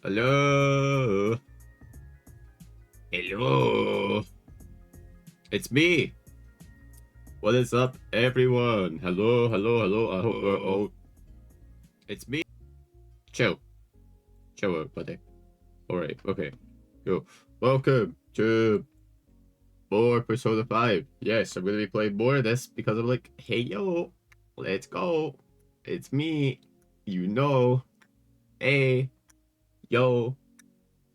Hello. Hello. It's me. What is up, everyone? Hello, hello, hello. I hope we're all. It's me. Chill. Chill out, buddy. Alright, okay. Go. Welcome to more Persona 5. Yes, I'm going to be playing more of this because I'm like, hey, yo, let's go. It's me. You know. Hey, yo.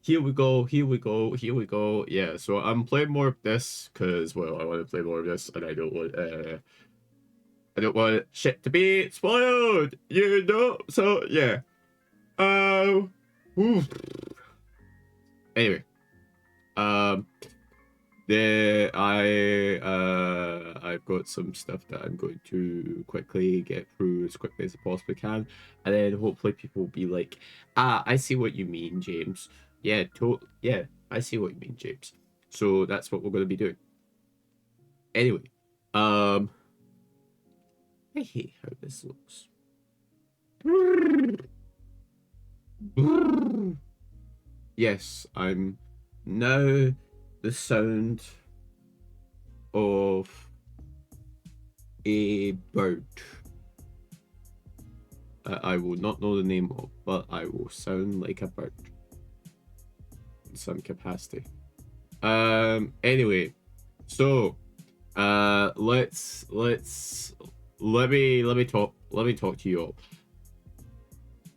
Here we go, here we go, here we go. Yeah, so I'm playing more of this because, well, I want to play more of this and I don't want shit to be spoiled, you know? So, yeah. Oof. Anyway, um, I've got some stuff that I'm going to quickly get through as quickly as I possibly can, and then hopefully people will be like, I see what you mean, James. Yeah, yeah, I see what you mean, James. So that's what we're going to be doing. Anyway, um, I hate how this looks. Yes, I'm now the sound of a bird. I will not know the name of, but I will sound like a bird in some capacity. Anyway, so let me talk to you all.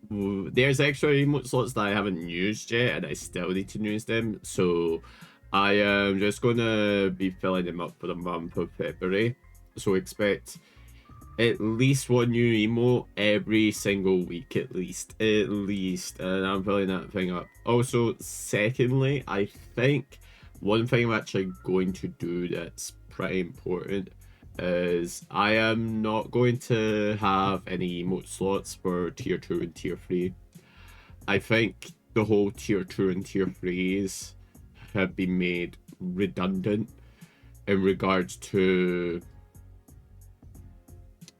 There's extra emote slots that I haven't used yet, and I still need to use them. So I am just gonna be filling them up for the month of February. So expect at least one new emote every single week, at least, and I'm filling that thing up. Also, secondly, I think one thing I'm actually going to do that's pretty important is I am not going to have any emote slots for tier 2 and tier 3. I think the whole tier 2 and tier 3s have been made redundant in regards to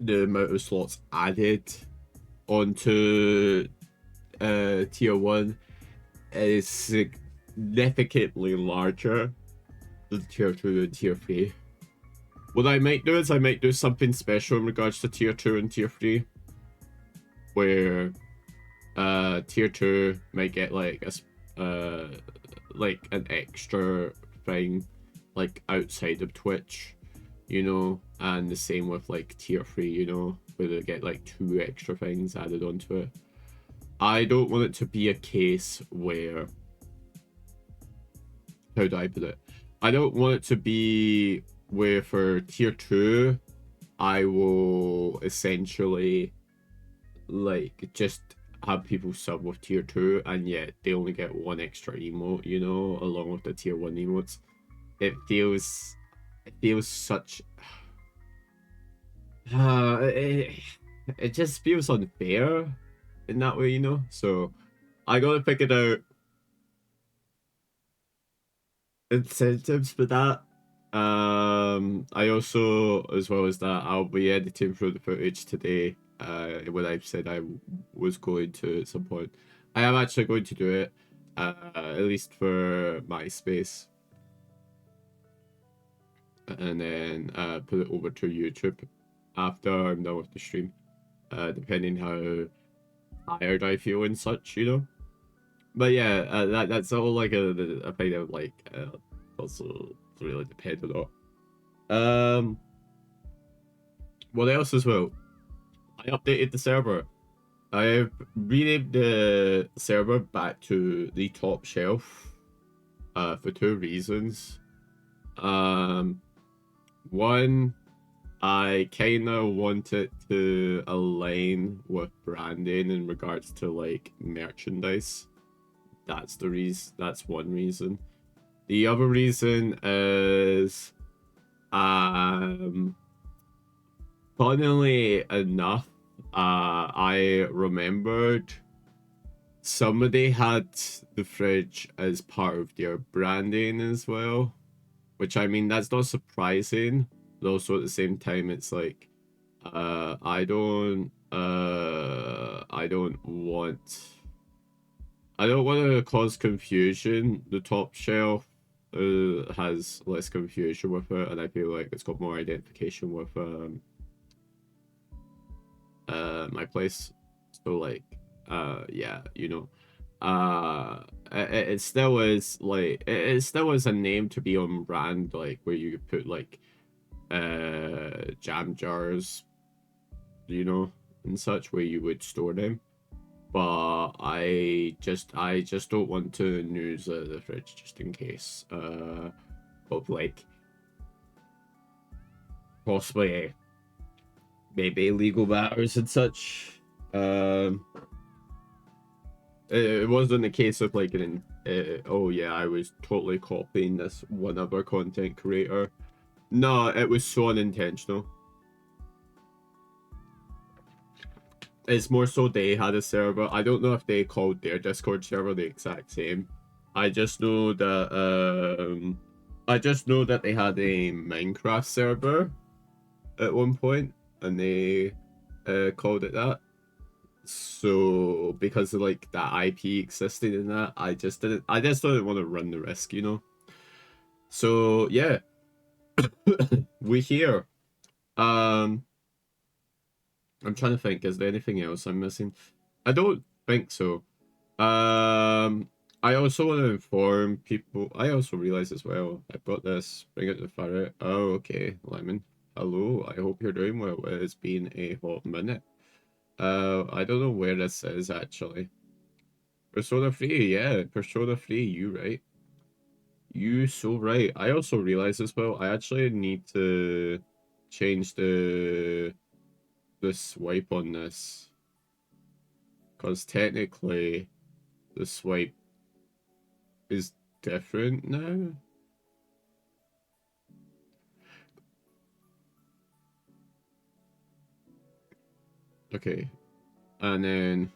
the amount of slots added onto tier 1 is significantly larger than tier 2 and tier 3. What I might do is I might do something special in regards to tier 2 and tier 3, where tier 2 might get like an extra thing like outside of Twitch, you know, and the same with like tier 3, you know, where they get like 2 extra things added onto it. I don't want it to be a case where, how do I put it? I don't want it to be where for tier 2 I will essentially like just have people sub with tier 2 and yet they only get one extra emote, you know, along with the tier 1 emotes. It feels such it just feels unfair in that way, you know. So I gotta figure out incentives for that. I also, as well as that, I'll be editing through the footage today. What I've said I was going to at some point. I am actually going to do it, at least for MySpace, and then put it over to YouTube after I'm done with the stream. Depending how tired I feel and such, you know. But yeah, that's all like a thing of like also really dependent on. What else as well? I updated the server. I've renamed the server back to the top shelf for 2 reasons. One, I kind of want it to align with branding in regards to like merchandise. That's the reason. That's one reason. The other reason is, funnily enough, I remembered somebody had the fridge as part of their branding as well, which I mean that's not surprising, but also at the same time it's like, I don't want I don't want to cause confusion. The top shelf has less confusion with it, and I feel like it's got more identification with my place. So like yeah, you know. It still is like it still is a name to be on brand, like where you put like jam jars, you know, and such where you would store them. But I just don't want to use the fridge just in case of like possibly maybe legal matters and such. Um, it wasn't a case of like an oh yeah, I was totally copying this one other content creator. No, it was so unintentional. It's more so they had a server. I don't know if they called their Discord server the exact same. I just know that they had a Minecraft server at one point, and they called it that. So because of like that IP existing in that, I just didn't want to run the risk, you know. So yeah, we here. Um, I'm trying to think. Is there anything else I'm missing? I don't think so. I also want to inform people. I also realize as well. I've got this. Bring it to Farrett. Oh, okay, Lemon. Hello. I hope you're doing well. It's been a hot minute. I don't know where this is actually. Persona 3, yeah, Persona 3, you right. You so right. I also realize as well, I actually need to change the swipe on this. Because technically the swipe is different now. Okay. And then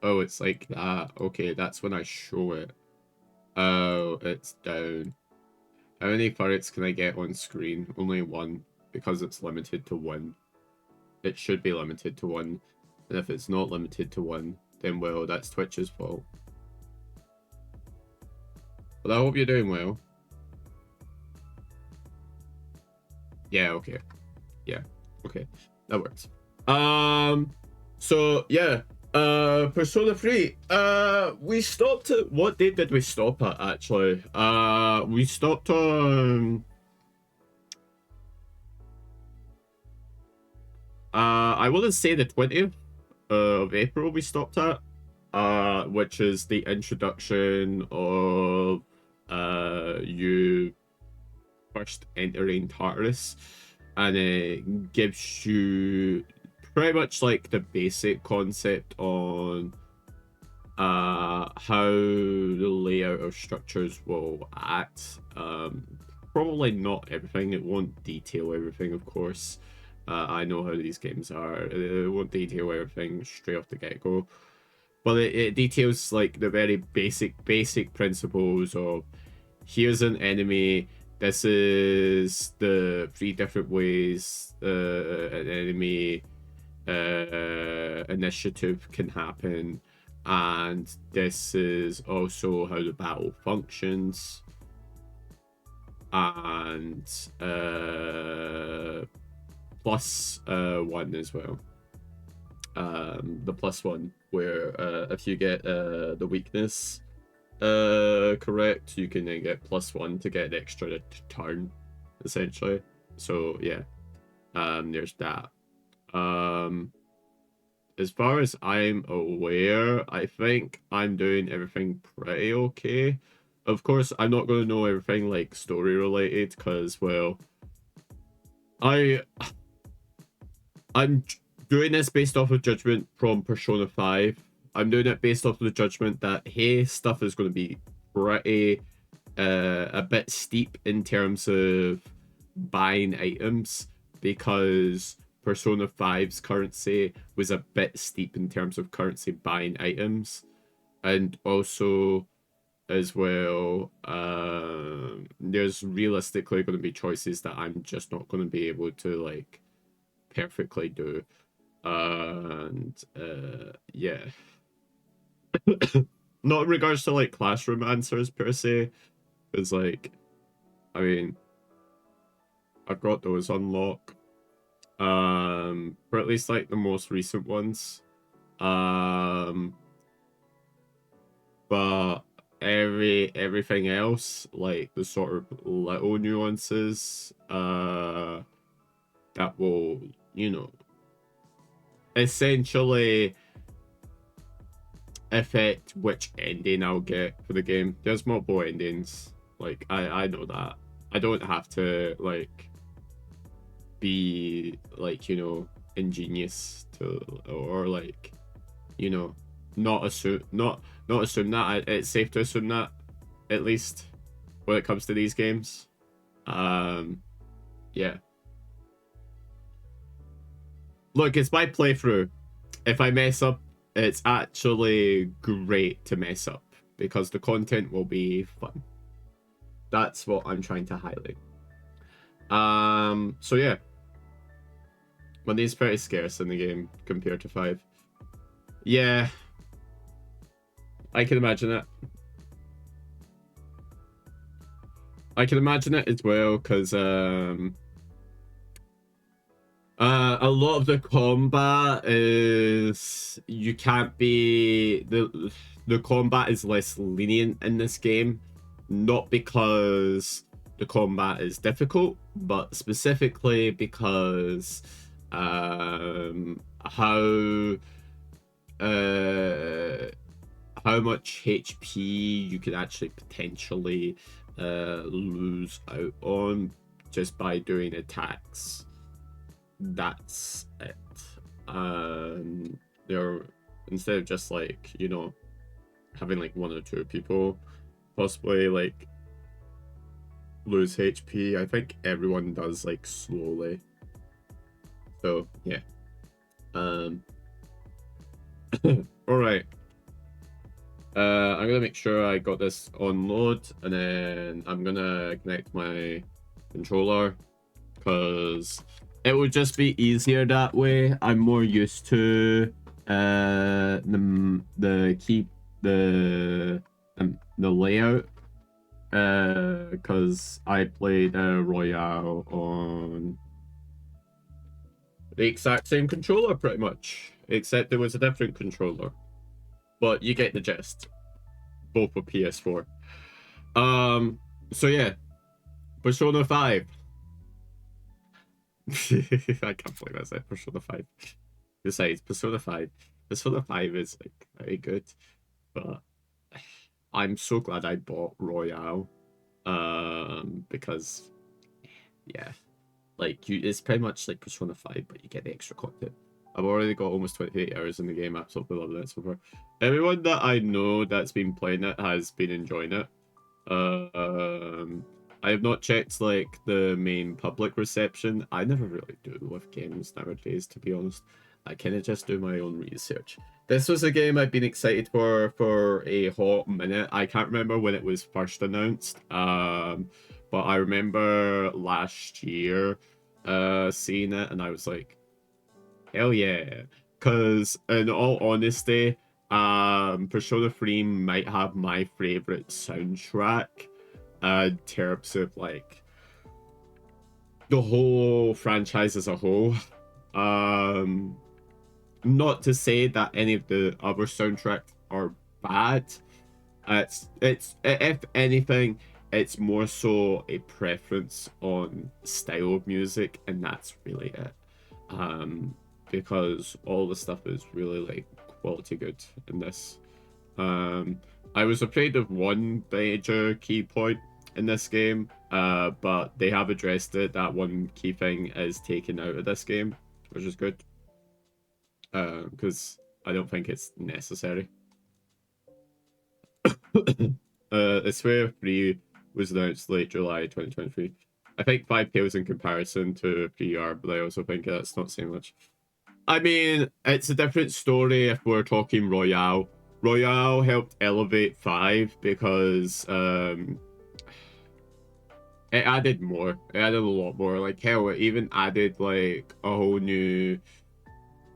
oh, it's like that. Okay, that's when I show it. Oh, it's down. How many turrets can I get on screen? Only one, because it's limited to one. It should be limited to one. And if it's not limited to one, then well, that's Twitch's fault. But I hope you're doing well. Yeah, okay. Yeah, okay. That works. So yeah. Persona 3. We stopped at what date did we stop at actually? We stopped on I wouldn't say the 20th of April we stopped at. Which is the introduction of you first entering Tartarus, and it gives you pretty much like the basic concept on how the layout of structures will act. Probably not everything. It won't detail everything, of course. I know how these games are. It won't detail everything straight off the get-go. But it details like the very basic principles of here's an enemy. This is the 3 different ways an enemy initiative can happen, and this is also how the battle functions, and plus 1 as well. The +1 where if you get the weakness correct, you can then get +1 to get an extra turn, essentially. So yeah, there's that. As far as I'm aware, I think I'm doing everything pretty okay. Of course, I'm not going to know everything like story related because, well, I'm doing this based off of judgment from Persona 5. I'm doing it based off of the judgment that, hey, stuff is going to be pretty a bit steep in terms of buying items, because Persona 5's currency was a bit steep in terms of currency buying items. And also, as well, there's realistically going to be choices that I'm just not going to be able to like perfectly do. And yeah. Not in regards to like classroom answers per se, because like, I mean, I've got those unlocked. For at least like the most recent ones. But everything else, like the sort of little nuances, that will, you know, essentially affect which ending I'll get for the game. There's multiple endings. Like I know that. I don't have to like be like, you know, ingenious to, or like, you know, not assume that. It's safe to assume that, at least when it comes to these games. Yeah. Look, it's my playthrough. If I mess up, it's actually great to mess up because the content will be fun. That's what I'm trying to highlight. So yeah. Money's pretty scarce in the game compared to 5. Yeah. I can imagine it. I can imagine it as well, because a lot of the combat is, you can't be, the combat is less lenient in this game, not because the combat is difficult, but specifically because how much HP you could actually potentially lose out on just by doing attacks. That's it. They're, instead of just like, you know, having like 1 or 2 people possibly like lose HP, I think everyone does like slowly. So yeah. All right. I'm gonna make sure I got this on load, and then I'm gonna connect my controller because it would just be easier that way. I'm more used to the layout because I played Royale on the exact same controller pretty much, except there was a different controller. But you get the gist. Both were PS4. So yeah. Persona 5. I can't believe I said Persona 5. Besides, Persona 5. Persona 5 is like very good. But I'm so glad I bought Royale. Because yeah. Like it's pretty much like Persona 5, but you get the extra content. I've already got almost 28 hours in the game. Absolutely loving it so far. Everyone that I know that's been playing it has been enjoying it. I have not checked like the main public reception. I never really do with games nowadays, to be honest. I kind of just do my own research. This was a game I've been excited for a hot minute. I can't remember when it was first announced. But I remember last year seeing it, and I was like, hell yeah. Because in all honesty, Persona 3 might have my favorite soundtrack in terms of like the whole franchise as a whole. Not to say that any of the other soundtracks are bad. It's if anything, it's more so a preference on style of music, and that's really it. Because all the stuff is really like quality good in this. I was afraid of one major key point in this game, but they have addressed it. That one key thing is taken out of this game, which is good. Because I don't think it's necessary. Sphere 3 was announced late July 2023. I think 5 pales in comparison to 3R, but I also think that's not saying much. I mean, it's a different story if we're talking Royale. Royale helped elevate 5 because It added more. It added a lot more. Like hell, it even added like a whole new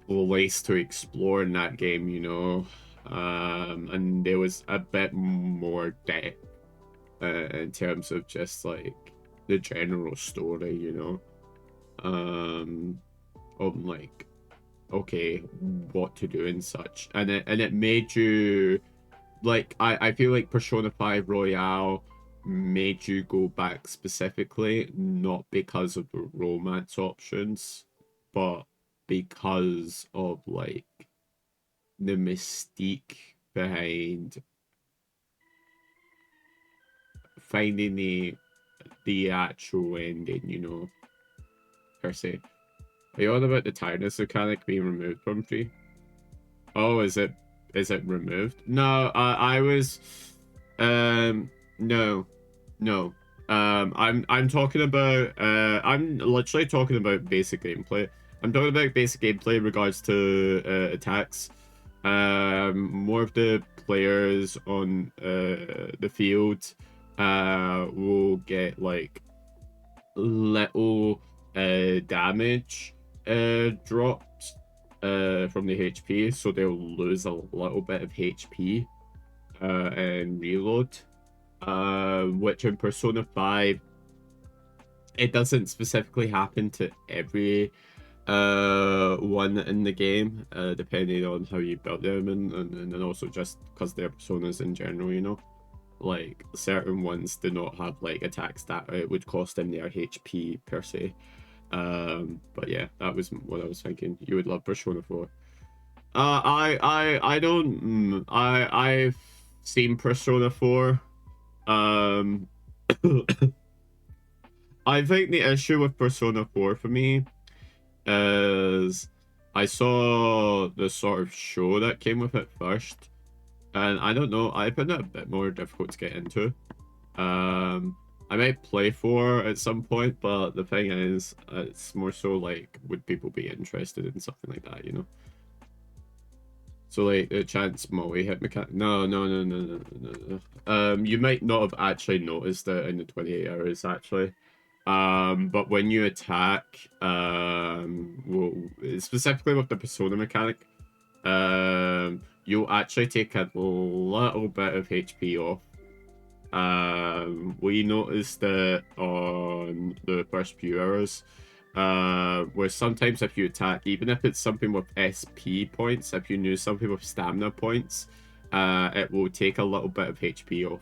place to explore in that game, you know. And there was a bit more depth in terms of just like the general story, you know. Of like, okay, what to do and such, and it made you like I feel like Persona 5 Royale made you go back specifically not because of the romance options, but because of like the mystique behind finding the actual ending, you know, per se. Are you on about the tiredness mechanic being removed from 3? Oh, is it removed? No, I was no. No. I'm talking about I'm literally talking about basic gameplay. I'm talking about basic gameplay in regards to attacks. More of the players on the field will get like little damage drops from the HP, so they'll lose a little bit of HP and reload. Which in Persona 5, it doesn't specifically happen to every one in the game, depending on how you build them, and also just because they're personas in general, you know. Like certain ones do not have like attacks that it would cost them their HP per se. But yeah, that was what I was thinking. You would love Persona 4. I don't. I've seen Persona 4. Um, I think the issue with Persona 4 for me is I saw the sort of show that came with it first, and I don't know, I found it a bit more difficult to get into. I might play 4 at some point, but the thing is, it's more so like, would people be interested in something like that, you know? So like the chance multi-hit mechanic. No. You might not have actually noticed it in the 28 hours actually. But when you attack, well, specifically with the persona mechanic, you'll actually take a little bit of HP off. We noticed that on the first few hours, where sometimes if you attack, even if it's something with SP points, if you use something with stamina points, it will take a little bit of HP off.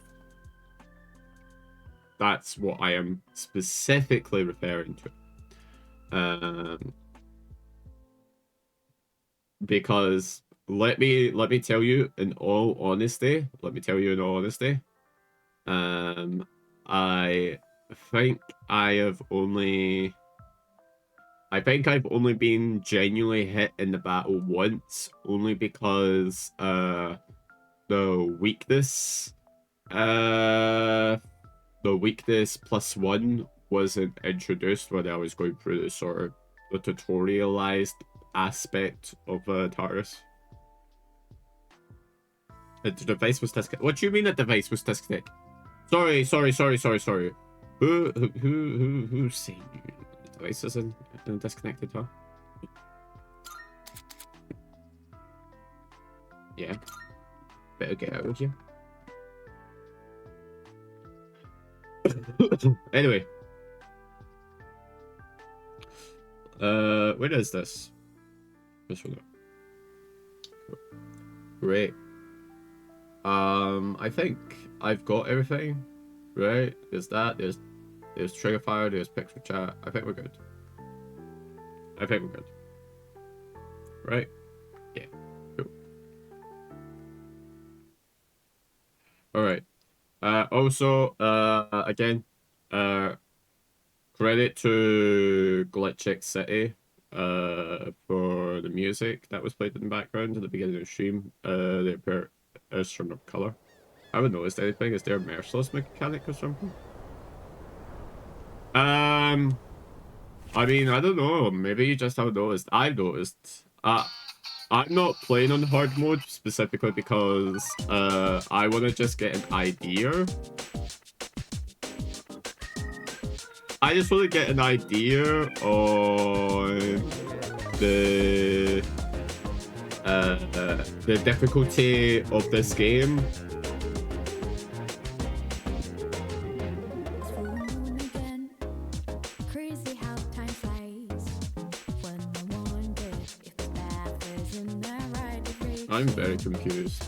That's what I am specifically referring to. Because let me tell you in all honesty, I think I've only been genuinely hit in the battle once, only because the weakness +1 wasn't introduced when I was going through the sort of the tutorialized aspect of TARDIS. The device was disconnected. What do you mean the device was disconnected? Sorry. Who's saying the device isn't disconnected, huh? Yeah. Better get out of here. Anyway. Where is this? This one. Great. I think I've got everything, right? There's Trigger Fire, there's Pixel Chat. I think we're good. Right? Yeah. Cool. Alright. Also, again, credit to Glitchix City for the music that was played in the background at the beginning of the stream. They appear as turned up color. I haven't noticed anything. Is there a merciless mechanic or something? I mean, I don't know. Maybe you just haven't noticed. I've noticed. I'm not playing on hard mode specifically because I want to just get an idea. I just want to get an idea on the difficulty of this game. I'm very confused.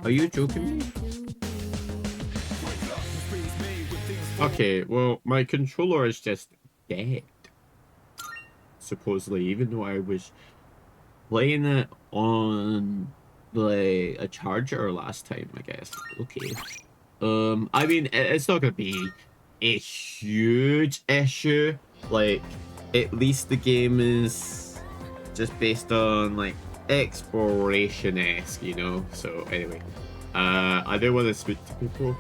Are you joking me? Okay, well, my controller is just dead. Supposedly, even though I was playing it on a charger last time, I guess. Okay. I mean, it's not gonna be a huge issue. Like, at least the game is just based on like exploration-esque, you know. So anyway, I do want to speak to people.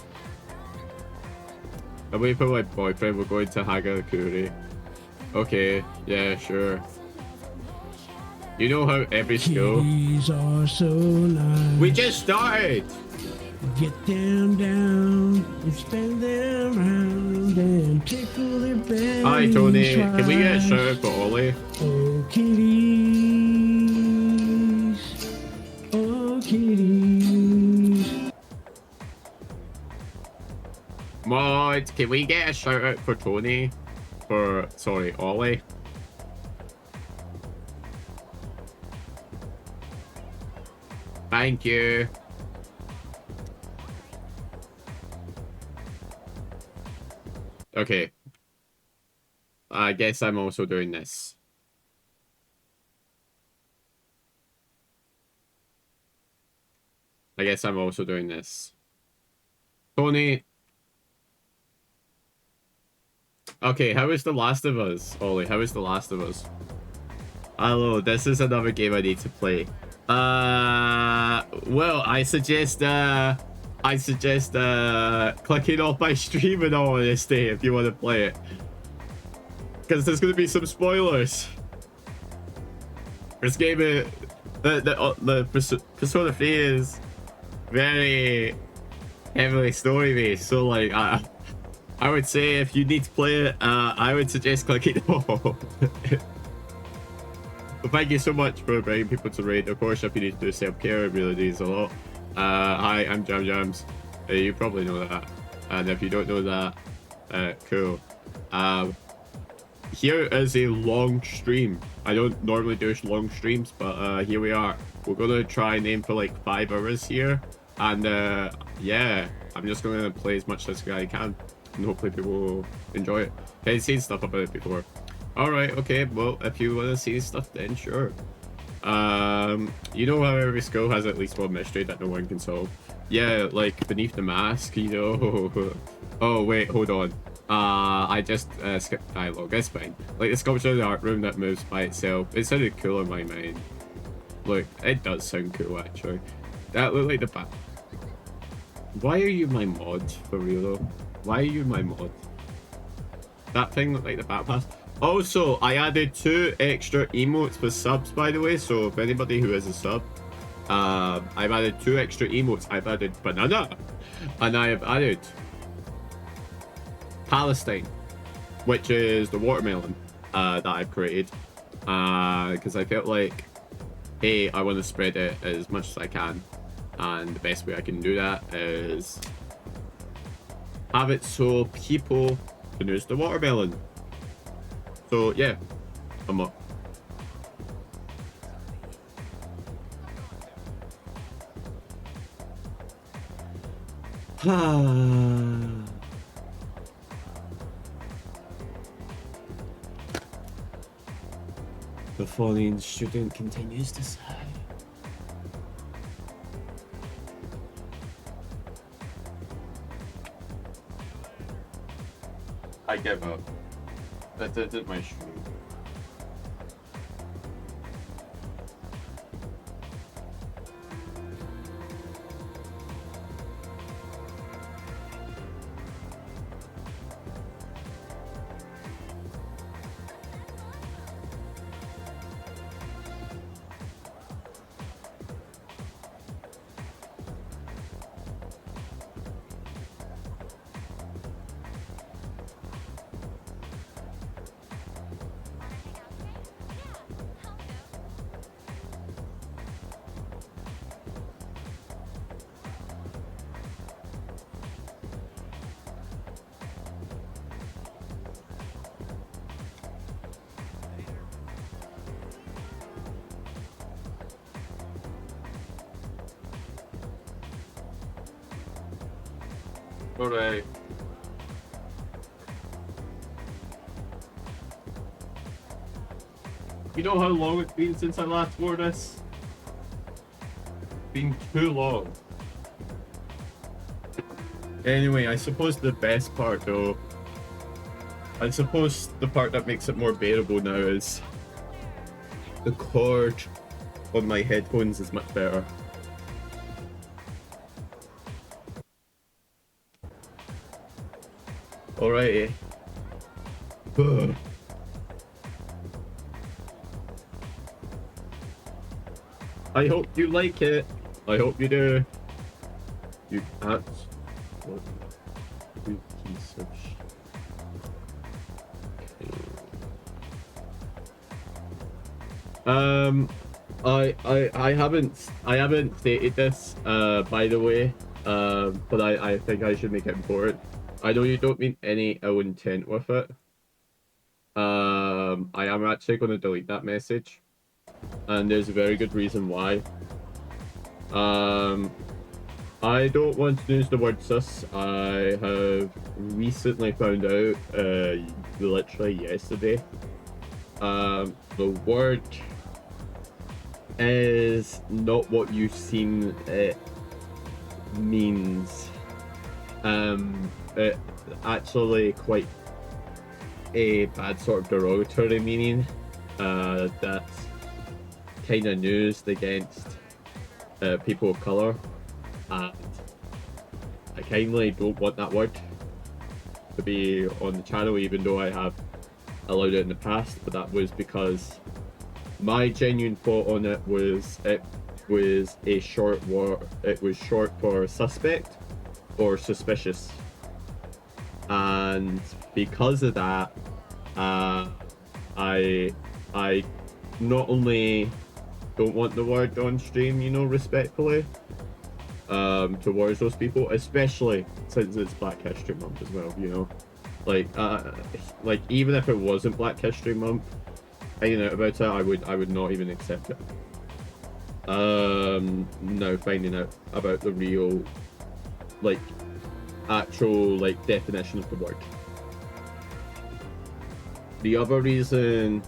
I'm waiting for my boyfriend. We're going to Hagakure. Okay, yeah, sure. You know how every school. Are so nice. We just started. Get them down and spin them round and tickle their bellies. Hi Tony, can we get a shout out for Ollie? Oh kitties, oh kitties. Mod, can we get a shout out for Tony? Sorry, Ollie. Thank you. Okay. I guess I'm also doing this. Tony. Okay, how is The Last of Us? Ollie, how is The Last of Us? Hello, this is another game I need to play. Well, I suggest clicking off my stream and all on this day if you want to play it. Because there's going to be some spoilers. This game, the Persona 3 is very heavily story-based, so like, I would say if you need to play it, I would suggest clicking off. Well, thank you so much for bringing people to raid. Of course, if you need to do self-care, it really needs a lot. Hi, I'm Jam Jams. You probably know that. And if you don't know that, cool. Here is a long stream. I don't normally do long streams, but here we are. We're gonna try and aim for like 5 hours here. And yeah, I'm just gonna play as much as I can. And hopefully people will enjoy it. I've seen stuff about it before. Alright, okay, well, if you want to see stuff, then sure. You know how every school has at least one mystery that no one can solve? Yeah, like Beneath the Mask, you know. Oh, wait, hold on. I just skipped dialogue, it's fine. Like the sculpture in the art room that moves by itself, it sounded cool in my mind. Look, it does sound cool, actually. That looked like the back. Why are you my mod, for real though? Why are you my mod? That thing looked like the backpass. Also, I added 2 extra emotes for subs, by the way, so if anybody who is a sub, I've added 2 extra emotes. I've added banana, and I have added Palestine, which is the watermelon that I've created, because I felt like, hey, I want to spread it as much as I can, and the best way I can do that is have it so people can use the watermelon. So yeah, I'm up. The fallen student continues to sigh. I give up. That did my stream. Alright. You know how long it's been since I last wore this? Been too long. Anyway, I suppose the best part though, I suppose the part that makes it more bearable now is the cord on my headphones is much better. Alrighty. I hope you like it. I hope you do. You what? You piece of I haven't stated this by the way, but I think I should make it important. I know you don't mean any ill intent with it. I am actually going to delete that message, and there's a very good reason why. I don't want to use the word sus. I have recently found out, literally yesterday, the word is not what you seem it means. It actually quite a bad sort of derogatory meaning, that's kind of used against people of color, and I kindly don't want that word to be on the channel, even though I have allowed it in the past. But that was because my genuine thought on it was a short word. It was short for suspect or suspicious, and because of that, I not only don't want the word on stream, you know, respectfully, towards those people, especially since it's Black History Month as well, you know, like even if it wasn't Black History Month, finding out about it, I would not even accept it. Now finding out about the real, like, actual, like, definition of the word. The other reason,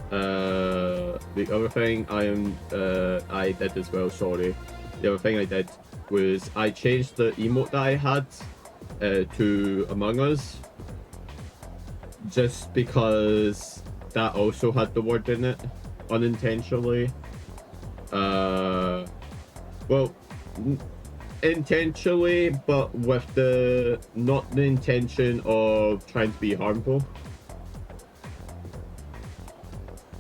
the other thing I did as well, sorry. The other thing I did was I changed the emote that I had to Among Us, just because that also had the word in it, unintentionally. Well, intentionally, but with the not the intention of trying to be harmful.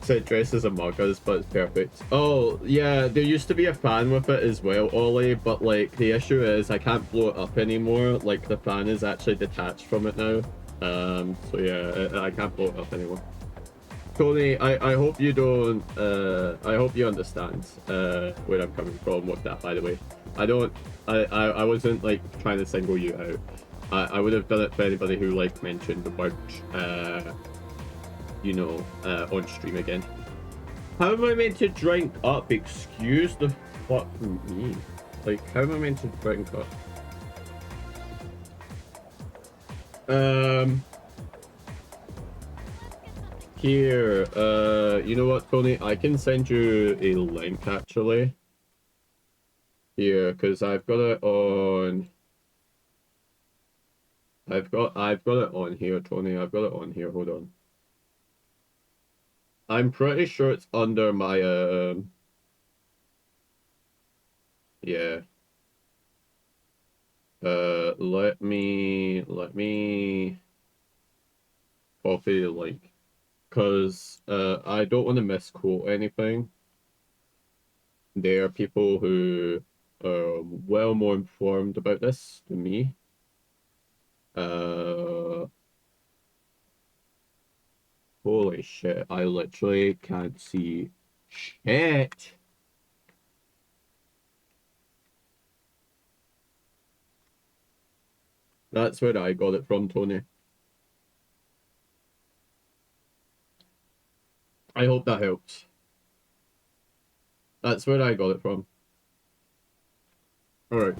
So it dresses Among Us, but it's perfect. Oh yeah, there used to be a fan with it as well, Ollie, but like the issue is I can't blow it up anymore. Like the fan is actually detached from it now. So yeah, I can't blow it up anymore. Tony, I hope you don't, I hope you understand where I'm coming from with that, by the way. I wasn't like trying to single you out. I would have done it for anybody who like mentioned the word, you know, on stream again. How am I meant to drink up? Excuse the fuck me. Like, how am I meant to drink up? Here, you know what, Tony? I can send you a link actually. Here, because I've got it on. I've got it on here, Tony. I've got it on here. Hold on. I'm pretty sure it's under my yeah. Let me copy the link, because I don't want to misquote anything. There are people who are well more informed about this than me. Holy shit, I literally can't see shit. That's where I got it from, Tony. I hope that helps. That's where I got it from. Alright.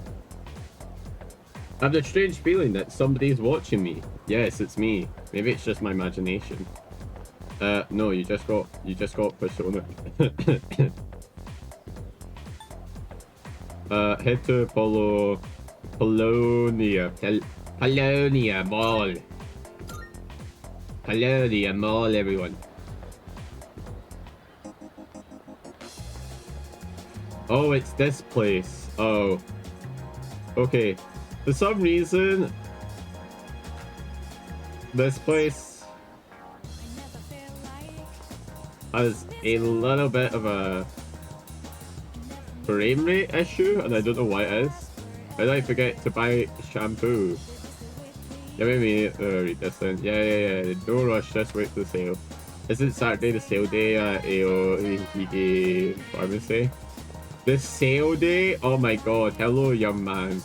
I have the strange feeling that somebody's watching me. Yes, it's me. Maybe it's just my imagination. No, you just got Persona. Head to Polonia Mall. Polonia Mall, everyone. Oh, it's this place. Oh. Okay. For some reason, this place has a little bit of a frame rate issue, and I don't know why it is. How did I forget to buy shampoo? Give me read this then. Yeah. No rush, just wait for the sale. Isn't Saturday the sale day at AO Hige Pharmacy? The sale day? Oh my god, hello young man.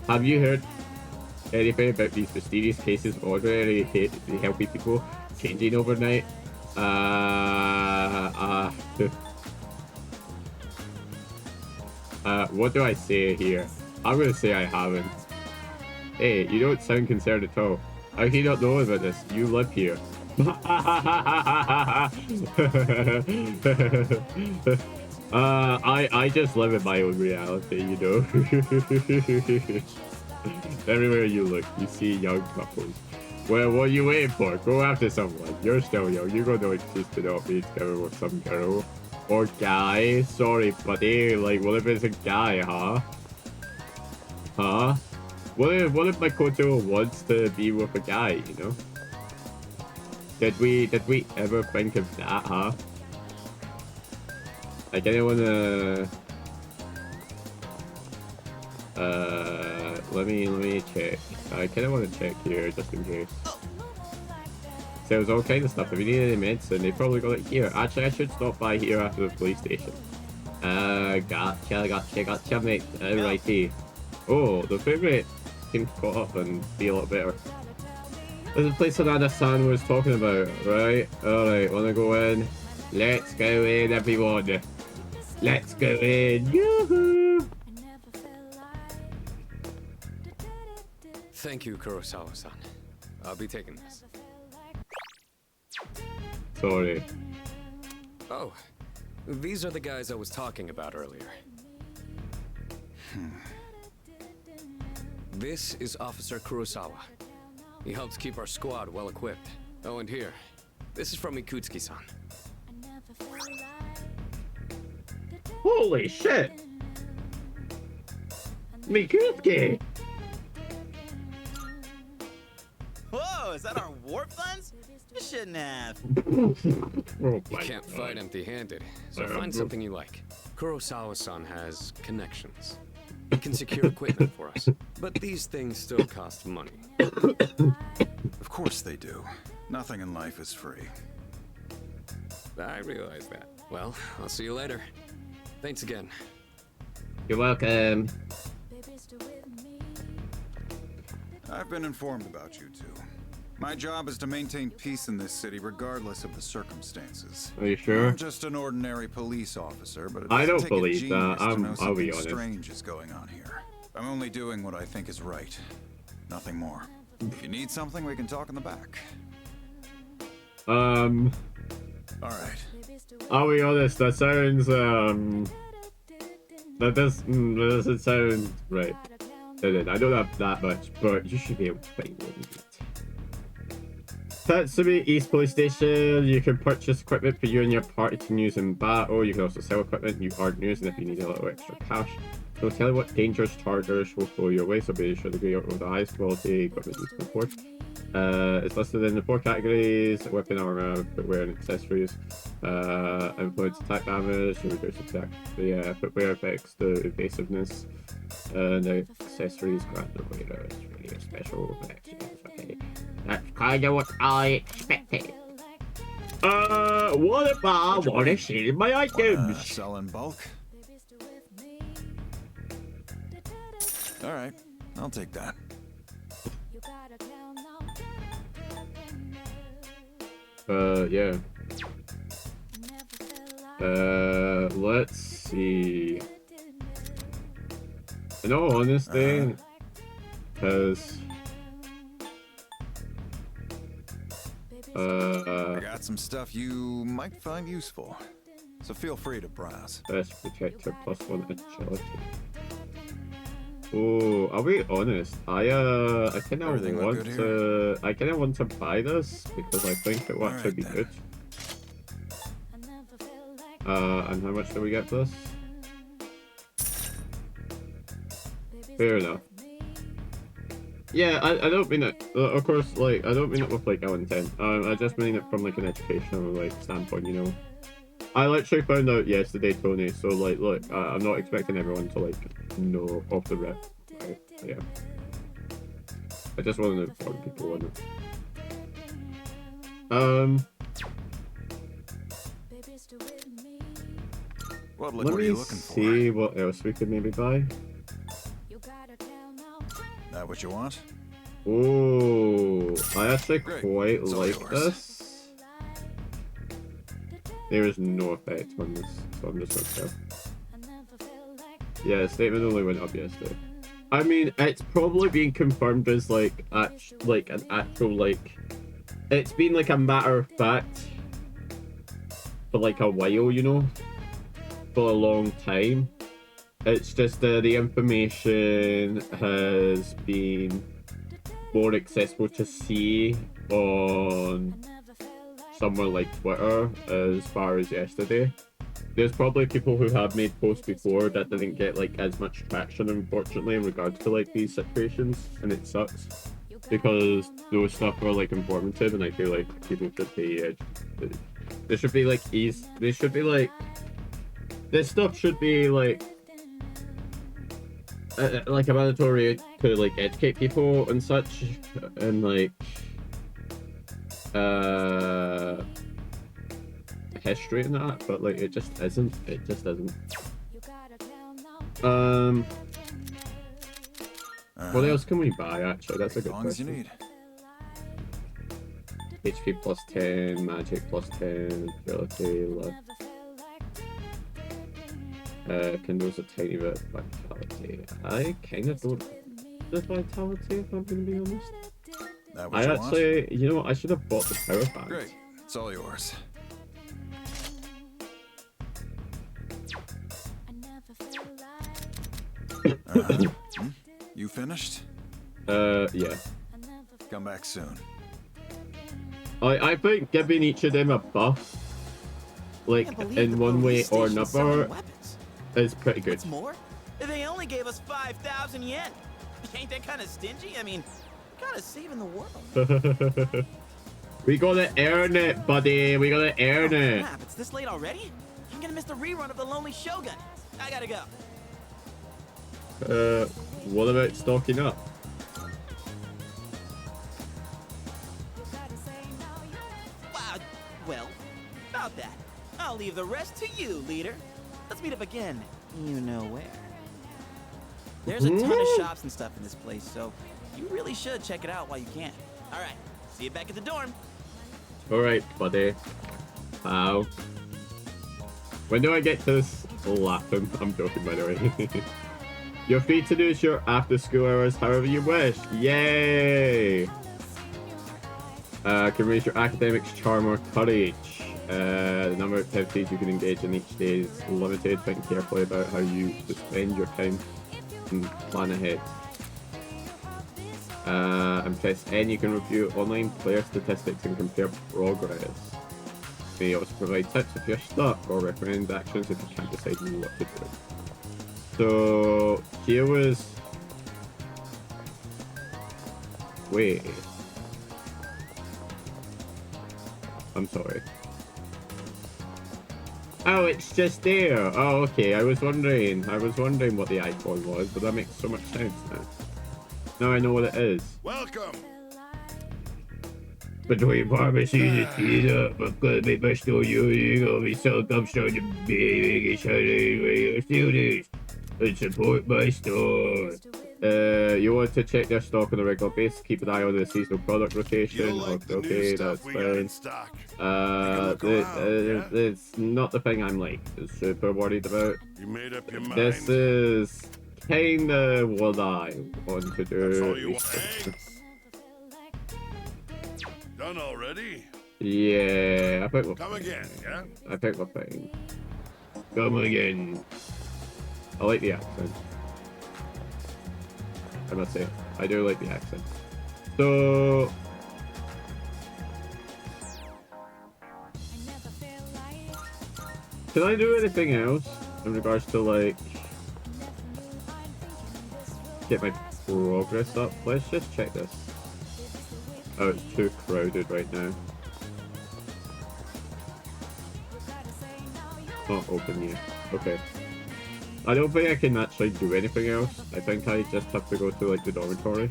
Have you heard anything about these mysterious cases of ordinary healthy people changing overnight? What do I say here? I'm gonna say I haven't. Hey, you don't sound concerned at all. How can you not know about this? You live here. I just live in my own reality, you know. Everywhere you look, you see young couples. Well, what are you waiting for? Go after someone. You're still young. You got no excuse to not be together with some girl. Or guy. Sorry, buddy. Like, what if it's a guy, huh? Huh? What if Makoto wants to be with a guy, you know? Did we ever think of that, huh? Like, anyone let me check. I kinda wanna check here just in case. Sells all kinds of stuff. If you need any medicine, they probably got it here. Actually, I should stop by here after the police station. Gotcha, mate. Righty. Oh, the frame rate seems caught up and be a lot better. There's a place Hanada-san was talking about, right? Alright, wanna go in? Let's go in, everyone. Let's go in. Yoo-hoo! Thank you, Kurosawa-san. I'll be taking this. Sorry. Oh, these are the guys I was talking about earlier. This is Officer Kurosawa. He helps keep our squad well equipped. Oh, and here, this is from Ikutsuki-san. Holy shit! Mikutsuki! Whoa, is that our warp lens? You shouldn't have. Oh You my can't God. fight empty-handed, so find something you like. Kurosawa-san has connections. He can secure equipment for us, but these things still cost money. Of course they do. Nothing in life is free. I realize that. Well, I'll see you later. Thanks again. You're welcome. I've been informed about you two. My job is to maintain peace in this city regardless of the circumstances. Are you sure? I'm just an ordinary police officer, but it I doesn't don't take a believe genius that. to know I'll be something honest. strange is going on here. I'm only doing what I think is right. Nothing more. If you need something, we can talk in the back. All right. I'll be honest, that sounds, that doesn't sound right. I don't have that much, but you should be able to find what you need. Tatsumi East Police Station. You can purchase equipment for you and your party to use in battle. You can also sell equipment you aren't using if you need a little extra cash. They'll tell you what dangerous chargers will flow your way, so be sure to go out with the highest quality equipment you can afford. It's listed in the 4 categories: weapon, armor, footwear, and accessories. Influence attack damage, reduce attack. The footwear affects the evasiveness, and the accessories grant the wearer. It's really a special effect. Okay. That's kind of what I expected. What about I want to see my items? Sell in bulk? All right, I'll take that. Yeah. Let's see. In all honesty, Because I got some stuff you might find useful, so feel free to browse. best protector +1 agility. Oh, I'll be honest. I kind of Everything look want good to. I kind of want to buy this because I think it will actually Alright be then. good. And how much do we get for this? Fair enough. Yeah, I don't mean it. Of course, like I don't mean it with like ill intent. I just mean it from like an educational like standpoint, you know. I literally found out yesterday, Tony. So like, look, I'm not expecting everyone to like know off the rip. Right? Yeah. I just wanted to inform people on it. What look Let were me you looking for? see what else we could maybe buy. That what you want? Oh, I actually Great. quite It's all like yours. this. There is no effect on this, so I'm just gonna go. Yeah, statement only went up yesterday. I mean, it's probably being confirmed as like an actual like. It's been like a matter of fact for like a while, you know, for a long time. It's just the information has been more accessible to see on somewhere like Twitter as far as yesterday. There's probably people who have made posts before that didn't get like as much traction, unfortunately, in regards to like these situations, and it sucks because those stuff are like informative, and I feel like people should be there should be like they should be like this stuff should be like a mandatory to like educate people and such, and like history and that, but like it just isn't. What else can we buy? Actually, that's a As good long as you question. need. HP plus 10, magic plus 10, agility, luck. Kindles a tiny bit of vitality. I kind of don't the vitality, if I'm gonna be honest. That what I you actually, you know what, I should have bought the power want? bank. Great. It's all yours. You finished? Yeah. Come back soon. I think giving each of them a buff, like Can't believe in the one way police or station's selling another, weapons. is pretty good. What's more, they only gave us 5,000 yen. Ain't that kind of stingy? I mean, kind of saving the world. We gotta earn it, buddy. We gotta earn it. Crap, it's this late already? I'm gonna miss the rerun of The Lonely Shogun. I gotta go. What about stocking up? Wow, well, about that. I'll leave the rest to you, leader. Let's meet up again. You know where. There's a ton of shops and stuff in this place, so you really should check it out while you can. All right, see you back at the dorm. Alright, buddy. Ow. When do I get to this laughing? I'm joking, by the way. You're free to use your after school hours however you wish. Yay! Can raise your academics, charm, or courage. The number of activities you can engage in each day is limited. Think carefully about how you spend your time and plan ahead. And press N, you can review online player statistics and compare progress. May also provide tips if you're stuck or recommend actions if you can't decide what to do. So here was. Wait. I'm sorry. Oh, it's just there. Oh, okay. I was wondering what the icon was, but that makes so much sense now. Now I know what it is. Welcome. Between pharmacies and theater, but gonna be best to you gonna be so dumpster to be radio students and support my store. You want to check their stock on a regular basis, keep an eye on the seasonal product You rotation. like the Okay, new that's stuff we got in fine. stock. Look around, It's not the thing I'm like super worried about. You made up your mind. This is kinda what I want to do. That's all you want. Hey. Done already? Yeah, I think we're Come fine. again, yeah? I think we're fine. Come again. I like the accent. I must say, I do like the accent. So, can I do anything else in regards to like get my progress up? Let's just check this. Oh, it's too crowded right now. Not open yet. Okay. I don't think I can actually do anything else. I think I just have to go to like the dormitory.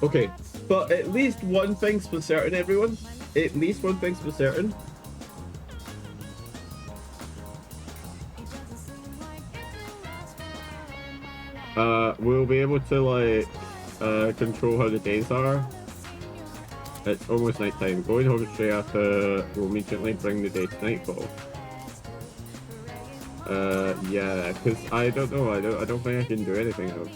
Okay, but at least one thing's for certain, everyone. At least one thing's for certain. We'll be able to like control how the days are. It's almost night time. Going home straight after will immediately bring the day to nightfall. Yeah, because I don't know. I don't think I can do anything else.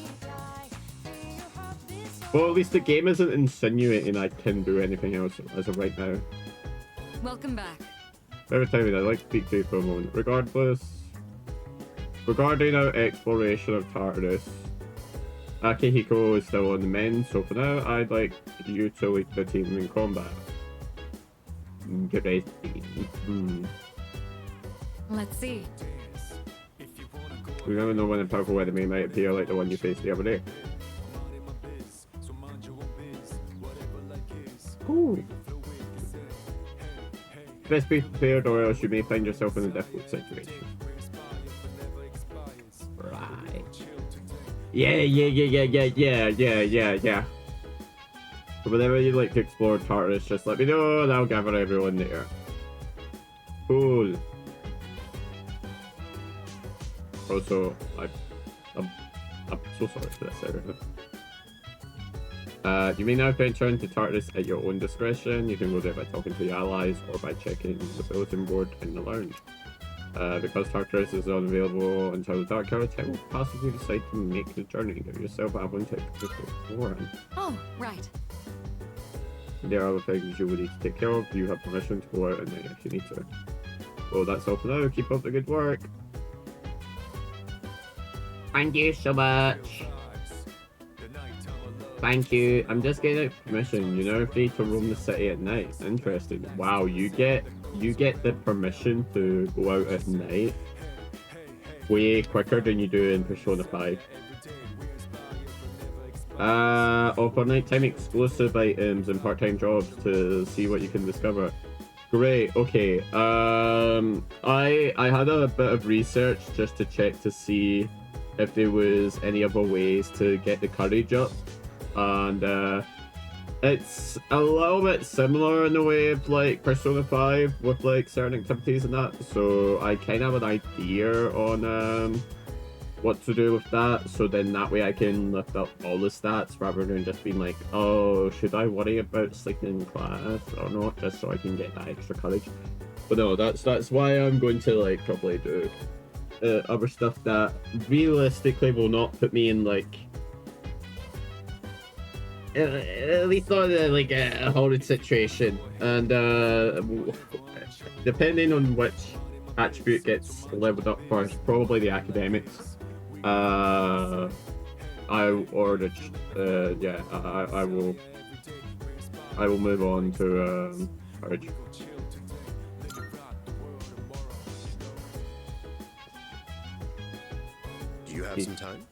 Well, at least the game isn't insinuating I can do anything else as of right now. Welcome back. Every time I'd like to speak to you for a moment. Regarding our exploration of Tartarus, Akihiko is still on the mend, so for now I'd like you to lead the team in combat. Get ready. Let's see. We never know when a powerful enemy might appear like the one you faced the other day. Ooh. Best be prepared or else you may find yourself in a difficult situation. Right. Yeah. So whenever you'd like to explore Tartarus, just let me know and I'll gather everyone there. Cool. Also, I'm so sorry for this area. You may now venture into Tartarus at your own discretion. You can go there by talking to the allies or by checking the bulletin board in the lounge. Because Tartarus is unavailable until the Dark Hour, I will possibly decide to make the journey. Give yourself ample time to explore him. Oh, right. There are other things you will need to take care of. You have permission to go out and if you need to. Well, that's all for now. Keep up the good work. Thank you so much. Thank you. I'm just getting permission. You're now free to roam the city at night. Interesting. Wow, you get the permission to go out at night way quicker than you do in Persona 5. Offer nighttime exclusive items and part-time jobs to see what you can discover. Great. Okay. I had a bit of research just to check to see if there was any other ways to get the courage up. And it's a little bit similar in the way of like Persona 5 with like certain activities and that, so I kind of have an idea on what to do with that, so then that way I can lift up all the stats rather than just being like, oh, should I worry about sleeping in class or not, just so I can get that extra courage. But no, that's why I'm going to like probably do other stuff that realistically will not put me in like at least not like a horrid situation, and depending on which attribute gets leveled up first, probably the academics. I will move on to courage. Do you have some time?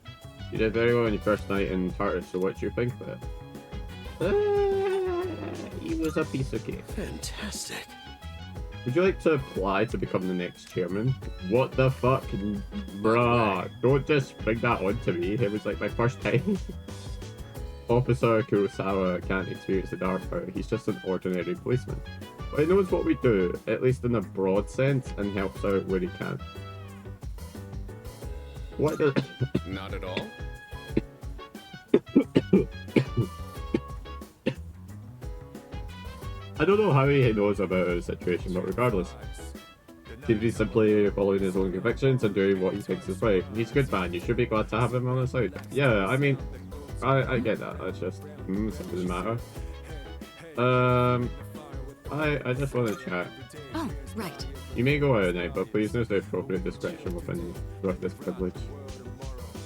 You did very well on your first night in Tartarus, so what do you think of it? He was a piece of cake. Fantastic. Would you like to apply to become the next chairman? What the fuck? Bruh, don't just bring that on to me. It was like my first time. Officer Kurosawa can't experience the dark power. He's just an ordinary policeman. But he knows what we do, at least in a broad sense, and helps out where he can. What does... Not at all. I don't know how he knows about our situation, but regardless. Seems to be simply following his own convictions and doing what he thinks is right. He's a good man. You should be glad to have him on the side. Yeah, I mean, I get that. That's just it doesn't matter. I just want to chat. Oh, right. You may go out at night, but please use the appropriate discretion within this privilege.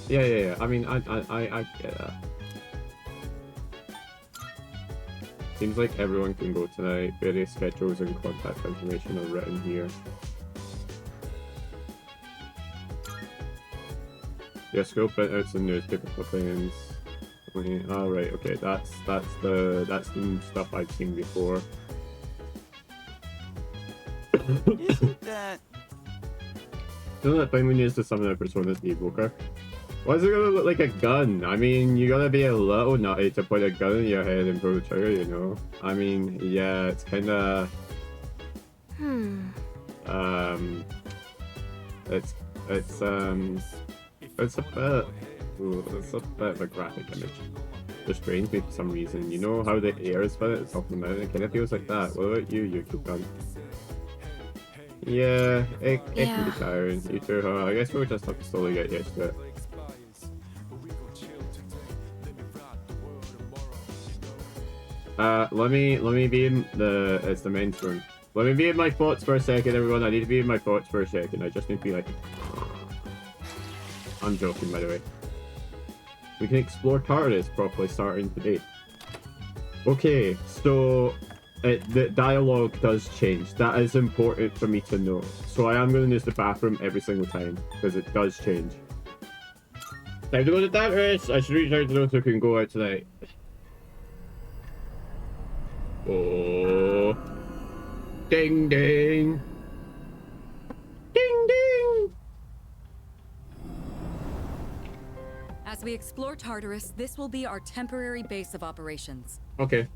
Yeah. I mean, I get that. Seems like everyone can go tonight. Various schedules and contact information are written here. Your school printouts and newspaper clippings. Oh right, okay, that's the stuff I've seen before. Isn't that... Isn't that thing we use to summon a Persona's Evoker? Why is it gonna look like a gun? I mean, you gotta be a little nutty to put a gun in your head and pull the trigger, you know? I mean, yeah, it's kinda... It's a bit... Ooh, it's a bit of a graphic image. Restrains me for some reason. You know how the air is spinning itself in the mouth? It kinda feels like that. What about you, Yuki-kun? Yeah, it can be tiring. You too, huh? I guess we'll just have to slowly get used to it. Let me be in it's the men's room. Let me be in my thoughts for a second, everyone. I need to be in my thoughts for a second. I just need to be like... I'm joking, by the way. We can explore Tartarus properly starting today. Okay, so... the dialogue does change. That is important for me to know. So I am going to use the bathroom every single time, because it does change. Time to go to Tartarus! I should reach out to those who can go out tonight. Oh. Ding ding. Ding ding. As we explore Tartarus, this will be our temporary base of operations. Okay.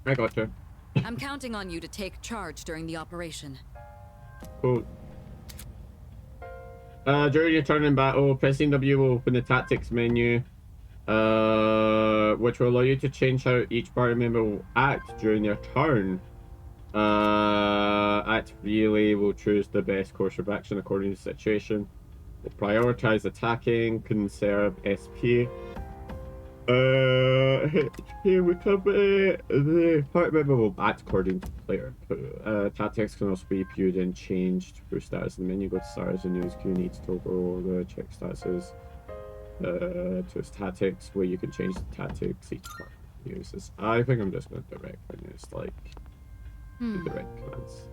I gotcha. I'm counting on you to take charge during the operation. Cool. During your turn in battle, pressing W will open the tactics menu, which will allow you to change how each party member will act during their turn. Act really will choose the best course of action according to the situation. Will prioritize attacking, conserve SP. Here we come. The party member will act according to player. Tactics can also be viewed and changed through status in the menu. Go to status and news queue. Need to toggle the check statuses to its tactics, where you can change the tactics each part uses. I think I'm just going to direct use like the direct commands.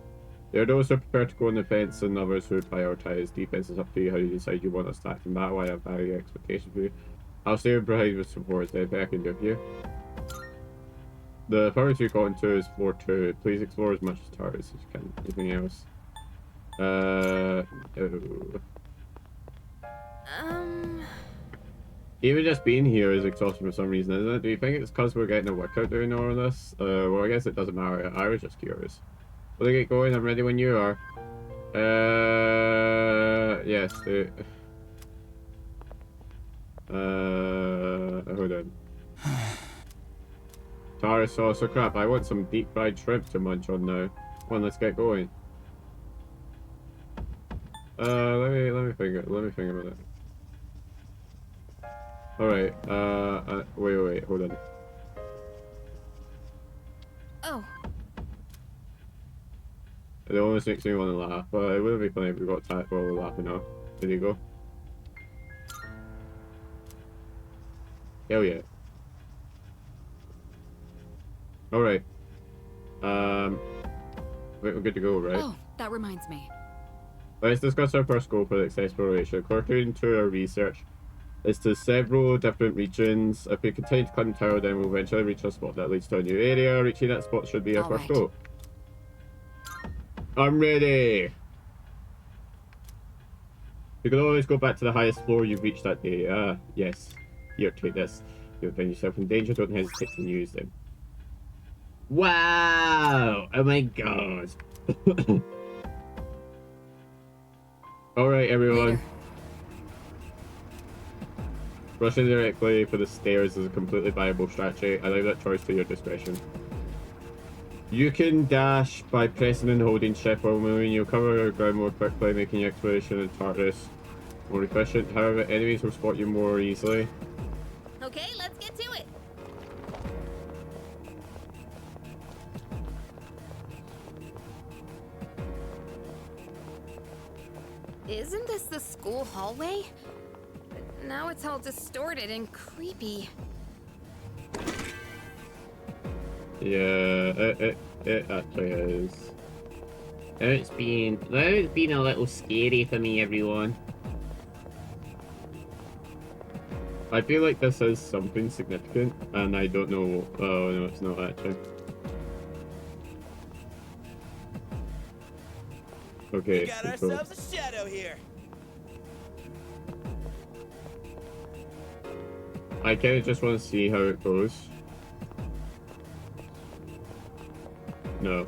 There are those who are prepared to go on the defense and others who prioritize defense. Is up to you how you decide you want us to act in battle. I have high expectations for you. I'll stay behind with support if I can do you. The forest we got into is floor 2. Please explore as much as Tartarus as you can. Anything else? Even just being here is exhausting for some reason, isn't it? Do you think it's because we're getting a workout doing all of this? Well, I guess it doesn't matter. I was just curious. Will they get going? I'm ready when you are. Yes, hold on. Tara sauce or crap. I want some deep fried shrimp to munch on now. Come on, let's get going. Let me think about it. Alright, wait, hold on. Oh. It almost makes me want to laugh, but it wouldn't be funny if we got attacked while we're laughing off. There you go. Hell yeah. Alright. Wait, we're good to go, right? Oh, that reminds me. Let's discuss our first goal for this exploration. According to our research, it's to several different regions. If we continue to climb the tower, then we'll eventually reach a spot that leads to a new area. Reaching that spot should be our first goal. I'm ready! You can always go back to the highest floor you've reached that day. Yes. Here, take this. You'll find yourself in danger, don't hesitate to use them. Wow! Oh my god. Alright, everyone. Later. Rushing directly for the stairs is a completely viable strategy. I leave that choice to your discretion. You can dash by pressing and holding shift while moving. You'll cover ground more quickly, making your exploration and Tartarus more efficient. However, enemies will spot you more easily. Okay, let's get to it. Isn't this the school hallway? But now it's all distorted and creepy. Yeah, it actually is. Now it's been a little scary for me, everyone. I feel like this is something significant, and I don't know. Oh no, it's not actually. Okay. We got control. ourselves a shadow here. I kind of just want to see how it goes. No.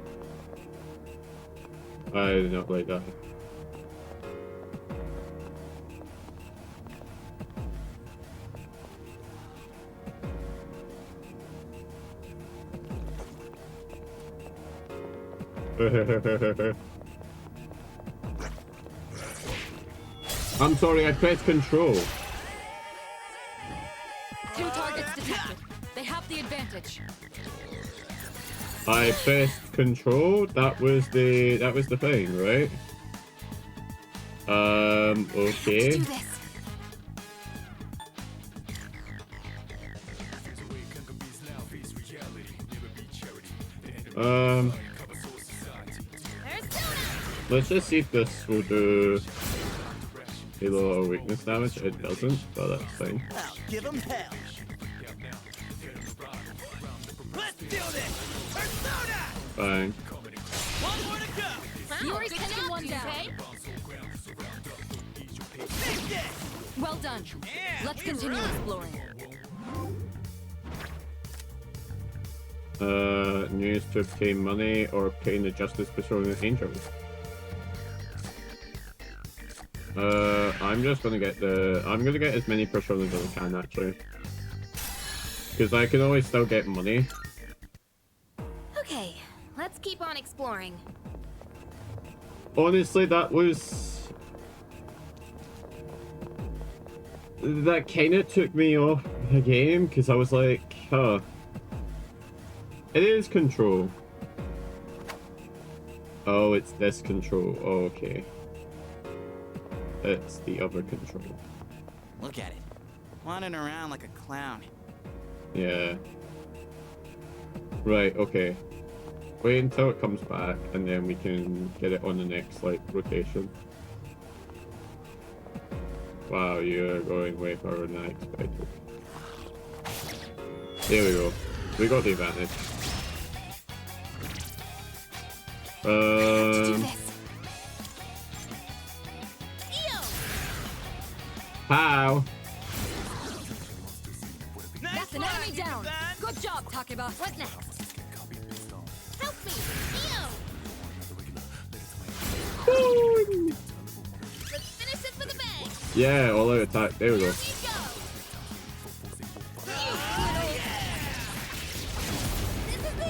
I do not like that. I'm sorry, I pressed control. 2 targets detected. They have the advantage. I pressed control. That was the thing, right? Okay. Let's do this. Um, There's Tuna. let's just see if this will do a little weakness damage. It doesn't, but that's fine. I'll give them hell. Let's do this. Persona. Fine. One more to go. Wow, Yuri's good taking job, one down. DJ. Take this. Well done. Yeah, Let's we continue rock. exploring. News to obtain money or obtain the justice patrol angels. I'm just gonna get as many personas as I can actually. Because I can always still get money. Okay, let's keep on exploring. Honestly, that kind of took me off the game because I was like, huh. It is control. Oh, it's this control. Oh, okay. It's the other control. Look at it. Wandering around like a clown. Yeah. Right, okay. Wait until it comes back and then we can get it on the next, like, rotation. Wow, you're going way farther than I expected. There we go. We got the advantage. Let's do this. Ew. How? That's an enemy down. Good job, Takeba. What next? Help me. Ew. Let's finish this with a bang. Yeah, all out attack. There we go. Here we go. This is the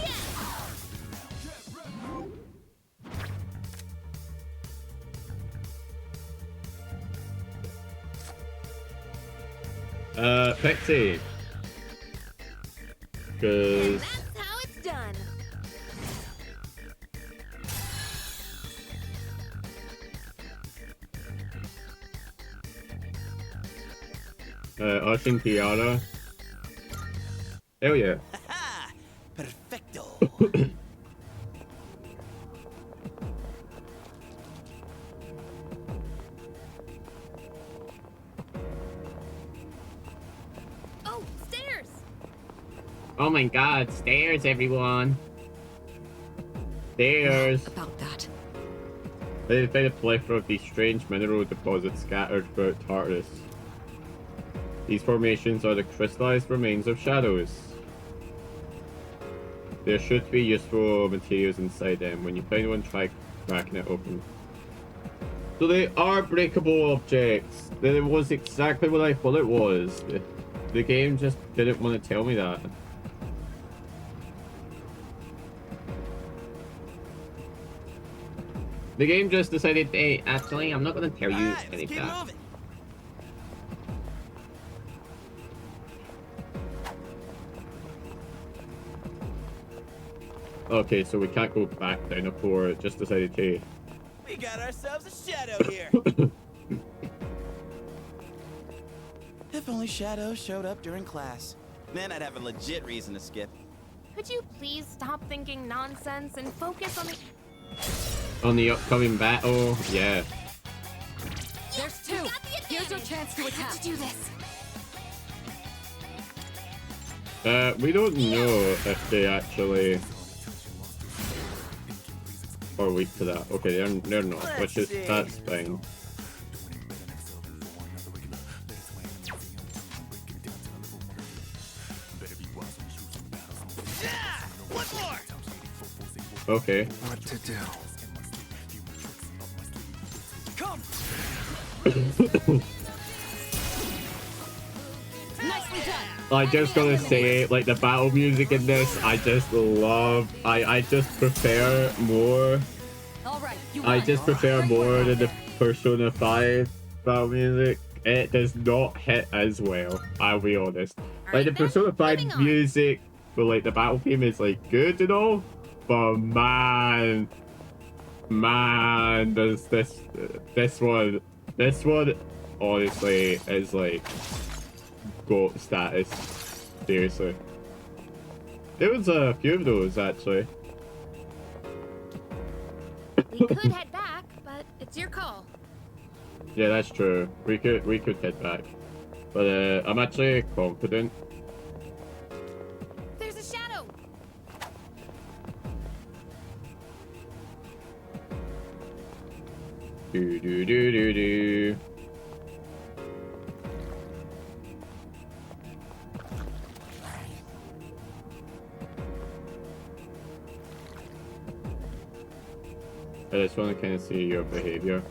end. Pixie. Cause That's how it's done. Ushing Tiara. Hell yeah. Ha! Perfecto. Oh, stairs. Oh my god, stairs, everyone. Stairs. About that. They find a plethora of these strange mineral deposits scattered throughout Tartarus. These formations are the crystallized remains of shadows. There should be useful materials inside them. When you find one, try cracking it open. So they are breakable objects. That was exactly what I thought it was. The game just didn't want to tell me that. The game just decided, hey, actually, I'm not gonna tell you Alright, any let's of keep that. moving. Okay, so we can't go back down a floor. It just decided, hey. We got ourselves a Shadow here. If only Shadow showed up during class. Then I'd have a legit reason to skip. Could you please stop thinking nonsense and focus on the... On the upcoming battle, yeah. There's two. Here's your chance to I have attack. to do this. We don't know if they actually are weak to that. Okay, they're not, which is that's fine. Okay. What to do? Come. Nicely done. I just gotta say, like the battle music in this, I just love. I just prefer more. All right, you I won. just prefer Great more work. than the Persona 5 battle music. It does not hit as well, I'll be honest. Like the Alright then, Persona 5 moving on. music for like the battle theme is like good and all, but man, does this one honestly is like GOAT status. Seriously. There was a few of those actually. We could head back, but it's your call. Yeah, that's true. We could head back, but I'm actually confident. There's a shadow. Do do do do do. I just want to kind of see your behavior.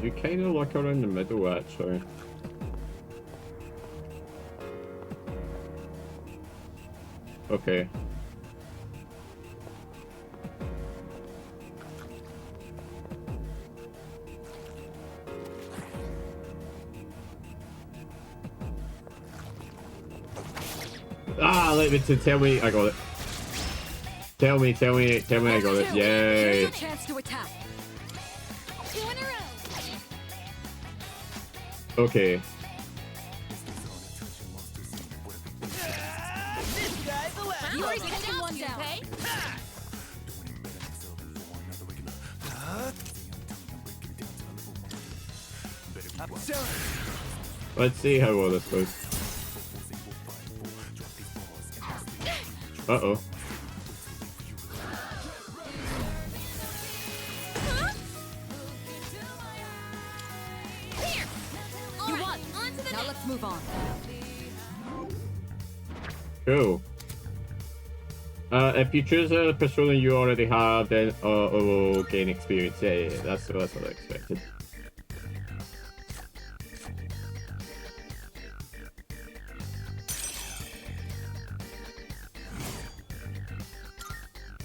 You kind of look around the middle actually. Okay. Ah, let me tell me I got it. Tell me I got it. Here's Yay. your chance to attack. 2 in a row. Okay. This guy's the last. You I'm are taking taking down one you, down. okay? Let's see how well this goes. Uh-oh. Here. You All won. right, on to the Now next. let's move on. Cool. If you choose a persona you already have, then it will gain experience. Yeah, that's what I expected.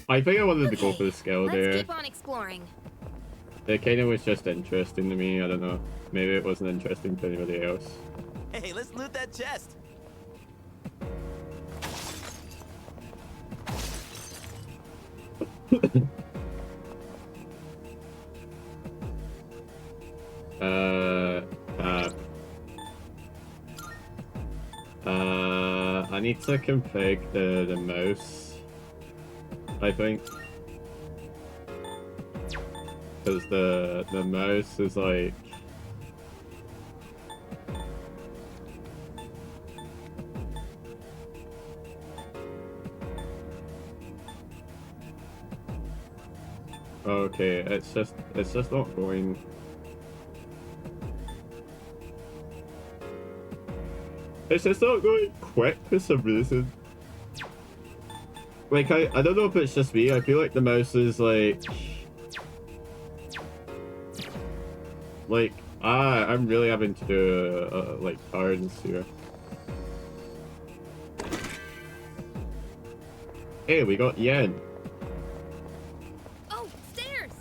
I think I wanted to go for the skill Let's there. keep on exploring. It kind of was just interesting to me. I don't know. Maybe it wasn't interesting to anybody else. Hey, let's loot that chest. I need to config the mouse, I think, because the mouse is like okay, it's just not going. It's just not going quick for some reason. Like, I don't know if it's just me, I feel like the mouse is like... Like, I'm really having to do like turns here. Hey, we got Yen. Oh, stairs!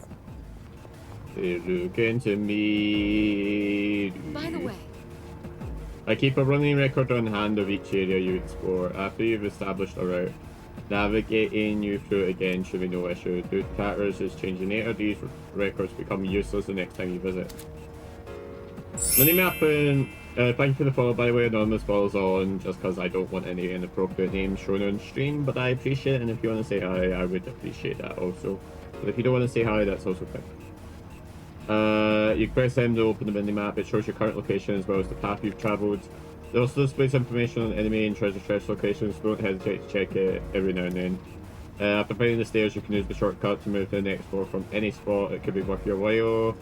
They look into me. By the way, I keep a running record on hand of each area you explore. After you've established a route, navigating you through it again should be no issue. Due to Tatterus is changing nature, these records become useless the next time you visit. Minimap and thank you for the follow, by the way. Anonymous follows on just because I don't want any inappropriate names shown on stream, but I appreciate it, and if you want to say hi, I would appreciate that also. But if you don't want to say hi, that's also fine. You press M to open the minimap. It shows your current location as well as the path you've travelled. It also displays information on enemy and treasure chest locations. Don't hesitate to check it every now and then. After finding the stairs, you can use the shortcut to move to the next floor from any spot. It could be worth your while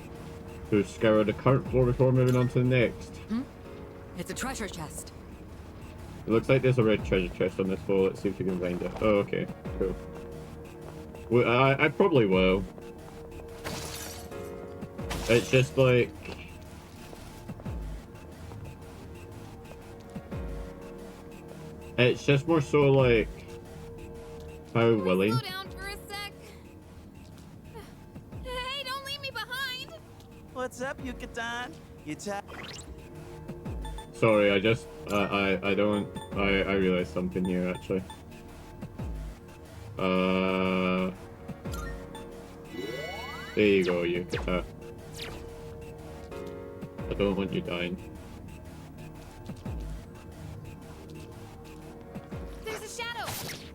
to scour the current floor before moving on to the next. it's a treasure chest. It looks like there's a red treasure chest on this floor. Let's see if you can find it. Oh, okay, cool. Well, I probably will. It's just like... It's just more so like... How willing. Slow down for a sec. Hey, don't leave me behind! What's up, Yucatan? You Sorry, I just... I realized something here, actually. There you go, Yukata. I don't want you dying. There's a shadow!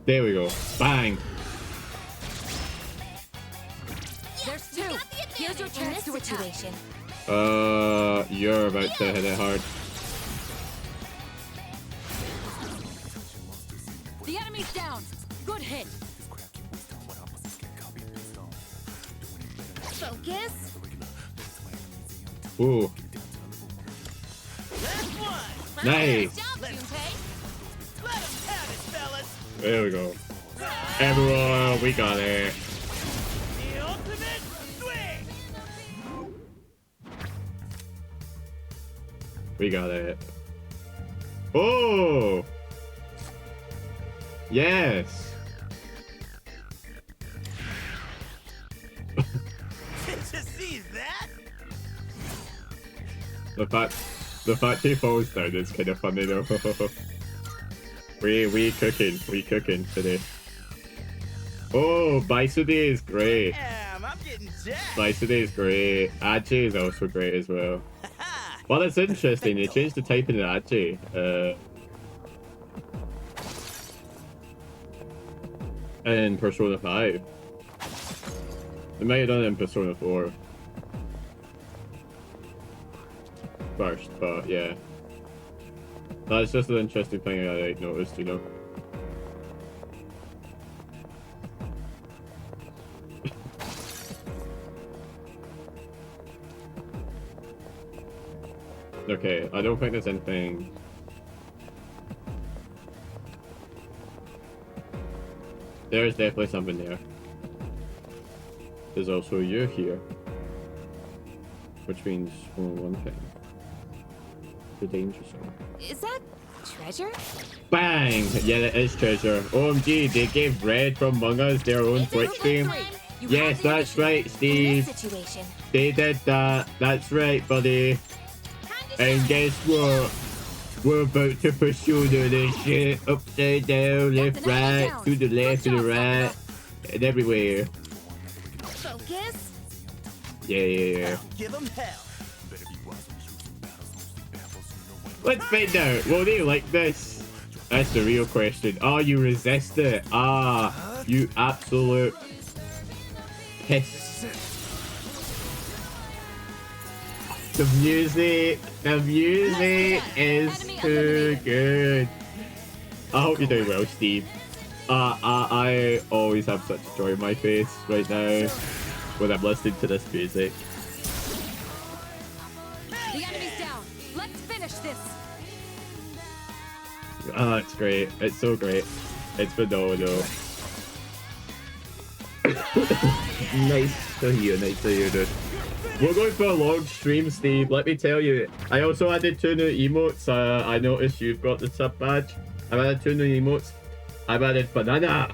There we go. Bang! There's two. Here's your chance to attack. You're about to hit it hard. The enemy's down. Good hit. Focus! Ooh. Nice! Job, Junpei! Let him have it, fellas! There we go. Everyone, we got it. The ultimate swing! We got it. Oh! Yes! Did you see that? The fact he falls down is kind of funny though. we cooking today. Oh, Baisude is great. Damn, I'm getting jacked. Baisude is great. Aji is also great as well. Well, that's interesting. They changed the typing of Aji. In Persona 5. They might have done it in Persona 4. First, but yeah. That's just an interesting thing I like, noticed, you know. Okay, I don't think there's anything. There's definitely something there. There's also you here. Which means only one thing. The danger zone. Is that treasure? Bang! Yeah, that is treasure. OMG, they gave Red from Among Us their own Twitch stream. Yes, that's right, Steve. Situation. They did that. That's right, buddy. And guess what? We're about to pursue this shit upside down, left, right, to the left, to the right, and everywhere. Focus. Yeah. Give him hell. Let's find out. Will they like this? That's the real question. Oh, you resist it. Ah, you absolute piss. The music is too good. I hope you're doing well, Steve. I always have such joy in my face right now when I'm listening to this music. The enemy's down. Let's finish this. Oh, it's great. It's so great. It's phenomenal. Nice to hear, dude. We're going for a long stream, Steve. Let me tell you. I also added 2 new emotes. I noticed you've got the sub badge. I've added 2 new emotes. I've added banana.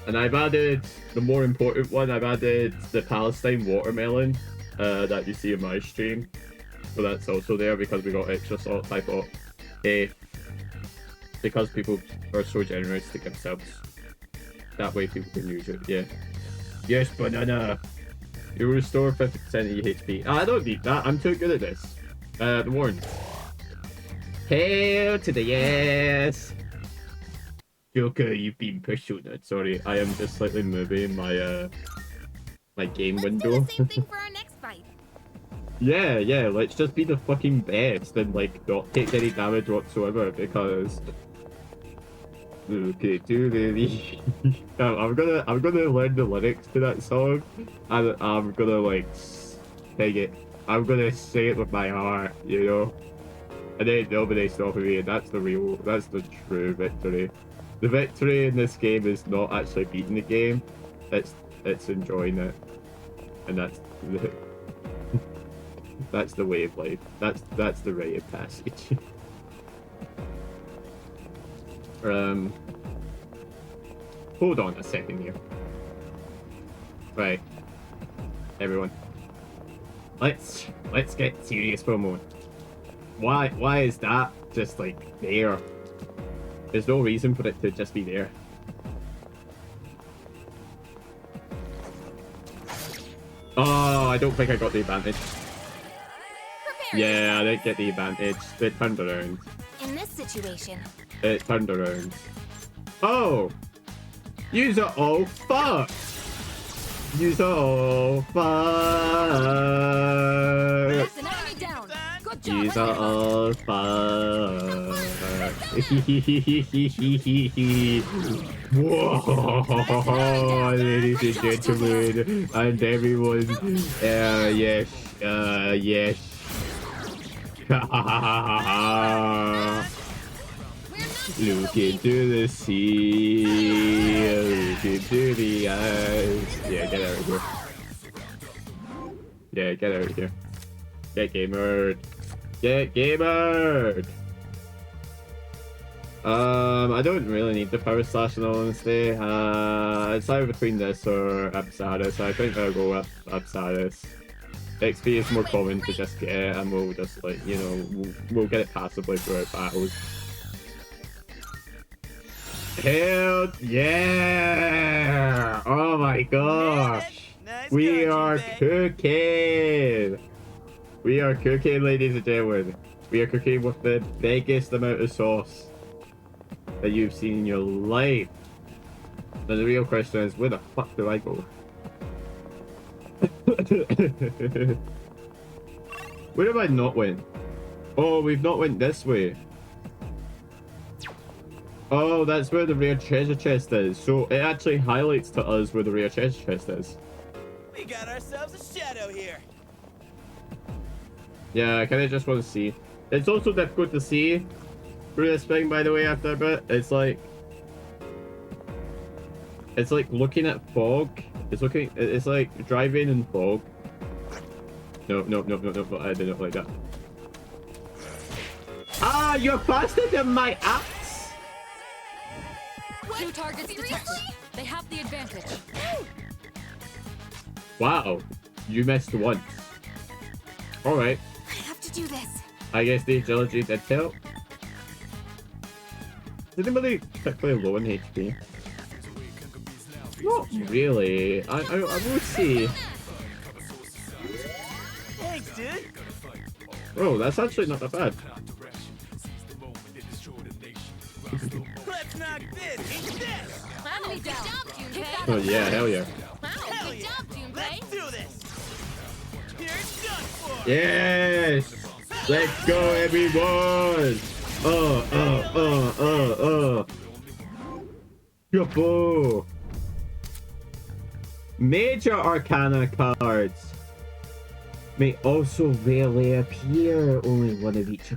And I've added the more important one. I've added the Palestine watermelon that you see in my stream. So that's also there because we got extra salt. I thought, hey, because people are so generous to give subs. That way people can use it, yeah. Yes, banana. You will restore 50% of your HP. I don't need that. I'm too good at this. The Warren. Hail to the yes. Joker, you've been personed. Sorry, I am just slightly moving my my game window. Let's do the same thing for our next fight. Yeah, let's just be the fucking best and like not take any damage whatsoever because okay, do the I'm gonna learn the lyrics to that song and I'm gonna like sing it. I'm gonna say it with my heart, you know. And then nobody stopping me, and that's the true victory. The victory in this game is not actually beating the game, it's enjoying it. And that's the that's the way of life. That's the rite of passage. Hold on a second here. Right. Everyone. Let's get serious for a moment. Why is that just like there? There's no reason for it to just be there. Oh, I don't think I got the advantage. Yeah, I didn't get the advantage. It turned around. In this situation, It turned around. Oh! Use it all fuck! Use it all fuck! That's an enemy down. Good job. Use it all fuck! Whoa! Ladies and gentlemen, and everyone, yes, yes. Look into the sea, look into the eyes. Yeah, get out of here. Yeah, get out of here. Get gamered. Get gamered! I don't really need the power slash in all honesty. It's either between this or Absadis. I think I'll go with Absadis. XP is more common to just get, and we'll just like, you know, we'll get it passively throughout battles. Hell yeah! Oh my gosh! Nice We going, are Junpei. cooking! We are cooking, ladies and gentlemen. We are cooking with the biggest amount of sauce that you've seen in your life. Now the real question is, where the fuck do I go? Where have I not went? Oh, we've not went this way. Oh, that's where the rare treasure chest is. So it actually highlights to us where the rare treasure chest is. We got ourselves a shadow here. Yeah, I kind of just want to see. It's also difficult to see through this thing, by the way, after a bit. It's like looking at fog. It's like driving in fog. No, I didn't like that. Ah, you're faster than my axe! 2 targets detected. They have the advantage. Wow, you missed once. Alright, I have to do this. I guess the agility did help. Is anybody particularly low in HP? Not really. I would say. Thanks, dude. Oh, that's actually not that bad. Let's knock this. Eat this. Wow, good job, Junpei. Oh yeah, hell yeah. Wow, Hell good yeah. job, Junpei. Let's do this. Here it's done for. Yes! Let's go, everyone! Yo. Major Arcana cards may also rarely appear. Only one of each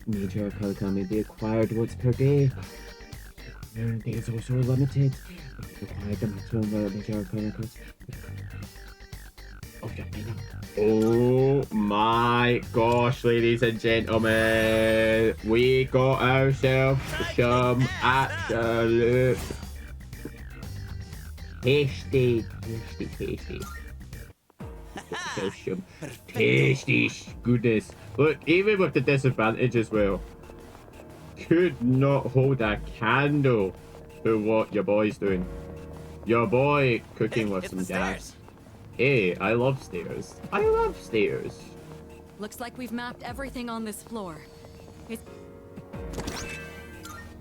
major Arcana may be acquired once per day. There is also limited. Acquired the maximum amount of major Arcana cards. Okay. Oh my gosh, ladies and gentlemen, we got ourselves some absolute tasty. Some tasty goodness. Look, even with the disadvantage as well, could not hold a candle to what your boy's doing. Your boy cooking with some gas. Hey, I love stairs. I love stairs. Looks like we've mapped everything on this floor. It's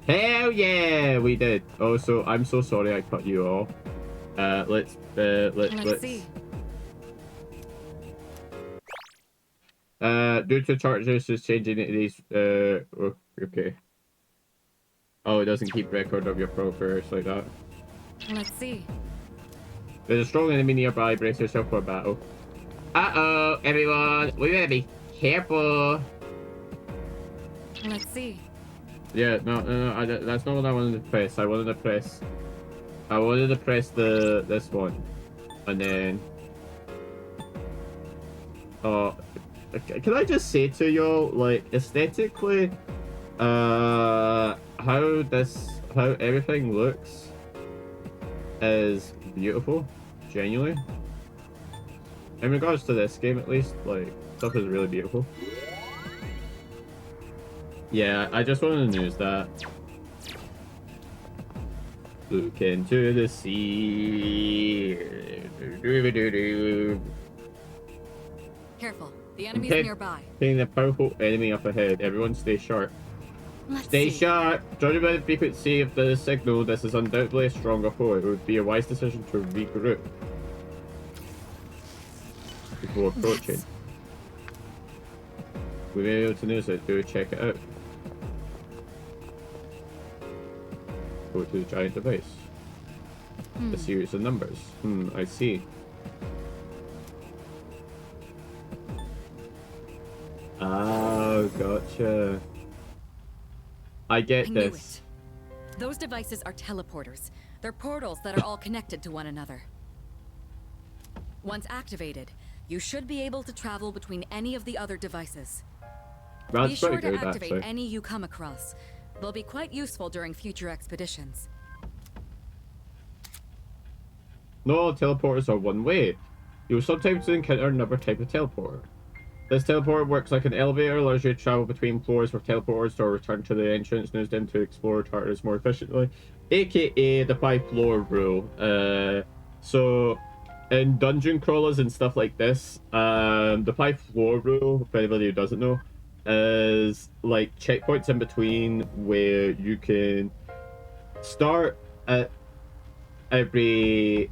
Hell yeah, we did. Oh, so I'm so sorry I cut you off. Let's see. Due to charges is changing it these oh, okay. Oh, it doesn't keep record of your progress like that. Let's see. There's a strong enemy nearby, brace yourself for battle. Uh-oh, everyone, we gotta be careful. Let's see. Yeah, no, that's not what I wanted to press. I wanted to press the this one, and then. Oh, can I just say to y'all, like, aesthetically, how everything looks is beautiful, genuinely. In regards to this game, at least, like, stuff is really beautiful. Yeah, I just wanted to news that. Look into the sea. Careful. The enemy's nearby. Seeing the powerful enemy up ahead. Everyone stay sharp. Stay sharp! Judging by the frequency of the signal, this is undoubtedly a stronger foe. It would be a wise decision to regroup before approaching. We may be able to notice it. Do check it out. Go to the giant device. A series of numbers. I see. Oh, gotcha. I get this. Those devices are teleporters. They're portals that are all connected to one another. Once activated, you should be able to travel between any of the other devices. That's be sure pretty to good, activate actually. any you come across. They'll be quite useful during future expeditions. Not all teleporters are one way. You will sometimes encounter another type of teleporter. This teleporter works like an elevator, allows you to travel between floors with teleporters or return to the entrance and use them to explore Tartarus more efficiently, aka the 5-floor rule. So in dungeon crawlers and stuff like this, the 5-floor rule, for anybody who doesn't know, is like checkpoints in between where you can start at every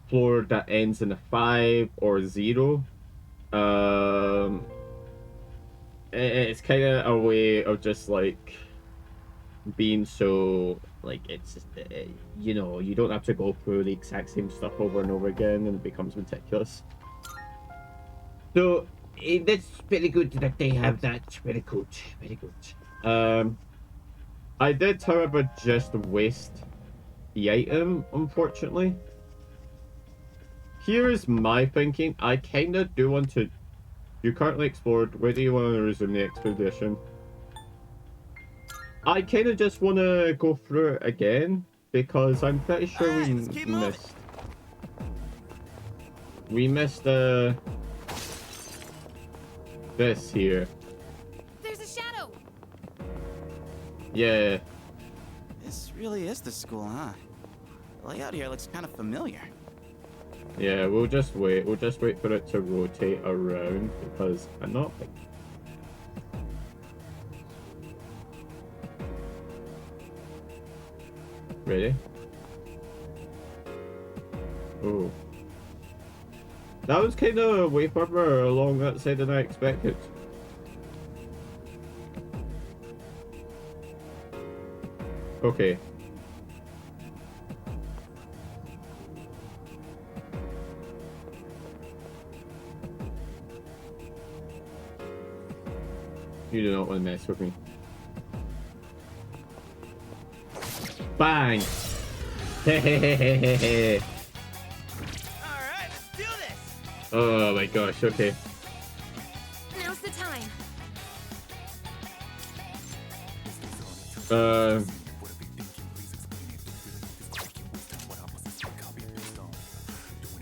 floor that ends in a 5 or 0. It's kind of a way of just like being so like it's just, you know, you don't have to go through the exact same stuff over and over again, and it becomes ridiculous. So that's very good that they have that. Very good, very good. I did, however, just waste the item, unfortunately. Here's my thinking. I kind of do want to... You currently explored. Where do you want to resume the expedition? I kind of just want to go through it again, because I'm pretty sure we missed... We missed, this here. There's a shadow! Yeah. This really is the school, huh? The layout here looks kind of familiar. Yeah, we'll just wait. We'll just wait for it to rotate around, because I'm not... Ready? Oh. That was kind of way further along that side than I expected. Okay. You do not want to mess with me. Bang! Hehehehehe. Alright, let's do this! Oh my gosh, okay. Now's the time.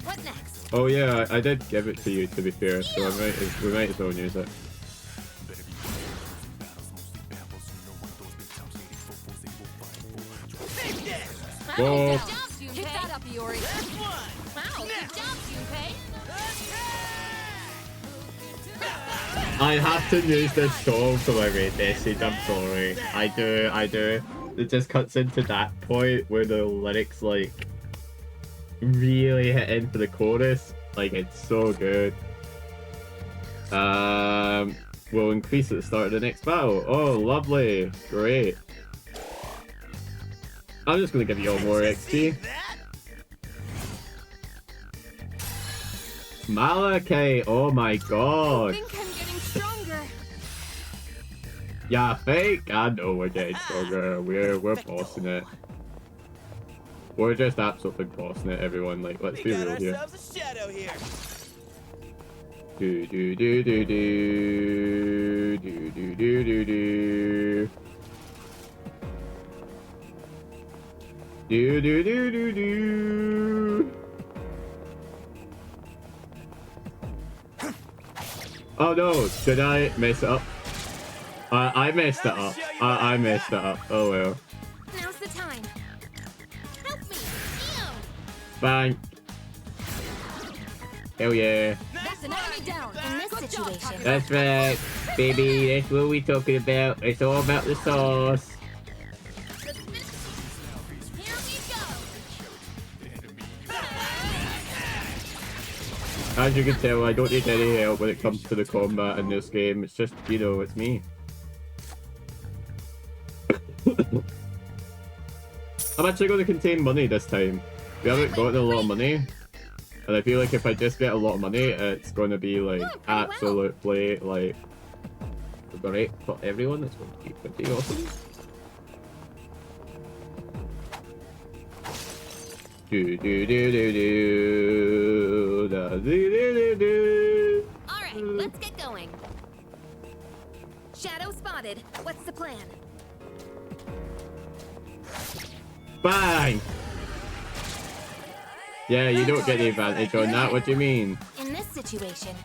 What next? Oh yeah, I did give it to you, to be fair, so we might as well use it. Whoa. Good job, Junpei. Keep that up, Iori. Wow, good job, Junpei. I have to use this song for my raid message, I'm sorry. I do. It just cuts into that point where the lyrics like really hit in for the chorus. Like it's so good. We'll increase at the start of the next battle. Oh, lovely. Great. I'm just gonna give you all more XP. Malachi, oh my I god. think I'm getting stronger. Yeah, fake. I know we're getting stronger. We're bossing it. We're just absolutely bossing it, everyone. Like, let's be real here. ourselves a shadow here. Do do do do do do do do do do. Do do do do do. Oh no, did I mess it up? I messed it up. I messed it up. Oh well. Now's the time. Help me. Ew. Bang. Hell yeah. That's an enemy down. In this Good job, situation. That's right, baby. That's what we talking about. It's all about the sauce. Here we go. As you can tell, I don't need any help when it comes to the combat in this game. It's just, you know, it's me. I'm actually going to contain money this time. We haven't gotten a lot of money. And I feel like if I just get a lot of money, it's going to be like absolutely like great for everyone. It's going to be pretty awesome. Do do do do do da do do do do. All right, let's get going. Shadow spotted. What's the plan? Bang! Yeah, you don't get the advantage on that. What do you mean? In this situation,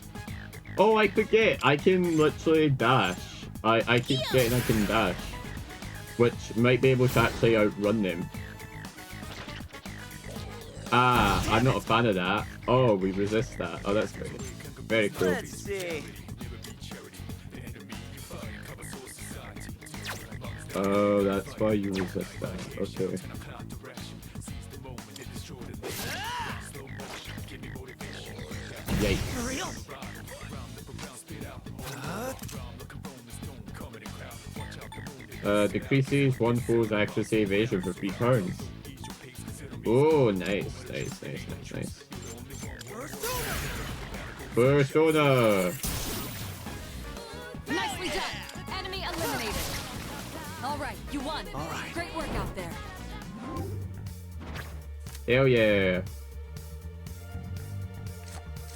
Oh, I forget. I can literally dash. I keep forgetting I can dash, which might be able to actually outrun them. Ah, I'm not a fan of that. Oh, we resist that. Oh, that's great. Very cool. Let's see. Oh, that's why you resist that. Okay. Yikes. Decreases one foe's accuracy evasion for 3 turns. Oh, nice. Persona! Nicely done. Enemy eliminated. All right, you won. All right. Great work out there. Hell yeah.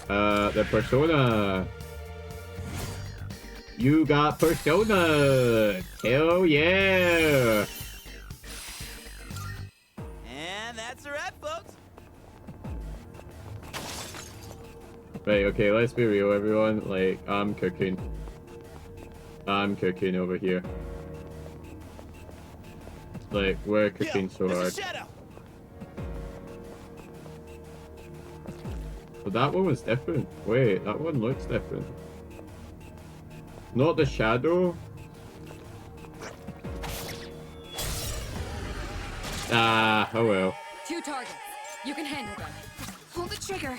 The Persona. You got Persona. Hell yeah. And that's a wrap, folks. Right, okay, let's be real, everyone. Like, I'm cooking. I'm cooking over here. Like, we're cooking so hard. Shadow. But that one was different. Wait, that one looks different. Not the shadow. Ah, oh well. 2 targets. You can handle them. pull the trigger.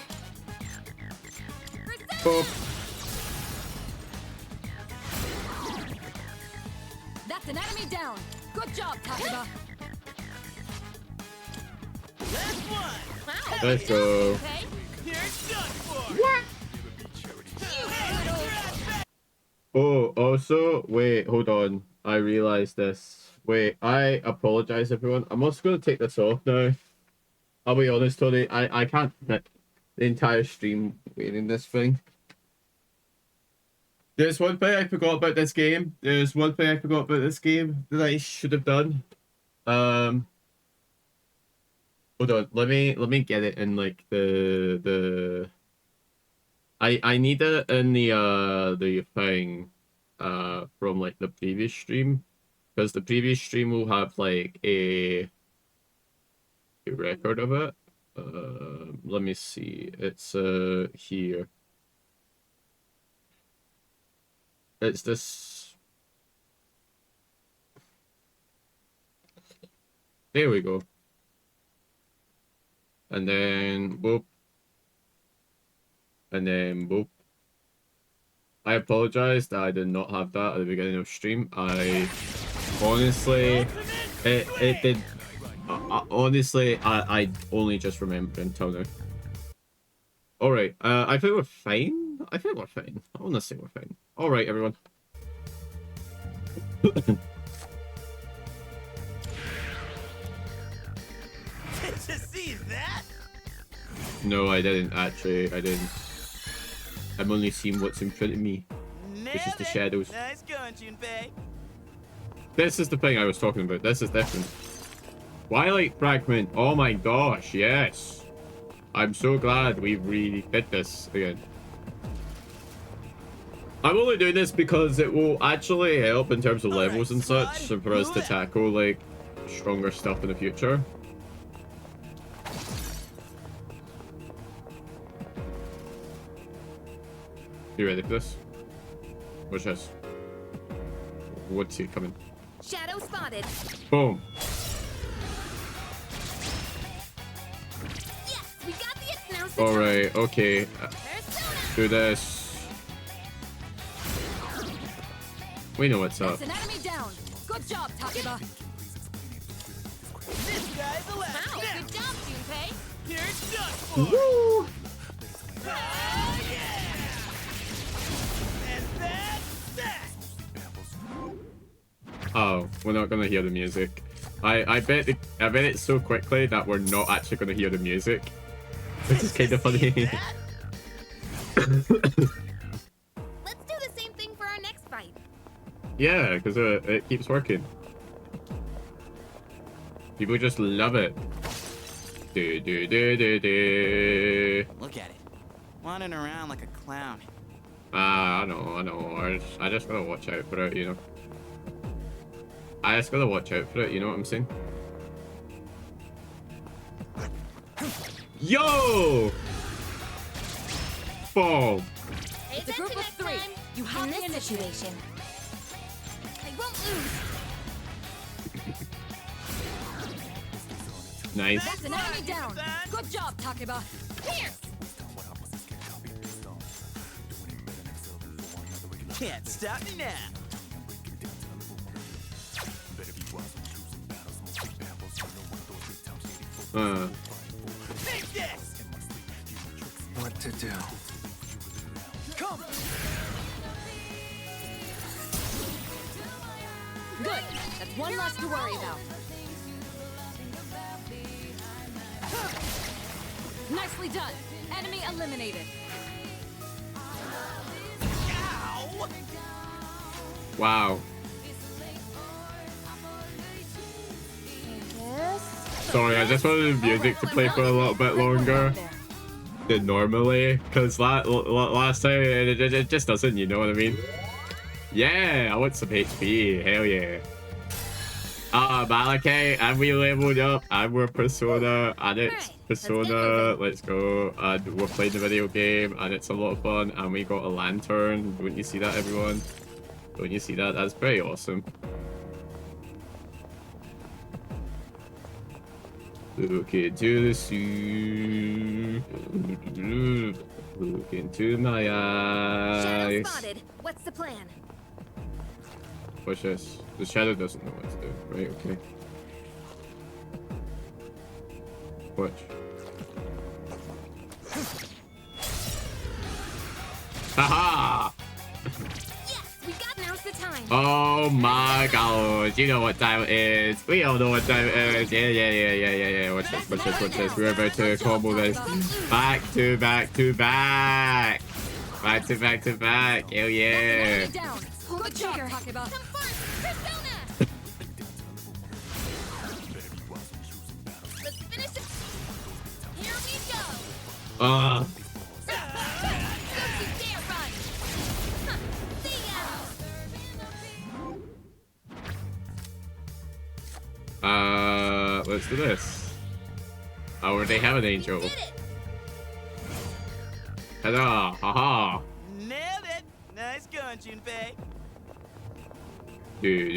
Oh. That's an enemy down. Good job, Takeda. Last one. Wow. Let's go. Okay. You're done for. What? Oh, also, wait, hold on. I realized this. Wait, I apologize, everyone. I'm also going to take this off now. I'll be honest, Tony. I can't the entire stream wearing this thing. There's one thing I forgot about this game. That I should have done. Hold on. Let me get it in like the. I need it in the thing from like the previous stream, because the previous stream will have like a record of it. Let me see. It's here. It's this. There we go. And then boop. And then boop. I apologize that I did not have that at the beginning of stream. I honestly, it did. Honestly, I only just remembered until now. All right. I think we're fine. I want to say we're fine. All right, everyone. Did you see that? No, I didn't actually. I didn't. I'm only seeing what's in front of me, which is the shadows. Nice going, Junpei. This is the thing I was talking about. This is different. Twilight Fragment. Oh my gosh, yes. I'm so glad we really did this again. I'm only doing this because it will actually help in terms of levels and such, and for us to tackle like stronger stuff in the future. You ready for this? Watch this. What's he coming? Shadow spotted. Boom. Yes, we got the it. Now's the All time. right. Okay. Do this. We know what's up. That's an enemy down. Good job, Takeba. This guy's the last. Wow, Now, good job, Junpei. here it's done for. Woo! Oh, yeah! And that's that. Oh, we're not gonna hear the music. I bet it so quickly that we're not actually gonna hear the music. This is kind of funny. That? Let's do the same thing for our next fight. Yeah, because it keeps working. People just love it. Do do do do do. Look at it. Wandering around like a clown. I know. I just gotta watch out for it, you know. I just gotta watch out for it, you know what I'm saying? Yo! Fall. Pay It's a group attention of next 3. time. You have In the this initiative. situation. I won't lose. Nice. That's an enemy down. Good job, Takeba. Here. Can't stop me now. Take this. What to do? Come. Good. That's one less to worry about. Nicely done. Enemy eliminated. Ow. Wow. Yes. Sorry, I just wanted the music to play for a little bit longer than normally, because last time it just doesn't, you know what I mean? Yeah, I want some HP. Hell yeah. Malachi, and we leveled up, and we're Persona, and it's Alright, let's get Persona, moving. let's go, and we're playing the video game, and it's a lot of fun, and we got a lantern. Don't you see that, everyone? Don't you see that? That's pretty awesome. Look into the sea. Look into my Shadow eyes. spotted. What's the plan? Watch this. The shadow doesn't know what to do. Right, okay. Watch. Haha! Yes, we got. Now's the time. Oh my god, you know what time it is. We all know what time it is. Yeah. Watch this. We're about to combo this. Back to back. Back to back. Hell yeah. Pull the trigger. Come first, Persona! Let's finish it. Here we go. Ah. Don't you dare run. Huh. See ya. Let's do this. I already have an angel. Did it. Ta-da! Haha! Nailed it. Nice going, Junpei. Do.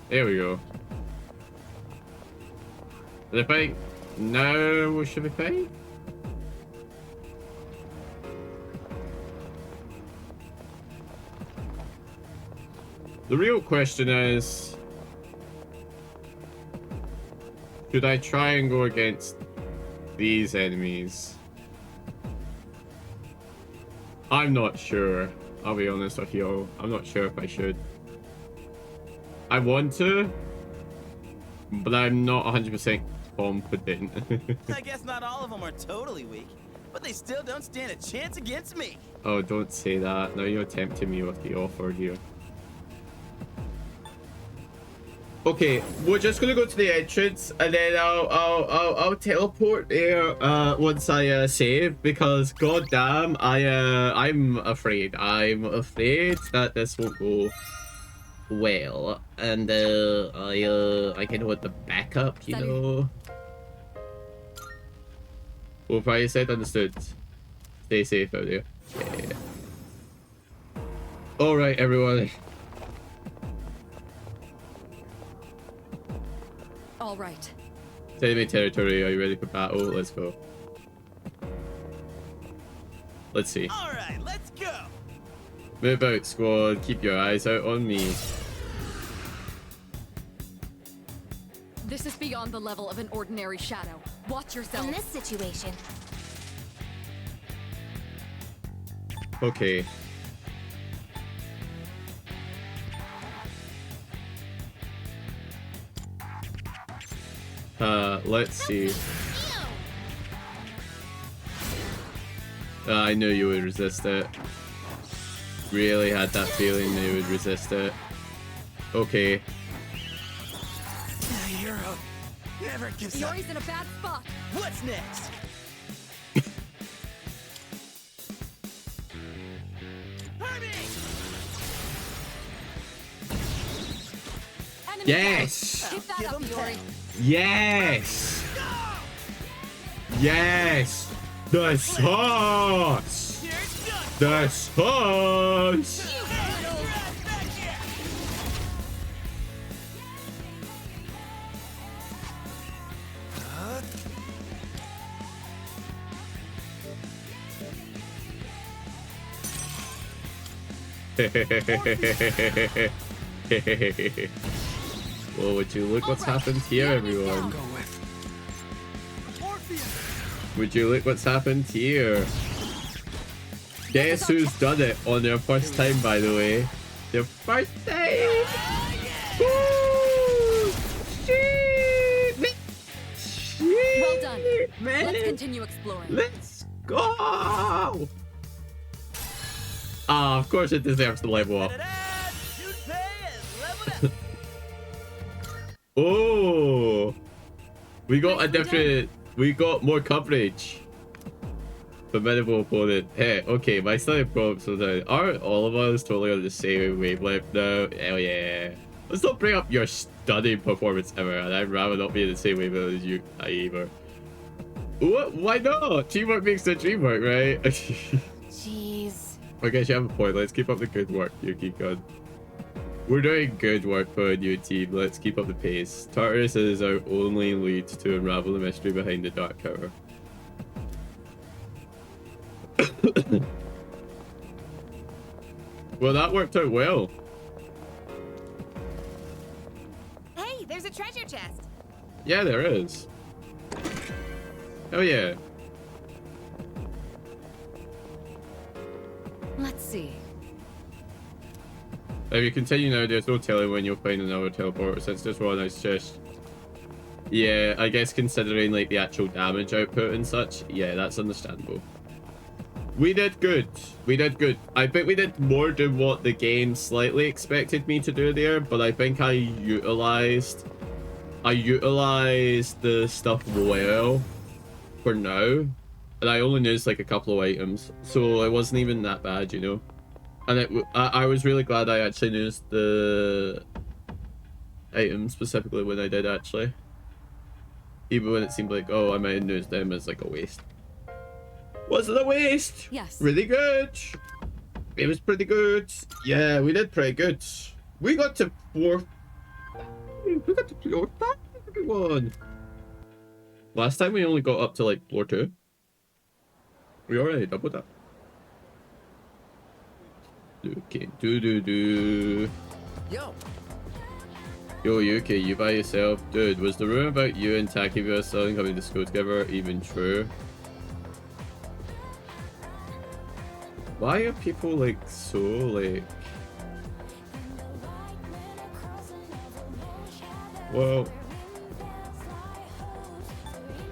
There we go. Did I fight? No, should we fight? The real question is, should I try and go against these enemies? I'm not sure. I'll be honest with you. I'm not sure if I should. I want to, but I'm not 100% confident. I guess not all of them are totally weak, but they still don't stand a chance against me. Oh, don't say that. Now you're tempting me with the offer here. Okay, we're just gonna go to the entrance, and then I'll teleport there once I save, because goddamn, I'm afraid that this won't go well, and I can want the backup, you know. Well, probably said understood. Stay safe out there. Yeah. All right, everyone. All right. Enemy territory, are you ready for battle? Let's go. Let's see. All right, let's go. Move out, squad. Keep your eyes out on me. This is beyond the level of an ordinary shadow. Watch yourself. In this situation, Okay. Let's see. I knew you would resist it. Really had that feeling they would resist it. Okay. Hero never gives up. Yori's in a bad spot. What's next? Hurry! Enemy Yes! down. Keep that Give up, 'em Yori. hell. Yes! Yes! The sauce! Here's done. The sauce! Back here. Well, would you look what's happened here, everyone? Go with. Would you look what's happened here? Guess who's done it on their first time, by the way? Their first time! Woo! Shit! Well done. Man. Let's continue exploring. Let's go! Ah, of course it deserves to level up. Ta-da! Junpei is leveled up. Oh! We got a different... We got more coverage. Formidable opponent. Hey, okay, my study prompts was that aren't all of us totally on the same wavelength now? Hell yeah. Let's not bring up your stunning performance ever, and I'd rather not be in the same wavelength as you either. What? Why not? Teamwork makes the dream work, right? jeez. I guess you have a point. Let's keep up the good work, Yuki-kun. We're doing good work for a new team. Let's keep up the pace. Tartarus is our only lead to unravel the mystery behind the Dark Tower. Well, that worked out well. Hey, there's a treasure chest. Yeah, there is. Oh yeah. Let's see. If you continue now, there's no telling when you'll find another teleporter since this one is just... Yeah, I guess considering like the actual damage output and such, yeah, that's understandable. We did good. We did good. I think we did more than what the game slightly expected me to do there, but I think I utilized the stuff well for now. And I only used like a couple of items, so it wasn't even that bad, you know. And I was really glad I actually used the items specifically when I did actually. Even when it seemed like, oh, I might have used them as like a waste. Was it a waste? Yes. Really good. It was pretty good. Yeah, we did pretty good. We got to floor 5, everyone. Last time we only got up to like floor 2. We already doubled that. Okay, do. Yo, Yuki, you by yourself? Dude, was the rumor about you and Takeba-san coming to school together even true? Why are people like so like...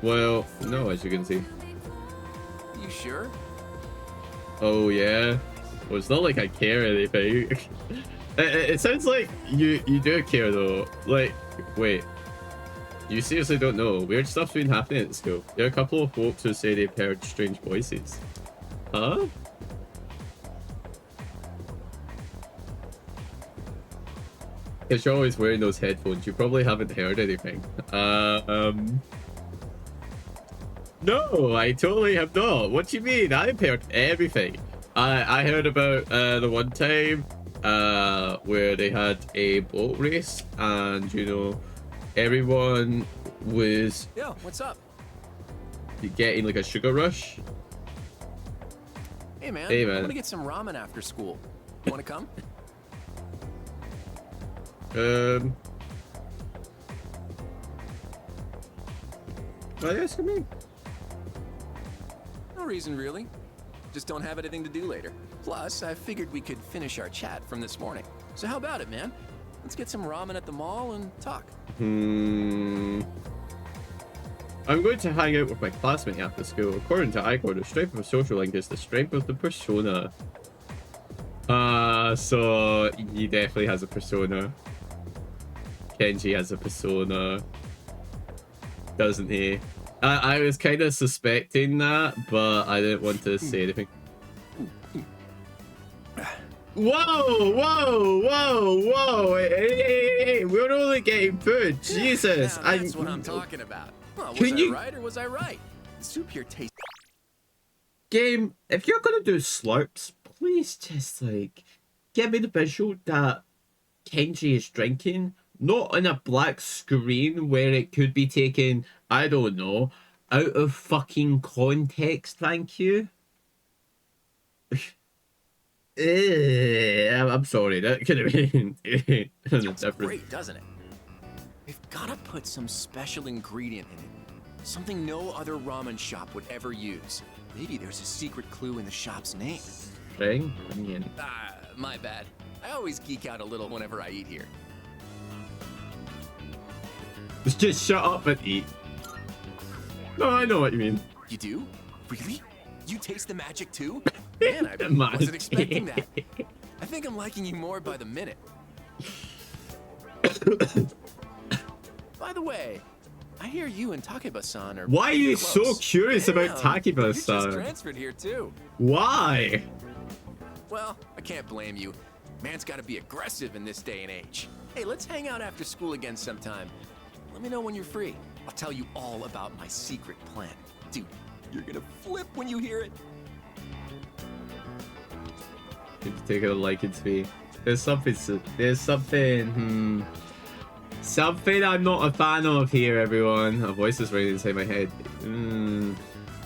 Well, no, as you can see. You sure? Oh yeah? Well, it's not like I care or anything. It sounds like you do care though. Like, wait. You seriously don't know? Weird stuff's been happening at school. There are a couple of folks who say they've heard strange voices. Huh? Because you're always wearing those headphones, you probably haven't heard anything. No, I totally have not. What do you mean? I've heard everything. I heard about the one time where they had a boat race and, you know, everyone was... Yo, what's up? Getting like a sugar rush. Hey man, Hey, I man. want to get some ramen after school. Want to come? Why are you asking me? No reason really. Just don't have anything to do later. Plus, I figured we could finish our chat from this morning. So how about it, man? Let's get some ramen at the mall and talk. I'm going to hang out with my classmate after school. According to Igor, the strength of a social link is the strength of the persona. So he definitely has a persona. Kenji has a persona, doesn't he? I was kind of suspecting that, but I didn't want to say anything. Whoa! Hey, we're only getting food. Jesus, Now that's what I'm talking about. Well, was I right or was I right? The soup here tastes... Game, if you're gonna do slurps, please just like give me the visual that Kenji is drinking, not on a black screen where it could be taken, I don't know, out of fucking context. Thank you. I'm sorry, that could have been different. Great, doesn't it? We've got to put some special ingredient in it. Something no other ramen shop would ever use. Maybe there's a secret clue in the shop's name. Spring onion. My bad. I always geek out a little whenever I eat here. Just shut up and eat. No, I know what you mean. You do? Really? You taste the magic too? Man, I wasn't expecting that. I think I'm liking you more by the minute. By the way, I hear you and Takeba-san are... Why are you close. so curious about Damn, You Takeba-san? just transferred here too. Why? Well, I can't blame you. Man's gotta be aggressive in this day and age. Hey, let's hang out after school again sometime. Let me know when you're free. I'll tell you all about my secret plan. Dude, you're gonna flip when you hear it. If you take a liking to me. There's something something I'm not a fan of here, everyone. A voice is right inside my head.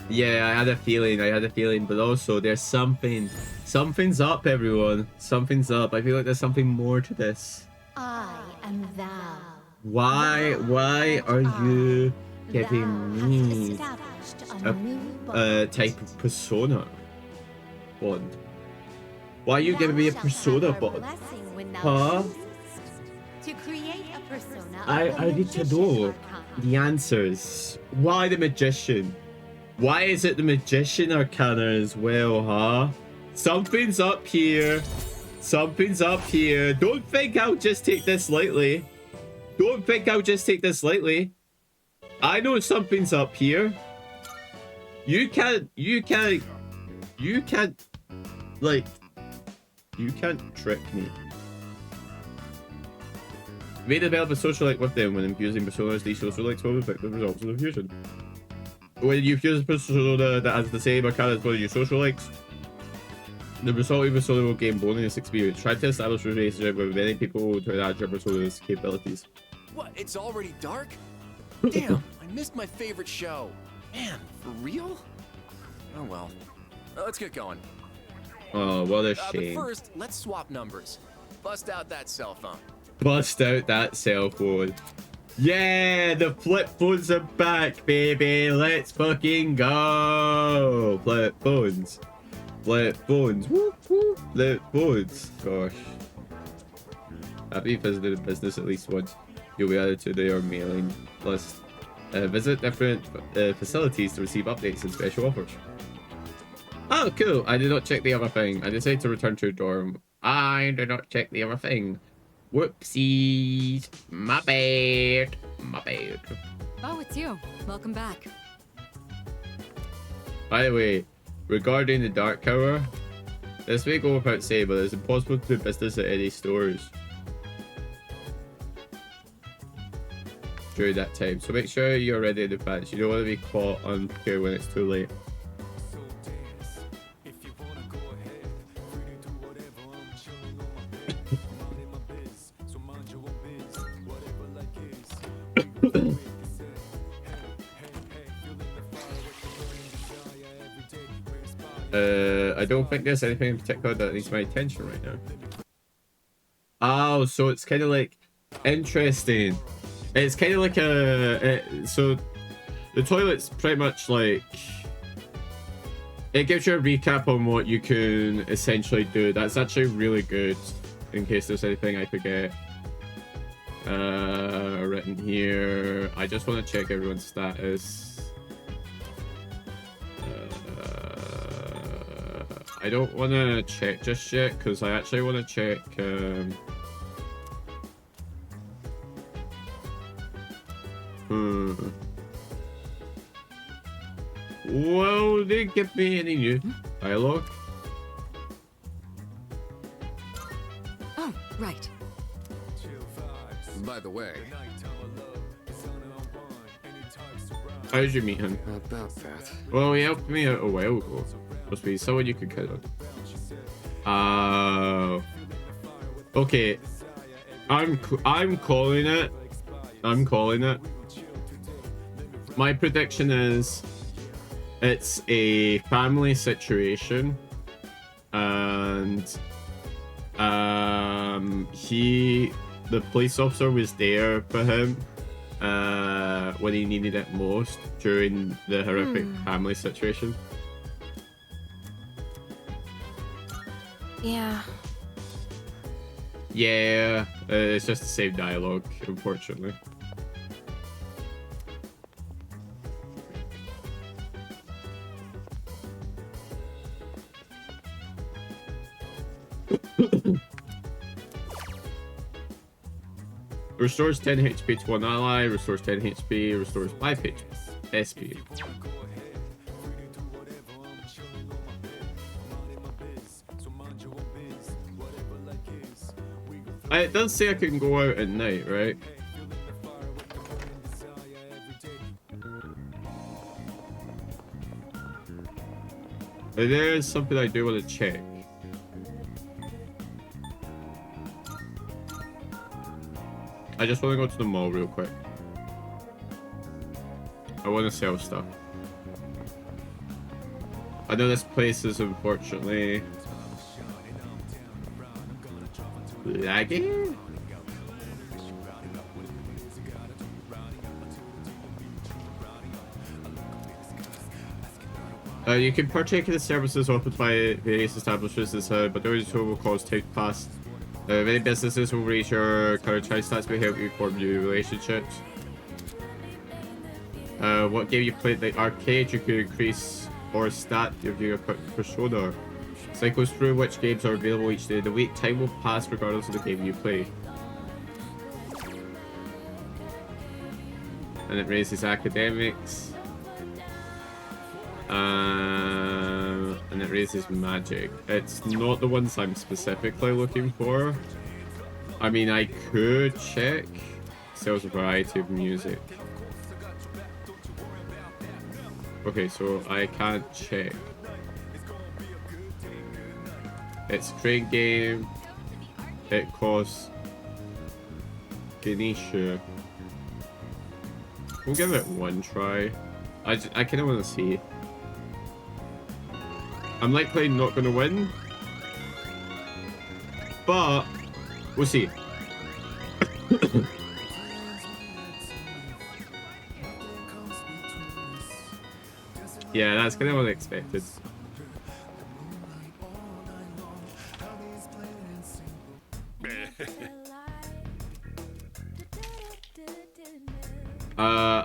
Yeah, I had a feeling, but also there's something's up, everyone. Something's up. I feel like there's something more to this. I am thou. Why are you giving me a type of persona bond? Why are you Thou giving me a shalt persona have her bot? blessing when thou Huh? choosest. To create a persona of I the need to magician know arcana. the answers. Why the magician? Why is it the magician arcana as well, huh? Something's up here. Something's up here. Don't think I'll just take this lightly. Don't think I'll just take this lightly. I know something's up here. You can't, like, you can't trick me. May develop a social link with them when infusing personas. These social links will affect the results of the fusion. When you fuse a persona that has the same arcana as one of your social links, the result of your persona will gain bonus experience. Try to establish a relationship with many people to enhance your persona's capabilities. What? It's already dark? Damn, I missed my favorite show. Man, for real? Oh well. Let's get going. Oh, what a But shame. first, let's swap numbers. Bust out that cell phone. Bust out that cell phone. Yeah, the flip phones are back, baby. Let's fucking go. Flip phones. Flip phones. Woo, woo. Flip phones. Gosh. Have you visited a business at least once? You'll be added to their mailing list. Visit different facilities to receive updates and special offers. Oh, cool. I did not check the other thing. I decided to return to dorm. I did not check the other thing. Whoopsies. My bad. My bad. Oh, it's you. Welcome back. By the way, regarding the Dark Tower, this may go without saying, but it's impossible to do business at any stores during that time. So make sure you're ready in advance. You don't want to be caught unprepared when it's too late. I don't think there's anything in particular that needs my attention right now. Oh, so it's kind of like interesting. It's kind of like so the toilet's pretty much like it gives you a recap on what you can essentially do. That's actually really good in case there's anything I forget. Written here. I just want to check everyone's status. I don't want to check just yet because I actually want to check. Well, they give me any new dialogue. Oh, right. By the way, How did you meet him? about that. Well, he helped me out a while ago. Must be someone you could count on. Okay. I'm calling it. I'm calling it. My prediction is it's a family situation, and the police officer was there for him when he needed it most during the horrific family situation. Yeah. Yeah, it's just the same dialogue, unfortunately. Restores 10 HP to one ally, restores 10 HP, restores 5 HP. SP. It does say I can go out at night, right? There is something I do want to check. I just want to go to the mall real quick. I want to sell stuff. I know this place is unfortunately laggy. You can partake in the services offered by various establishments, but those who will cause take class. Many businesses will raise your current charge stats may help you form new relationships. What game you played the arcade, you could increase or stat of your persona. Cycles through which games are available each day of the week. Time will pass regardless of the game you play. And it raises academics. And it raises magic. It's not the ones I'm specifically looking for. I mean, I could check. Sells a variety of music. Okay, so I can't check. It's a great game. It costs Ganesha. We'll give it one try. I kind of want to see. I'm likely not going to win, but we'll see. Yeah, that's kind of what I expected.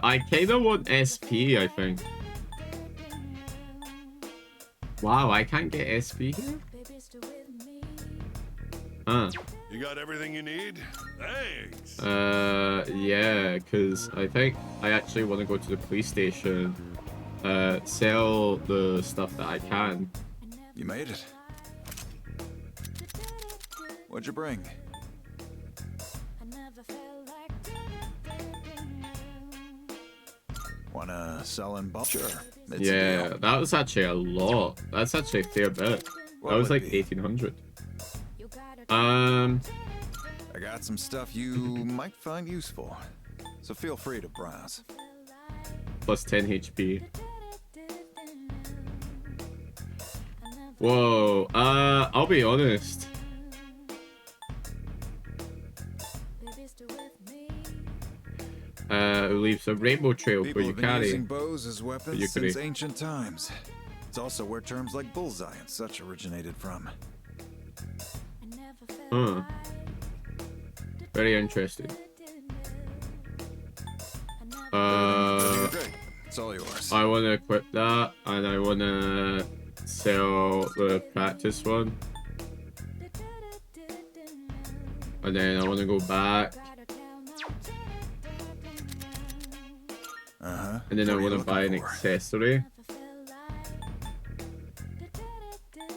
I kind of want SP, I think. Wow, I can't get SP here? You got everything you need? Thanks. Yeah, because I think I actually want to go to the police station, sell the stuff that I can. You made it. What'd you bring? Wanna sell in bulk? Sure. It's Yeah, that was actually a lot. That's actually a fair bit. That was like 1800. I got some stuff you might find useful, so feel free to browse. Plus 10 HP. Whoa, I'll be honest. Leaves a rainbow trail People for you have been carry. using bows as weapons since ancient times. It's also where terms like bullseye and such originated from. Huh. Very interesting. Great. It's all yours. I want to equip that, and I want to sell the practice one. And then I want to go back. And then I want to buy an accessory.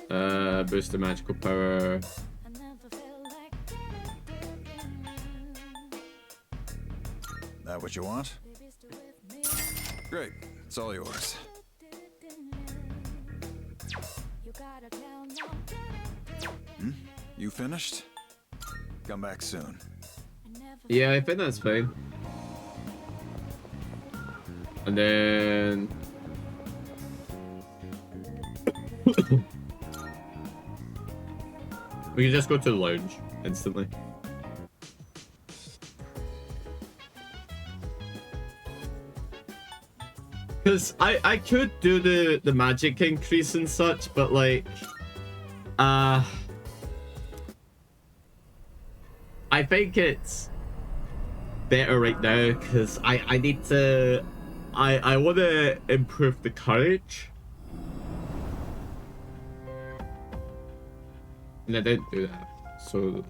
Boost the magical power. That what you want? Great. It's all yours. You finished? Come back soon. Yeah, I think that's fine. And then... we can just go to the lounge instantly. Because I could do the magic increase and such, but like... I think it's better right now because I need to... I want to improve the courage. And I didn't do that. So...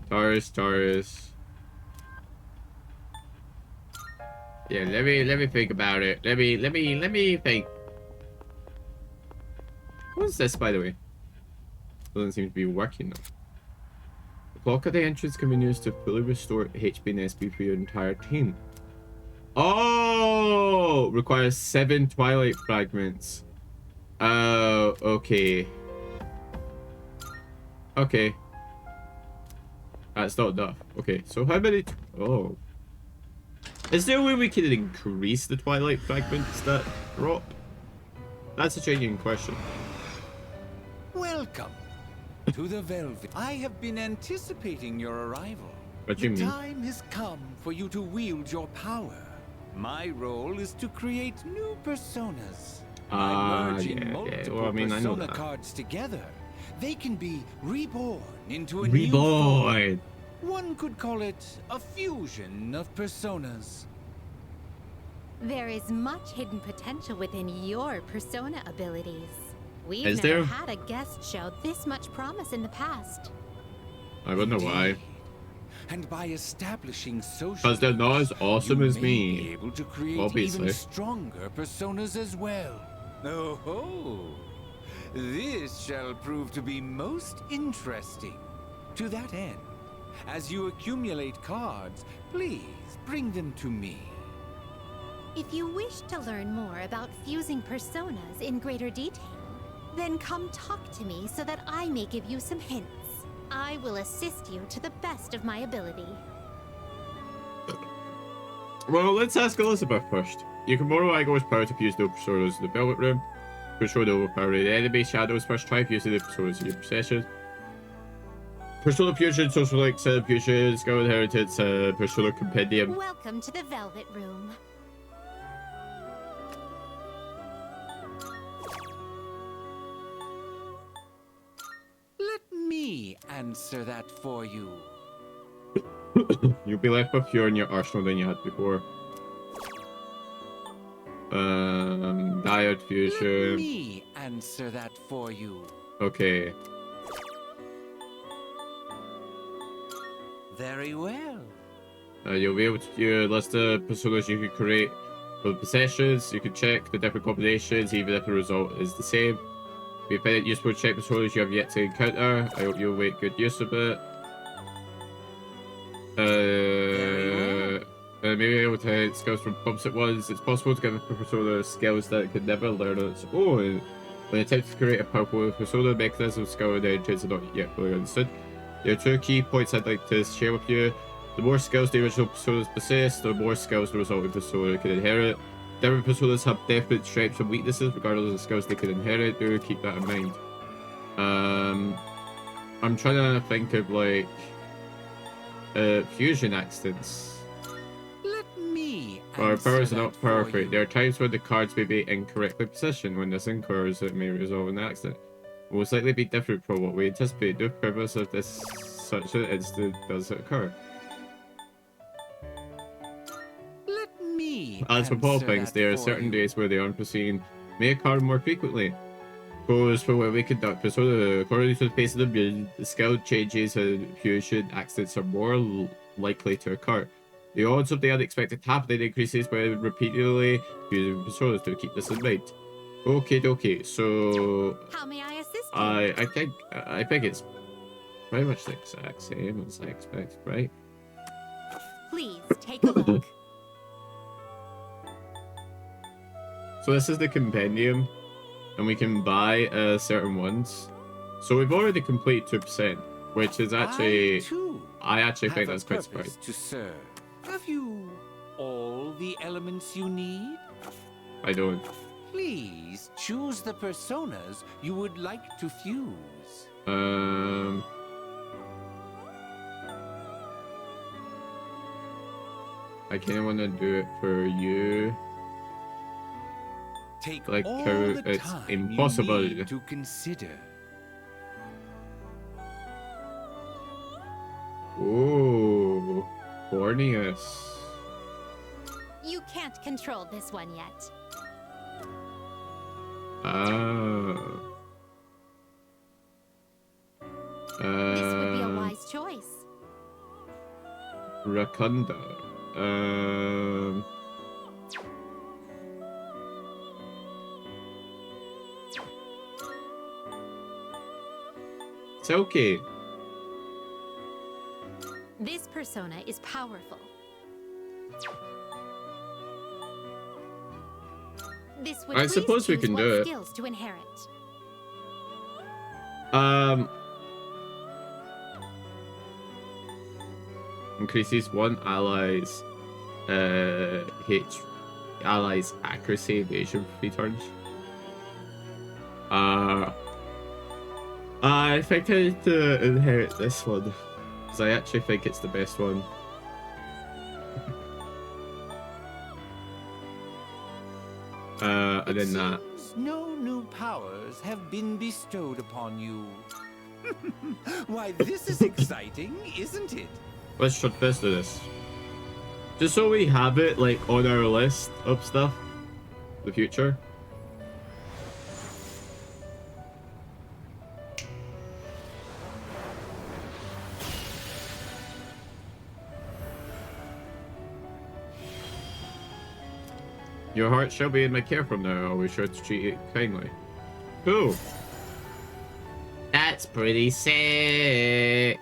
Taurus. Yeah, let me think about it. Let me think. What is this, by the way? Doesn't seem to be working though. The clock at the entrance can be used to fully restore HP and SP for your entire team. Oh, requires 7 Twilight fragments. Oh, okay. Okay. That's not enough. Okay, so how many? Oh. Is there a way we can increase the Twilight fragments that drop? That's a genuine question. Welcome to the Velvet. I have been anticipating your arrival. What do you mean? The time has come for you to wield your power. My role is to create new personas. Ah, By merging yeah. multiple Well, I mean, I know persona that. cards together, they can be reborn into a new form. Reborn. One could call it a fusion of personas. There is much hidden potential within your persona abilities. We've Is never there? had a guest show this much promise in the past. I wonder why. And by establishing social, Because they're not as awesome you as may me. be able to create Obviously. even stronger personas as well. Oh ho! This shall prove to be most interesting. To that end, as you accumulate cards, please bring them to me. If you wish to learn more about fusing personas in greater detail, then come talk to me so that I may give you some hints. I will assist you to the best of my ability. Well, let's ask Elizabeth first. You can borrow Igor's power to fuse the personas in the Velvet Room. Control the overpower of the enemy shadows first. Try fusing the personas in your possession. Persona Fusion, Social Link, Set of Fusion, Skill Inheritance, Persona Compendium. Welcome to the Velvet Room. Let me answer that for you. You'll be left with fewer in your arsenal than you had before. Diode Let Fusion. me answer that for you. Okay. Very well. You'll be able to view a list of personas you can create with possessions. You can check the different combinations, even if the result is the same. If you find it useful to check personas you have yet to encounter, I hope you'll make good use of it. Maybe able to hit skills from bumps at once. It's possible to give a persona skills that it could never learn on its own. When attempting to create a powerful persona, mechanism, skill, and engines are not yet fully understood. There are 2 key points I'd like to share with you. The more skills the original personas possess, the more skills the resulting persona can inherit. Different personas have definite strengths and weaknesses regardless of the skills they can inherit. Do keep that in mind. I'm trying to think of like fusion accidents. Let me Our answer powers are that not for perfect. you. There are times when the cards may be incorrectly positioned. When this occurs, it may result in an accident. It will most likely be different from what we anticipate. The purpose of this such an incident does occur. Let me As with all answer things, that there are for certain you. days where the unforeseen may occur more frequently. Goes for when we conduct persona. According to the pace of the build, the skill changes and fusion accidents are more likely to occur. The odds of the unexpected happening increases when repeatedly using personas. To keep this in mind. Okay, so How may I assist you? I think it's pretty much the exact same as I expected, right? Please take a look. So this is the compendium, and we can buy certain ones. So we've already completed 2%, which is actually I actually think that's quite surprising. To serve. Have you all the elements you need? I don't. Please choose the personas you would like to fuse. I kind of want to do it for you. Take Like all how the it's time impossible. you need to consider. Oh, Borneus. You can't control this one yet. Oh. This would be a wise choice. Rakunda. It's okay. This persona is powerful. This would I please suppose we choose can what do it. skills to inherit. Increases one ally's allies accuracy evasion for 3 turns. I think I need to inherit this one because I actually think it's the best one. and then that. Seems no new powers have been bestowed upon you. Why, this is exciting, isn't it? Let's do this. Just so we have it like on our list of stuff. The future. Your heart shall be in my care from now. I'll be sure to treat it kindly. Cool. That's pretty sick.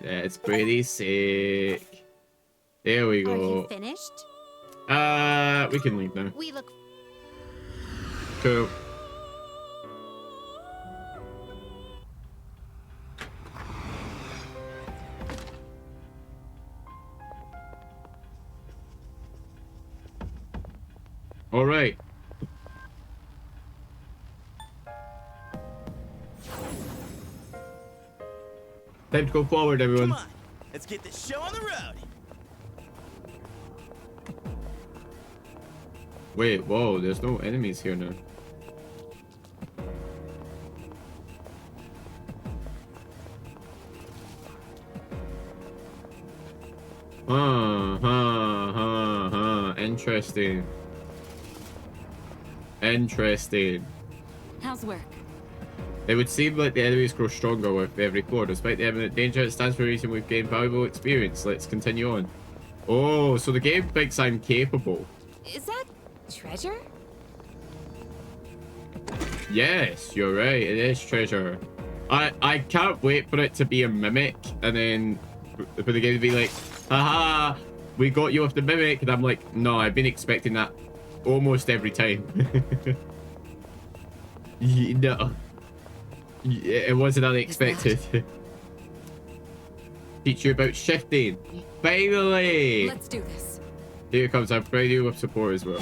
That's pretty sick. There we go. Are you finished? We can leave now. We look. Cool. All right. Time to go forward, everyone. Come on, let's get this show on the road. Wait, whoa, there's no enemies here now. Interesting. Interesting. How's work? It would seem like the enemies grow stronger with every floor. Despite the imminent danger, it stands for a reason we've gained valuable experience. Let's continue on. Oh, so the game thinks I'm capable. Is that treasure? Yes, you're right. It is treasure. I can't wait for it to be a mimic and then for the game to be like, haha, we got you off the mimic. And I'm like, no, I've been expecting that almost every time. No. It wasn't unexpected. Teach you about shifting. Finally! Let's do this. Here comes. I've provided you with support as well.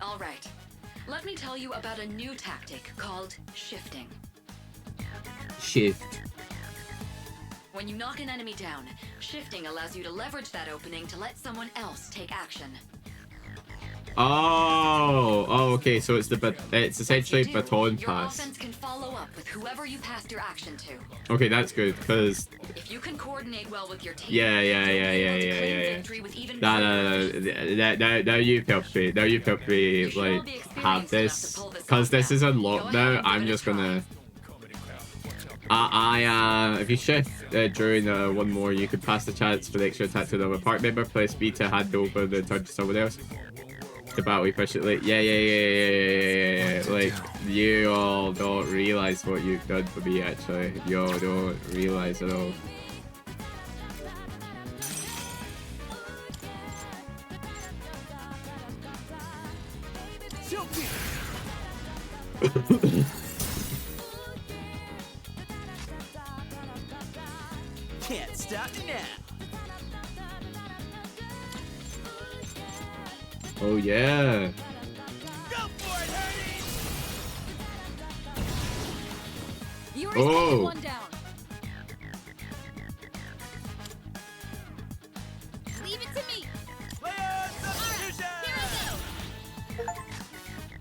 All right. Let me tell you about a new tactic called shifting. Shift. When you knock an enemy down, shifting allows you to leverage that opening to let someone else take action. Oh, okay. So it's it's essentially baton Your pass. offense can follow up with whoever you passed your action to. Okay, that's good because. If you can coordinate well with your team, Yeah. Now you've helped me. Now you've helped me like have this because this is unlocked now. I'm just gonna. If you shift during one more, you could pass the chance for the extra attack to another part member. Press B to hand over the turn to someone else. The battle efficiently. Yeah. Like, you all don't realize what you've done for me, actually. You all don't realize at all. Can't stop now. Oh yeah. Go for it, Hades! You Oh. one down. Leave it to me.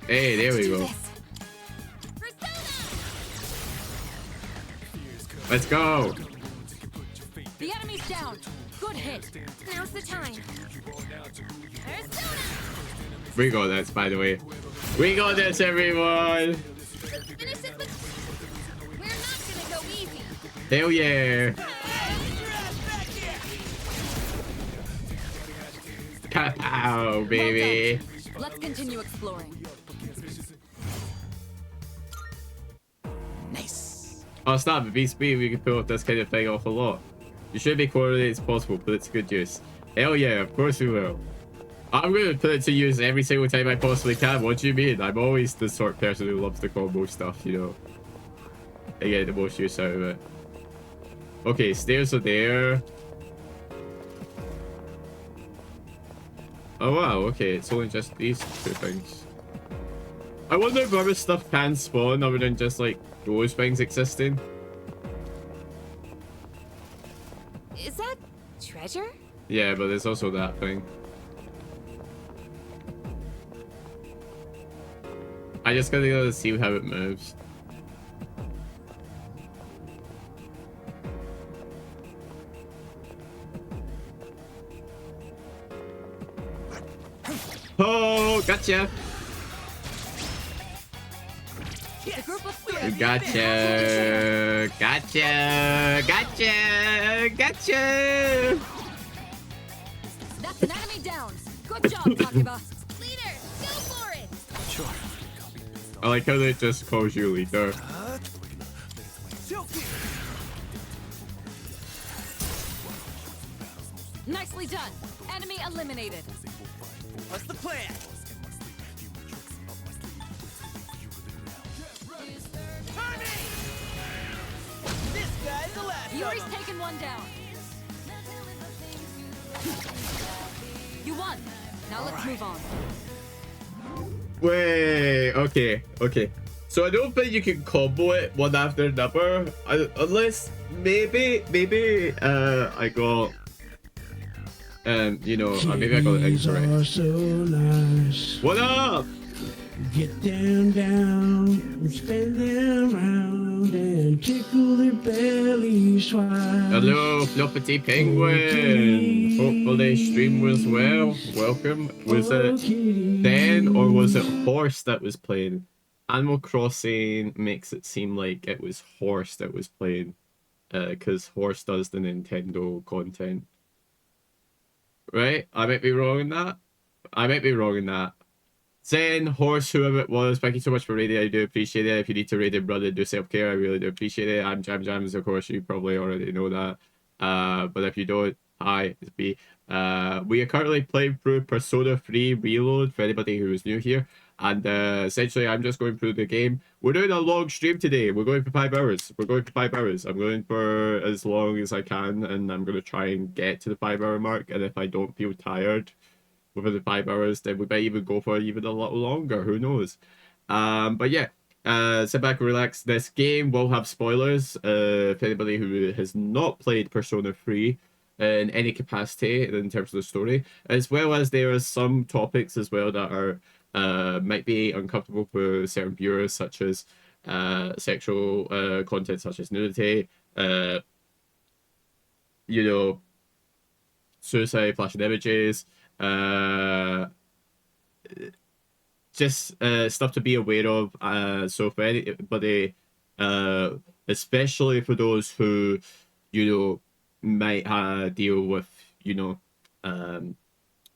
Hey, there we go. Let's go. The enemy's down. Good hit. Now's the time. We got this, by the way. We got this, everyone. Finish it. We're not gonna go easy. Hell yeah. Kapow, baby. Let's continue exploring. Nice. Oh, snap. At V-Speed, we can pull off this kind of thing off a lot. You should be coordinated as possible, but it's good use. Hell yeah, of course we will. I'm going to put it to use every single time I possibly can. What do you mean? I'm always the sort of person who loves to combo stuff, you know. I get the most use out of it. Okay, stairs are there. Oh wow, okay, it's only just these two things. I wonder if other stuff can spawn other than just like those things existing. Is that treasure? Yeah, but there's also that thing. I just gotta see how it moves. Oh, gotcha! Gotcha! Gotcha! Gotcha! Gotcha! That's an enemy down. Good job, Takiba. Leader, go for it! Sure. I like how they just calls you leader. Nicely done. Enemy eliminated. What's the plan? This guy's the last Yuri's of 'em. taken one down. You won. Now let's move on. Wait, okay. So I don't think you can combo it one after another, unless maybe I got you know, maybe I got it Kitties are incorrect. so nice. What up? Get down, and spin them round and tickle their bellies twice. Hello, Floppity Penguin. Hopefully stream was well. Welcome. Was it Dan or was it Horse that was playing? Animal Crossing makes it seem like it was Horse that was playing, because Horse does the Nintendo content. Right? I might be wrong in that. Zen, Horse, whoever it was, thank you so much for raiding. I do appreciate it. If you need to raid it, brother, do self-care. I really do appreciate it. I'm Jam Jams, of course, you probably already know that. But if you don't, hi, it's B. We are currently playing through Persona 3 Reload for anybody who is new here. And essentially, I'm just going through the game. We're doing a long stream today. We're going for 5 hours. I'm going for as long as I can, and I'm going to try and get to the 5-hour mark. And if I don't feel tired within the 5 hours, then we might even go for even a little longer. Who knows? But yeah, sit back and relax. This game will have spoilers. If anybody who has not played Persona 3 in any capacity in terms of the story, as well as there are some topics as well that are might be uncomfortable for certain viewers, such as sexual content, such as nudity, you know, suicide, flashing images, just stuff to be aware of. So for anybody, especially for those who, you know, might deal with, you know,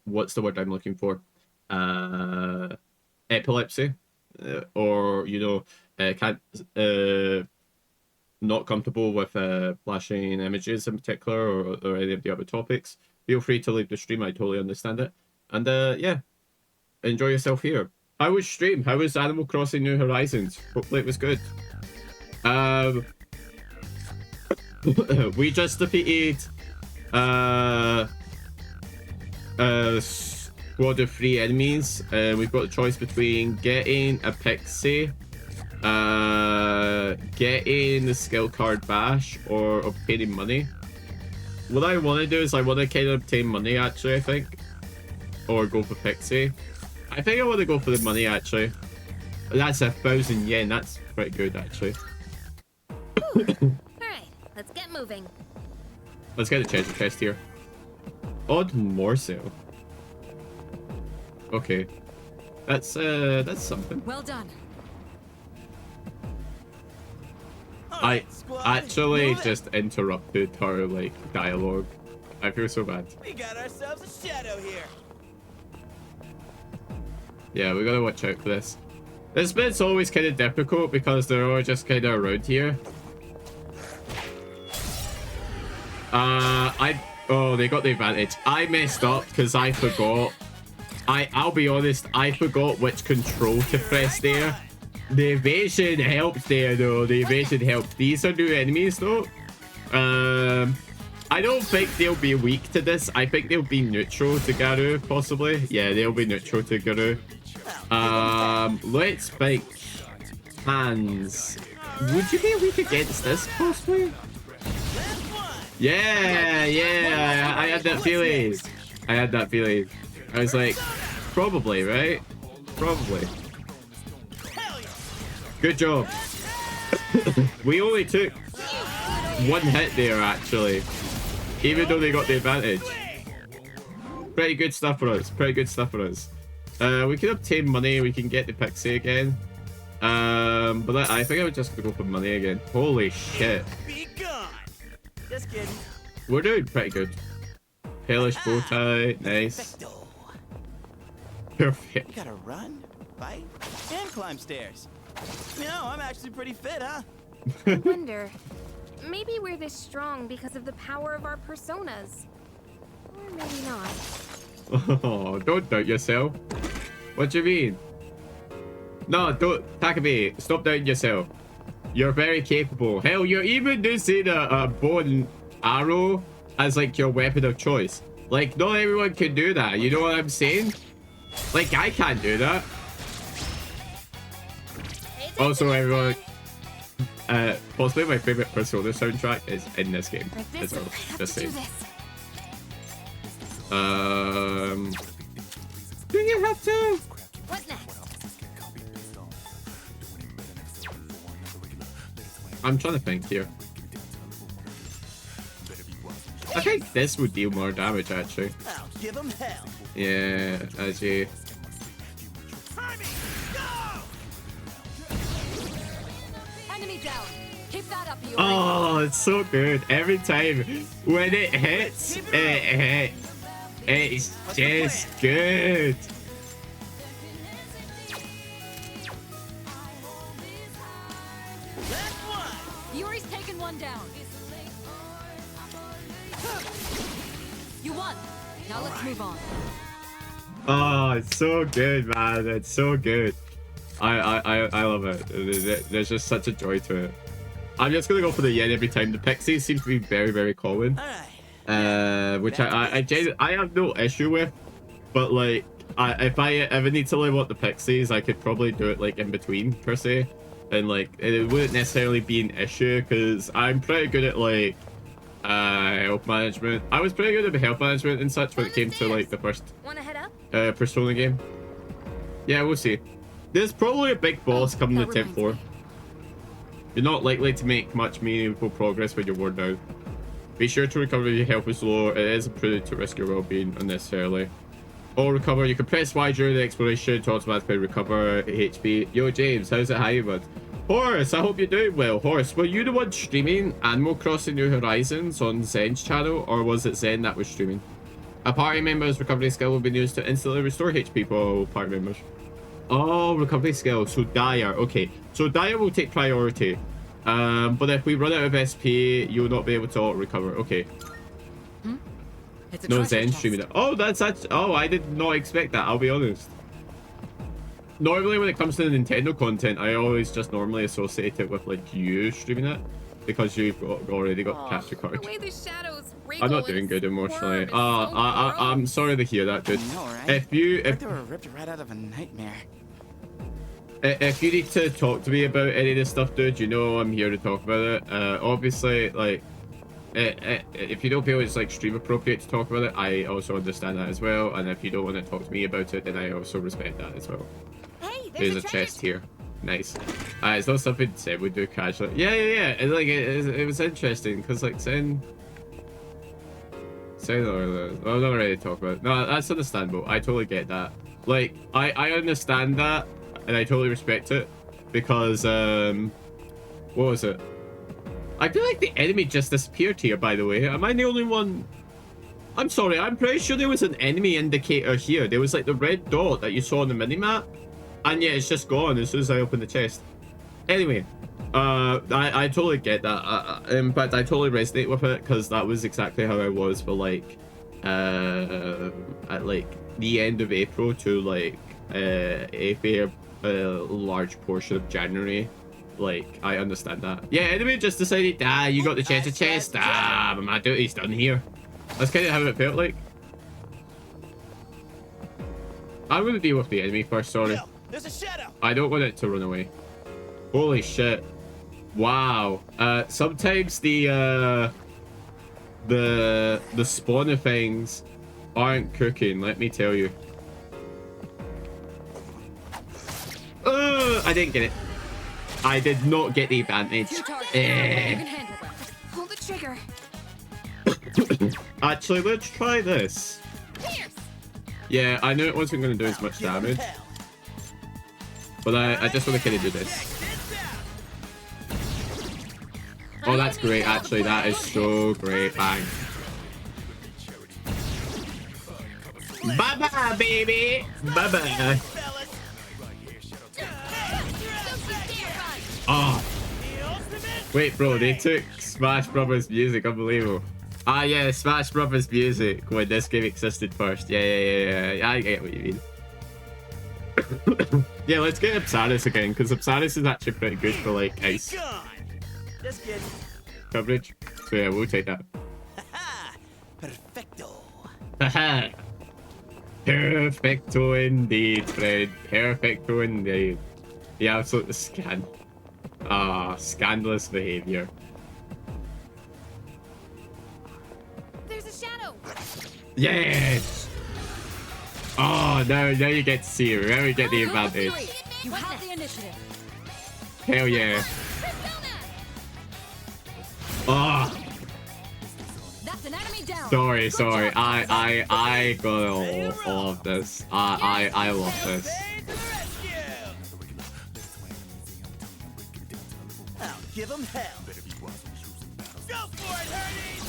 what's the word I'm looking for? Epilepsy, or you know, can't not comfortable with flashing images in particular, or any of the other topics, feel free to leave the stream. I totally understand it. And yeah, enjoy yourself here. How was stream? How was Animal Crossing New Horizons? Hopefully it was good. We just defeated squad of 3 enemies. We've got the choice between getting a Pixie, getting the skill card Bash, or obtaining money. What I want to do is I want to kind of obtain money, actually, I think, or go for Pixie. I think I want to go for the money, actually. That's 1,000 yen. That's pretty good, actually. Alright, let's get moving. Let's get a treasure chest here. Odd morsel. Okay, that's something. Well done. I actually just interrupted her like dialogue. I feel so bad. We got ourselves a shadow here. Yeah, we gotta watch out for this. This bit's always kind of difficult because they're all just kind of around here. Oh, they got the advantage. I messed up because I forgot. I'll be honest, I forgot which control to press there. The evasion helped there though. The evasion helped. These are new enemies though. I don't think they'll be weak to this. I think they'll be neutral to Garu, possibly. Yeah, they'll be neutral to Garu. Let's fight Hans. Would you be weak against this, possibly? Yeah, yeah, I had that feeling. I had that feeling. I was like, probably, right? Probably. Good job. We only took one hit there, actually. Even though they got the advantage. Pretty good stuff for us. Pretty good stuff for us. We can obtain money. We can get the pixie again. But I think I would just go for money again. Holy shit. Be gone. Just kidding. We're doing pretty good. Hellish bow tie. Nice. Perfect. You gotta run, fight, and climb stairs. You know, I'm actually pretty fit, huh? I wonder, maybe we're this strong because of the power of our personas. Or maybe not. Oh, don't doubt yourself. What do you mean? No, don't. Takabe, stop doubting yourself. You're very capable. Hell, you're even using a bow and arrow as like your weapon of choice. Like, not everyone can do that. You know what I'm saying? Like, I can't do that. Also, everyone, possibly my favorite Persona soundtrack is in this game as well. Just saying. Do you have to? What next? I'm trying to think here. I think this would deal more damage, actually. I'll give him hell. Yeah, as you. Enemy down. Keep that up, you. Oh, it's so good. Every time when it hits, it's just good. Yuri's taken one down. You won. Now let's move on. Oh, it's so good, man. It's so good. I love it. There's just such a joy to it. I'm just gonna go for the yen every time. The pixies seem to be very, very common. Which I have no issue with. But like, if I ever need to level up the pixies, I could probably do it like in between per se. And like, it wouldn't necessarily be an issue because I'm pretty good at like health management. I was pretty good at health management and such when it came to like the first Persona game. Yeah, we'll see. There's probably a big boss coming to 10th floor. You're not likely to make much meaningful progress when you're worn down. Be sure to recover if your health is low. It is prudent to risk your well-being unnecessarily. Or recover. You can press Y during the exploration to automatically recover HP. Yo, James, how's it? Hi, bud. Horace, I hope you're doing well. Horace, were you the one streaming Animal Crossing New Horizons on Zen's channel, or was it Zen that was streaming? A party member's recovery skill will be used to instantly restore HP for party members. Oh, recovery skill. So Dire. Okay. So Dire will take priority. But if we run out of SP, you'll not be able to auto-recover. Okay. No Zen streaming it. Oh, that's such. Oh, I did not expect that. I'll be honest. Normally, when it comes to the Nintendo content, I always just normally associate it with like you streaming it because you've already got the capture card. I'm not doing good emotionally. I'm sorry to hear that, dude. No, right? If they were ripped right out of a nightmare. If you need to talk to me about any of this stuff, dude, you know I'm here to talk about it. Obviously, like, if you don't feel it's like stream appropriate to talk about it, I also understand that as well. And if you don't want to talk to me about it, then I also respect that as well. Hey, there's a chest here. Nice. It's not something Sen would do casually. Yeah. It's like it was interesting because like Sen. I'm not ready to talk about it. No, that's understandable. I totally get that. Like, I understand that, and I totally respect it because what was it? I feel like the enemy just disappeared here, by the way. Am I the only one? I'm sorry, I'm pretty sure there was an enemy indicator here. There was like the red dot that you saw on the minimap, and yeah, it's just gone as soon as I open the chest. Anyway, I totally get that. In fact, I totally resonate with it because that was exactly how I was for like at like the end of April to like a fair large portion of January. Like, I understand that. Yeah, enemy just decided, you got the chest. My duty's done here. That's kind of how it felt like. I'm gonna deal with the enemy first, sorry. There's a shadow. I don't want it to run away. Holy shit. Wow. Sometimes the the spawner things aren't cooking, let me tell you. I didn't get it. I did not get the advantage. Pull the trigger. Actually, let's try this. Yeah, I knew it wasn't going to do as much damage. But I just want to kind of do this. Oh, that's great, actually. That is so great. Bang. Bye-bye, baby. Bye-bye. Oh. Wait, bro, they took Smash Brothers music. Unbelievable. Ah, yeah, Smash Brothers music when this game existed first. Yeah. I get what you mean. Yeah, let's get Apsaris again, because Apsaris is actually pretty good for, like, ice coverage. So, yeah, we'll take that. Perfecto. Haha. Perfecto indeed, Fred. Perfecto indeed. The absolute scandalous behavior. There's a shadow. Yes! Oh, now you get to see it. Now we get the advantage. You have the initiative. Hell yeah. Oh, That's an enemy down. sorry. I got all of this. I love this. I'll give him hell. Go for it, Hurdy!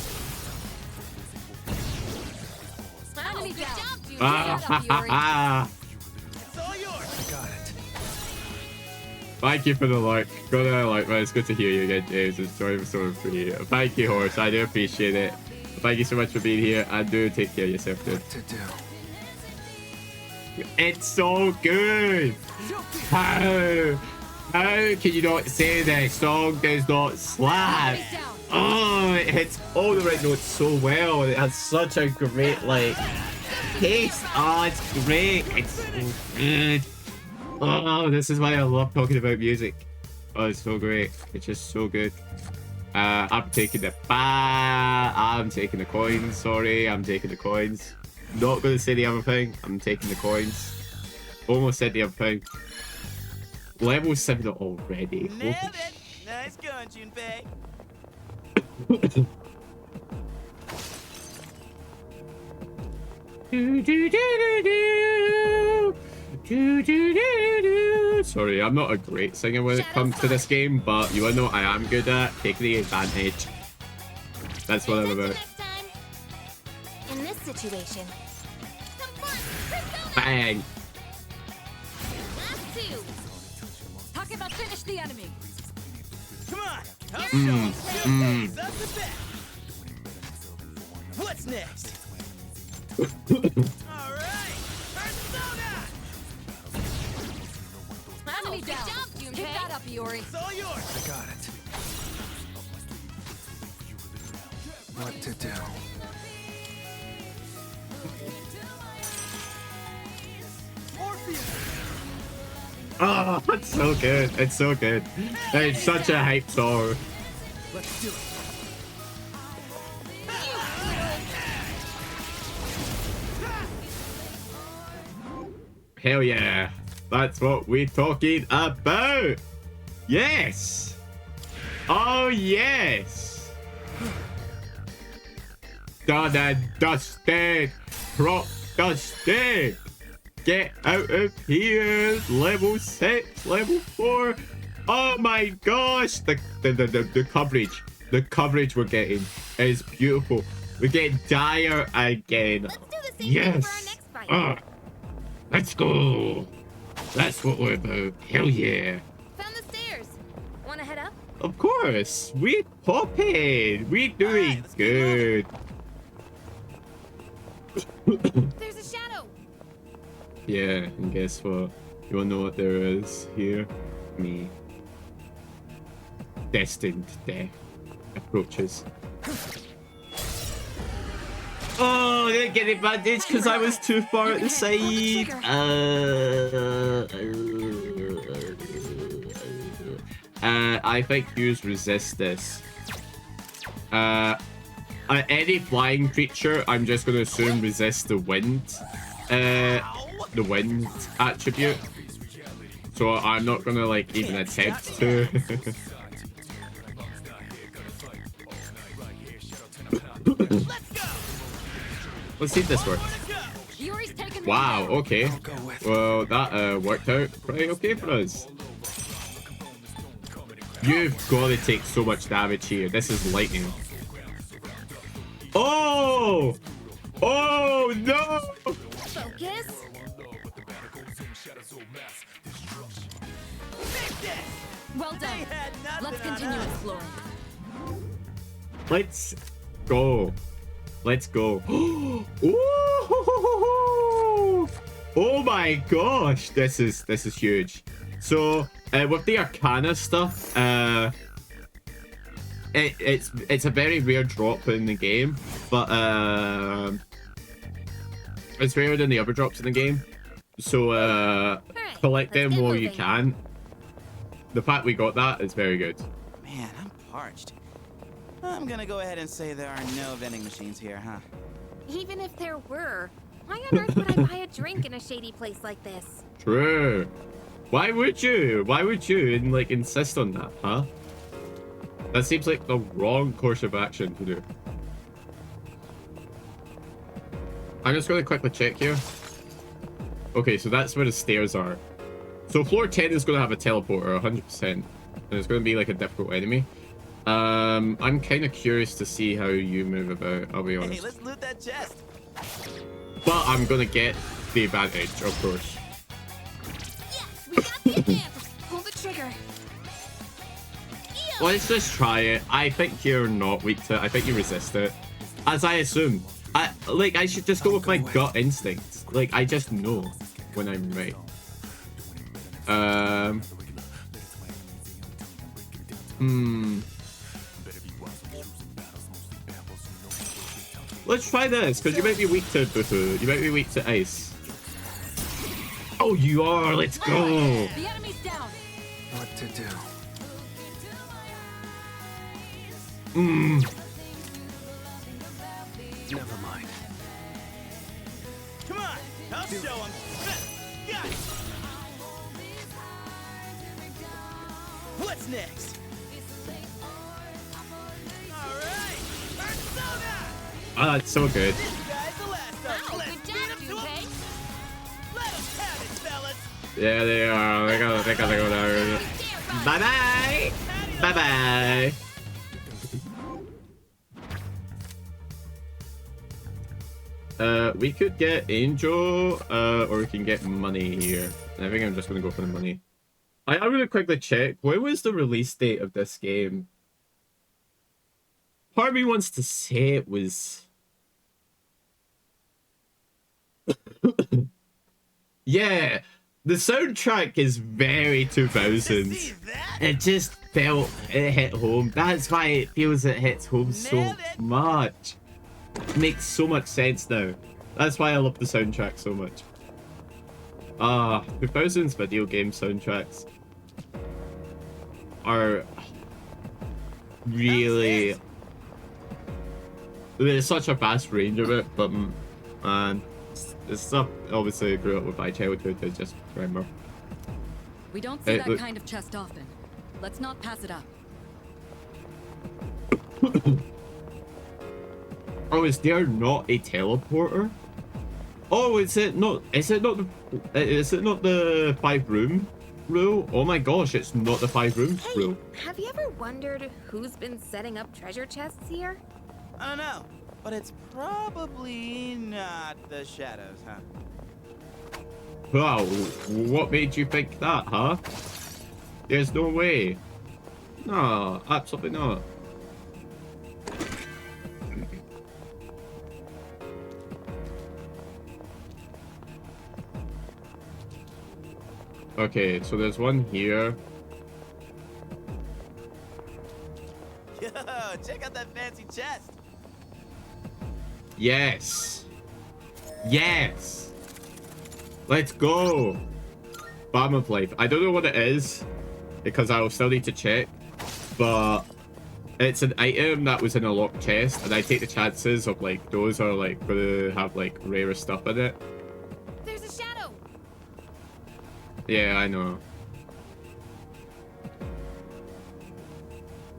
Enemy down. It's all yours. I got it. Thank you for the like. Go to like, man. It's good to hear you again, James. It's sorry for you. Thank you, Horse. I do appreciate it. Thank you so much for being here. And do take care of yourself, dude. What to do? It's so good. How can you not say this song does not slap? Oh, it hits all the right notes so well. It has such a great like taste. Oh, it's great. It's so good. Oh, this is why I love talking about music. Oh, it's so great. It's just so good. I'm taking the I'm taking the coins. Sorry, I'm taking the coins. Not gonna say the other thing. I'm taking the coins. Almost said the other thing. Level 7 already. Holy Nailed it. Nice going, Junpei. Sorry, I'm not a great singer when it comes to this game, but you wanna know what I am good at? Taking the advantage. That's what I'm about. In this situation. Bang! Last two. Talk about finish the enemy. Come on. That's the best. What's next? All right. Persona. Enemy down. Pick that up, Iori. It's all yours. I got it. What to do? Oh, it's so good. It's so good. It's such a hype song. Let's do it. Hell yeah. That's what we're talking about. Yes. Oh, yes. Done and dusted. Prop dusted. Get out of here. Level 6, level 4. Oh my gosh. The coverage. The coverage we're getting is beautiful. We get dire again. Let's do the same Yes. thing for our next fight. Let's go. That's what we're about. Hell yeah. Found the stairs. Wanna head up? Of course. We popping. We doing good. There's a shadow. Yeah, and guess what? You wanna know what there is here? Me. Destined death approaches. Oh, I didn't get advantage because I was too far at the side. I think Hughes resist this. any flying creature, I'm just going to assume resist the wind attribute. So I'm not going to like even attempt to. Let's see if this works. Wow, okay. Well, that worked out pretty okay for us. You've got to take so much damage here. This is lightning. Oh! Oh, no! Focus. Well done. Let's continue exploring. Let's go. Let's go. Oh my gosh, this is huge. So with the Arcana stuff, it's a very rare drop in the game, but it's rarer than the other drops in the game. So collect them while you can. The fact we got that is very good. Man, I'm parched. I'm gonna go ahead and say there are no vending machines here, huh? Even if there were, why on earth would I buy a drink in a shady place like this? True. Why would you? Why would you like insist on that, huh? That seems like the wrong course of action to do. I'm just going to quickly check here. Okay, so that's where the stairs are. So floor 10 is going to have a teleporter, 100%. And it's going to be like a difficult enemy. I'm kind of curious to see how you move about, I'll be honest. Hey, let's loot that chest. But I'm going to get the advantage, of course. Yes, we got the advantage. Pull the trigger. Let's just try it. I think you're not weak to it. I think you resist it. As I assume. I should just go with my gut instinct. Like, I just know when I'm right. Let's try this, because you might be weak to Bufu. You might be weak to ice. Oh, you are. Let's go. The enemy's down. What to do? Never mind. Come on, I'll show them. Got it. What's next? All right, Persona. Ah, that's so good. This guy's the last of us. Wow, Let's good beat job, him to Junpei. him. Let us have it, fellas. Yeah, they are. They gotta go there. Bye bye. Bye bye. We could get Angel, or we can get money here. I think I'm just gonna go for the money. I'm gonna quickly check. When was the release date of this game? Part of me wants to say it was. Yeah, the soundtrack is very 2000s. It just felt it hit home. That's why it feels it hits home so much. It makes so much sense now. That's why I love the soundtrack so much. 2000s video game soundtracks are really... There's such a vast range of it, but man, this stuff obviously I grew up with my childhood. I just remember. We don't see that kind of chest often. Let's not pass it up. Oh, is there not a teleporter? Oh, is it not the 5-room rule? Oh my gosh, it's not the 5 rooms rule. Have you ever wondered who's been setting up treasure chests here? I don't know, but it's probably not the shadows, huh? Wow, what made you think that, huh? There's no way. No, absolutely not. Okay, so there's one here. Yo, check out that fancy chest. Yes. Yes. Let's go. Balm of Life. I don't know what it is because I'll still need to check, but it's an item that was in a locked chest, and I take the chances of like those are like gonna have like rarer stuff in it. There's a shadow. Yeah, I know.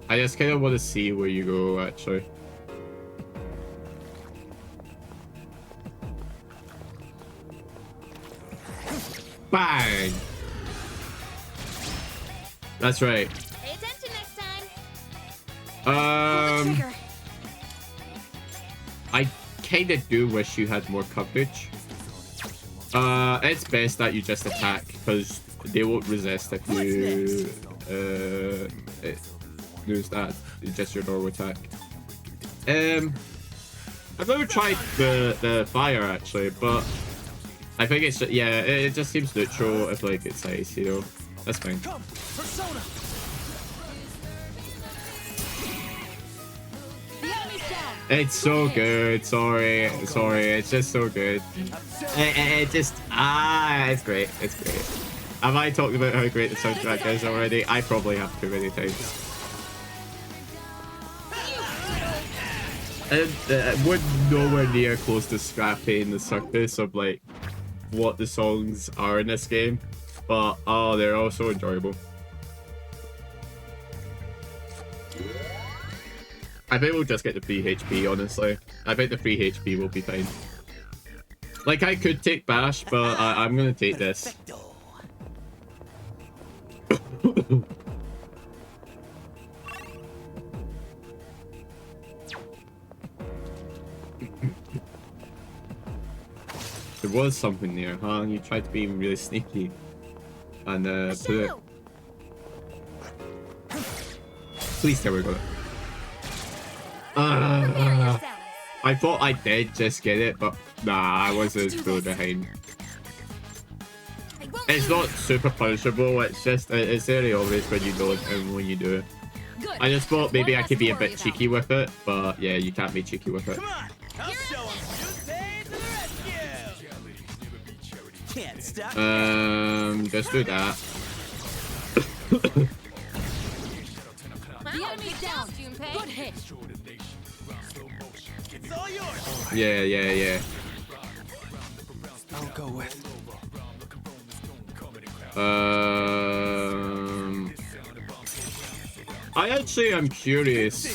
I just kind of want to see where you go, actually. Bang! That's right. Pay attention next time. I kind of do wish you had more coverage. It's best that you just attack, because they won't resist if you use that. It's just your normal attack. I've never tried the fire actually, but I think it's just, yeah, it just seems neutral if like it's ice, you know. That's fine. Come, Persona. It's so good. Sorry. It's just so good. It just it's great. It's great. Have I talked about how great the soundtrack is already? I probably have too many times. It would nowhere near close to scrapping the surface of like what the songs are in this game, but oh, they're all so enjoyable. I think we'll just get the free HP, honestly. I think the free HP will be fine. Like, I could take Bash, but I'm gonna take this. There was something there, huh? You tried to be really sneaky. And, put it... Please tell me we got it. I thought I did just get it, but nah, I wasn't really behind. It's not super punishable, it's just, it's very obvious when you don't and when you do. I just thought maybe I could be a bit cheeky with it, but yeah, you can't be cheeky with it. Come on, I'll show 'em. Tuesday to the rescue. Can't stop. Just do that. The enemy's down. Good hit. It's all yours. Yeah. I'll go with. I actually am curious.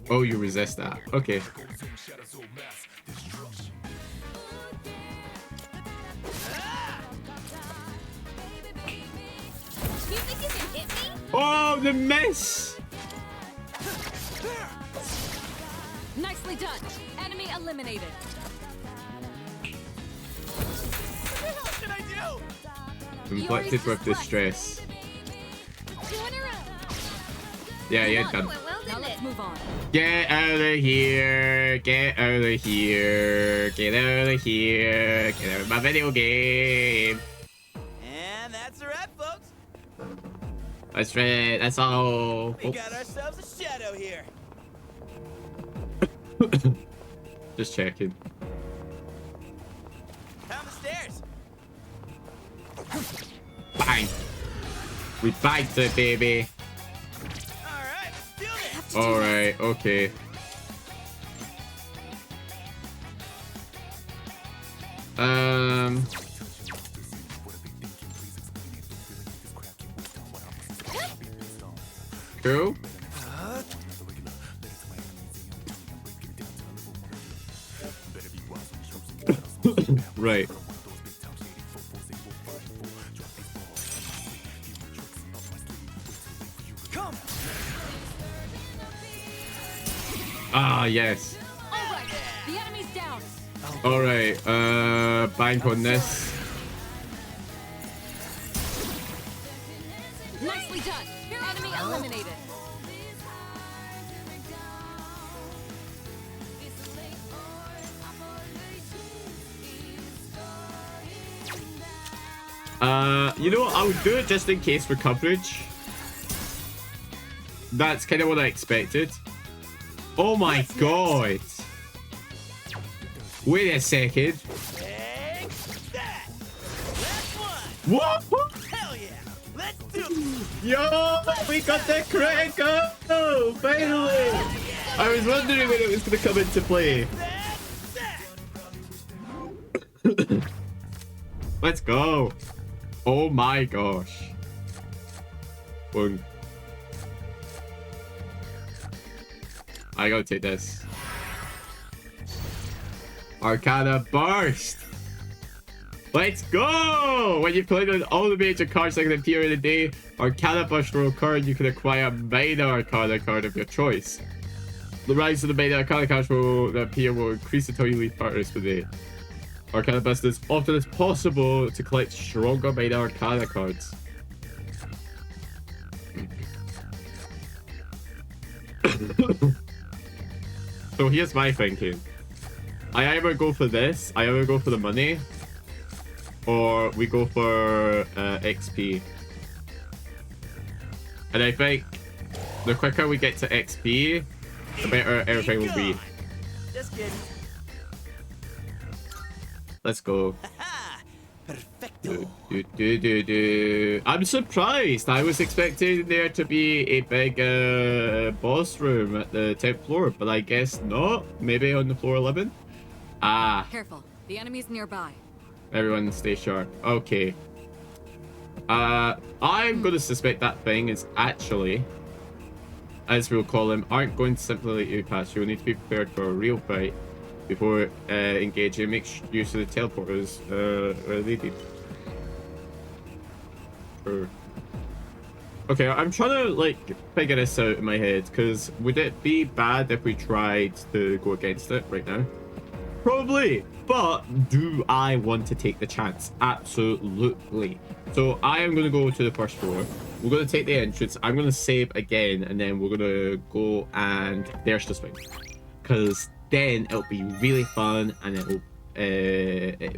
Oh, you resist that. Okay. You think you can hit me? Oh, the miss! Nicely done. Enemy eliminated. What the hell should I do? Inflicted with distress. Yeah, you're done. Now let's move on. Get out of here. Get out of here. Get out of here. Get out of my video game. And that's a wrap, folks. That's right. That's all. We got ourselves a shadow here. Just checking. Down the stairs. Bang. We bagged it, baby. Alright, let's do this. Alright, okay. Cool. Right. Come. Ah, yes. All right. The enemy's down. Alright, bank on this. Nicely done. Enemy eliminated. You know what? I'll do it just in case for coverage. That's kind of what I expected. Oh my god. Wait a second. Take that. Last one. What? Hell yeah. Let's do Yo, we got the critical! Finally! I was wondering when it was going to come into play. Let's go. Oh my gosh. Boom. I gotta take this. Arcana Burst! Let's go! When you play on all the major cards that can appear in a day, Arcana Burst will occur and you can acquire a minor Arcana card of your choice. The rise of the minor Arcana cards will appear will increase until you leave partners for the day. Arcana Burst is often as possible to collect stronger minor Arcana cards. So here's my thinking. I either go for this, I either go for the money, or we go for XP. And I think the quicker we get to XP, the better everything will be. Just kidding. Let's go. Perfecto. I'm surprised. I was expecting there to be a big boss room at the 10th floor, but I guess not. Maybe on the floor 11. Ah. Careful. The enemy's nearby. Everyone stay sharp. Okay. I'm going to suspect that thing is actually, as we'll call him, aren't going to simply let you pass. You'll need to be prepared for a real fight before engaging. Make use of the teleporters where they did. Sure. Okay, I'm trying to like figure this out in my head, because would it be bad if we tried to go against it right now? Probably, but do I want to take the chance? Absolutely. So I am going to go to the first floor. We're going to take the entrance. I'm going to save again, and then we're going to go and there's the swing. Because then it'll be really fun, and it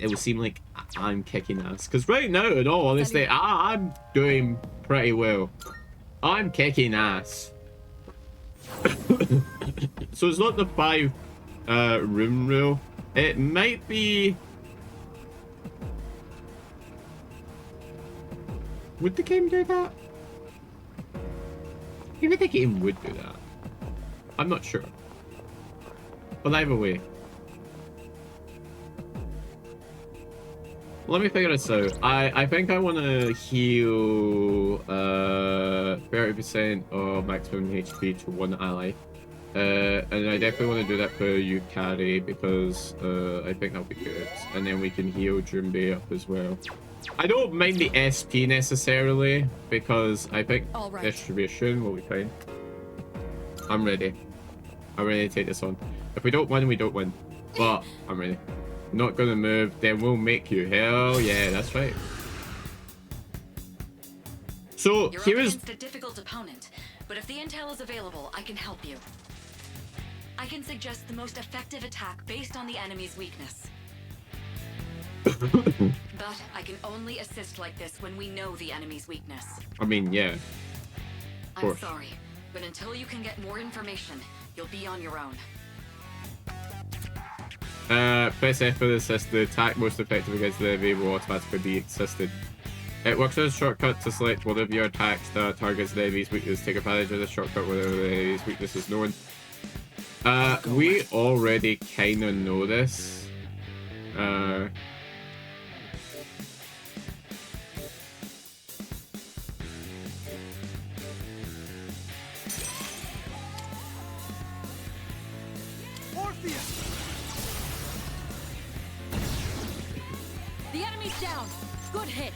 will seem like I'm kicking ass. Because right now, in all honesty, I'm doing pretty well. I'm kicking ass. So it's not the 5 room rule. It might be. Would the game do that? Maybe the game would do that. I'm not sure. But either way. Let me figure this out. I think I want to heal 30% of maximum HP to one ally. And I definitely want to do that for Yukari because I think that'll be good. And then we can heal Junpei up as well. I don't mind the SP necessarily because I think distribution will be fine. I'm ready. I'm ready to take this on. If we don't win, we don't win. But I'm ready. Not gonna move, then we'll make you. Hell yeah, that's right. So You're here up is against a difficult opponent, but if the intel is available, I can help you. I can suggest the most effective attack based on the enemy's weakness. But I can only assist like this when we know the enemy's weakness. I mean, yeah. I'm sorry, but until you can get more information, you'll be on your own. Press F for the assist. The attack most effective against the enemy will automatically be assisted. It works as a shortcut to select one of your attacks that targets the enemy's weakness. Take advantage of the shortcut whenever the enemy's weakness is known. We already kind of know this. The enemy's down. Good hit.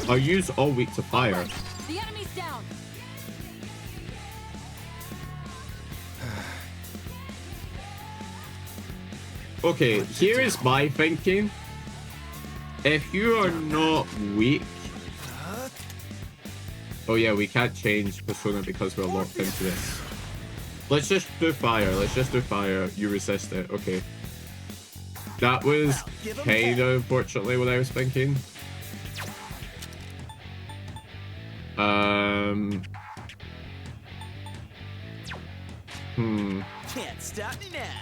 I'll use all weak to fire. The enemy's down. Okay, here is my thinking. If you are not weak... Oh yeah, we can't change Persona because we're locked into this. Let's just do fire. Let's just do fire. You resist it. Okay. That was kind of unfortunately what I was thinking. Can't stop me now.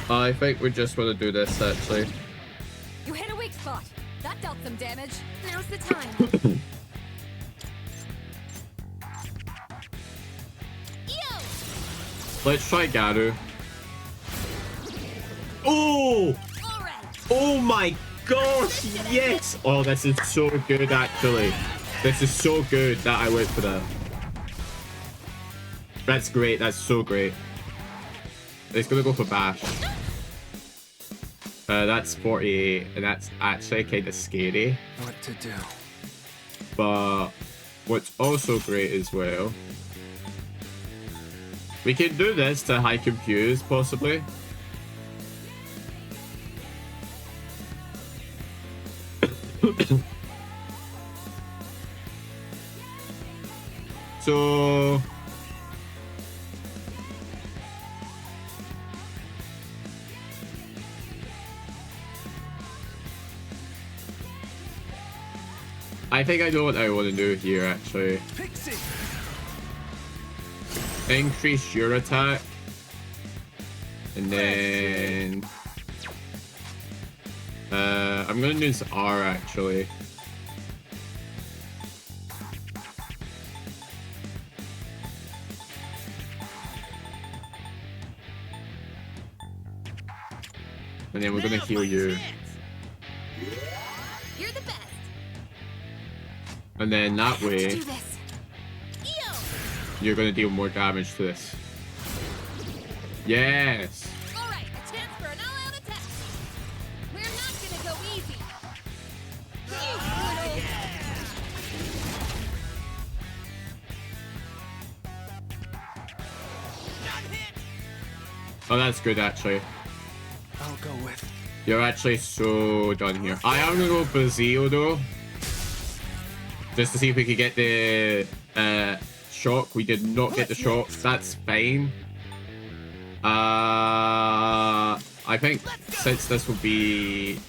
I think we just want to do this actually. You hit a weak spot. That dealt some damage. Now's the time. Let's try Garu. Oh! Oh my gosh, yes! Oh, this is so good actually. This is so good that I went for that. That's great, that's so great. It's gonna go for Bash. That's 48, and that's actually kind of scary. What to do? But what's also great as well, we can do this to high confuse possibly. So I think I know what I want to do here actually. Increase your attack. And then I'm gonna use R actually. And then we're gonna heal you. You're the best. And then that way, Do this. you're gonna deal more damage to this. Yes! Alright, a chance for an all-out attack. We're not gonna go easy. Oh, that's good actually. I'll go with. You're actually so done here. I am gonna go for Zeo though. Just to see if we could get the shock. We did not get the shock. That's fine. I think since this will be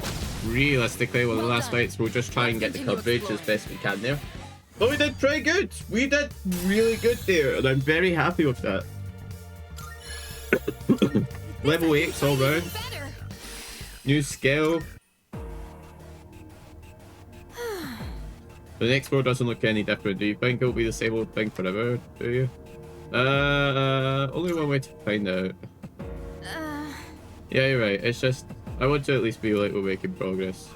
realistically one of the last fights, we'll just try and get the coverage as best we can there. But we did pretty good. We did really good there, and I'm very happy with that. Level 8 all round. New skill. The next world doesn't look any different. Do you think it'll be the same old thing forever? Do you? Only one way to find out. Yeah, you're right. It's just I want to at least be like we're making progress.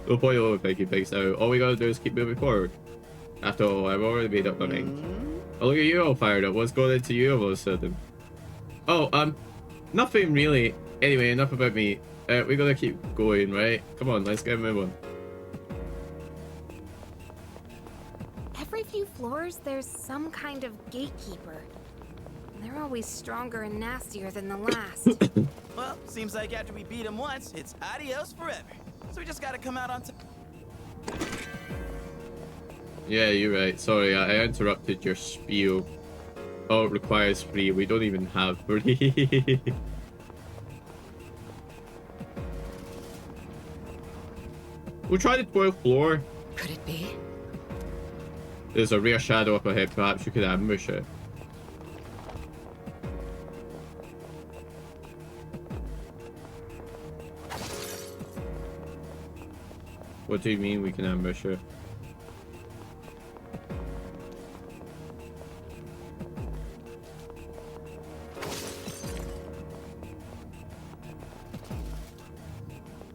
No point overthinking things now. All we gotta do is keep moving forward. After all, I've already made up my mind. Oh, look at you all fired up. What's going into you all of a sudden? Oh, nothing really. Anyway, enough about me. We gotta keep going, right? Come on, let's get moving. Every few floors, there's some kind of gatekeeper. They're always stronger and nastier than the last. Well, seems like after we beat him once, it's adios forever. So we just gotta come out on top. Yeah, you're right. Sorry, I interrupted your spiel. Oh, it requires free. We don't even have free. We'll try the 12th floor. Could it be? There's a rare shadow up ahead. Perhaps you could ambush it. What do you mean we can ambush it?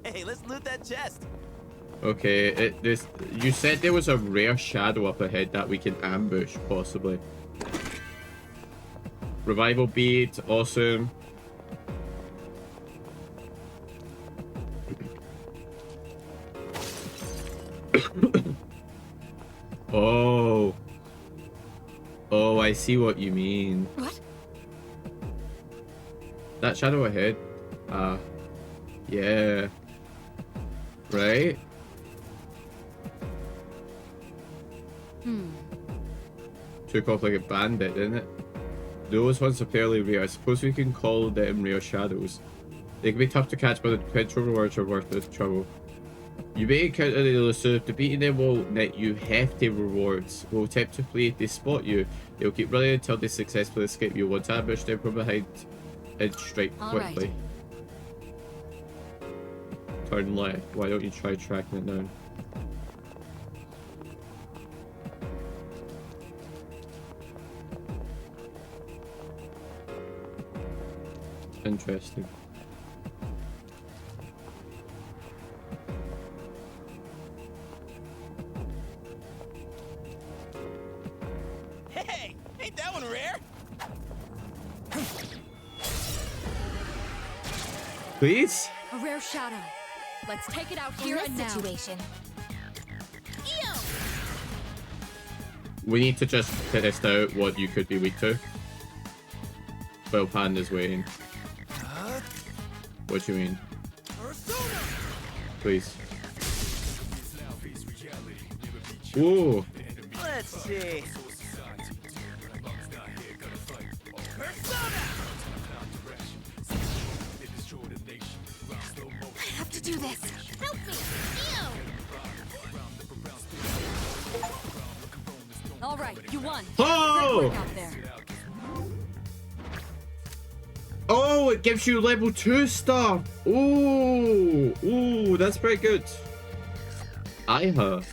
Hey, let's loot that chest. Okay, you said there was a rare shadow up ahead that we can ambush, possibly. Revival bead, awesome. Oh. Oh, I see what you mean. What? That shadow ahead. Yeah. Right? Took off like a bandit, didn't it? Those ones are fairly rare. I suppose we can call them rare shadows. They can be tough to catch, but the potential rewards are worth the trouble. You may encounter the elusive. Defeating them will net you hefty rewards. Will attempt to flee if they spot you. They'll keep running until they successfully escape. You'll want to ambush them from behind and strike All quickly. Turn left. Why don't you try tracking it down? Interesting. Hey, ain't that one rare? Please? A rare shadow. Let's take it out here and now. Situation. We need to just test out what you could be weak to. Well, Panda's waiting. What do you mean? Please. Ooh. Let's see. I have to do this. Help me. All right, you won. Oh! Great work out there. Oh, it gives you level 2 stuff. Ooh. Ooh, that's pretty good. Iha.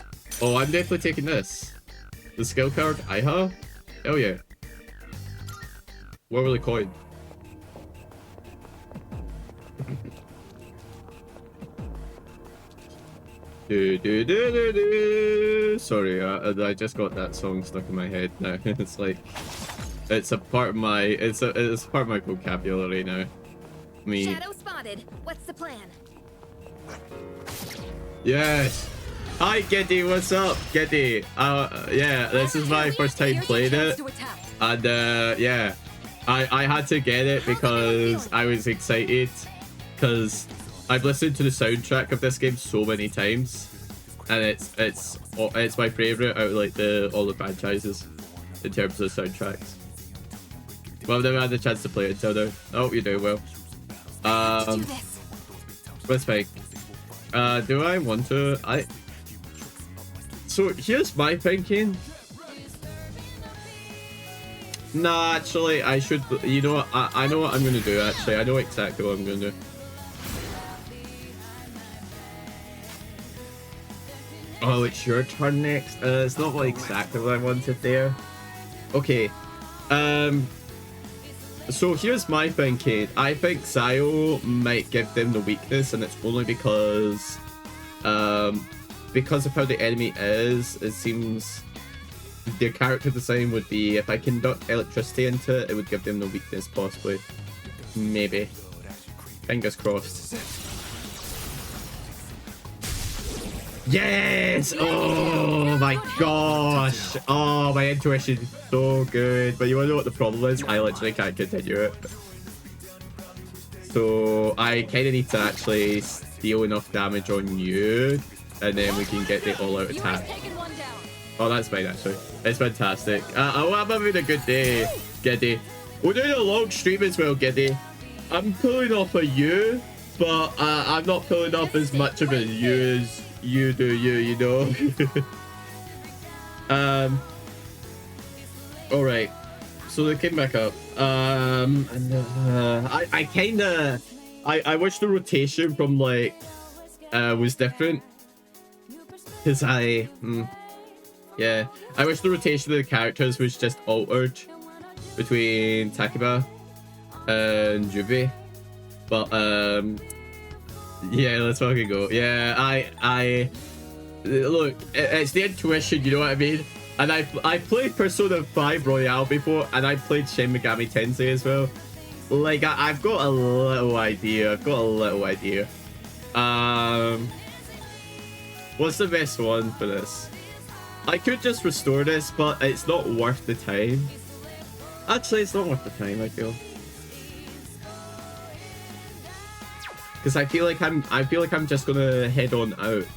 Oh, I'm definitely taking this. The skill card, Iha? Hell yeah. What were the coin? Sorry, I just got that song stuck in my head now. It's like it's a part of my it's part of my vocabulary now. Me. Shadow spotted. What's the plan? Yes. Hi Giddy, what's up, Giddy? Yeah, this is my first time playing it, and yeah, I had to get it because I was excited because I've listened to the soundtrack of this game so many times, and it's my favorite out of like all the franchises in terms of soundtracks. Well, I've never had the chance to play it until now. I hope you're doing well. That's fine. Do I want to? So here's my thinking. Nah, actually, I should. You know what? I know what I'm gonna do. Actually, I know exactly what I'm gonna do. Oh, it's your turn next. It's not like exactly what I wanted there. Okay. So here's my thinking. I think Zio might give them the weakness, and it's only because of how the enemy is. It seems their character design would be if I conduct electricity into it, it would give them the weakness, possibly. Maybe. Fingers crossed. Yes! Oh my gosh! Oh, my intuition's so good. But you wanna know what the problem is? I literally can't continue it. So I kinda need to actually deal enough damage on you, and then we can get the all-out attack. Oh, that's fine actually. It's fantastic. I'm having a good day, Giddy. We're doing a long stream as well, Giddy. I'm pulling off a you, but I'm not pulling off as much of a you as you do, you know. All right. So they came back up. And I kinda, I wish the rotation from like was different, because yeah, I wish the rotation of the characters was just altered between Takeba and Jubi, but yeah, let's fucking go. Yeah, I look, it's the intuition, you know what I mean? And I played Persona 5 Royale before, and I played Shin Megami Tensei as well. Like, I've got a little idea. What's the best one for this? I could just restore this, but it's not worth the time. Actually, it's not worth the time, I feel. Because I feel like I'm just gonna head on out.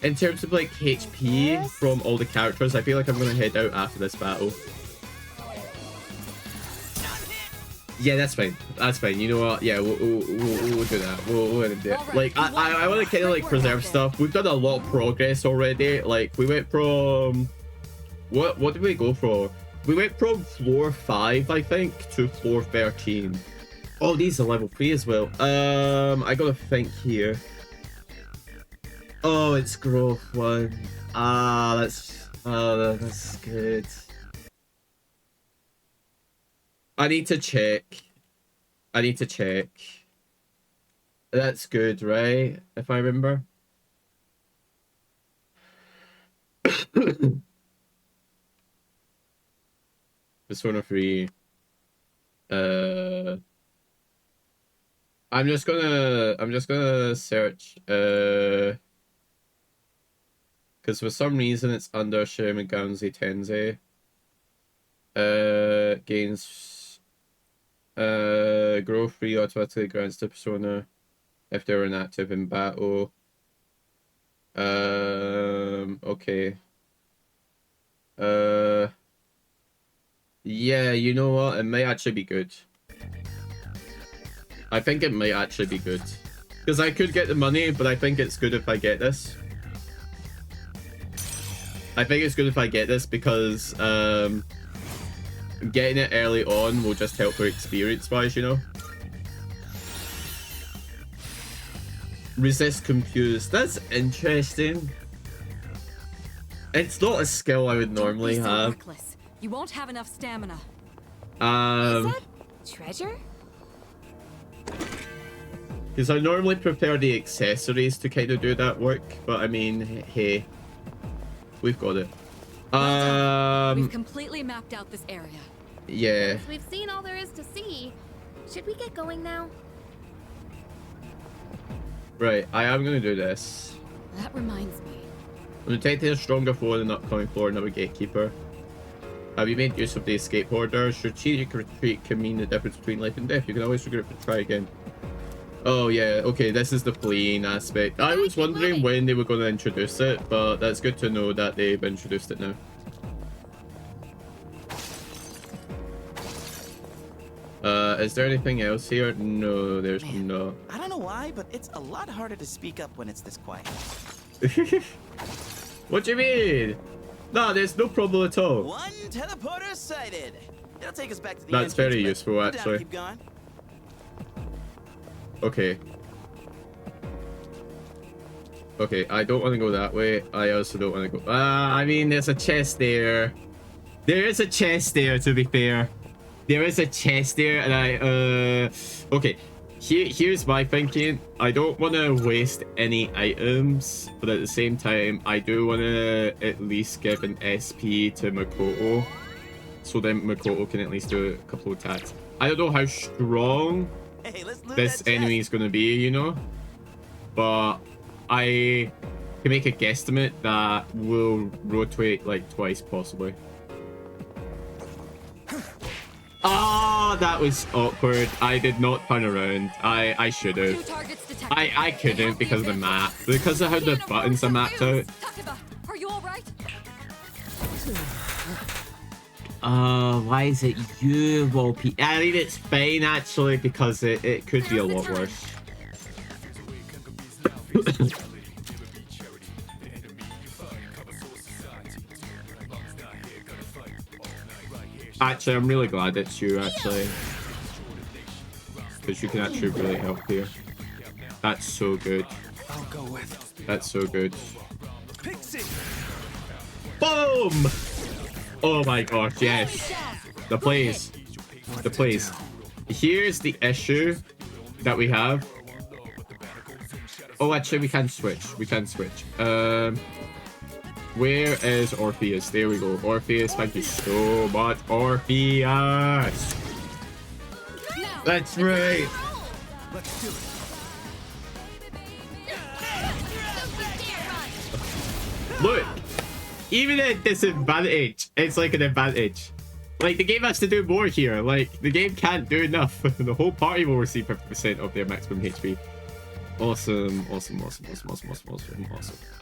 In terms of like HP from all the characters, I feel like I'm gonna head out after this battle. Yeah, that's fine. That's fine. You know what? Yeah, we'll do that. We'll end it. Like, I want to kind of like preserve stuff. We've done a lot of progress already. Like, we went from what did we go for? We went from floor 5, I think, to floor 13. Oh, these are level 3 as well. I gotta think here. Oh, it's growth 1. Ah, that's good. I need to check. That's good, right? If I remember. Persona 3. I'm just gonna search because for some reason it's under Shin Megami Tensei. Gains grow 3 automatically grants to Persona if they're inactive in battle. Okay. Yeah, you know what? It might actually be good. I think it might actually be good. Because I could get the money, but I think it's good if I get this. I think it's good if I get this because getting it early on will just help her experience-wise, you know? Resist confused. That's interesting. It's not a skill I would normally have. Reckless. You won't have enough stamina. Is that treasure? Because I normally prepare the accessories to kind of do that work, but I mean, hey, we've got it. We've completely mapped out this area. Yeah. We've seen all there is to see. Should we get going now? Right, I am going to do this. That reminds me. I'm detecting a stronger foe in the upcoming floor, another gatekeeper. Have you made use of the escape order? Strategic retreat can mean the difference between life and death. You can always regroup and try again. Oh yeah, okay, this is the fleeing aspect. I was wondering when they were going to introduce it, but that's good to know that they've introduced it now. Is there anything else here? No, there's not. I don't know why, but it's a lot harder to speak up when it's this quiet. What do you mean? No, there's no problem at all. One teleporter sighted. It'll take us back to the That's entrance, very but useful, we're down to actually. keep going. Okay. Okay, I don't want to go that way. I also don't want to go. I mean, there's a chest there. There is a chest there, to be fair. There is a chest there, and okay. Here's my thinking. I don't want to waste any items, but at the same time, I do want to at least give an SP to Makoto, so then Makoto can at least do a couple of attacks. I don't know how strong this enemy is going to be, you know, but I can make a guesstimate that will rotate like twice, possibly. Oh, that was awkward. I did not turn around. I should have. I couldn't because of the map. Because of how the buttons are mapped out. Are you all right? Why is it you, Wolpy? I mean, it's fine actually because it could be a lot worse. Actually, I'm really glad it's you, actually. Because you can actually really help here. That's so good. I'll go with. That's so good. Pixie. Boom! Oh my gosh, yes. The plays. The plays. Here's the issue that we have. Oh, actually, we can switch. We can switch. Where is Orpheus? There we go. Orpheus, thank you so much. Orpheus! That's right. Let's do it. Look, even at disadvantage, it's like an advantage. Like, the game has to do more here. Like, the game can't do enough. The whole party will receive 50% of their maximum HP. Awesome, awesome, awesome, awesome, awesome, awesome, awesome,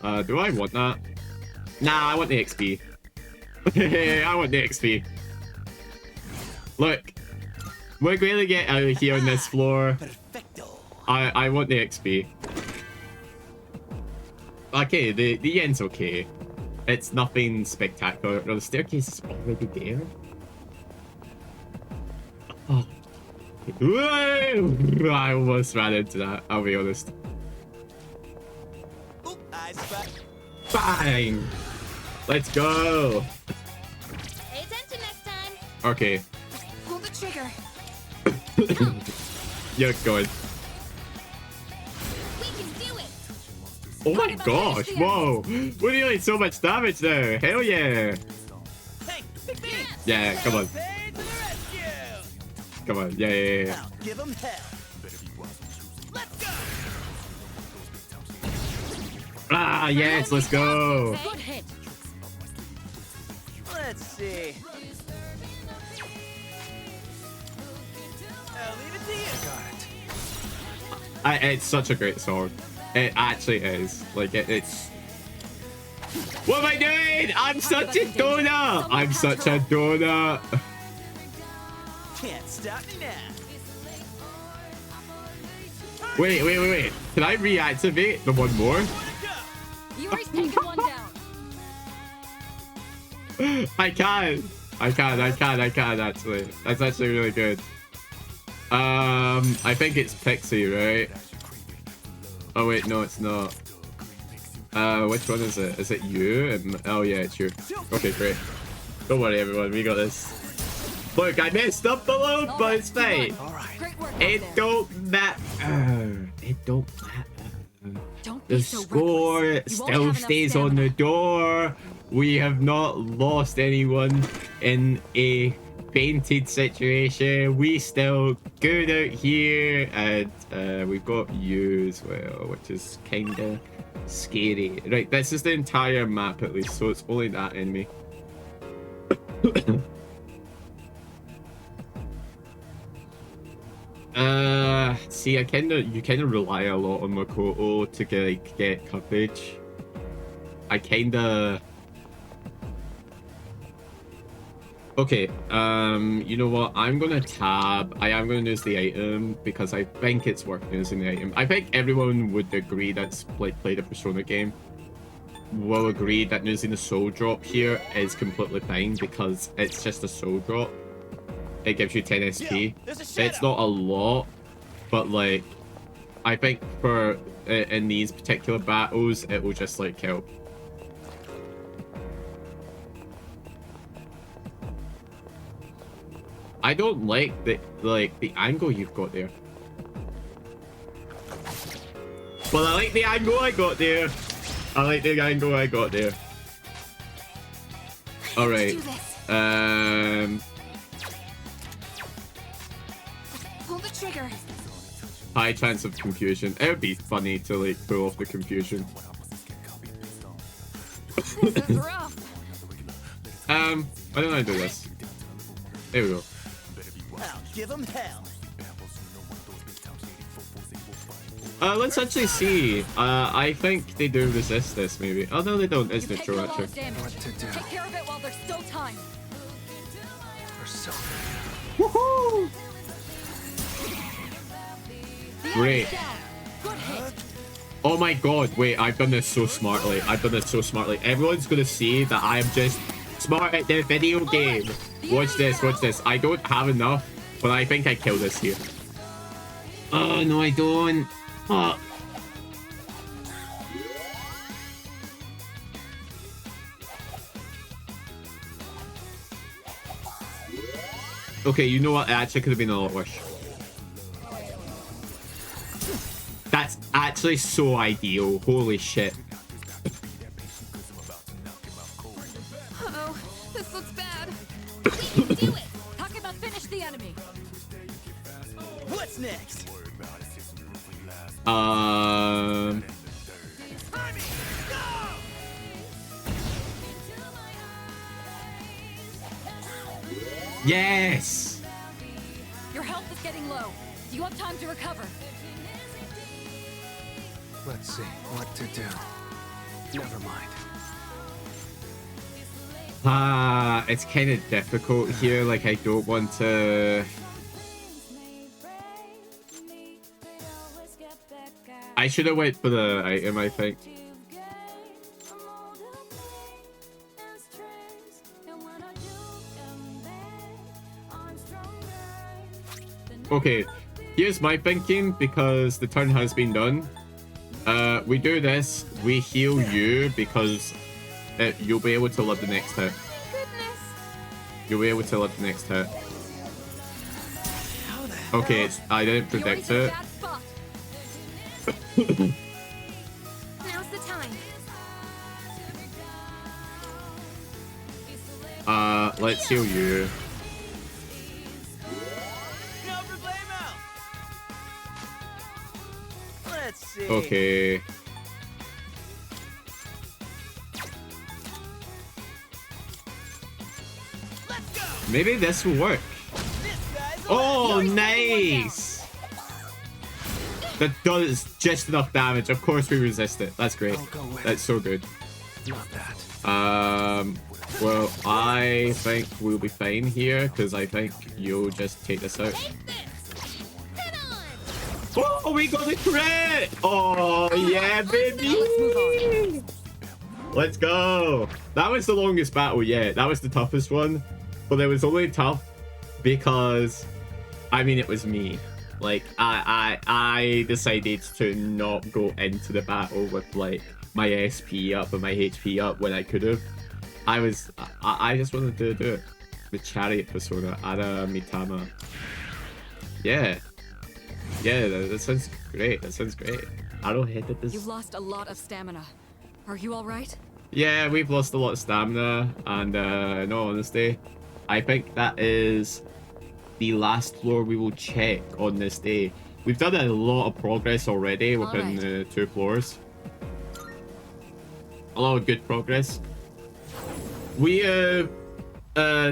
awesome. Do I want that? Nah, I want the XP. I want the XP. Look, we're going to get out of here on this floor. I want the XP. Okay, the yen's okay. It's nothing spectacular. No, the staircase is already there. Oh, Whoa! I almost ran into that, I'll be honest. Oop, I spot. Bang! Let's go! Pay attention next time. Okay. Pull the trigger. You're good. We can do it. Oh my gosh, whoa! We're dealing so much damage now! Hell yeah! Hey, pick me. Yeah, come on. Pay to the rescue. Come on, yeah. I'll give 'em hell. Let's go. Ah, yes, let's go! Good hit. Let's see. I'll leave it to you. It's such a great sword. It actually is. Like, it's... What am I doing? I'm such a donut! I'm such a donut! Can't stop me now. Wait. Can I reactivate the one more? Yuri's taken one down. I can actually. That's actually really good. I think it's Pixie, right? Oh wait, no, it's not. Which one is it? Is it you? Oh yeah, it's you. Okay, great. Don't worry, everyone. We got this. Look, I messed up a little, but it's fine. Great work. It don't matter. It don't matter. Don't The be so score reckless. You won't still have enough stays on stamina. the door. We have not lost anyone in a fainted situation. We still good out here, and we've got you as well, which is kind of scary. Right, this is the entire map at least, so it's only that enemy. See, you kind of rely a lot on Makoto to get coverage. Okay, you know what? I'm gonna tab. I am gonna use the item because I think it's worth using the item. I think everyone would agree that's played a Persona game will agree that using the soul drop here is completely fine because it's just a soul drop. It gives you 10 SP. It's not a lot, but like, I think for in these particular battles, it will just like help. I don't like the angle you've got there. But I like the angle I got there. I like the angle I got there. All right. Pull the trigger. High chance of confusion. It would be funny to like pull off the confusion. This is rough. Why don't I do this? There we go. I'll give 'em hell. Let's actually see. I think they do resist this, maybe. Oh, no, they don't. It's You've taken neutral, a lot actually. of damage. Take care of it while there's still time. Woohoo! Great. Good hit. Oh my god, wait, I've done this so smartly. Everyone's gonna see that I am just smart at the video game. Watch this. I don't have enough, but I think I killed this here. Oh, no, I don't. Oh. Okay, you know what? It actually could have been a lot worse. That's actually so ideal. Holy shit. Uh-oh, this looks bad. We can do it. Takeba, finish the enemy. What's next? Yes! Your health is getting low. Do you have time to recover? Let's see what to do. Never mind. It's kind of difficult here. Like, I don't want to... I should have went for the item, I think. Okay, here's my thinking because the turn has been done. We do this, we heal you because you'll be able to live the next hit. You'll be able to live the next hit. Okay, I didn't predict it. Now's the time. Let's heal you. No problemo. Let's see. Okay. Maybe this will work. Oh, nice! That does just enough damage. Of course we resist it. That's great. That's so good. Well, I think we'll be fine here because I think you'll just take this out. Oh, we got the crit! Oh, yeah, baby! Let's go! That was the longest battle yet. That was the toughest one. But it was only tough because, I mean, it was me. Like, I decided to not go into the battle with, like, my SP up and my HP up when I could have. I just wanted to do it. The Chariot Persona, Ara Mitama. Yeah. Yeah, that sounds great. That sounds great. Arrowheaded this. You've lost a lot of stamina. Are you all right? Yeah, we've lost a lot of stamina, and in all honesty, I think that is the last floor we will check on this day. We've done a lot of progress already within the 2 floors. A lot of good progress. We have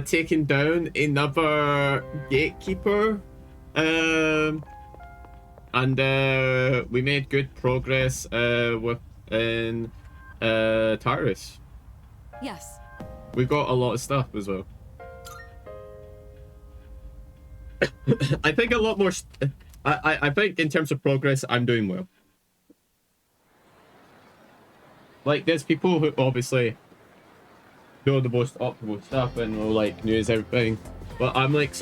taken down another gatekeeper, and we made good progress within Tyrus. Yes. We got a lot of stuff as well. I think a lot more. I think in terms of progress, I'm doing well. Like, there's people who obviously know the most optimal stuff and will like news everything, but I'm like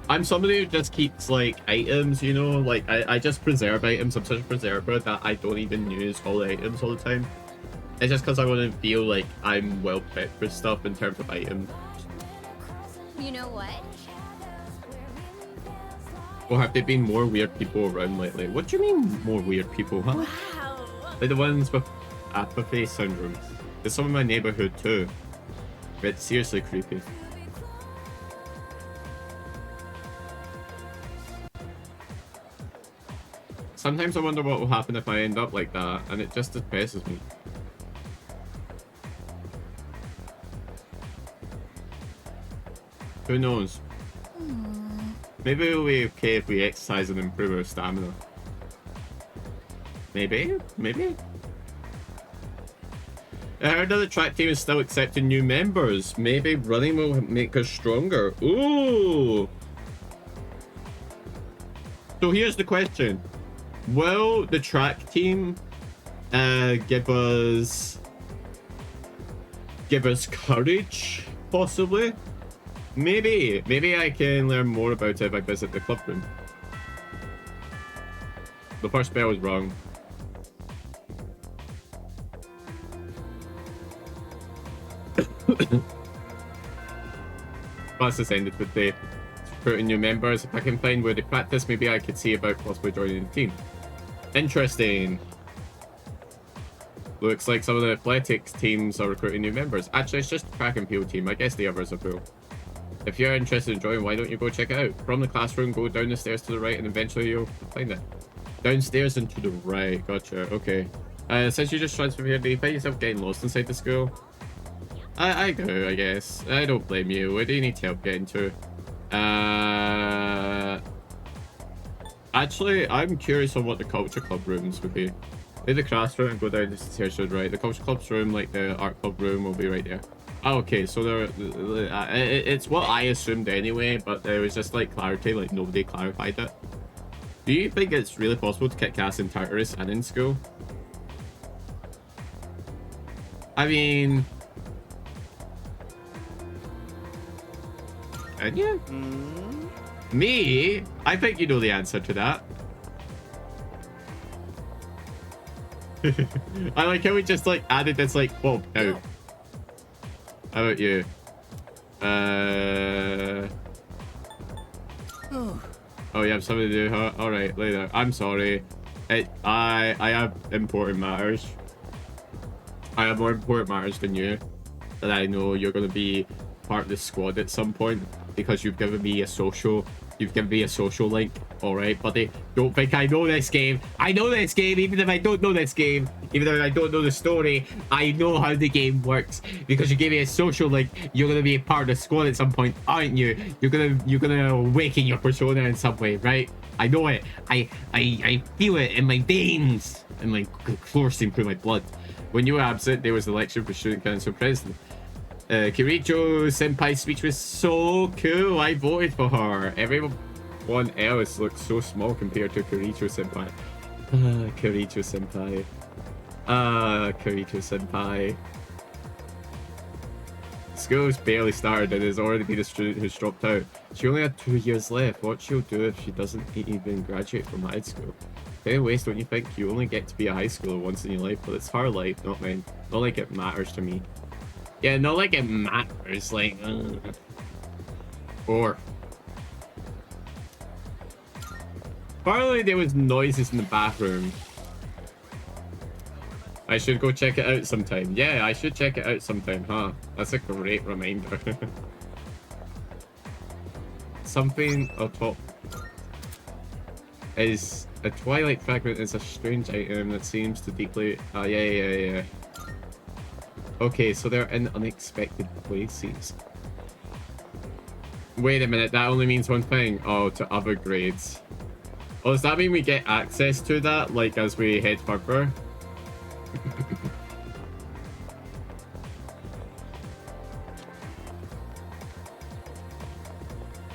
I'm somebody who just keeps like items, you know, like I just preserve items. I'm such a preserver that I don't even use all the items all the time. It's just because I want to feel like I'm well prepped for stuff in terms of items. You know what? Or have there been more weird people around lately? What do you mean more weird people, huh? Wow. Like the ones with apathy syndrome. There's some in my neighborhood too. It's seriously creepy. Sometimes I wonder what will happen if I end up like that, and it just depresses me. Who knows? Maybe it'll be okay if we exercise and improve our stamina. Maybe? Maybe? I heard that the track team is still accepting new members. Maybe running will make us stronger. Ooh! So here's the question. Will the track team give us courage? Possibly? Maybe I can learn more about it if I visit the club room. The first spell was wrong. Class has ended with the recruiting new members. If I can find where they practice, maybe I could see about possibly joining the team. Interesting. Looks like some of the athletics teams are recruiting new members. Actually, it's just the track and field team. I guess the others are full. If you're interested in joining, why don't you go check it out? From the classroom, go down the stairs to the right and eventually you'll find it. Downstairs and to the right. Gotcha. Okay. Since you just transferred here, do you find yourself getting lost inside the school? I do, I guess. I don't blame you. Where do you need help getting to? Actually, I'm curious on what the culture club rooms would be. Leave the classroom and go down the stairs to the right. The culture club's room, like the art club room, will be right there. Oh, okay, so it's what I assumed anyway, but there was just like clarity, like nobody clarified it. Do you think it's really possible to kick ass in Tartarus and in school? I mean... Can you? Me? I think you know the answer to that. I like how we just like added this like, well, no. How about you? Oh, you have something to do, huh? All right, later. I'm sorry. I have important matters. I have more important matters than you. That I know you're going to be part of the squad at some point because you've given me a social. You've given me a social link. All right, buddy. Don't think I know this game. I know this game, even if I don't know this game. Even though I don't know the story, I know how the game works because you gave me a social link. You're gonna be a part of the squad at some point, aren't you? You're gonna awaken your persona in some way, right? I know it. I feel it in my veins and like coursing through my blood. When you were absent, there was an election for student council president. Kiricho Senpai's speech was so cool. I voted for her. Everyone else looks so small compared to Kiricho Senpai. Kiricho Senpai. Kiricho Senpai. School's barely started and there's already been a student who's dropped out. She only had 2 years left. What she'll do if she doesn't even graduate from high school? Anyways, don't you think you only get to be a high schooler once in your life? But it's her life, not mine. Not like it matters to me. Yeah, not like it matters, like... Or... Apparently there was noises in the bathroom. I should go check it out sometime. Yeah, I should check it out sometime, huh? That's a great reminder. Something atop... Is... A Twilight fragment is a strange item that seems to deeply... yeah. Okay, so they're in unexpected places. Wait a minute, that only means one thing. Oh, to other grades. Oh, does that mean we get access to that, like, as we head further?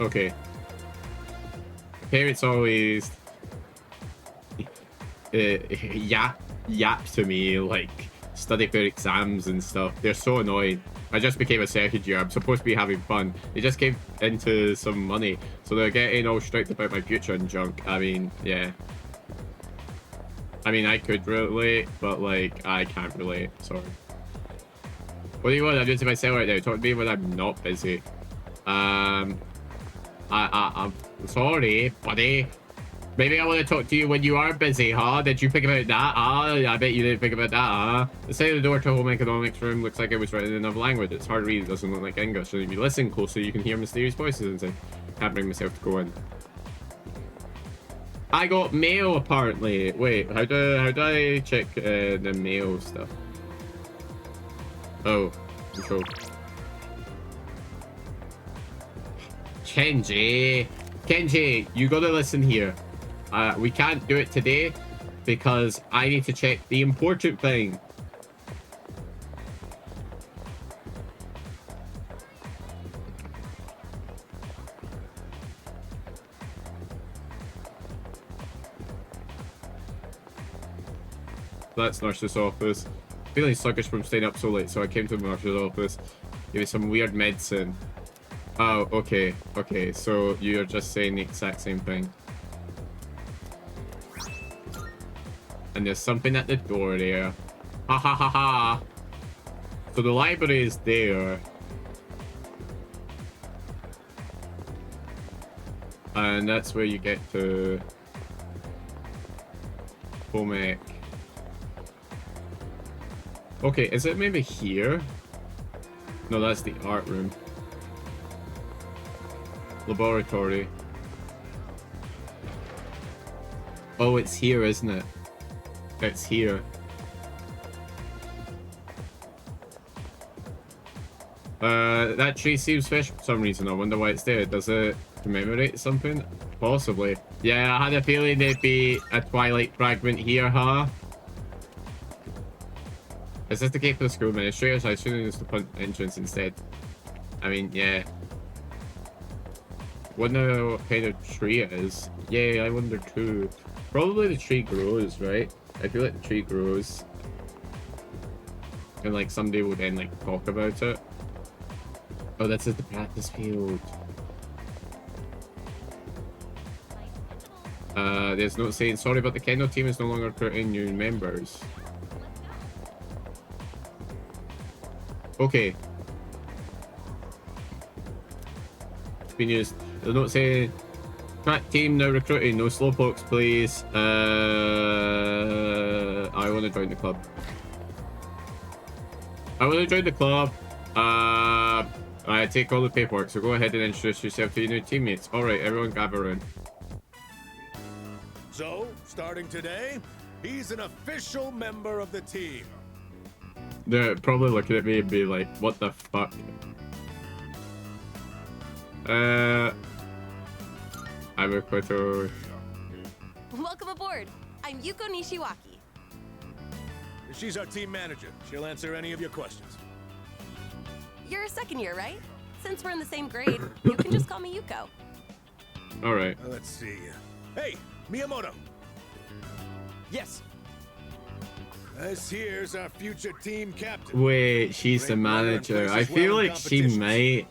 Okay. Parents always... yap to me, like... Study for exams and stuff. They're so annoying. I just became a second year. I'm supposed to be having fun. They just came into some money. So they're getting all strict about my future and junk. I mean, yeah. I mean, I could relate, but like, I can't relate. Sorry. What do you want? I'm doing to myself right now. Talk to me when I'm not busy. I'm sorry, buddy. Maybe I want to talk to you when you are busy, huh? Did you think about that? I bet you didn't think about that, huh? The side of the door to home economics room looks like it was written in another language. It's hard to read. It doesn't look like English. So if you listen closely, you can hear mysterious voices inside. Can't bring myself to go in. I got mail, apparently. Wait, how do I check the mail stuff? Oh, control. Kenji, you gotta listen here. We can't do it today because I need to check the important thing. That's nurse's office. Feeling sluggish from staying up so late, so I came to the nurse's office. Give me some weird medicine. Oh, okay. Okay, so you're just saying the exact same thing. And there's something at the door there. Ha ha ha ha. So the library is there. And that's where you get to home ec. Okay, is it maybe here? No, that's the art room. Laboratory. Oh, it's here, isn't it? It's here. That tree seems fresh for some reason. I wonder why it's there. Does it commemorate something? Possibly. Yeah, I had a feeling there'd be a Twilight fragment here, huh? Is this the gate for the school administrators? I assume it's the entrance instead. I mean, yeah. Wonder what kind of tree it is. Yeah, I wonder too. Probably the tree grows, right? I feel like the tree grows. And like someday we'll then like talk about it. Oh, this is the practice field. There's no saying sorry, but the Kendo team is no longer recruiting new members. Okay. It's been used. There's no saying track team now recruiting. No slowpokes, please. I want to join the club. I want to join the club. I take all the paperwork, so go ahead and introduce yourself to your new teammates. Alright, everyone gather around. So, starting today, he's an official member of the team. They're probably looking at me and be like, what the fuck? I'm a Koto. Welcome aboard. I'm Yuko Nishiwaki. She's our team manager. She'll answer any of your questions. You're a second year, right? Since we're in the same grade, you can just call me Yuko. Alright. Let's see. Hey, Miyamoto. Yes. This here's our future team captain. Wait, she's the manager. I feel like she might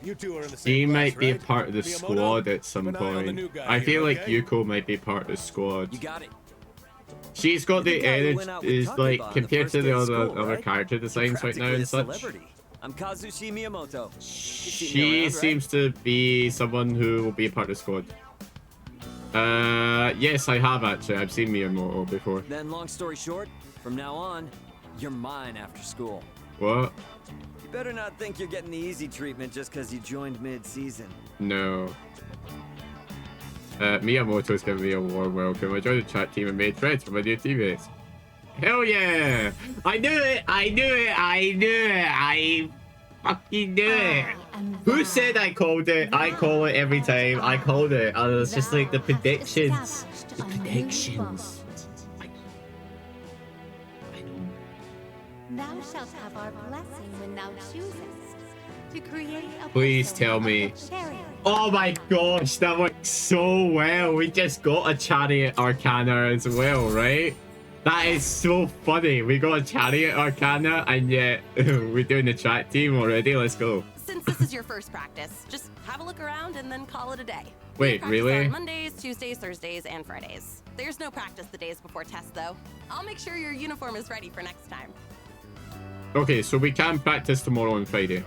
be a part of the squad at some point. I feel like Yuko might be part of the squad. You got it. She's got the energy, is like, compared to the other character designs right now and such. I'm Kazushi Miyamoto. She seems to be someone who will be a part of the squad. Yes, I have actually. I've seen Miyamoto before. Then, long story short, from now on, you're mine after school. What? You better not think you're getting the easy treatment just because you joined mid-season. No. Miyamoto's giving me a warm welcome. I joined the chat team and made friends with my new teammates. Hell yeah! I knew it! I knew it! I knew it! I fucking knew it! Who said I called it? I call it every time. I called it. And it's just like the predictions. The predictions. Thou shalt have our blessing when thou choosest to create a Please tell me. Oh my gosh, that worked so well. We just got a Chariot Arcana as well, right? That is so funny. We got a Chariot Arcana and yet we're doing the track team already. Let's go. Since this is your first practice, just have a look around and then call it a day. Wait, Practice really? On Mondays, Tuesdays, Thursdays, and Fridays. There's no practice the days before tests, though. I'll make sure your uniform is ready for next time. Okay, so we can practice tomorrow and Friday.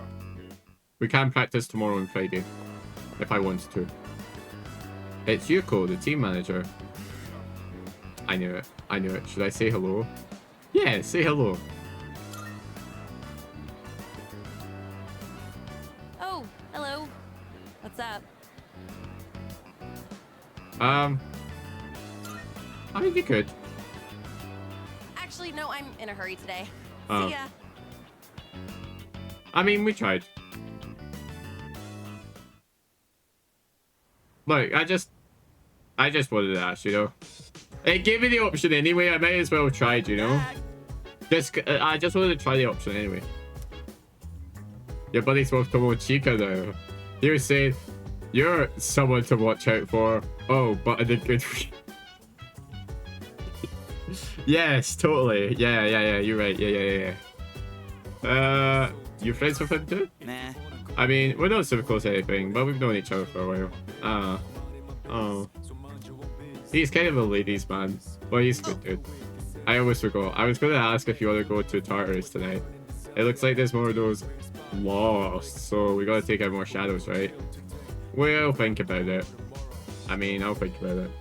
We can practice tomorrow and Friday. If I wanted to. It's Yuko, the team manager. I knew it. I knew it. Should I say hello? Yeah, say hello. Oh, hello. What's up? I mean, you could. Actually, no, I'm in a hurry today. Oh. See ya. I mean, we tried. Look, I just wanted to ask, you know. It gave me the option anyway. I might as well have tried, you know. I just wanted to try the option anyway. Your buddy's with Tomochika now. He was saying, you're someone to watch out for. Oh, but I did good for you. Yes, totally. Yeah, you're right. Yeah. You friends with him too? Nah. I mean, we're not super close to anything, but we've known each other for a while. Oh. He's kind of a ladies' man. Well, he's good, dude. I almost forgot. I was going to ask if you want to go to Tartarus tonight. It looks like there's more of those lost, so we got to take out more shadows, right? We'll think about it. I mean, I'll think about it.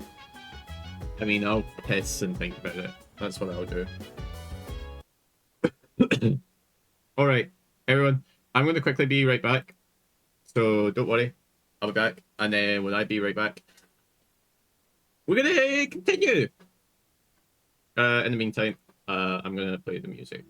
I mean, I'll piss and think about it. That's what I'll do. Alright, everyone. I'm going to quickly be right back. So don't worry. I'll be back. And then when I be right back, we're going to continue. In the meantime, I'm going to play the music.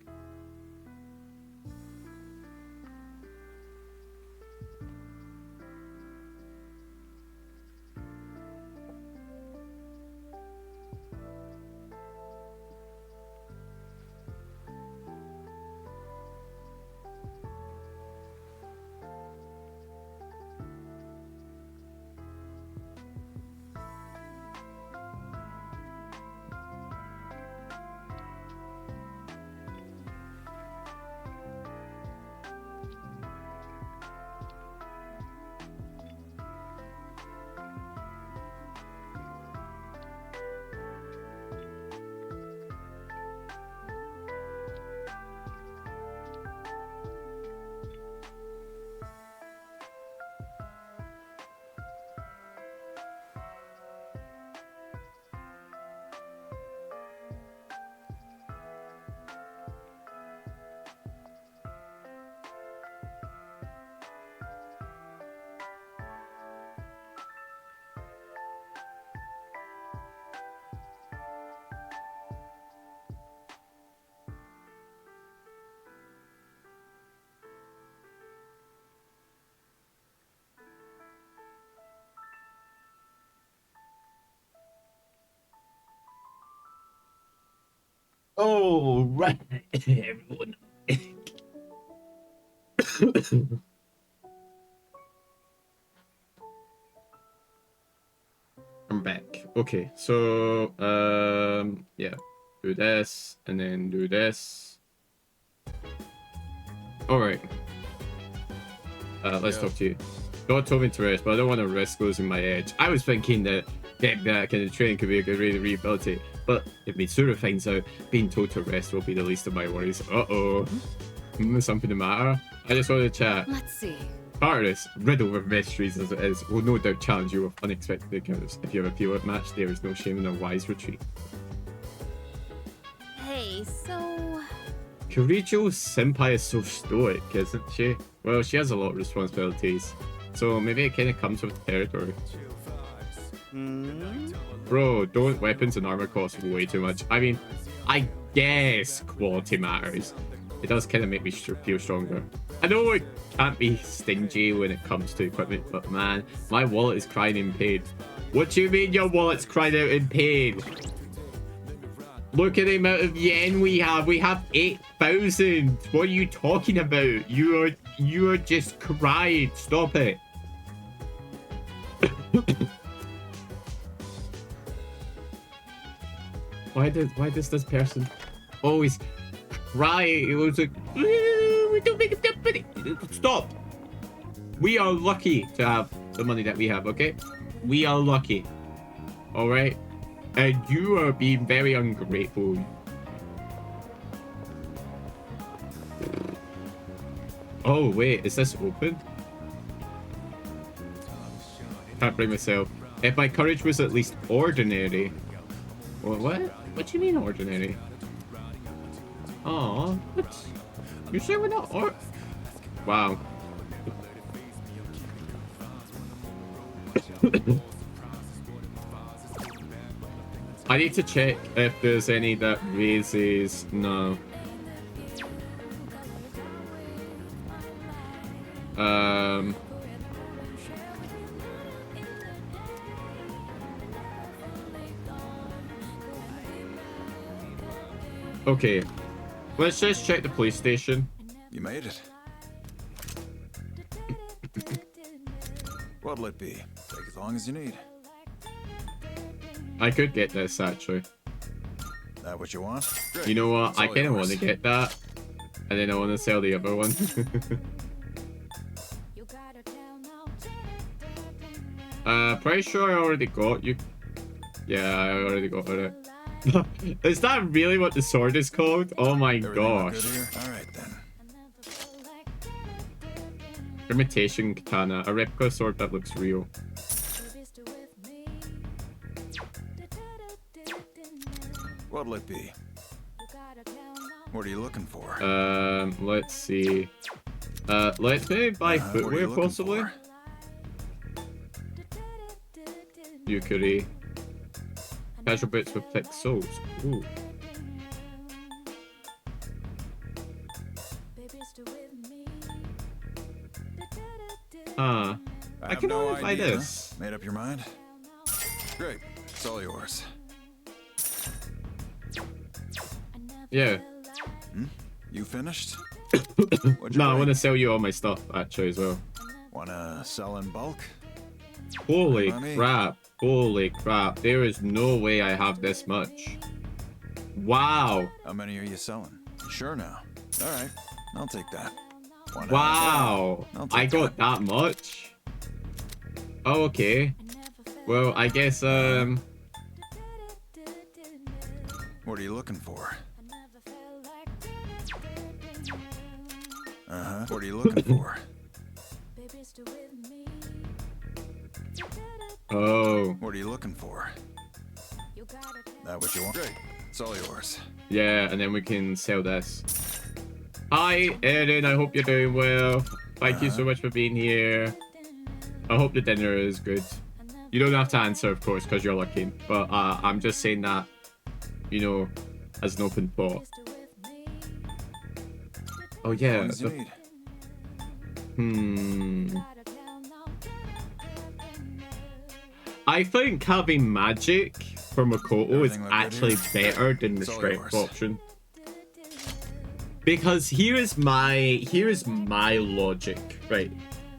Oh, right, everyone. I'm back. Okay, so yeah, do this and then do this. All right. Let's talk to you. God told me to rest, but I don't want to risk losing my edge. I was thinking that getting back in the training could be a good way to rehabilitate, but if Mitsuru finds out, being told to rest will be the least of my worries. Uh-oh. Something the matter? I just wanted to chat. Let's see. Part of this riddle with mysteries as it is will no doubt challenge you with unexpected encounters. If you have a feel at match, there is no shame in a wise retreat. Hey, so... Kirijo Senpai is so stoic, isn't she? Well, she has a lot of responsibilities, so maybe it kind of comes with territory. Bro, don't weapons and armor cost way too much. I mean, I guess quality matters. It does kind of make me feel stronger. I know it can't be stingy when it comes to equipment, but man, my wallet is crying in pain. What do you mean your wallet's crying out in pain? Look at the amount of yen we have. We have 8,000. What are you talking about? You are just crying. Stop it. Why does this person always cry? It was like, we don't make it. Stop. We are lucky to have the money that we have, okay? We are lucky. All right? And you are being very ungrateful. Oh, wait. Is this open? Can't bring myself. If my courage was at least ordinary. What? What do you mean ordinary? Aw, what? You say we're not Wow. I need to check if there's any that raises... No. Okay. Let's just check the police station. You made it. What'll it be? Take as long as you need. I could get this, actually. That what you want? Great. You know what? It's I all kind of yours. want to get that. And then I want to sell the other one. Pretty sure I already got you. Yeah, I already got it. Is that really what the sword is called? Oh my gosh. All right then. Imitation katana, a replica sword that looks real. What'll it be? What are you looking for? Let's see. Let's maybe buy footwear possibly. Yukari. Casual boots with thick soles. Ooh. I can no only buy idea. this. Made up your mind? Great. It's all yours. Yeah. You finished? No, I want to sell you all my stuff actually as well. Wanna sell in bulk? Holy Money? crap. Holy crap. There is no way I have this much. Wow. How many are you selling? Sure now. All right. I'll take that. Wow. I'll I take got that much? Oh, okay. Well, I guess, What are you looking for? What are you looking for? Oh. What are you looking for? That what you want? Great. It's all yours. Yeah, and then we can sell this. Hi, Erin. I hope you're doing well. Thank you so much for being here. I hope the dinner is good. You don't have to answer, of course, because you're looking. But I'm just saying that, you know, as an open thought. Oh, yeah. Ones you need. I think having magic for Makoto is Everything look good actually here? better than the It's all strength yours. option. Because here is my logic, right?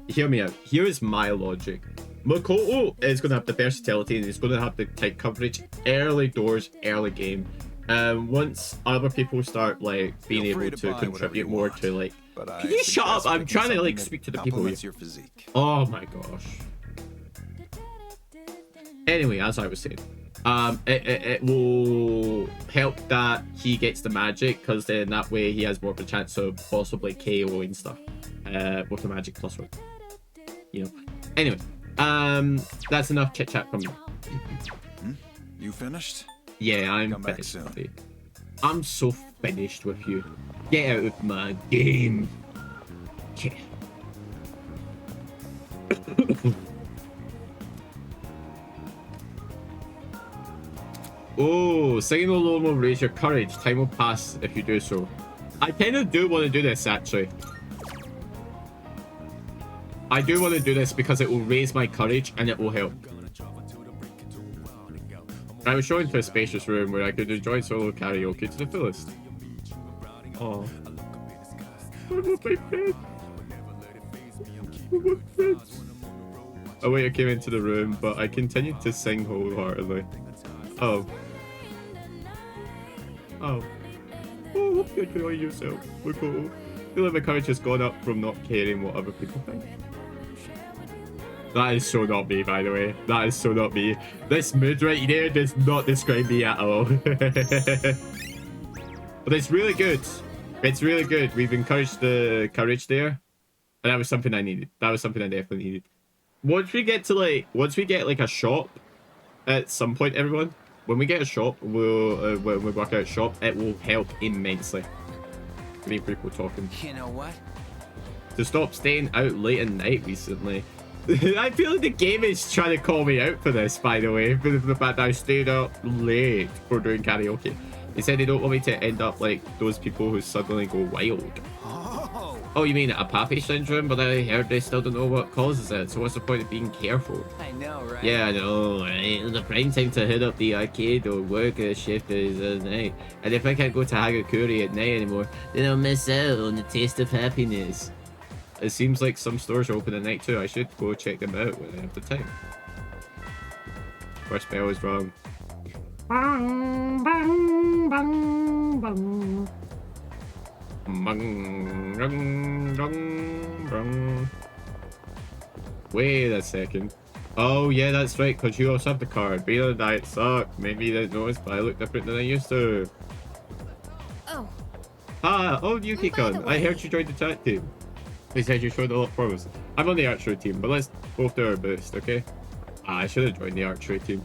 Hear me out. Here is my logic. Makoto is going to have the versatility and he's going to have the tight coverage early doors, early game. Once other people start like being able to contribute more to like, can you shut up? I'm trying to like speak to the people here. Your physique. Oh my gosh. Anyway, as I was saying, it will help that he gets the magic, because then that way he has more of a chance of possibly KOing stuff with the magic plus one. You know. Anyway, that's enough chit chat from me. You finished? Yeah, I'm finished. Buddy. I'm so finished with you. Get out of my game. Yeah. Oh, singing alone will raise your courage. Time will pass if you do so. I kind of do want to do this, actually. I do want to do this because it will raise my courage and it will help. I was shown to a spacious room where I could enjoy solo karaoke to the fullest. Oh. I want my friends. I want friends. A waiter came into the room, but I continued to sing wholeheartedly. Oh. Oh. Oh, hope you enjoy yourself. We're cool. I feel like my courage has gone up from not caring what other people think. That is so not me, by the way. That is so not me. This mood right there does not describe me at all. But it's really good. It's really good. We've encouraged the courage there. And that was something I needed. That was something I definitely needed. Once we get like a shop at some point, everyone, when we get a shop, when we work out a shop, it will help immensely. Me and people talking. You know what? To stop staying out late at night recently. I feel like the game is trying to call me out for this, by the way, for the fact that I stayed up late for doing karaoke. They said they don't want me to end up like those people who suddenly go wild. Oh, you mean apathy syndrome? But I heard they still don't know what causes it, so what's the point of being careful? I know, right? Yeah, I know, right? The prime time to hit up the arcade or work a shift is at night. And if I can't go to Hagakure at night anymore, then I'll miss out on the taste of happiness. It seems like some stores are open at night too. I should go check them out when I have the time. First bell is wrong. Bang, bang, bang, bang. Bang, bang, bang, bang. Wait a second. Oh yeah, that's right, because you also have the card. Being on a diet sucked. Maybe you didn't notice, but I look different than I used to. Oh. Ah, oh Yuki-kun, I heard you joined the chat team. They said you showed a lot of promise. I'm on the archery team, but let's both do our best, okay? I should have joined the archery team.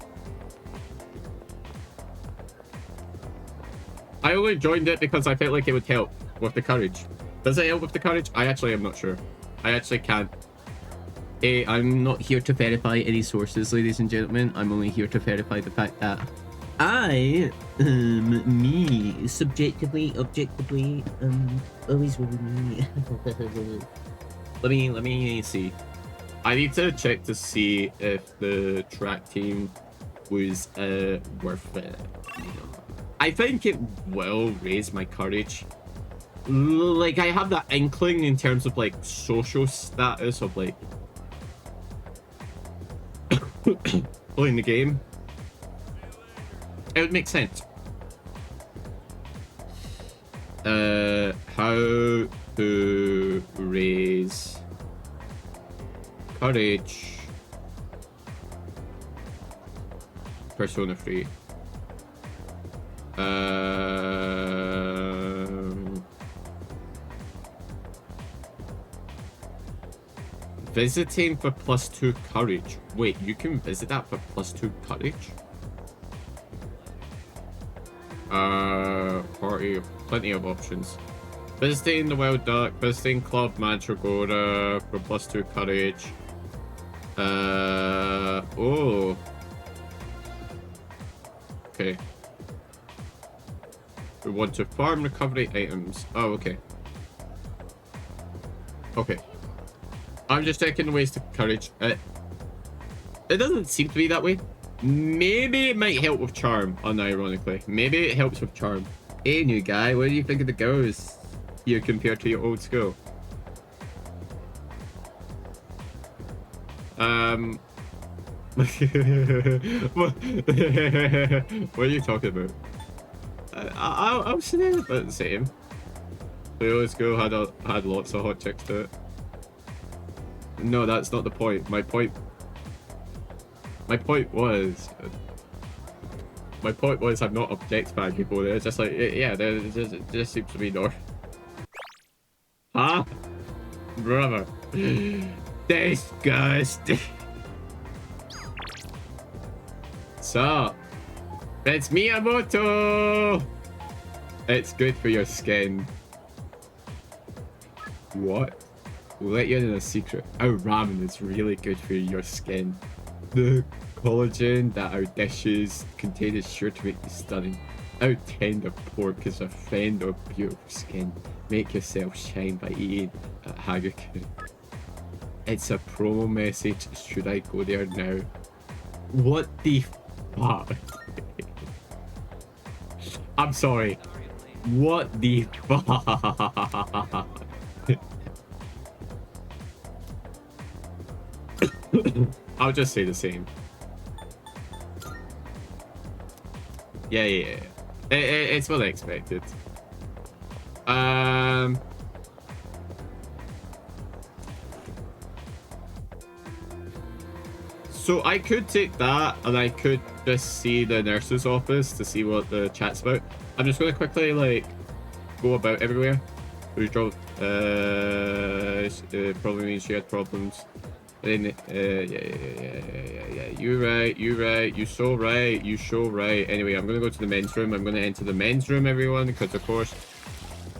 I only joined it because I felt like it would help with the courage. Does it help with the courage? I actually am not sure. I actually can't. I'm not here to verify any sources, ladies and gentlemen. I'm only here to verify the fact that I, me, subjectively, objectively, always will be me. Let me see. I need to check to see if the track team was worth it. You know. I think it will raise my courage. Like, I have that inkling in terms of like social status of like playing the game. It would make sense. How to raise courage. Persona 3. Visiting for +2 courage. Wait, you can visit that for +2 courage? Plenty of options. Visiting the Wild Duck, visiting Club Mandragora for +2 courage. Oh. Okay. We want to farm recovery items. Oh, okay. Okay. I'm just checking the ways to courage. It doesn't seem to be that way. Maybe it might help with charm, unironically. Maybe it helps with charm. Hey, new guy, what do you think of the girls? here compared to your old school? What are you talking about? I'm saying about the same. The old school had lots of hot chicks to it. No, that's not the point. My point was I'm not objectifying people. They're just like, yeah, there just seems to be no. Huh? Brother. Disgusting. So, it's Miyamoto. It's good for your skin. What? We'll let you in on a secret. Our ramen is really good for your skin. The collagen that our dishes contain is sure to make you stunning. Our tender pork is a friend of beautiful skin. Make yourself shine by eating at Hagakure. It's a promo message. Should I go there now? What the fuck? I'm sorry. What the fuck? I'll just say the same. Yeah. It's what I expected. So I could take that and I could just see the nurse's office to see what the chat's about. I'm just gonna quickly like go about everywhere. We drove probably means she had problems. Yeah. You're right. You're so right. Anyway, I'm gonna go to the men's room. I'm gonna enter the men's room, everyone, because of course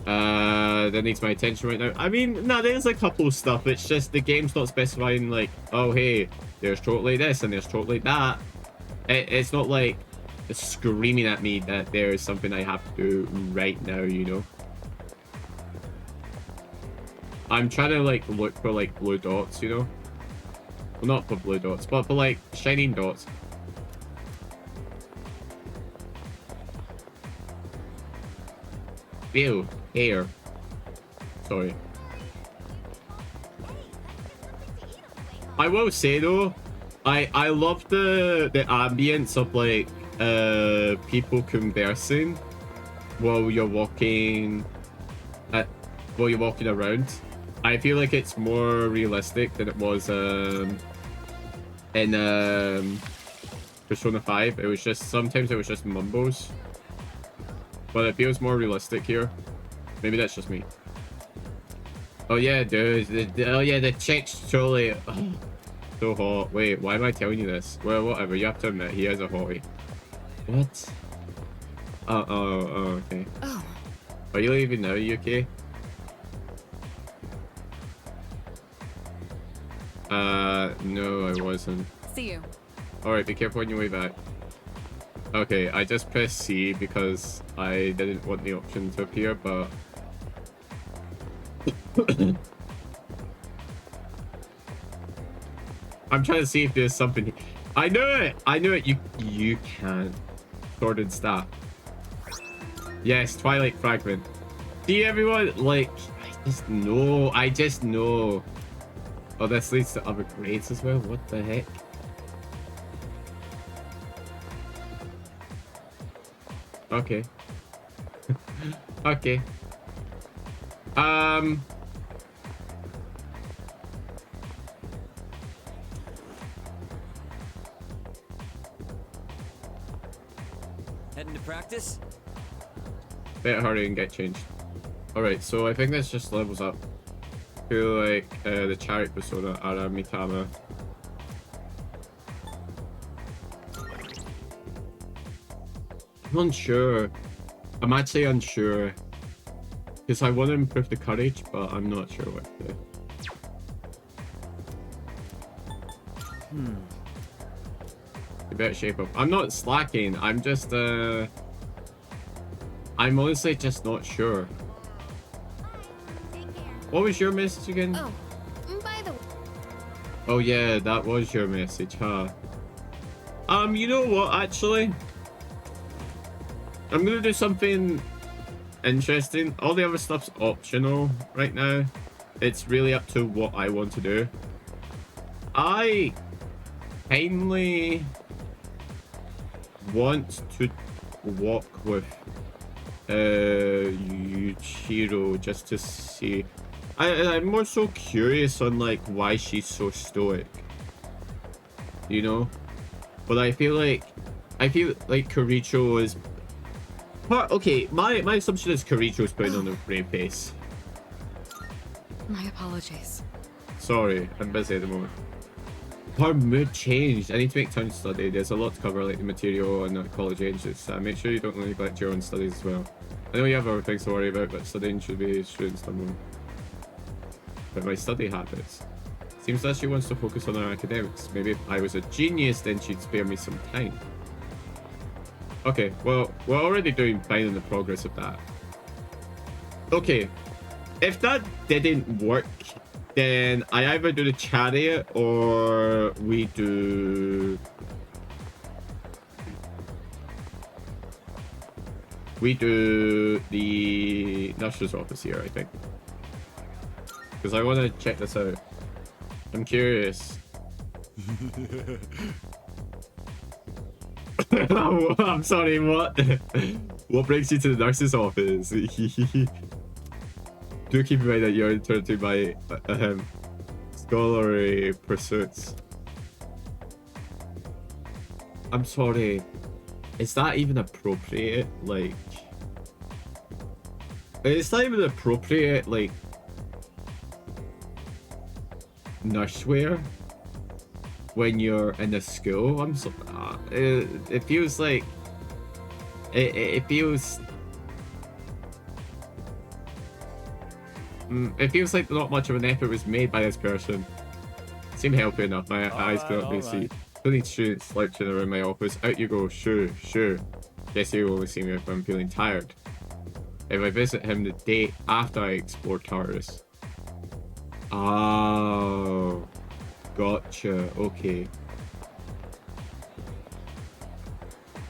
that needs my attention right now. I mean, no, there's a couple of stuff. It's just the game's not specifying like, oh hey, there's totally this and there's totally that. It's not like it's screaming at me that there is something I have to do right now, you know. I'm trying to like look for like blue dots, you know. Well, not for blue dots, but for like shining dots. Ew, hair. Sorry. I will say though, I love the ambience of like people conversing while you're walking around. I feel like it's more realistic than it was in Persona 5. It was just sometimes it was just mumbles, but it feels more realistic here. Maybe that's just me. Oh yeah, dude. The chick's totally so hot. Wait, why am I telling you this? Well, whatever. You have to admit he is a hottie. What? Oh, okay. Oh. Are you leaving now? Are you okay? No, I wasn't. See you. Alright, be careful on your way back. Okay, I just pressed C because I didn't want the option to appear, but... I'm trying to see if there's something... I knew it! You can't. Sword and staff. Yes, Twilight Fragment. See everyone? Like, I just know. Oh, this leads to other grades as well? What the heck? Okay. Okay. Heading to practice? Better hurry and get changed. Alright, so I think this just levels up. I feel like the chariot persona Ara Mitama. I'm unsure. I'm actually unsure. Because I want to improve the courage, but I'm not sure what to do. You better shape up. I'm not slacking. I'm just I'm honestly just not sure. What was your message again? Oh, by the way. Oh yeah, that was your message, huh? You know what, actually? I'm gonna do something interesting. All the other stuff's optional right now. It's really up to what I want to do. I kindly want to walk with Yuichiro just to see. I'm more so curious on like why she's so stoic, you know. But I feel like Kiricho is part. Okay, my assumption is Kiricho's putting on a brave face. My apologies. Sorry, I'm busy at the moment. Her mood changed. I need to make time to study. There's a lot to cover, like the material and college ages. Make sure you don't neglect your own studies as well. I know you have other things to worry about, but studying should be students' number one. But my study habits. Seems that she wants to focus on her academics. Maybe if I was a genius, then she'd spare me some time. Okay, well, we're already doing fine in the progress of that. Okay, if that didn't work, then I either do the chariot or we do the nurse's office here, I think. Because I want to check this out. I'm curious. Oh, I'm sorry, what? What brings you to the nurse's office? Do keep in mind that you're turned to my scholarly pursuits. I'm sorry. Is that even appropriate? Like, it's not even appropriate, like, nurse wear when you're in a school. I'm so it feels like it feels like not much of an effort was made by this person. Seem healthy enough. My eyes cannot be seen. Don't need students slouching around my office. Out you go. Sure. Jesse will only see me if I'm feeling tired. If I visit him the day after I explore Tartarus. Oh, gotcha. Okay.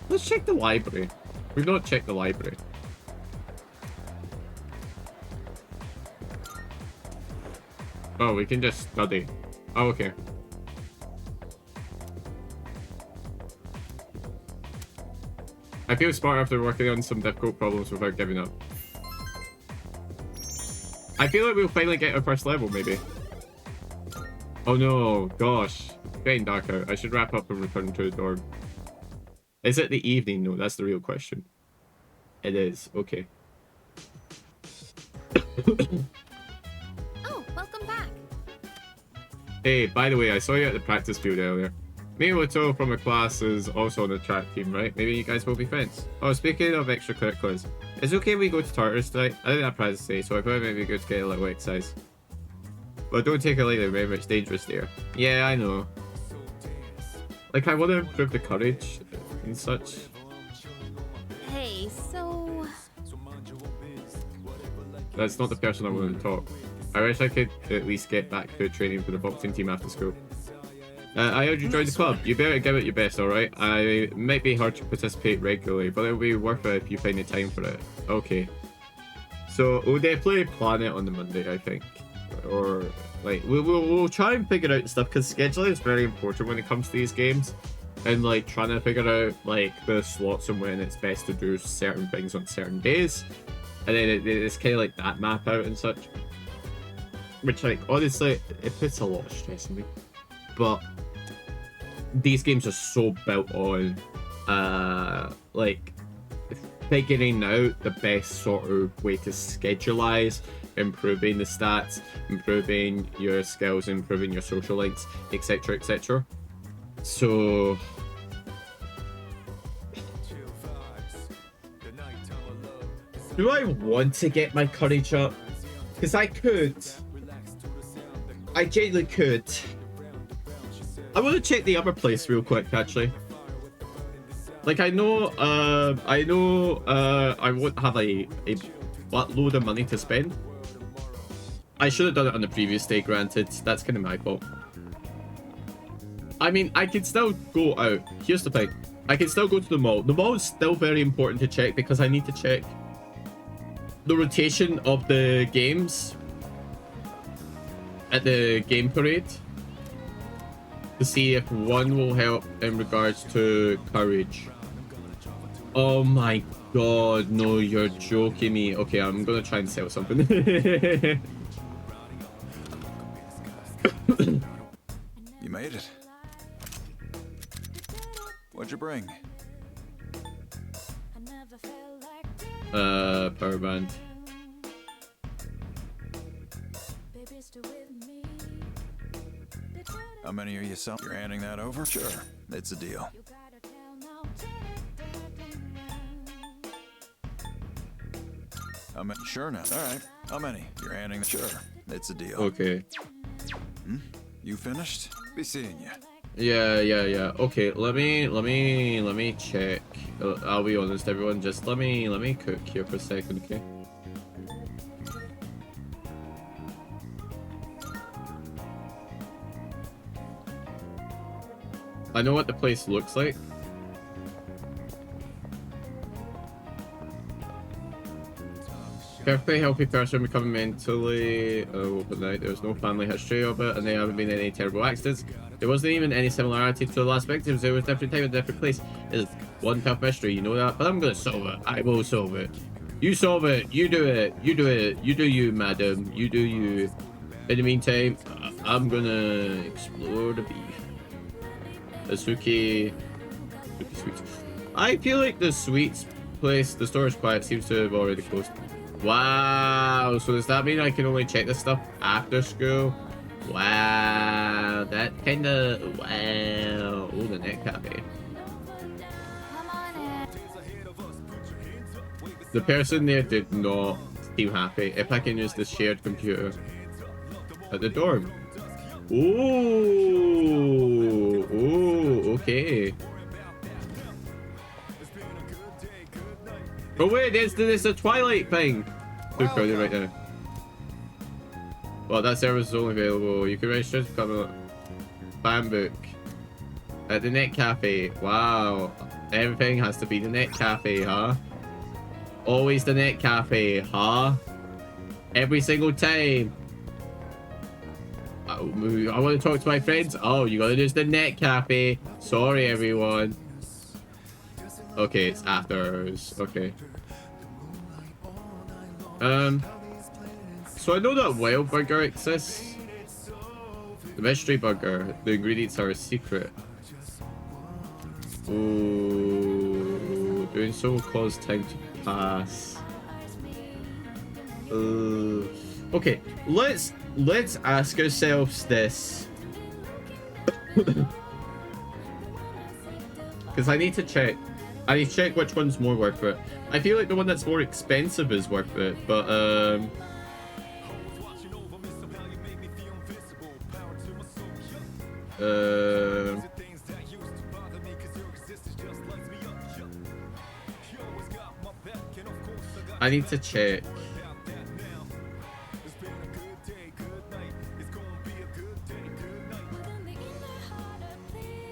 Let's check the library. We've not checked the library. Oh, we can just study. Oh, okay. I feel smart after working on some difficult problems without giving up. I feel like we'll finally get our first level, maybe. Oh no, gosh. Getting dark out. I should wrap up and return to the dorm. Is it the evening? No, that's the real question. It is. Okay. Oh, welcome back. Hey, by the way, I saw you at the practice field earlier. Me and Otto from our class is also on the track team, right? Maybe you guys will be friends. Oh, speaking of extracurriculars, is it okay we go to Tartarus tonight? I didn't have practice today, so I thought it might be good to get a little exercise. But don't take it lightly, remember it's dangerous there. Yeah, I know. Like, I want to improve the courage and such. Hey, so... That's not the person I want to talk. I wish I could at least get back to training for the boxing team after school. I heard you joined the club. You better give it your best, alright? I might be hard to participate regularly, but it'll be worth it if you find the time for it. Okay. So, we'll definitely plan it on the Monday, I think. Or, like, we'll try and figure out stuff, because scheduling is very important when it comes to these games. And, like, trying to figure out, like, the slots and when it's best to do certain things on certain days. And then it's kind of like that map out and such. Which, like, honestly, it puts a lot of stress on me. But these games are so built on, like, figuring out the best sort of way to schedulize, improving the stats, improving your skills, improving your social links, etc, etc. So... do I want to get my courage up? Because I could. I genuinely could. I want to check the other place real quick, actually. Like, I know I won't have a load of money to spend. I should have done it on the previous day, granted. That's kind of my fault. I mean, I can still go out. Here's the thing. I can still go to the mall. The mall is still very important to check because I need to check the rotation of the games at the game parade to see if one will help in regards to courage. Oh my god, no, you're joking me. Okay, I'm gonna try and sell something. You made it. What'd you bring? Power band. How many are you selling? You're handing that over? Sure, it's a deal. How many? Sure now. All right. How many? You're handing. Sure, it's a deal. Okay. You finished? Be seeing you. Yeah. Okay, let me check. I'll be honest, everyone. Just let me cook here for a second, okay? I know what the place looks like. Perfectly healthy person becoming mentally overnight. There was no family history of it, and there haven't been any terrible accidents. There wasn't even any similarity to the last victims. There was different time and different place. It's one tough mystery, you know that. But I'm gonna solve it. I will solve it. You solve it. You do it. You do it. You do you, madam. You do you. In the meantime, I'm gonna explore the beef. Azuki Sweets. I feel like the sweets place, the store is quiet, seems to have already closed. Wow, so does that mean I can only check this stuff after school? Wow, that kinda, wow. Oh, the net cafe. The person there did not seem happy. If I can use the shared computer at the dorm. Ooh, okay. Oh wait, there's a Twilight thing. Too crowded right now. Well, that service is only available. You can register to become a fan book at the Net Cafe. Wow, everything has to be the Net Cafe, huh? Always the Net Cafe, huh? Every single time. I want to talk to my friends. Oh, you gotta do the Net Cafe. Sorry, everyone. Okay, it's after hours. Okay. So I know that Wild Burger exists. The mystery burger. The ingredients are a secret. Ooh, doing so will cause time to pass. Okay, let's ask ourselves this. Because I need to check. I need to check which one's more worth it. I feel like the one that's more expensive is worth it, but I need to check.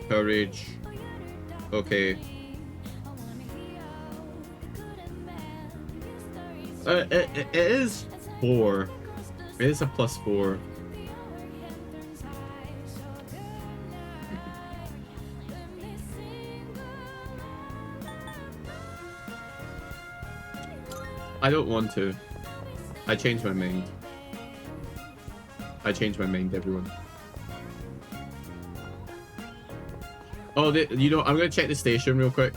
Courage. Okay. It is 4. It is a +4. I don't want to. I changed my mind. I changed my mind, everyone. Oh, you know, I'm gonna check the station real quick.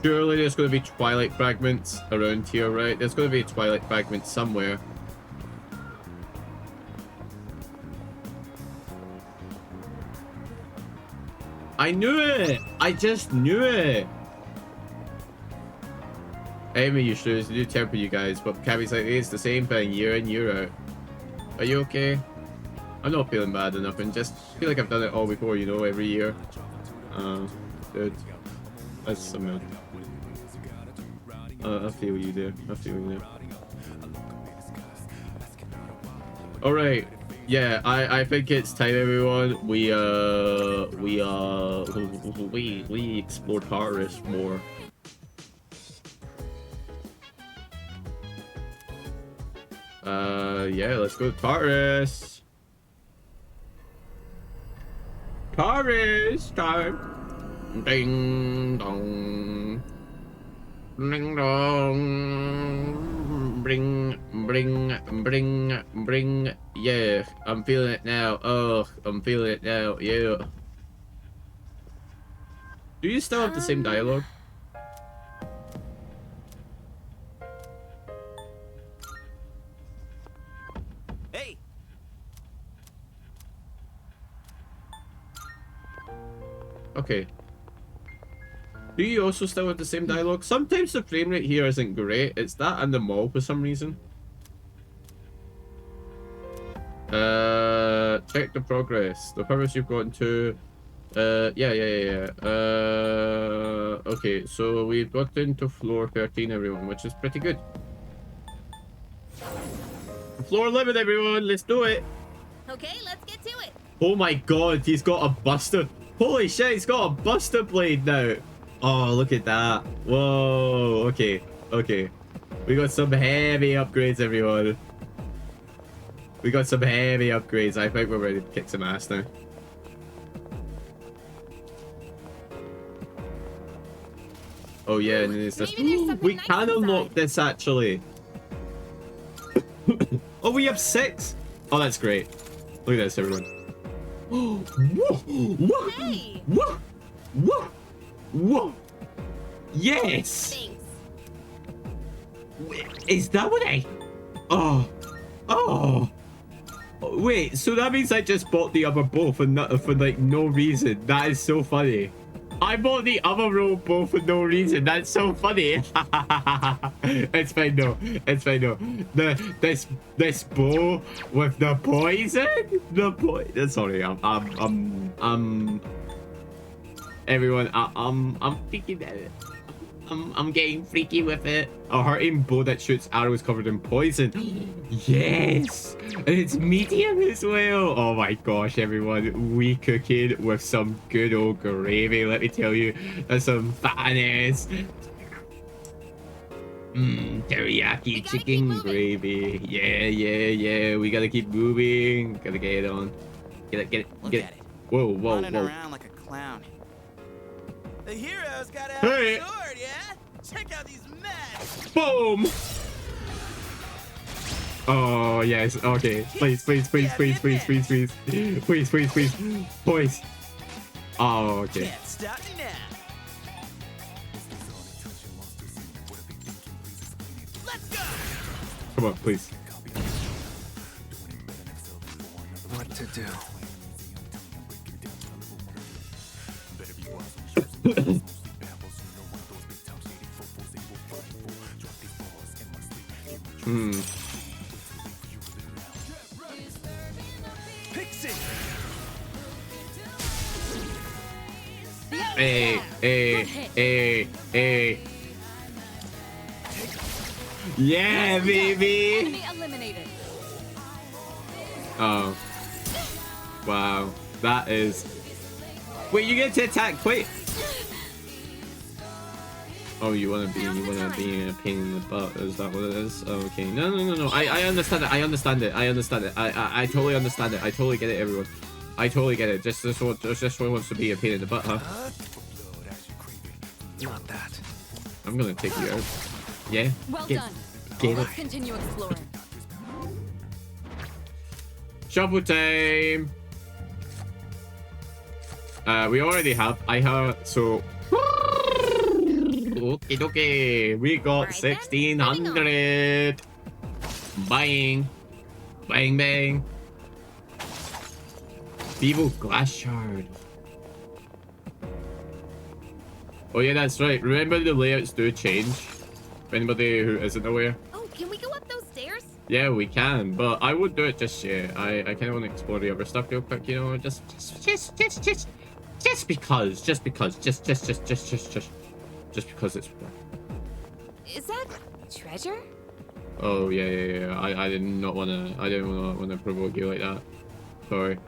Surely there's going to be Twilight fragments around here, right? There's going to be Twilight fragments somewhere. I knew it! I just knew it! Amy, you should do temper you guys, but Cabby's like, it's the same thing year in, year out. Are you okay? I'm not feeling bad enough, and just feel like I've done it all before, you know, every year. Good. That's something. I feel you there. I feel you there. Alright. Yeah, I think it's time, everyone. We explored Paris more. Yeah, let's go to Taurus. Taurus time. Ding dong. Ding dong. Bring. Yeah, I'm feeling it now. Oh, I'm feeling it now. Yeah. Do you still have the same dialogue? Hey. Okay. Do you also still have the same dialogue? Sometimes the frame rate here isn't great. It's that and the mall for some reason. Check the progress. The purpose you've gotten to. Yeah. Okay, so we've gotten to floor 13, everyone, which is pretty good. Floor 11, everyone, let's do it. Okay, let's get to it. Oh my god, he's got a buster. Holy shit, he's got a buster blade now. Oh, look at that. Whoa, okay. We got some heavy upgrades, everyone. We got some heavy upgrades. I think we're ready to kick some ass now. Oh yeah, and then it's this. We can unlock this actually. Oh, we have 6. Oh, that's great. Look at this, everyone. Whoa! Yes. Thanks. Is that what I? Oh. Wait, so that means I just bought the other bow for like no reason. That is so funny. I bought the other robe bow for no reason. That's so funny. It's fine though. This bow with the poison. Sorry, everyone. I'm thinking about it. I'm getting freaky with it. A hurting bow that shoots arrows covered in poison. Yes! And it's medium as well. Oh my gosh, everyone. We cooking with some good old gravy, let me tell you. That's some fatness. Teriyaki chicken gravy. Yeah. We gotta keep moving. Gotta get it on. Get it. Whoa. Running around like a clown. The hero's gotta have a sword, yeah? Check out these mats. Boom! Oh yes, okay. Please. Oh, okay. Can't stop me now. Let's go. Come on, please. What to do? Pixie. Hey. Yeah, baby. Enemy eliminated. Oh. Wow. That is. Wait, you get to attack quick. Oh, you wanna be a pain in the butt? Is that what it is? Oh, okay. No. I understand it. I totally understand it. I totally get it, everyone. I totally get it. Just this one wants to be a pain in the butt, huh? Not that. I'm gonna take you out. Yeah. Well done. Let's continue exploring. Shovel time. We already have. I have so. Okay. We got 1600. Bang. Bevo glass shard. Oh yeah, that's right. Remember the layouts do change. For anybody who isn't aware. Oh, can we go up those stairs? Yeah, we can, but I wouldn't do it just yet. I kind of want to explore the other stuff real quick, you know, just because it's worth. Is that treasure? Oh yeah. I didn't want to provoke you like that. Sorry.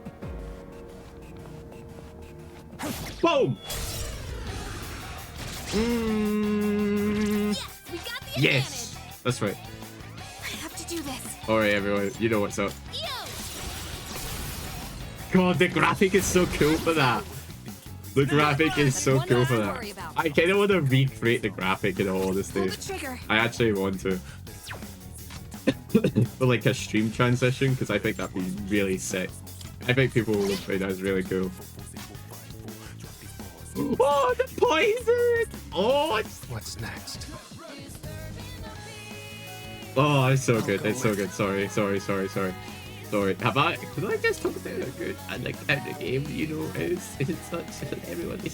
Boom! Yes, we got the Yes, that's right. I have to do this. Alright, everyone, you know what's up. God, the graphic is so cool for that. The graphic is so cool for that. I kind of want to recreate the graphic in all honesty. I actually want to. For like a stream transition, because I think that'd be really sick. I think people will find that really cool. Oh, the poison! Oh, what's next? Oh, it's so good. It's so good. Sorry. Sorry. Have I? Could I just talk about how good I like how the game? You know, it's such everyone. I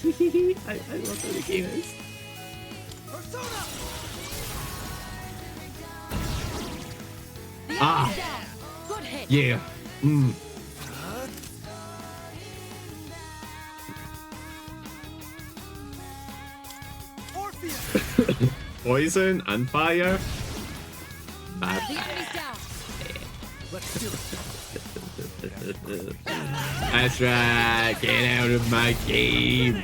love how the game is. Ah, yeah. Poison and fire. Bad. Let's do it. That's right. Get out of my game.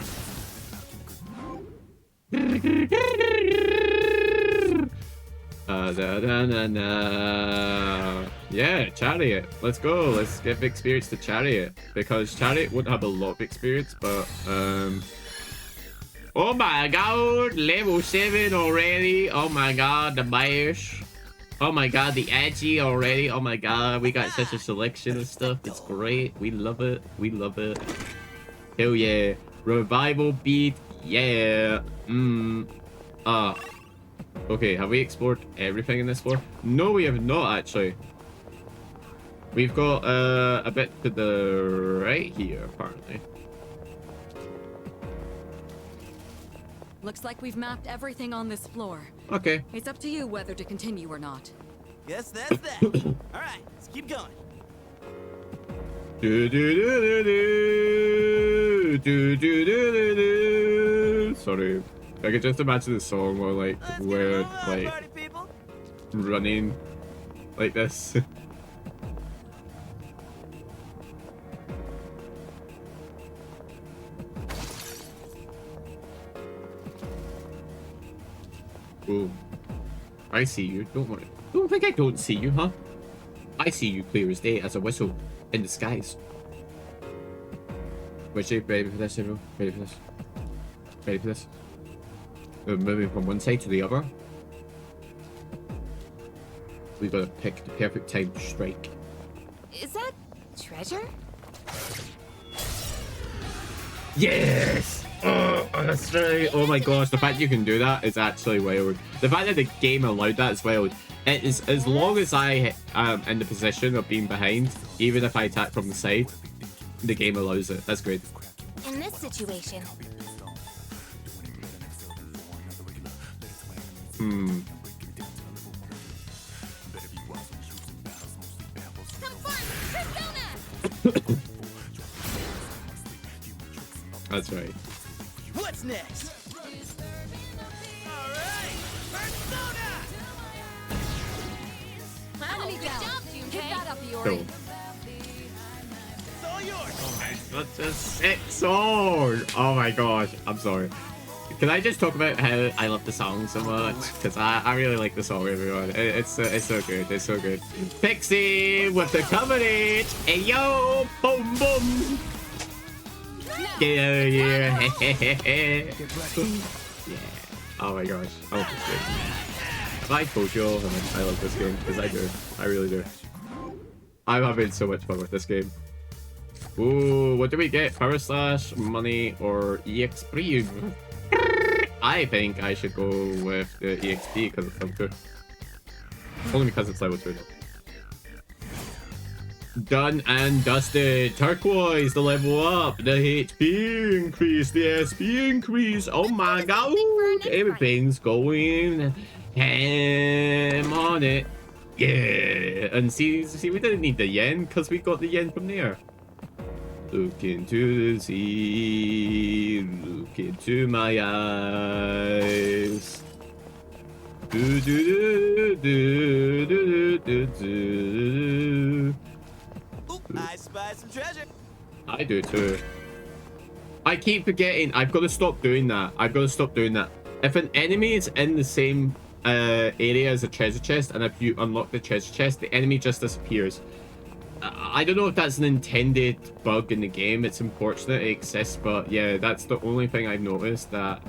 Yeah, Chariot. Let's go. Let's give experience to Chariot, because Chariot won't have a lot of experience, but oh my god, level 7 already. Oh my god, the Bash. Oh my god, the Edgy already. Oh my god, we got such a selection of stuff. It's great. We love it. We love it. Hell yeah. Revival beat. Yeah. Okay, have we explored everything in this floor? No, we have not actually. We've got a bit to the right here, apparently. Looks like we've mapped everything on this floor. Okay. It's up to you whether to continue or not. Guess that's that. All right, let's keep going. Sorry, I could just imagine the song where like we're like running like this. Oh, I see you. Don't worry. Don't think I don't see you, huh? I see you clear as day as a whistle in the skies. Wait, Jake, ready for this, everyone? Ready for this? Ready for this? We're moving from one side to the other. We've got to pick the perfect time to strike. Is that treasure? Yes! Oh, that's right. Oh my gosh, the fact you can do that is actually wild. The fact that the game allowed that is wild. It is, as long as I am in the position of being behind, even if I attack from the side, the game allows it. That's great. In this situation. That's right. What's next? All right, Persona! Enemy down. Get that up, Iori. Cool. It's all yours. Such a sick song. Oh my gosh, I'm sorry. Can I just talk about how I love the song so much? Because I really like the song, everyone. It's so good. It's so good. Pixie with the covenant. Hey yo, boom boom. Get out of here. Yeah. Oh my gosh, I love this game. Have I told you all how much I love this game? Because I do. I really do. I'm having so much fun with this game. Ooh, what do we get? Power Slash, money, or EXP? I think I should go with the EXP because it's level 2. Only because it's level 2. Done and dusted. Turquoise, the level up. The HP increase. The SP increase. Oh my god. Everything's going ham on it. Yeah. And see, we didn't need the yen because we got the yen from there. Look into the sea, look into my eyes. Do do do do do do. Ooh, I spy some treasure. I do too. I keep forgetting. I've got to stop doing that. I've got to stop doing that. If an enemy is in the same area is a treasure chest, and if you unlock the treasure chest, the enemy just disappears. I don't know if that's an intended bug in the game. It's unfortunate it exists, but yeah, that's the only thing I've noticed that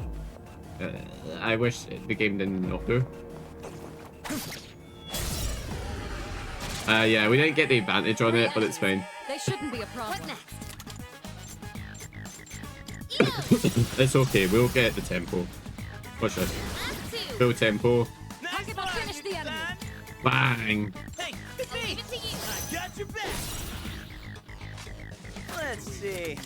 I wish the game didn't not do. Yeah, we didn't get the advantage on it, but it's fine. They shouldn't be a problem. It's okay, we'll get the tempo. Watch this. Full tempo. Finish the enemy. Bang! Hey, it's me! I got your back! Let's see.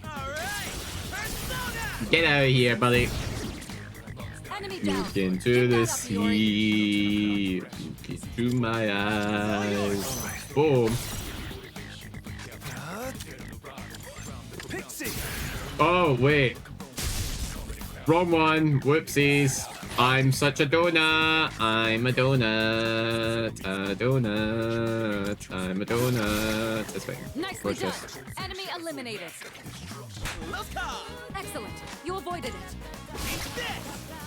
Alright! Persona! Get out of here, buddy. Enemy You down. can do the sea. Look into my eyes. Boom. Pixie! Oh, wait. Wrong one. Whoopsies. I'm such a donut. I'm a donut. A donut. I'm a donut. That's fine. Nicely What's done. this? Enemy eliminated. Excellent. You avoided it.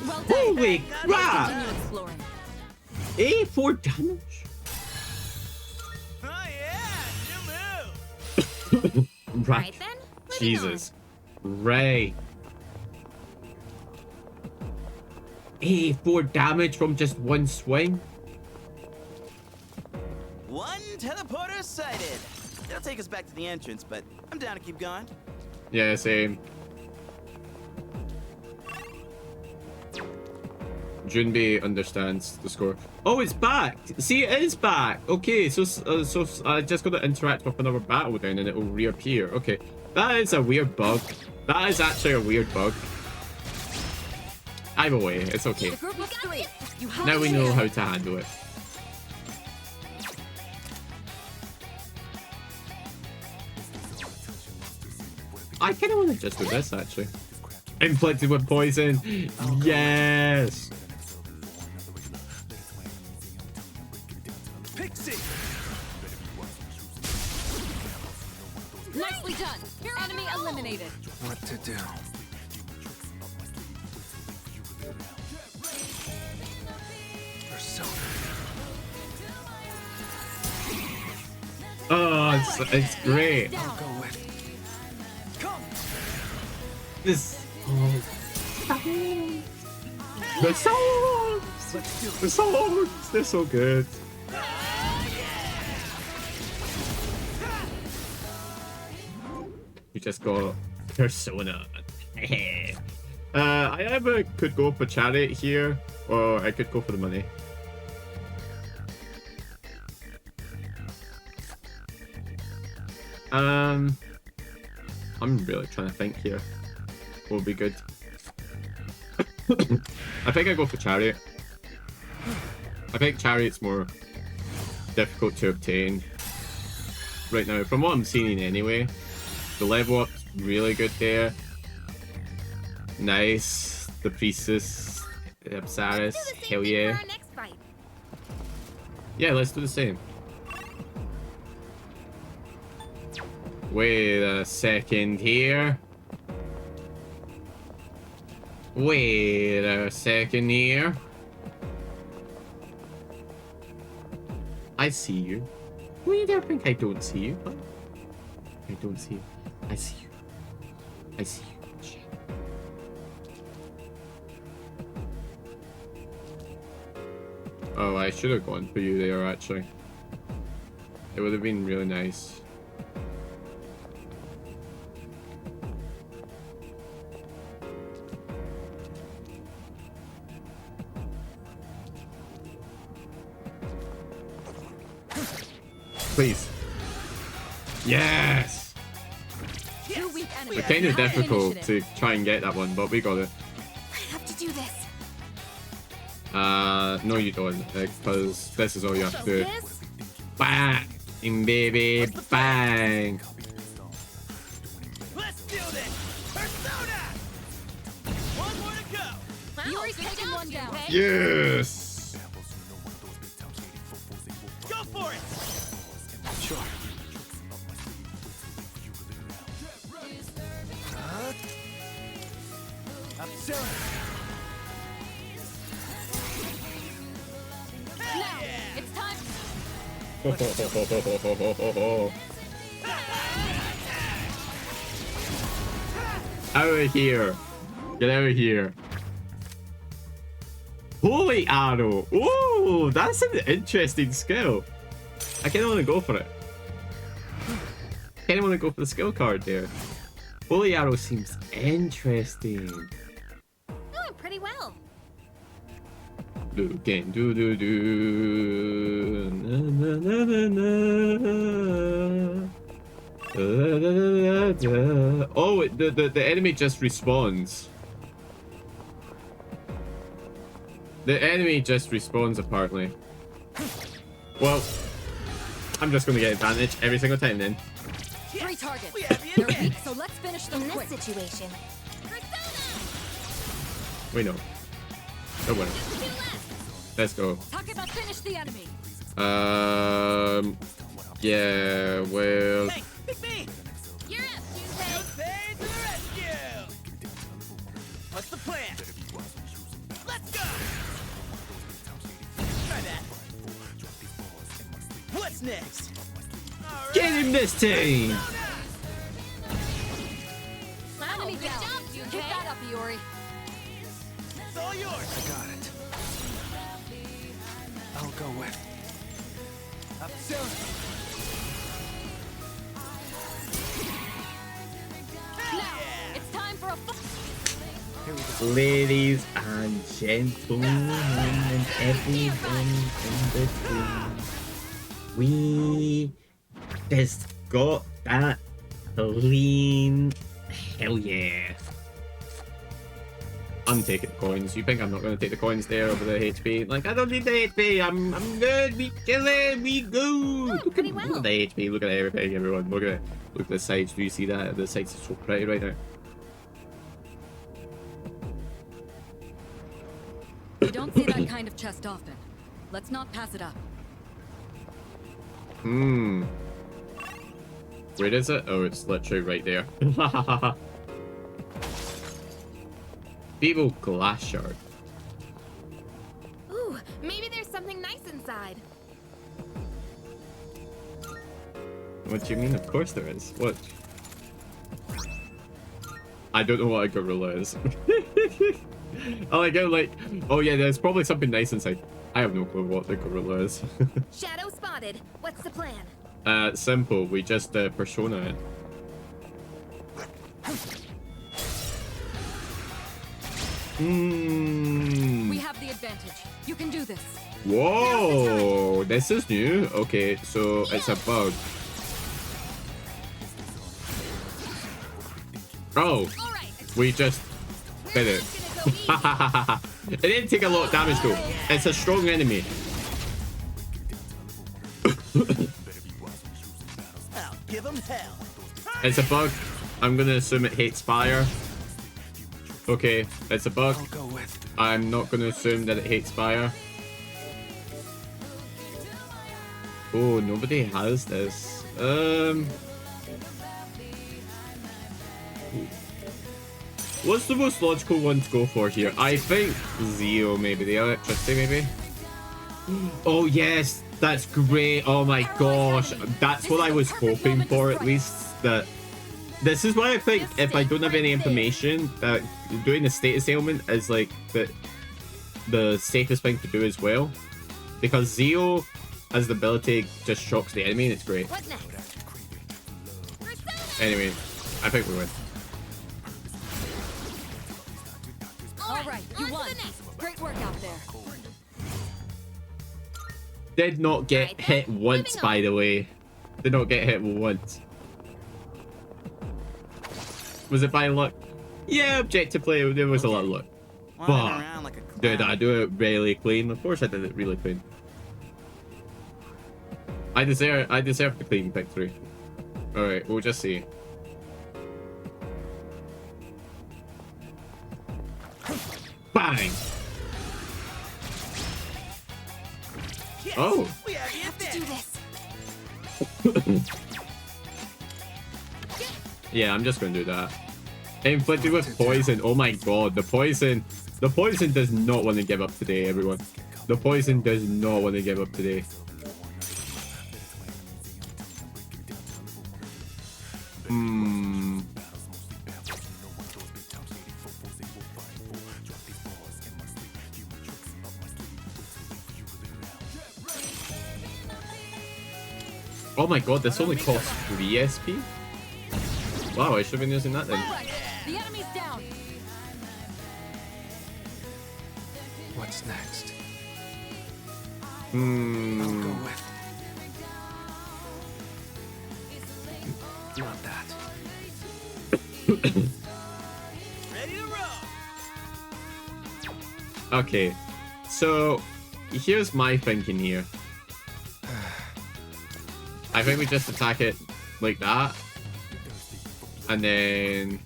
Well done. Holy crap! Continue exploring. 84 damage? Oh yeah, you move! Right then. Jesus. Ray. 84 damage from just one swing? One teleporter sighted. It'll take us back to the entrance, but I'm down to keep going. Yeah, same. Junbi understands the score. Oh, it's back! See, it is back! Okay, so I just gotta interact with another battle then and it will reappear. Okay, that is a weird bug. That is actually a weird bug. Either way, it's okay. The group of three. You have Now we it. know how to handle it. I kind of want to just do this, actually. Inflicted with poison. Yes. Pixie! Nicely done. Enemy eliminated. What to do? Persona. Oh, it's great. I'll go with. This. Oh. The songs! The songs! They're so good. You just got Persona. I either could go for Chariot here, or I could go for the money. I'm really trying to think here. What would be good? I think I go for Chariot. I think Chariot's more difficult to obtain right now, from what I'm seeing anyway. The level up's really good there. Nice. The Priestess, Apsaris, hell yeah. Yeah, let's do the same. Wait a second here. Wait a second here. I see you. Well, you don't think I don't see you, but I don't see you. I see you. I see you. Shit. Oh, I should have gone for you there, actually. It would have been really nice. Please. Yes! It's kind of difficult to try and get that one, but we got it. I have to do this. No you don't, because this is all you have to do. Bang! Baby, bang! Let's do this! Persona! One more to go! Yuri's taking one down. Yes! Go for it! Sure. It's time. Out of here. Get out of here. Holy arrow. Ooh, that's an interesting skill. I kind of want to go for it. Kind of want to go for the skill card there. Holy arrow seems interesting. Doing pretty well. Do game do do do. Na, na, na, na, na. Da, da, da, da. Oh, the enemy just respawns. The enemy just respawns apparently. Well, I'm just gonna get advantage every single time then. 3 targets. They're weak, so let's finish them In quick. this situation, We know. Don't worry. Let's go. Talk about finish the enemy. Yeah, well. Hey, Big B! You're up, Junpei. Hey, to the rescue! What's the plan? Let's go! Try that. What's next? Get him this team! Wow, Enemy good down. job, Keep Junpei. that up, Iori. It's all yours. I got it. I'll go with. Up soon. It's time for a Ladies and gentlemen and everyone in between, we just got that clean. Hell yeah. I'm taking the coins. You think I'm not going to take the coins there over the HP? Like, I don't need the HP. I'm good. We kill it. We go. Look at the HP. Look at everything, everyone. Look at it. Look at the sides. Do you see that? The sides are so pretty right now. You don't see that kind of chest often. Let's not pass it up. Where is it? Oh, it's literally right there. Beetle glass shard. Ooh, maybe there's something nice inside. What do you mean? Of course there is. What? I don't know what a gorilla is. I like how, like, oh yeah, there's probably something nice inside. I have no clue what the gorilla is. Shadow spotted. What's the plan? Simple. We just persona it. We have the advantage. You can do this. Whoa, this is new. Okay, so it's a bug. Oh, we just did it. It didn't take a lot of damage though. It's a strong enemy. I'll give him hell. It's a bug. I'm gonna assume it hates fire. Okay, it's a bug. I'm not gonna assume that it hates fire. Oh, nobody has this. What's the most logical one to go for here? I think Zeo, maybe. The electricity, maybe? Oh, yes. That's great. Oh, my gosh. That's what I was hoping for, at least. That this is why I think if I don't have any information, that doing the status ailment is, like, the safest thing to do as well. Because Zeo has the ability just shocks the enemy, and it's great. What next? Anyway, I think we win. All right, you won. Great work out there. Did not get hit once, by the way. Did not get hit once. Was it by luck? Yeah, objectively, there was a lot of luck. But, did I do it really clean? Of course I did it really clean. I deserve the clean victory. Alright, we'll just see. Bang! Oh! We have to do this. Yeah, I'm just gonna do that. Inflicted with poison. Oh my god, the poison does not want to give up today, everyone. The poison does not want to give up today. Oh my god, this only costs 3 SP? Wow, I should have been using that then. The enemy's down. What's next? I'll go with. Not that. Ready to roll. Okay, so here's my thinking here. I think we just attack it like that, and then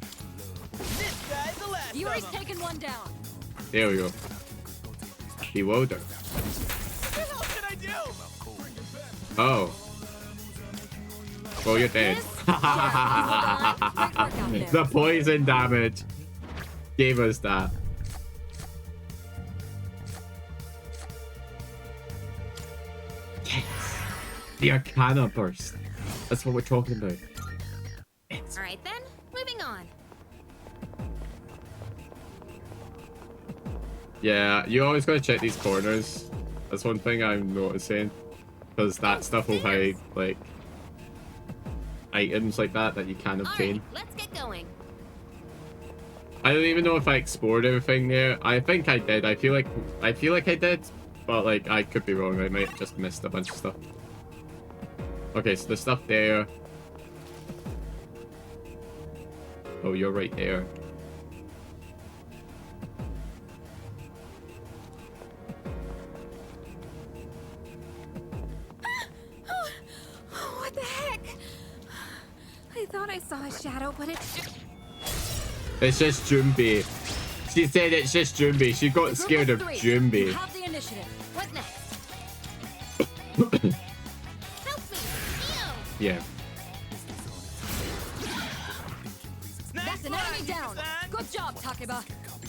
Yuri's taken one down. there we go. Bewilder. What the hell can I do? Oh. Well, you're dead. The poison damage gave us that. The Arcana Burst. That's what we're talking about. Alright then, moving on. Yeah, you always gotta check these corners. That's one thing I'm noticing. Because that stuff will hide, like, items like that you can obtain. Alright, let's get going. I don't even know if I explored everything there. I think I did. I feel like I did. But, like, I could be wrong. I might have just missed a bunch of stuff. Okay, so the stuff there. Oh, you're right there. What the heck? I thought I saw a shadow, but it's It's just Junbi. She said it's just Junbi. She got scared of Junbi. You have the initiative. What next? Help me, Yeah. That's an enemy down. Good job, Takeba.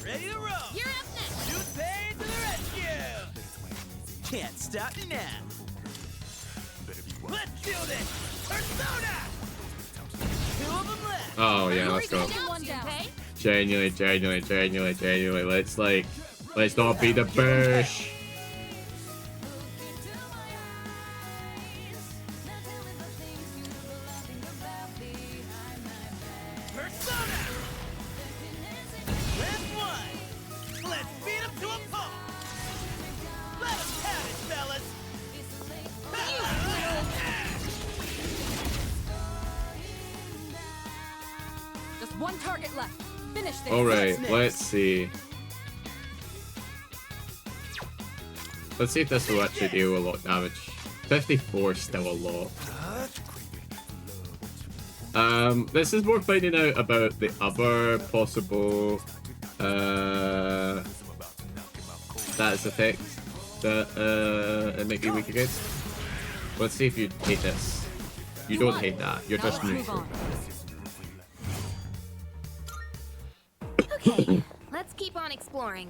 Ready to roll. You're up next. Junpei to the rescue. Can't stop me now. Let's do this. Persona. 2 of them left. Oh yeah, let's go. One down. Genuinely. Let's not be the bush. Persona. Last one. Let's beat him to a pulp. Let him have it, fellas. Just one target left. Finish this. Alright, let's see. Let's see if this will actually do a lot of damage. 54 is still a lot. This is more finding out about the other possible status effects that it might be weak against. Let's see if you hate this. You don't hate that. You're just neutral. Okay, let's keep on exploring.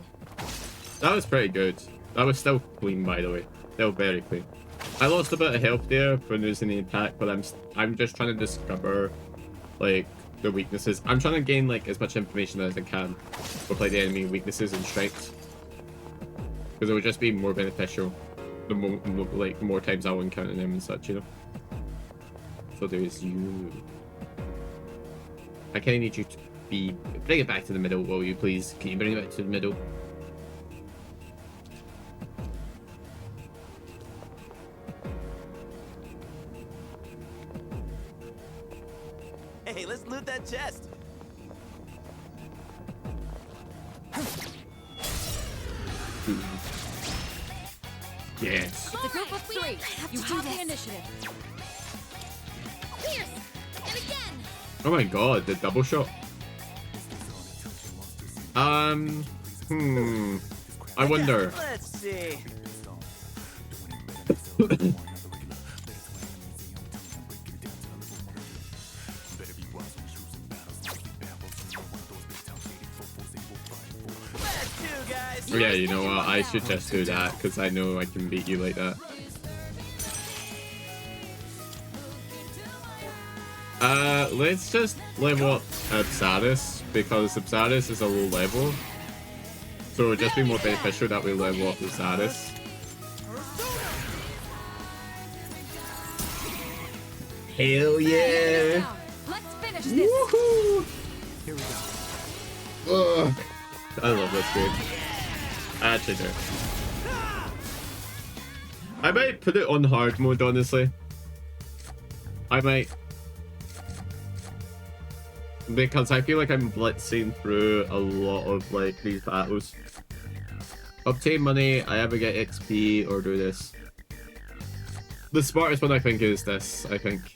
That was pretty good. That was still clean, by the way. Still very clean. I lost a bit of health there when losing the attack, but I'm just trying to discover like the weaknesses. I'm trying to gain like as much information as I can with like the enemy weaknesses and strengths, because it would just be more beneficial the more times I'll encounter them and such, you know. So there's you. I kind of need you to bring it back to the middle, will you please? Can you bring it back to the middle? Hey, let's loot that chest. Yes. It's a group of 3. You have the initiative. Fierce! And again! Oh my god, the double shot. I wonder. Let's see. Yeah, you know what? I should just do that because I know I can beat you like that. Let's just level up Absaris because Absaris is a low level. So it would just be more beneficial that we level up Absaris. Hell yeah! Let's finish this. Woohoo! Here we go. Ugh. I love this game. I actually do. I might put it on hard mode, honestly. I might. Because I feel like I'm blitzing through a lot of like these battles. Obtain money, I ever get XP, or do this. The smartest one I think is this, I think.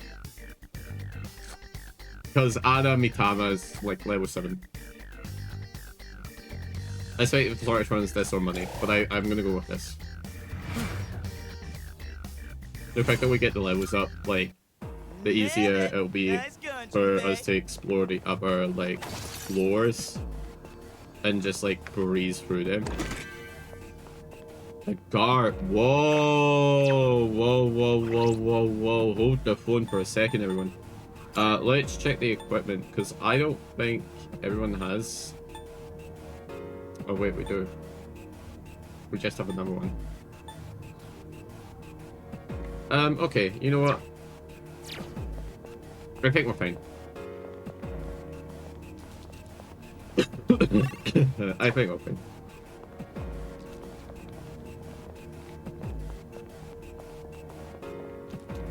Because Ana Mitama is like level 7. I say the smartest one is this or money, but I'm gonna go with this. The fact that we get the levels up, like, the easier it'll be for us to explore the upper, like, floors and just, like, breeze through them. A guard. Whoa! Whoa, whoa, whoa, whoa, whoa. Hold the phone for a second, everyone. Let's check the equipment, because I don't think everyone has... Oh, wait, we do. We just have another one. Okay, you know what? I think we're fine. I think we're fine.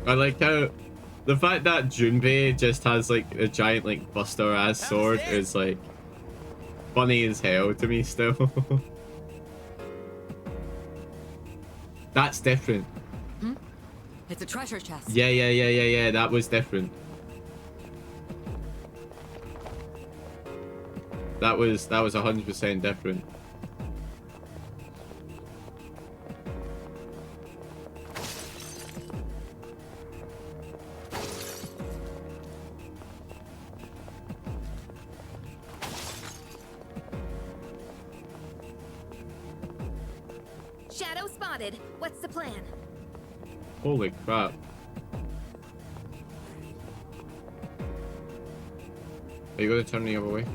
I like how the fact that Junpei just has like a giant like buster ass sword is like funny as hell to me still. That's different. Hmm? It's a treasure chest. Yeah, that was different. That was 100% different. Shadow spotted. What's the plan? Holy crap. Are you gonna turn the other way?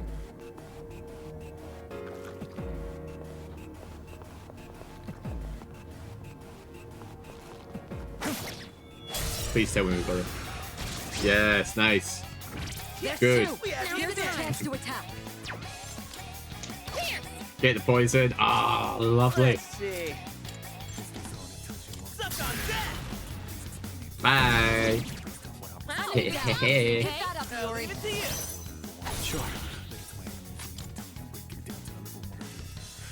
Please tell me we got it. Yes, nice. Good. Here's a chance to attack. Get the poison. Ah, lovely. Bye. Hey. Sure.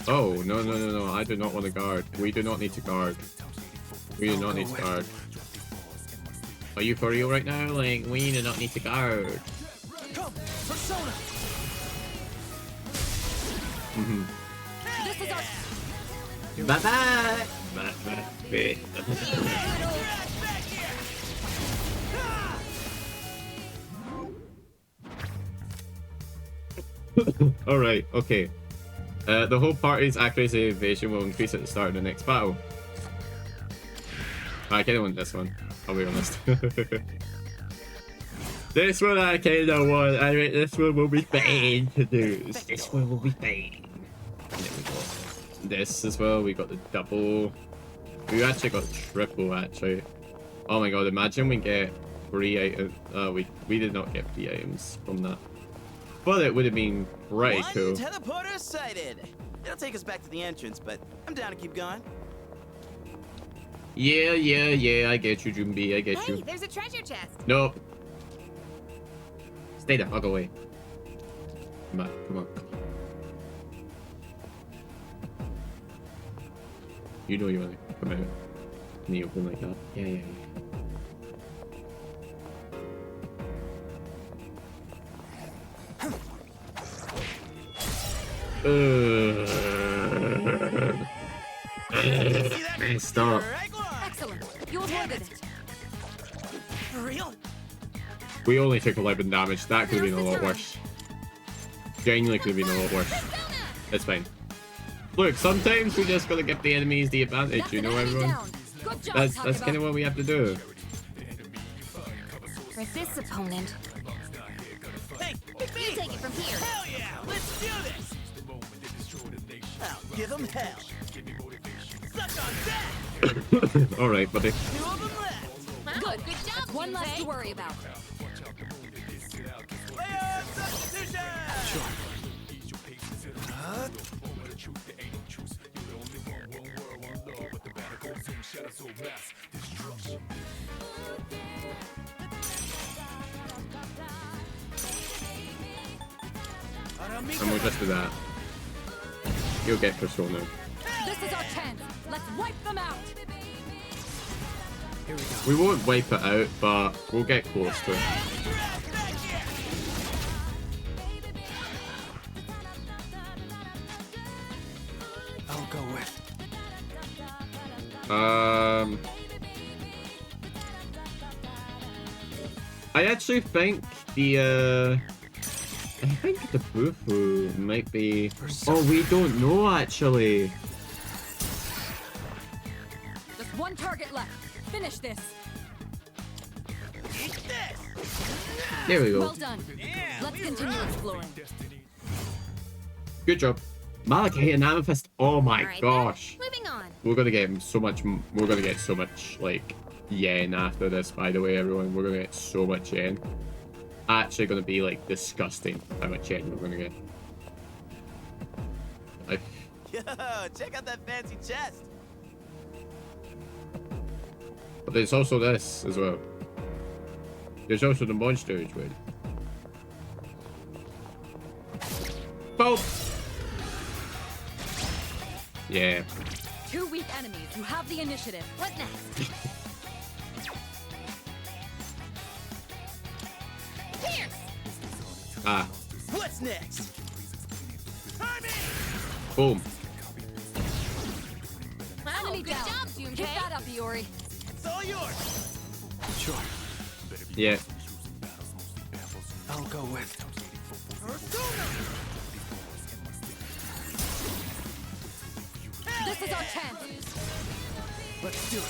Oh, no. I do not want to guard. We do not need to guard. We do not need to guard. Are you for real right now? Like, we do not need to guard. Come, Persona. This is our... Bye-bye! Alright, okay. The whole party's accuracy evasion will increase at the start of the next battle. I kinda want this one, I'll be honest. This one I kinda want. I mean, this one will be fine to do. This one will be fine. And then we got this as well. We got the double. We actually got triple actually. Oh my god! Imagine we get 3 items. We did not get 3 items from that, but it would have been pretty cool. Teleporter sighted. It'll take us back to the entrance, but I'm down to keep going. Yeah. I get you, Junbi. I get you. Hey, there's a treasure chest. Nope. Stay there. I'll go away. Come on. You know you want to come out in the open like that. Yeah. Stop. Excellent. You avoided it. For real? We only took 11 damage. That could have been a lot worse. Genuinely could have been a lot worse. It's fine. Look, sometimes we just gotta give the enemies the advantage, you know, everyone? That's kind of what we have to do. For this opponent, Hey, you take it from here. hell yeah! Let's do this! I'll give them hell. Suck on that! Alright, buddy. 2 of them left. Good. Good job. One less to worry about. Player substitution! And we'll just do that. You'll get Persona. This is our chance. Let's wipe them out. We won't wipe it out, but we'll get close to it. I'll go with. I actually think the Bufu might be. Oh, we don't know actually. Just one target left. Finish this. There we go. Well done. Let's continue exploring. Good job. Malachi and Amethyst. Oh my Alright, gosh. moving on. We're gonna get so much. We're gonna get so much like yen after this. By the way, everyone, we're gonna get so much yen. Actually, gonna be like disgusting how much yen we're gonna get. Like, Yo, check out that fancy chest. but there's also this as well. There's also the monsters with. Boom. Yeah. 2 weak enemies. You have the initiative. What next? Pierce! Ah. What's next? Boom. Wow, Enemy good down. job, Junpei. Keep that up, Iori. It's all yours. Sure. Yeah. I'll go with. This is our chance. Let's do it.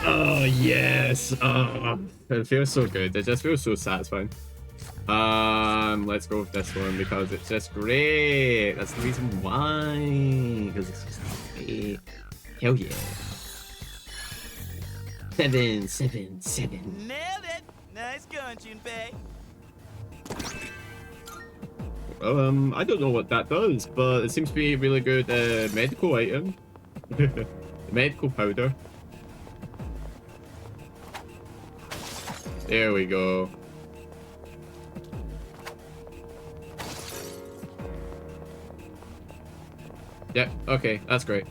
Oh yes. Oh, it feels so good. It just feels so satisfying. Let's go with this one because it's just great. That's the reason why. Because it's just great. Hell yeah. 7, 7, 7. Nailed it. Nice going, Junpei. Well, I don't know what that does, but it seems to be a really good medical item. Medical powder. There we go. Yep, okay, that's great.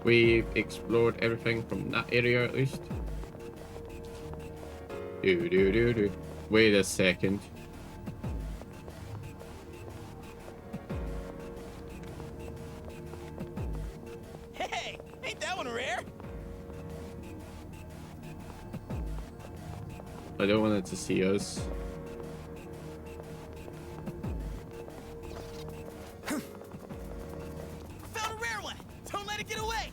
We've explored everything from that area at least. Do. Wait a second. Hey, ain't that one rare? I don't want it to see us. Found a rare one. Don't let it get away.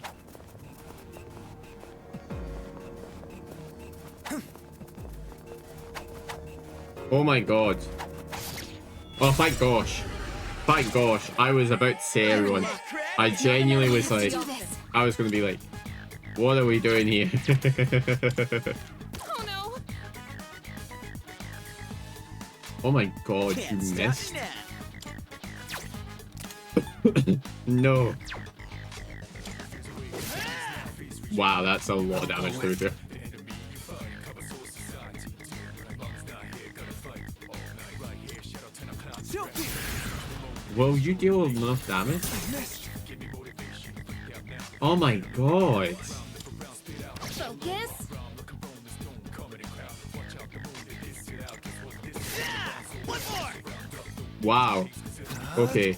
Oh my god. Oh, thank gosh. Thank gosh. I was about to say everyone. I genuinely was like, I was going to be like, what are we doing here? Oh no! Oh my god, you Can't stop missed? me No. Wow, that's a lot of damage to do. Will you deal enough damage? Oh my god. Focus! Wow. Okay.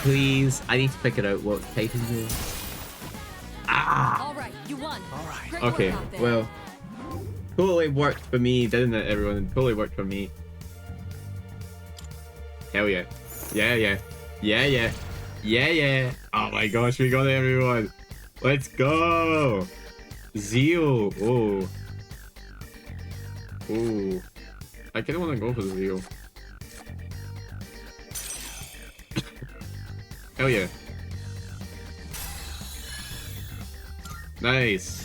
Please, I need to figure out what type is it. All right, you won. All right. Okay, well, totally worked for me, didn't it, everyone? Totally worked for me. Hell yeah. Yeah, yeah. Yeah, yeah. Yeah, yeah. Oh my gosh, we got it, everyone. Let's go. Zeal. Oh. Oh. I kind of want to go for the Zeal. Hell yeah. Nice.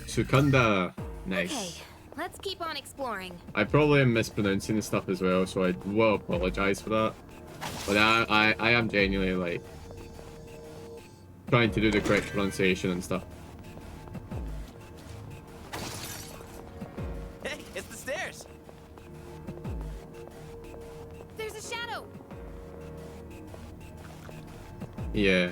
Sukunda. Nice. Okay, let's keep on exploring. I probably am mispronouncing the stuff as well, so I will apologize for that. But I am genuinely like trying to do the correct pronunciation and stuff. Hey, it's the stairs. There's a shadow. Yeah.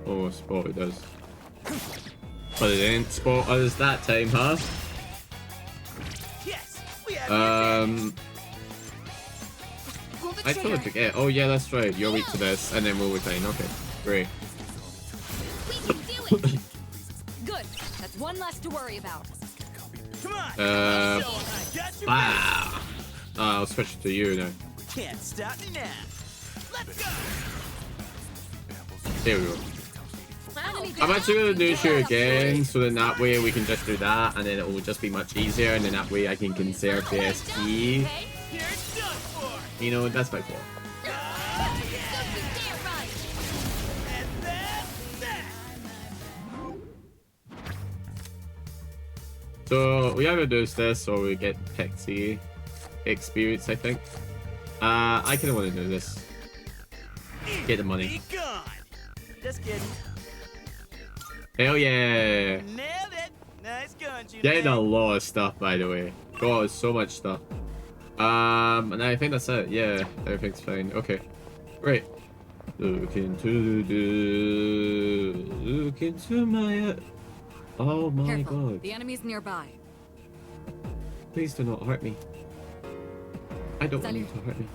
Oh, spotted us. But it didn't spot us that time, huh? Yes, we have I totally forget. Oh yeah, that's right. You're weak to this, and then we'll retain. Okay, great. Good. That's one less to worry about. Come on. Wow. I'll switch to you now. We can't stop now. Let's go. There we go. I'm actually gonna do you again, so then that way we can just do that, and then it will just be much easier, and then that way I can conserve the SP. You know, that's my fault. So we either do this or we get Pixie experience, I think. I kinda wanna do this. Get the money. Just kidding. Hell yeah! Nailed it. Nice going, Jude. Getting a lot of stuff, by the way. God, so much stuff. And I think that's it. Yeah, everything's fine. Okay, great. Look into my. Oh my Careful. god! The enemy's nearby. Please do not hurt me. I don't want you to hurt me.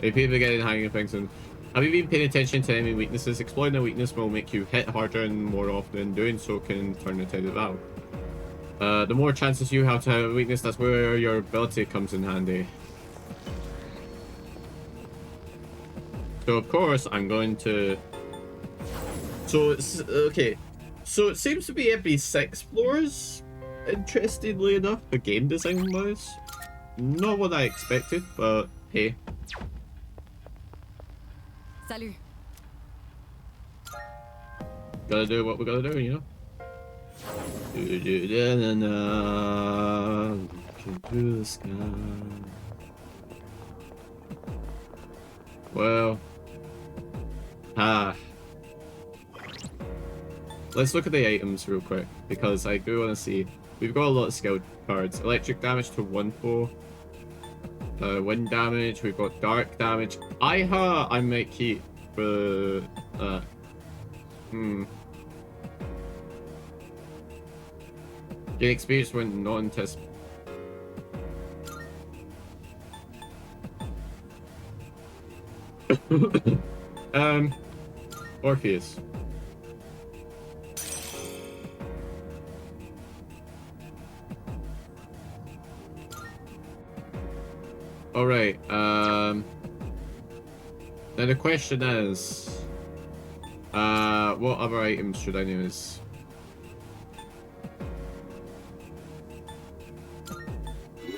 If people get in hang of things and. Have you been paying attention to enemy weaknesses? Exploring a weakness will make you hit harder and more often. Doing so can turn the tide of battle. The more chances you have to have a weakness, that's where your ability comes in handy. So of course I'm going to... So it's... Okay. So it seems to be every 6 floors, interestingly enough, the game design wise. Not what I expected, but hey. Salut. Gotta do what we gotta do, you know? Looking through the sky. Well. Let's look at the items real quick, because I do want to see. We've got a lot of skill cards. Electric damage to 1-4. Wind damage, we've got dark damage. I might keep for Gain experience when non-test. Orpheus. Alright, now the question is, what other items should I use?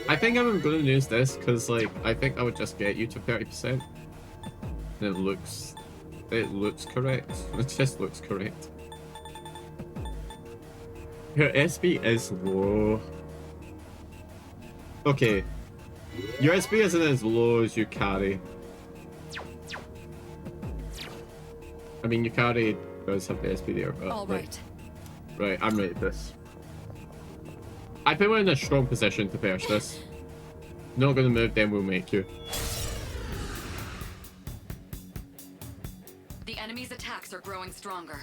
I think I'm gonna use this, because, like, I think I would just get you to 30%. And it looks correct. It just looks correct. Your SP is low. Okay. Your SP isn't as low as you carry. I mean, your carry does have the SP there, but... All right. Right, I'm ready for this. I think we're in a strong position to pierce this. Not gonna move, then we'll make you. The enemy's attacks are growing stronger.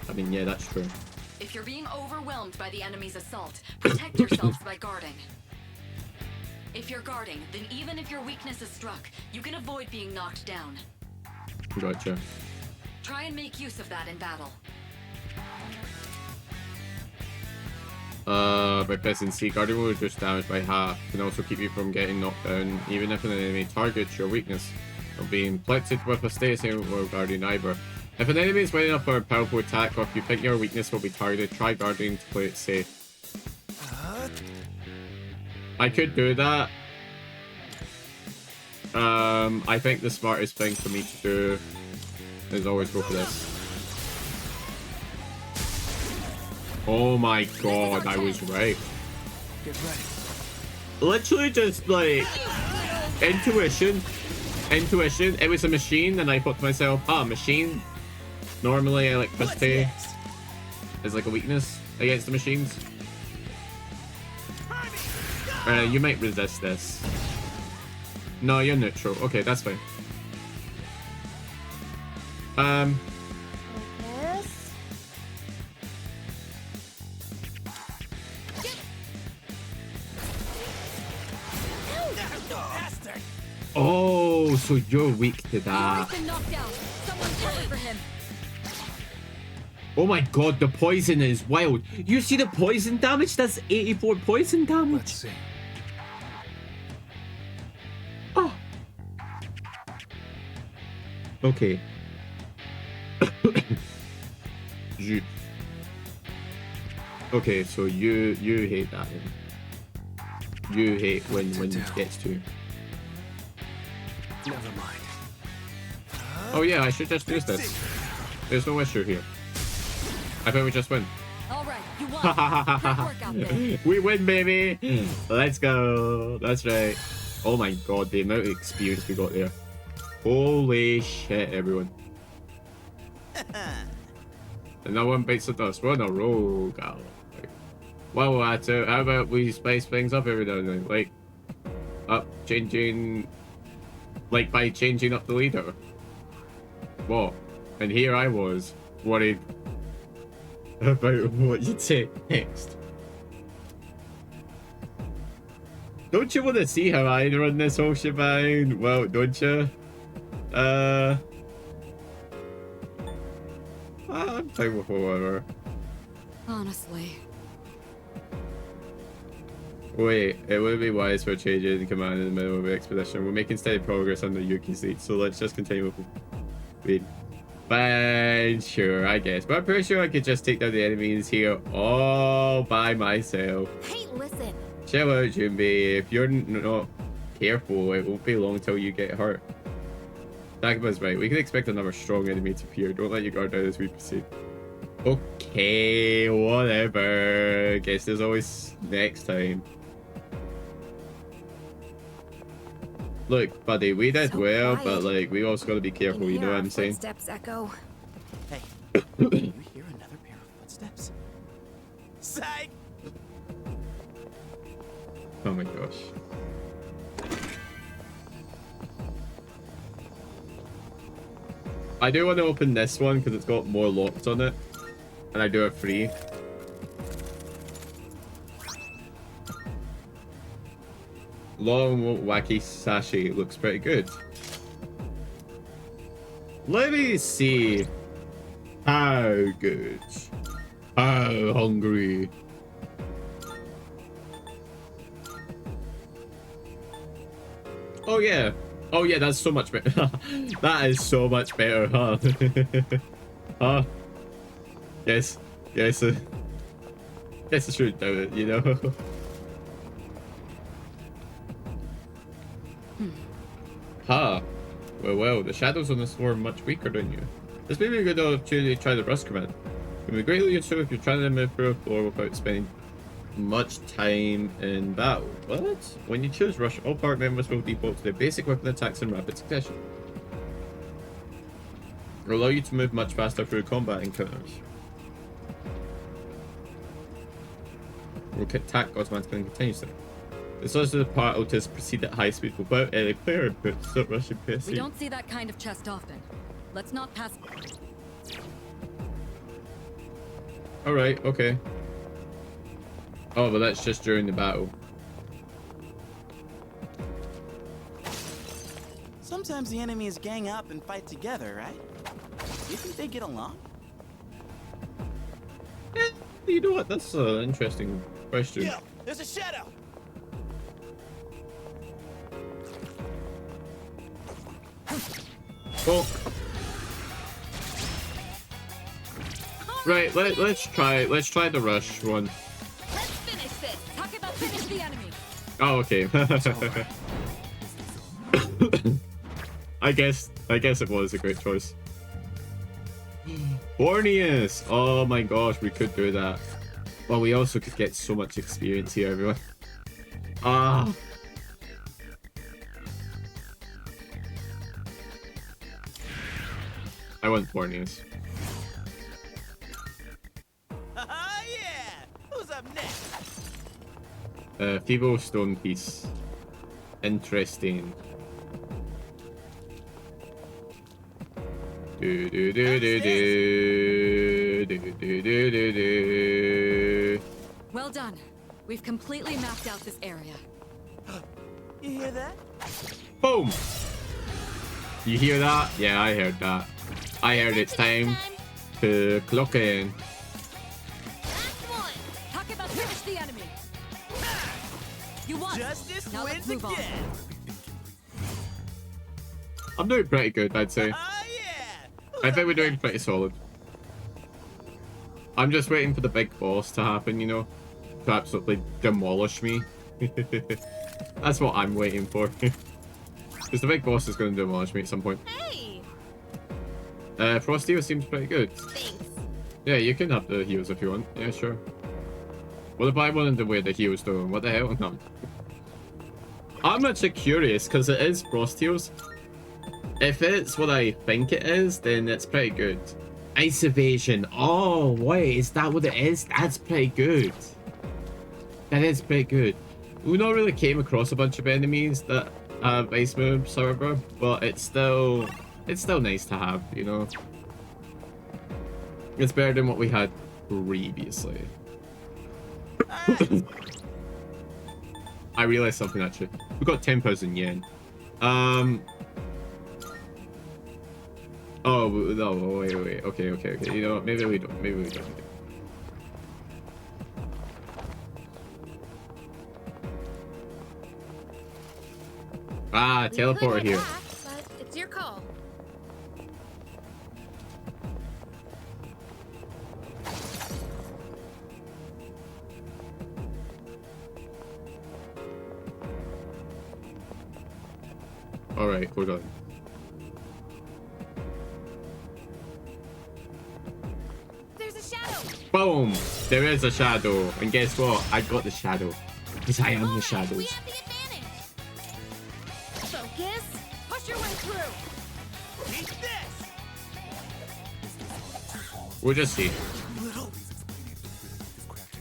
I mean, yeah, that's true. If you're being overwhelmed by the enemy's assault, protect yourselves by guarding. If you're guarding, then even if your weakness is struck, you can avoid being knocked down. Gotcha. Try and make use of that in battle. By pressing C, guarding will reduce damage by half. Can also keep you from getting knocked down, even if an enemy targets your weakness. Or being inflicted with a status aim while guarding either. If an enemy is waiting up for a powerful attack, or if you think your weakness will be targeted, try guarding to play it safe. I could do that. I think the smartest thing for me to do is always go for this. Oh my god, I was right. Get ready. Literally just like intuition. It was a machine, and I thought to myself, machine. Normally electricity is like a weakness against the machines. You might resist this. No, you're neutral. Okay, that's fine. Oh, so you're weak to that. Oh my god, the poison is wild. You see the poison damage? That's 84 poison damage. Let's see. Oh. Okay. You. Okay, so you hate that one. You hate when it gets to. Never mind. Oh yeah, I should just use this. There's no issue here. I think we just win. All right, you won. Great work out there. We win, baby. Let's go. That's right. Oh my god, the amount of experience we got there. Holy shit, everyone. And no one beats the dust. We're on a roll, gal. Well, how about we spice things up every now and then? Like, changing... Like, by changing up the leader. What? And here I was, worried about what you'd say next. Don't you want to see how I run this whole shebang? Well, don't you? I'm fine with whatever. Honestly. Wait, it would be wise for changing the command in the middle of the expedition. We're making steady progress under Yuki's lead, so let's just continue with Wait. Fine, sure, I guess. But I'm pretty sure I could just take down the enemies here all by myself. Hey, listen. Chill out, Junbi. If you're not careful, it won't be long till you get hurt. Takuma's right. We can expect another strong enemy to appear. Don't let your guard down as we proceed. Okay, whatever. Guess there's always next time. Look, buddy, we did well, but like we also gotta be careful. You know what I'm saying? Footsteps echo. Hey, you hear another pair of footsteps? Psych! Oh my gosh. I do want to open this one because it's got more locks on it, and I do it free. Long wacky sachet looks pretty good. Let me see. How good? How hungry? Oh yeah. Oh yeah, that's so much better. That is so much better, huh? Huh? Yes. Yes. Yes, I should do it, you know? Huh. Well, the shadows on this floor are much weaker than you. This may be a good opportunity to try the rush command. It can be greatly useful if you're trying to move through a floor without spending much time in battle. What? When you choose rush, all part members will default to their basic weapon attacks in rapid succession. It will allow you to move much faster through combat encounters. Will attack automatically and continuously. This allows the part to proceed at high speed without any player input. Stop rushing PC. We don't see that kind of chest often. Let's not pass. Alright, okay. Oh, but that's just during the battle. Sometimes the enemies gang up and fight together, right? Do you think they get along? You know what? That's an interesting question. Yo, there's a shadow! Well, right. Let's try the rush one. Let's finish this. Talk about finish the enemy. Oh, okay. I guess it was a great choice. Borneus! Oh my gosh, we could do that. Well, we also could get so much experience here, everyone. Ah. I want Borneus. Yeah! Who's up next? Fibo Stone Piece. Interesting. Do do do do do do do do do do. Well done. We've completely mapped out this area. You hear that? Boom! You hear that? Yeah, I heard that. I heard it's time to clock in. Talk about finish the enemy. You won. Justice Now let's wins move again. I'm doing pretty good, I'd say. I think we're doing pretty solid. I'm just waiting for the big boss to happen, you know, to absolutely demolish me. That's what I'm waiting for. Because the big boss is going to demolish me at some point. Hey! Frostio seems pretty good. Thanks. Yeah, you can have the heals if you want. Yeah, sure. What if I wanted to wear the heals though? What the hell? No. I'm actually curious because it is Frost heals. If it's what I think it is, then it's pretty good. Ice evasion. Oh, wait, is that what it is? That's pretty good. That is pretty good. We not really came across a bunch of enemies that have ice moves, however, but it's still nice to have, you know. It's better than what we had previously. I realized something actually. We got 10,000 yen. Oh no! Wait. Okay. You know what? Maybe we don't. Ah, teleporter here. But it's your call. All right, hold on. There's a shadow. Boom! There is a shadow, and guess what? I got the shadow because I am the shadows. We have the advantage. Focus. Push your way through. Eat this! We'll just see.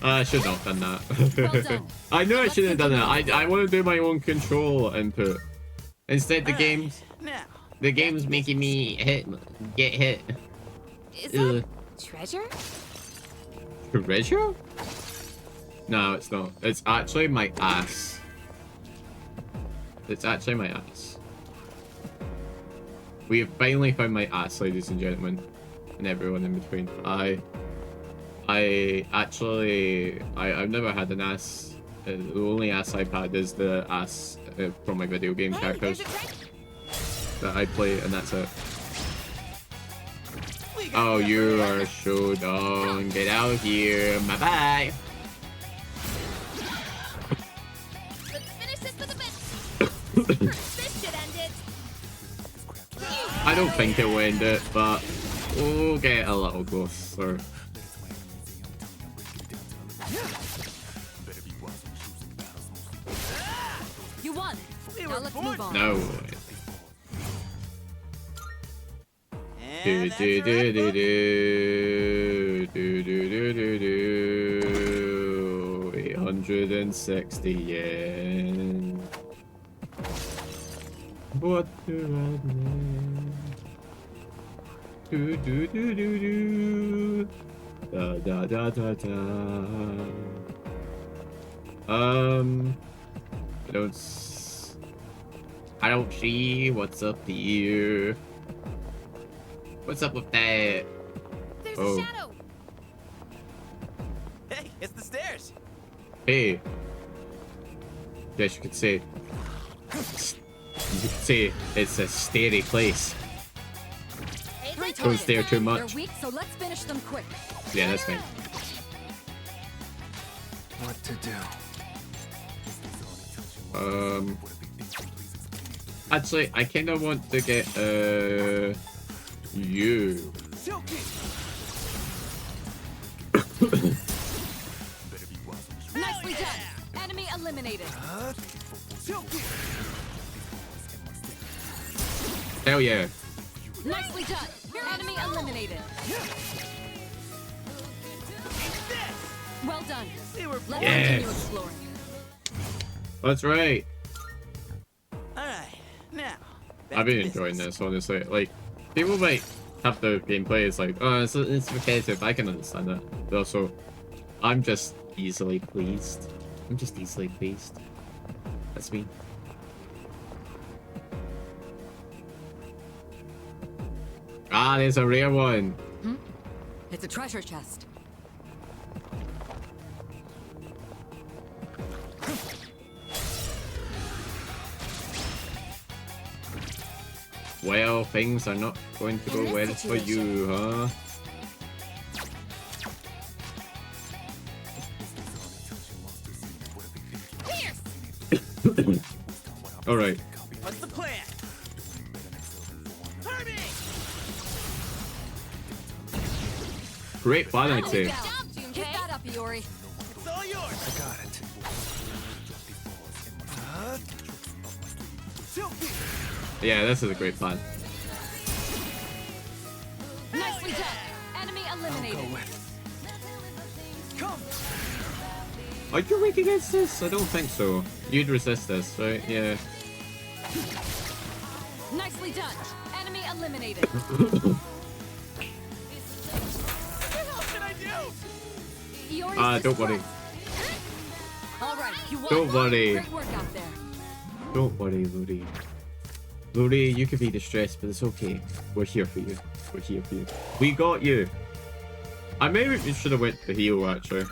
I should not have done that. Well done. I know I shouldn't have done that. I want to do my own control input. Instead, the game's making me get hit. Is that treasure? Treasure? No, it's not. It's actually my ass. It's actually my ass. We have finally found my ass, ladies and gentlemen, and everyone in between. I've never had an ass. The only ass I've had is the ass from my video game characters that I play, and that's it. Oh, you are so done. Get out of here. Bye-bye. Let's finish this with a bit. This should end it. I don't think it will end it, but we'll get a little closer. You won. Now let's move on. No. And Do do do do do do do do do 860 yen. What do I need? Do do do do do. Da da da da da. I don't. I don't see what's up here. What's up with that? There's Oh. a shadow. Hey, it's the stairs. Hey. Yes, you could say. You could say it's a stairy place. Don't stare too much. They're weak, so let's finish them quick. Yeah, that's fine. What to do? Actually, I kind of want to get you. Nicely done. Enemy eliminated. Hell yeah. Nicely done. Enemy eliminated. Well done. Let's Yes. continue exploring. That's right. Alright, now. I've been enjoying this, honestly. Like, people might have the gameplay is like, oh, it's repetitive. I can understand that. But also, I'm just easily pleased. I'm just easily pleased. That's me. Ah, there's a rare one. It's a treasure chest. Well, things are not going to go well for you, huh? Alright. What's the plan? Hurry! Great plan, I'd say. Keep that up, Iori. It's all yours. I got it. Yeah, this is a great plan. Nicely done. Enemy eliminated. Come. Are you weak against this? I don't think so. You'd resist this, right? Yeah. Nicely done. Enemy eliminated. What the hell should I do? Iori's Don't worry. All right, you won. Don't worry. Great work out there. Don't worry, Luri. Luri, you could be distressed, but it's okay. We're here for you. We're here for you. We got you. I maybe should have went to heal, actually.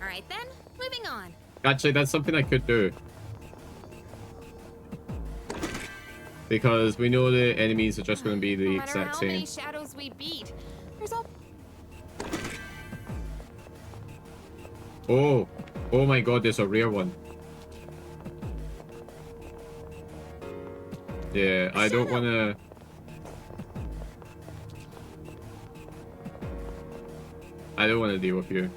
Alright then, moving on. Actually, that's something I could do. Because we know the enemies are just going to be the No matter exact how same. many shadows we beat, there's all Oh. Oh my god, there's a rare one. Yeah, I don't want to... I don't want to deal with you.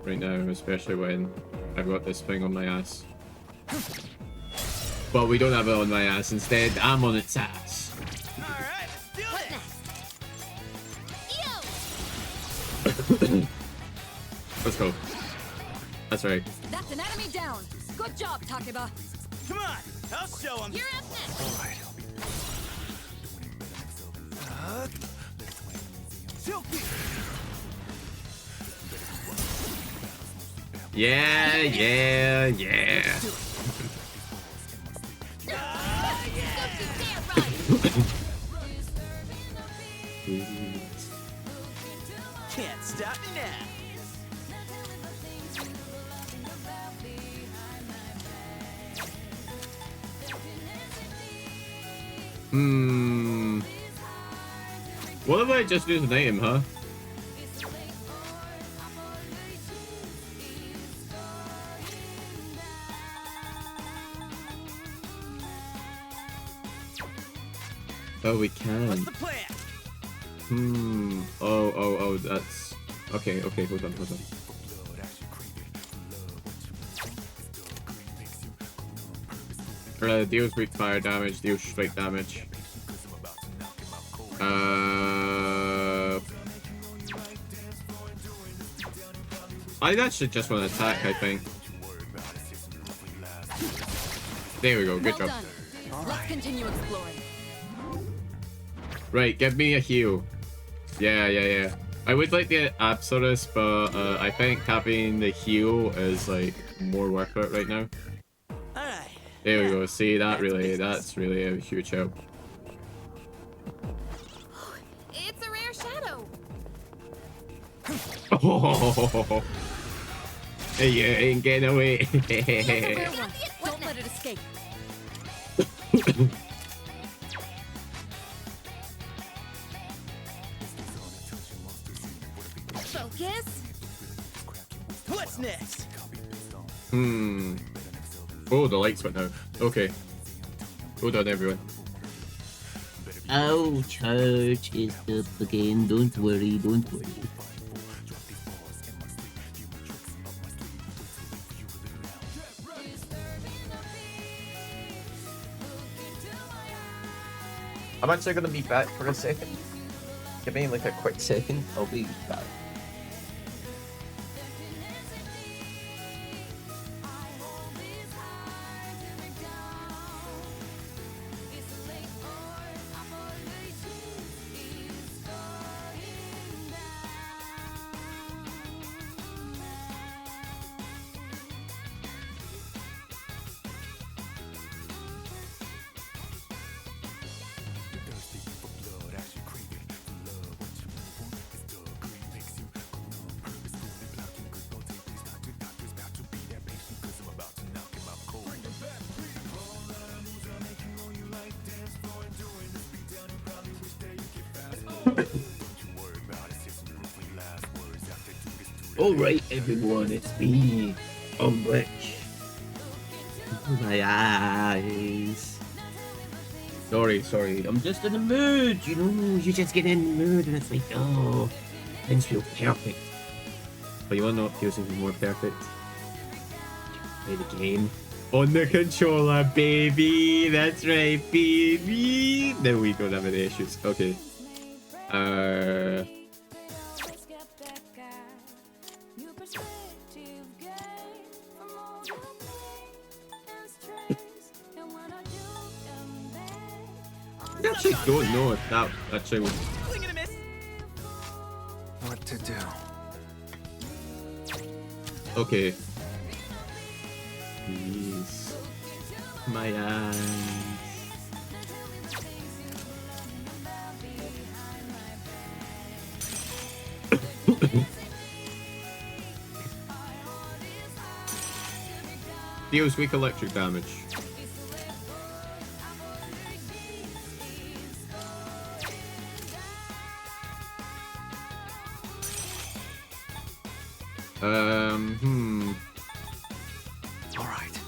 Right now, especially when I've got this thing on my ass. But we don't have it on my ass. Instead, I'm on its ass. Alright, let's do it. Let's go. That's right. That's an enemy down. Good job, Takeba. Come on, I'll show him. You're up next. All right. Yeah, yeah, yeah. Can't stop me now. What if I just use an item, huh? Oh, we can. What's the plan? Oh, that's... Okay, hold on. Deals weak fire damage, deals strike damage. I actually just want to attack, I think. There we go, good job. Done. Let's continue exploring. Right, give me a heal. Yeah. I would like the Apsaurus, but I think having the heal is like more worth it right now. Alright. There we go. See, that's really a huge help. It's a rare shadow. Oh, you ain't getting away. Don't let it escape. Focus. What's next? Oh, the lights went out. Okay. Hold on, everyone. Oh, church is up again. Don't worry, don't worry. I'm actually gonna be back for a second. Give me like a quick second. I'll be back. Alright, everyone, it's me, Umbridge. My eyes. Sorry, I'm just in the mood, you know, you just get in the mood and it's like, oh, things feel perfect. But you want to know what feels even more perfect? Play the game on the controller, baby. That's right, baby. Then we don't have any issues. Okay. I actually don't know if that actually was... What to do? Okay. Please. My eyes. Deals weak electric damage. All right.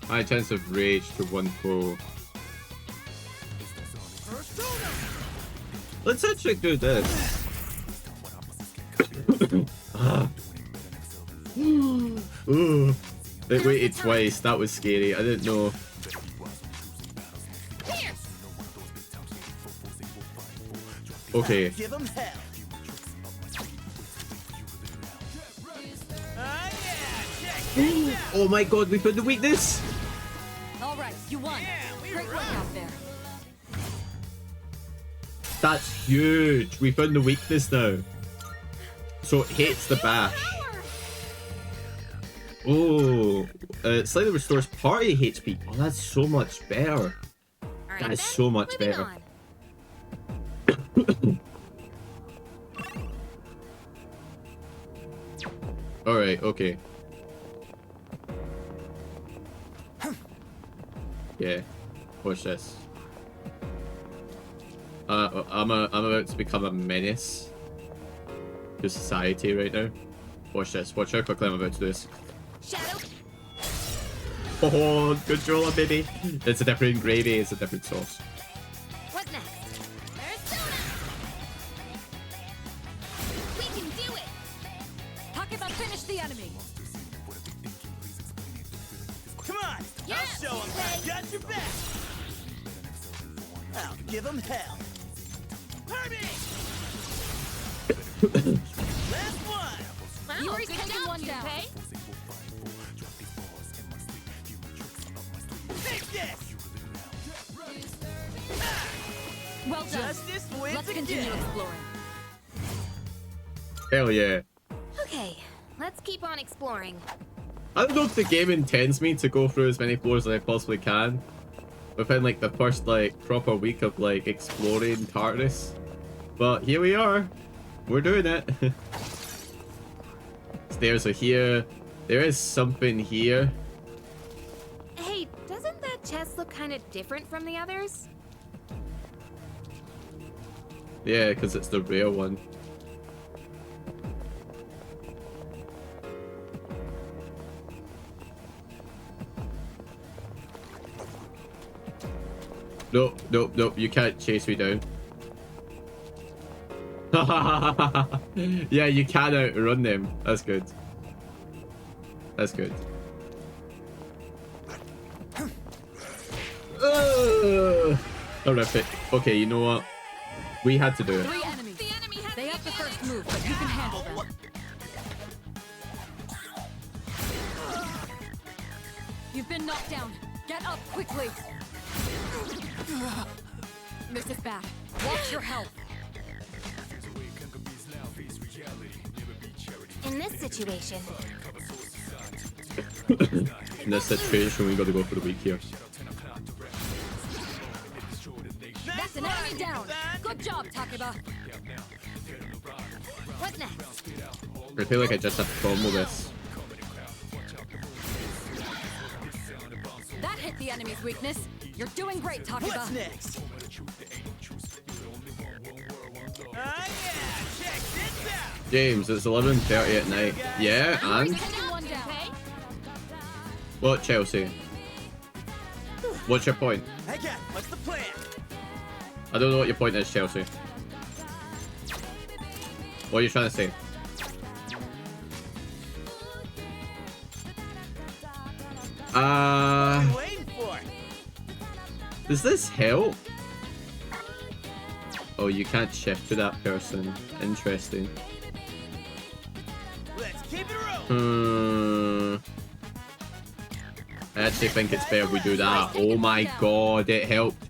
High chance of rage to one foe. Let's actually do this. Ooh. It waited twice. That was scary. I didn't know. Okay. Give 'em hell. Oh my god, we put the weakness. All right, you won. Great work out there. That's huge. We found the weakness now. So it hates the bash. Oh, slightly restores party HP. Oh, that's so much better. That is so much better. All right, okay. Yeah, watch this. I'm about to become a menace to society right now. Watch this. Watch how quickly I'm about to do this. Shadow. Oh, controller, baby. It's a different gravy. It's a different sauce. What's next? Persona. We can do it. Takeba, finish the enemy. Come on, I'll show 'em I got your back. I'll give 'em hell. Herbie! Last one. Wow, You already good taken job, one down. Junpei. Take this. Well done. Justice wins Let's continue again. exploring. Hell yeah. Okay, let's keep on exploring. I don't know if the game intends me to go through as many floors as I possibly can within like the first like proper week of like exploring Tartarus. But here we are. We're doing it. Stairs are here. There is something here. Hey, doesn't that chest look kind of different from the others? Yeah, because it's the rare one. Nope, nope, nope, you can't chase me down. Yeah, you can outrun them. That's good. That's good. Horrific. Okay, you know what? We had to do it. 3 enemies. They have the first move, but you can handle them. You've been knocked down. Get up quickly. This is bad. Watch your health. In this situation, In this situation, we gotta go for the week here. That's an enemy down. Good job, Takeba. what next? I feel like I just have to combo this. That hit the enemy's weakness. You're doing great, Takeba. What's next? Yeah, check this out. James, it's 11:30 at night. Yeah, and? One down. What, Chelsea? What's your point? Hey, cat, what's the plan? I don't know what your point is, Chelsea. What are you trying to say? Waiting for it. Does this help? Oh, you can't shift to that person. Interesting. Let's keep it rolling. I actually think it's better if we do that. Oh my god, it helped.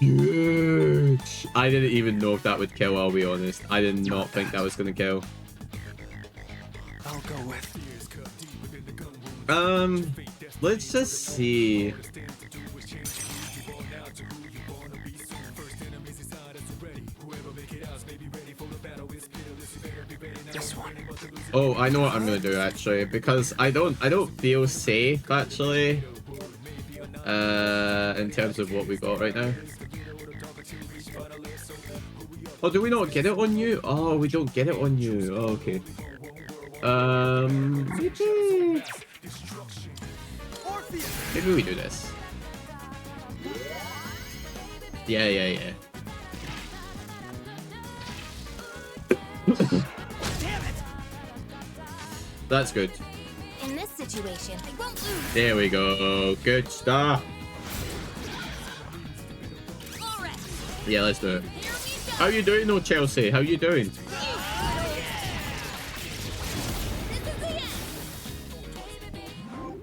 Huge. I didn't even know if that would kill, I'll be honest. I did not think that was gonna kill. I'll go with. Let's just see. This one. Oh, I know what I'm gonna do actually, because I don't feel safe actually. In terms of what we got right now. Oh, do we not get it on you? Oh, we don't get it on you. Oh, okay. Maybe we do this. Yeah, yeah, yeah. That's good. In this situation, I won't lose. There we go. Good stuff. Yeah, let's do it. How you doing, though, Chelsea? How you doing?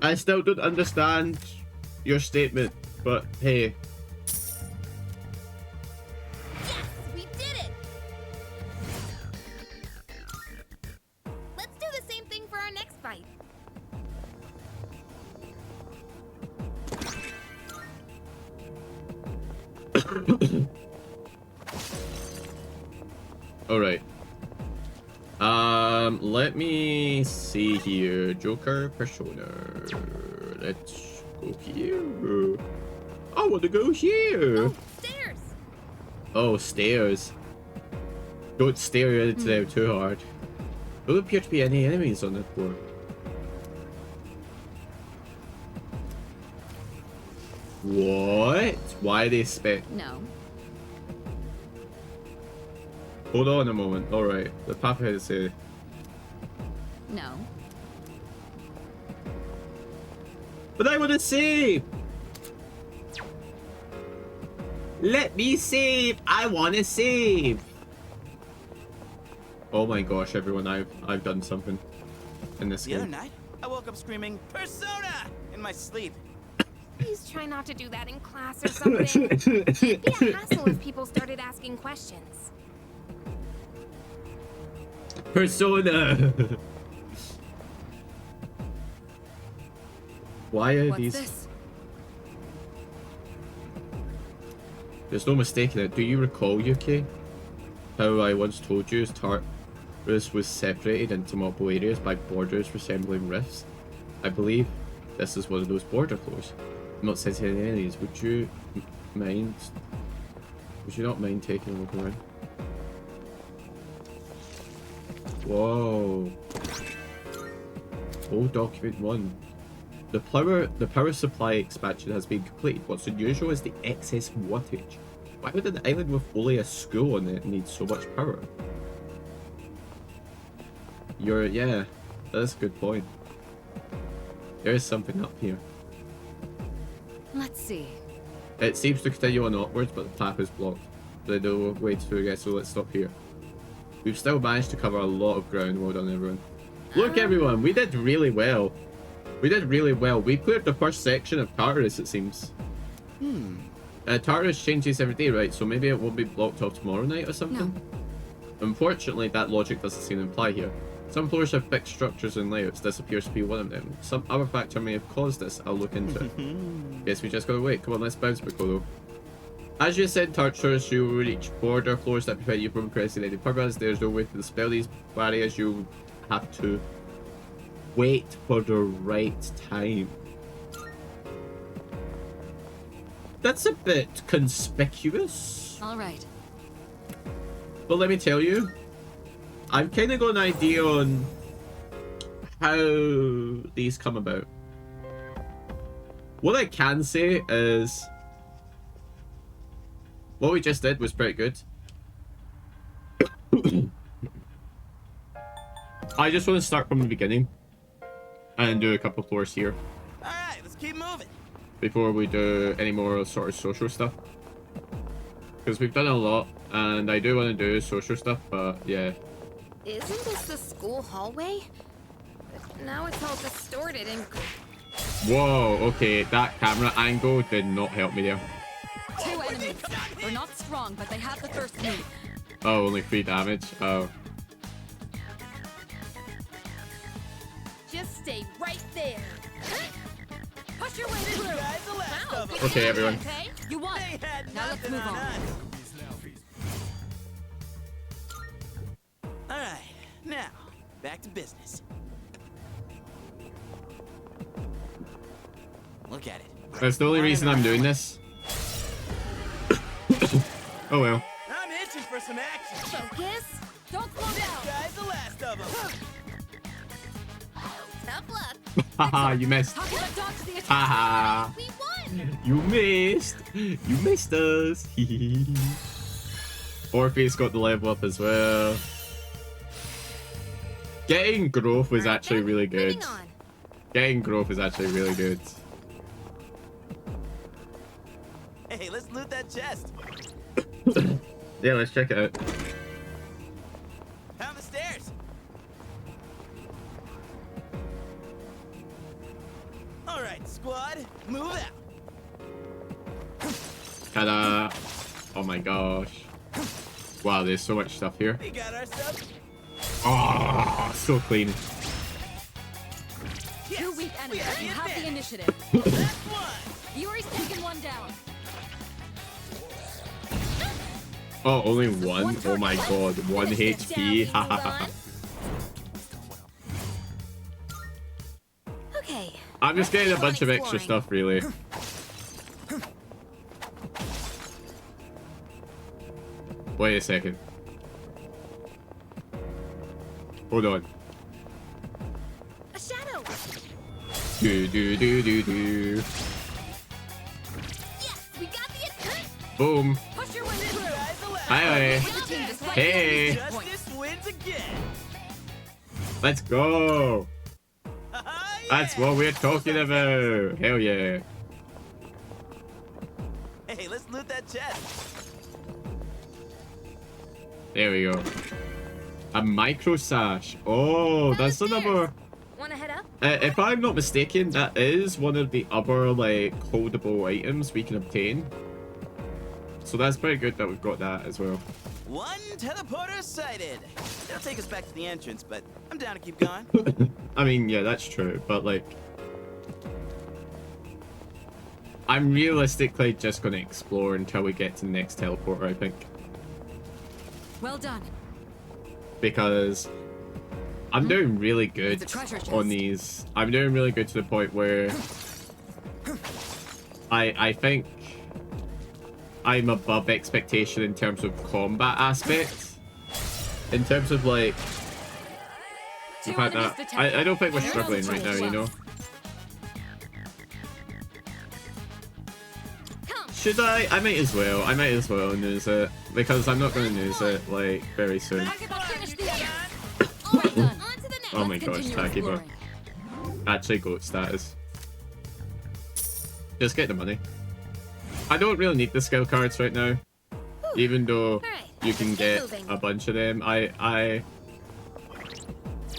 I still don't understand your statement, but hey. Yes, we did it. Let's do the same thing for our next fight. All right. Let me see here. Joker Persona. Let's go here. I want to go here. Oh, stairs. Oh, stairs. Don't stare into them too hard. There don't appear to be any enemies on the floor. What? Why are they spec? No. Hold on a moment. Alright. The path ahead is here. No. But I want to save! Let me save! I want to save! Oh my gosh, everyone, I've done something in this The other game. night, I woke up screaming, Persona! in my sleep. Please try not to do that in class or something. It'd be a hassle if people started asking questions. Persona. Why are What's these? this? There's no mistaking it. Do you recall, UK? How I once told you Tartarus was separated into multiple areas by borders resembling rifts? I believe this is one of those border floors. I'm not setting any enemies. Would you mind? Would you not mind taking a look around? Whoa. Old document 1. The power supply expansion has been completed. What's unusual is the excess wattage. Why would an island with only a school on it need so much power? Yeah, that's a good point. There is something up here. Let's see. It seems to continue on upwards, but the path is blocked. There's no way to again, so let's stop here. We've still managed to cover a lot of ground. Well done, everyone. Look, everyone, we did really well. We did really well. We cleared the first section of Tartarus, it seems. Tartarus changes every day, right? So maybe it will be blocked off tomorrow night or something? No. Unfortunately, that logic doesn't seem to apply here. Some floors have fixed structures and layouts. This appears to be one of them. Some other factor may have caused this. I'll look into it. Guess we just gotta wait. Come on, let's bounce, Piccolo. As you said, Tartarus, you will reach border floors that prevent you from pressing any purpose. There's no way to dispel these barriers. You have to wait for the right time. That's a bit conspicuous. All right. But let me tell you, I've kind of got an idea on how these come about. What I can say is what we just did was pretty good. I just want to start from the beginning and do a couple floors here. Alright, let's keep moving. Before we do any more sort of social stuff. Because we've done a lot, and I do want to do social stuff, but yeah. Isn't this the school hallway? But now it's all distorted and... Whoa, okay, that camera angle did not help me there. 2 enemies. They're not strong, but they have the first move. Oh, only 3 damage? Oh. Just stay right there. Push your way through. Wow, Okay, everyone. You won. Now let's move on. Alright, now, back to business. Look at it. That's the only reason I'm doing this. Oh well. I'm itching for some action. Focus. Don't slow down. Guys, the last of them. Tough luck. Haha, you missed. How can I dodge the attack? Haha. We won. You missed. You missed us. Orpheus got the level up as well. Getting growth was actually really good. Getting growth is actually really good. Hey, let's loot that chest. Yeah, let's check it out. Down the stairs. Alright, squad, move out. Ta-da! Oh my gosh. Wow, there's so much stuff here. We got our stuff. Oh, so clean. Two weak enemies. You have the initiative. That's one. Yuri's taken one down. Oh, only one? Oh my god, 1 HP. Okay. I'm just getting a bunch of extra stuff, really. Wait a second. Hold on. A shadow. Do do do do do. Yes, we got the attack. Boom. Push your way through. Hi. Hey. Justice wins again. Let's go. That's what we're talking about. Hell yeah. Hey, let's loot that chest. There we go. A micro sash. Oh, that's another. Wanna head up? If I'm not mistaken, that is one of the other like holdable items we can obtain. So that's pretty good that we've got that as well. One teleporter sighted. It'll take us back to the entrance, but I'm down to keep going. I mean, yeah, that's true, but like, I'm realistically just gonna explore until we get to the next teleporter, I think. Well done. Because I'm doing really good It's a treasure chest. on these. I'm doing really good to the point where I think I'm above expectation in terms of combat aspects. In terms of like the fact that I don't think we're struggling right now, you know. Should I? I might as well. I might as well news it because I'm not going to news it like very soon. Oh my gosh, Takiba. Actually goat status. Just get the money. I don't really need the skill cards right now. Even though you can get a bunch of them. I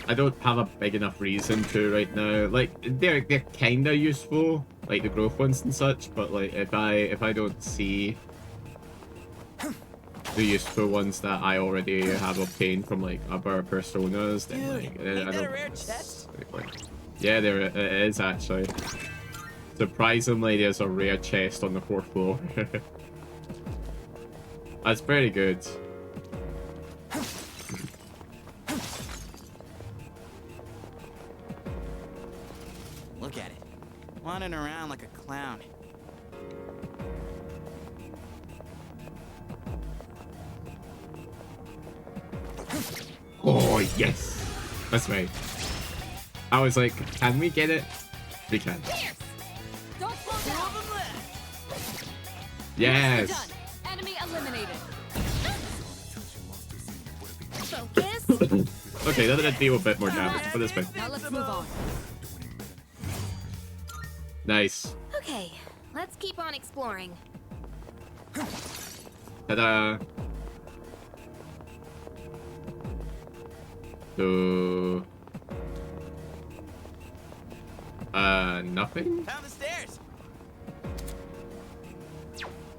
don't have a big enough reason to right now. Like they're kinda useful, like the growth ones and such, but like if I don't see the useful ones that I already have obtained from like other personas, then like I don't like, yeah, there it is actually. Surprisingly, there's a rare chest on the 4th floor. That's very good. Look at it. Wandering around like a clown. Oh, yes. That's right. I was like, can we get it? We can. Don't slow down. Yes. Enemy eliminated. Focus. Okay, that did deal a bit more damage, but it's fine. Now let's move on. Nice. Okay, let's keep on exploring. Ta-da. So... nothing? Down the stairs.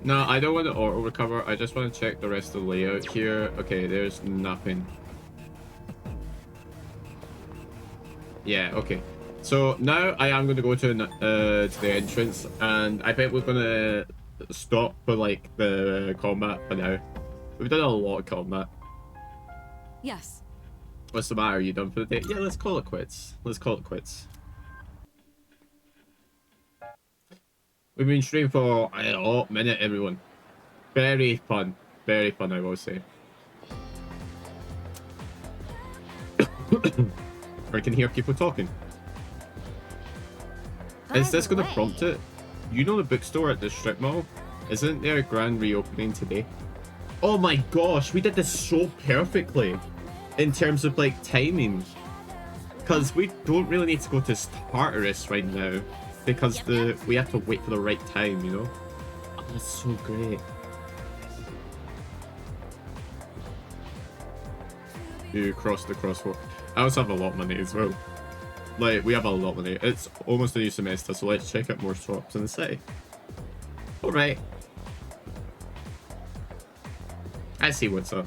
No, I don't want to auto recover. I just want to check the rest of the layout here. Okay, there's nothing. Yeah, okay. So now I am going to go to the entrance, and I think we're going to stop for like the combat for now. We've done a lot of combat. Yes. What's the matter? Are you done for the day? Yeah, let's call it quits. Let's call it quits. We've been streaming for a hot minute, everyone. Very fun. Very fun, I will say. I can hear people talking. Is this going to prompt it? You know the bookstore at the strip mall? Isn't there a grand reopening today? Oh my gosh, we did this so perfectly. In terms of like timing. Because we don't really need to go to Tartarus right now. Because we have to wait for the right time, you know? Oh, that's so great. You crossed the crosswalk. I also have a lot of money as well. Like, we have a lot of money. It's almost a new semester, so let's check out more shops in the city. Alright. Let's see what's up.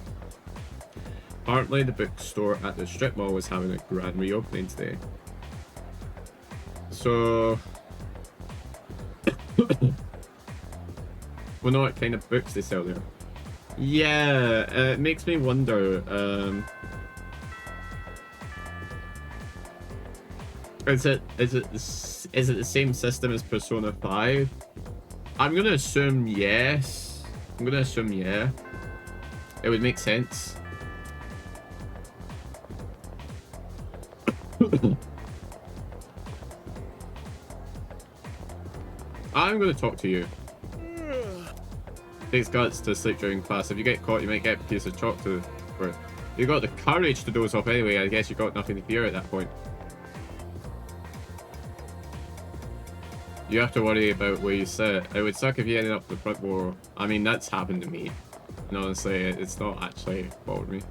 Apparently the bookstore at the strip mall was having a grand reopening today. So... Well, know what kind of books they sell there. Yeah, it makes me wonder, is it the same system as Persona 5? I'm gonna assume yes. I'm gonna assume yeah. It would make sense. I'm gonna talk to you. Takes guts to sleep during class. If you get caught, you might get a piece of chalk to for it. You got the courage to doze off anyway. I guess you got nothing to fear at that point. You have to worry about where you sit. It would suck if you ended up the front row. I mean, that's happened to me. And honestly, it's not actually bothered me.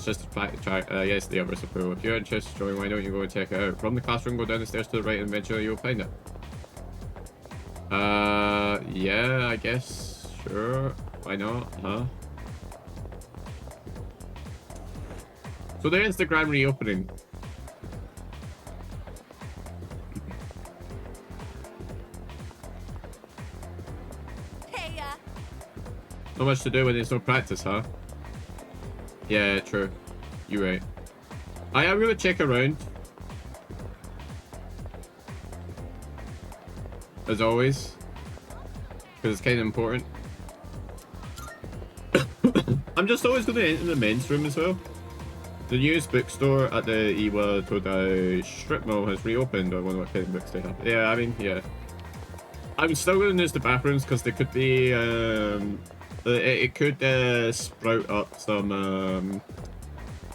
It's just a fact to try. Yes, the others are cool. If you're interested in showing, why don't you go and check it out? From the classroom, go down the stairs to the right, and eventually you'll find it. Yeah, I guess. Sure. Why not? Huh? So the Instagram reopening. Hey, Not much to do when there's no practice, huh? Yeah, true. You're right. I am gonna check around. As always. Because it's kind of important. I'm just always gonna enter the men's room as well. The newest bookstore at the Iwa Todai strip mall has reopened. I wonder what kind of books they have. Yeah, I mean, yeah. I'm still going to use the bathrooms because they could be, it could sprout up some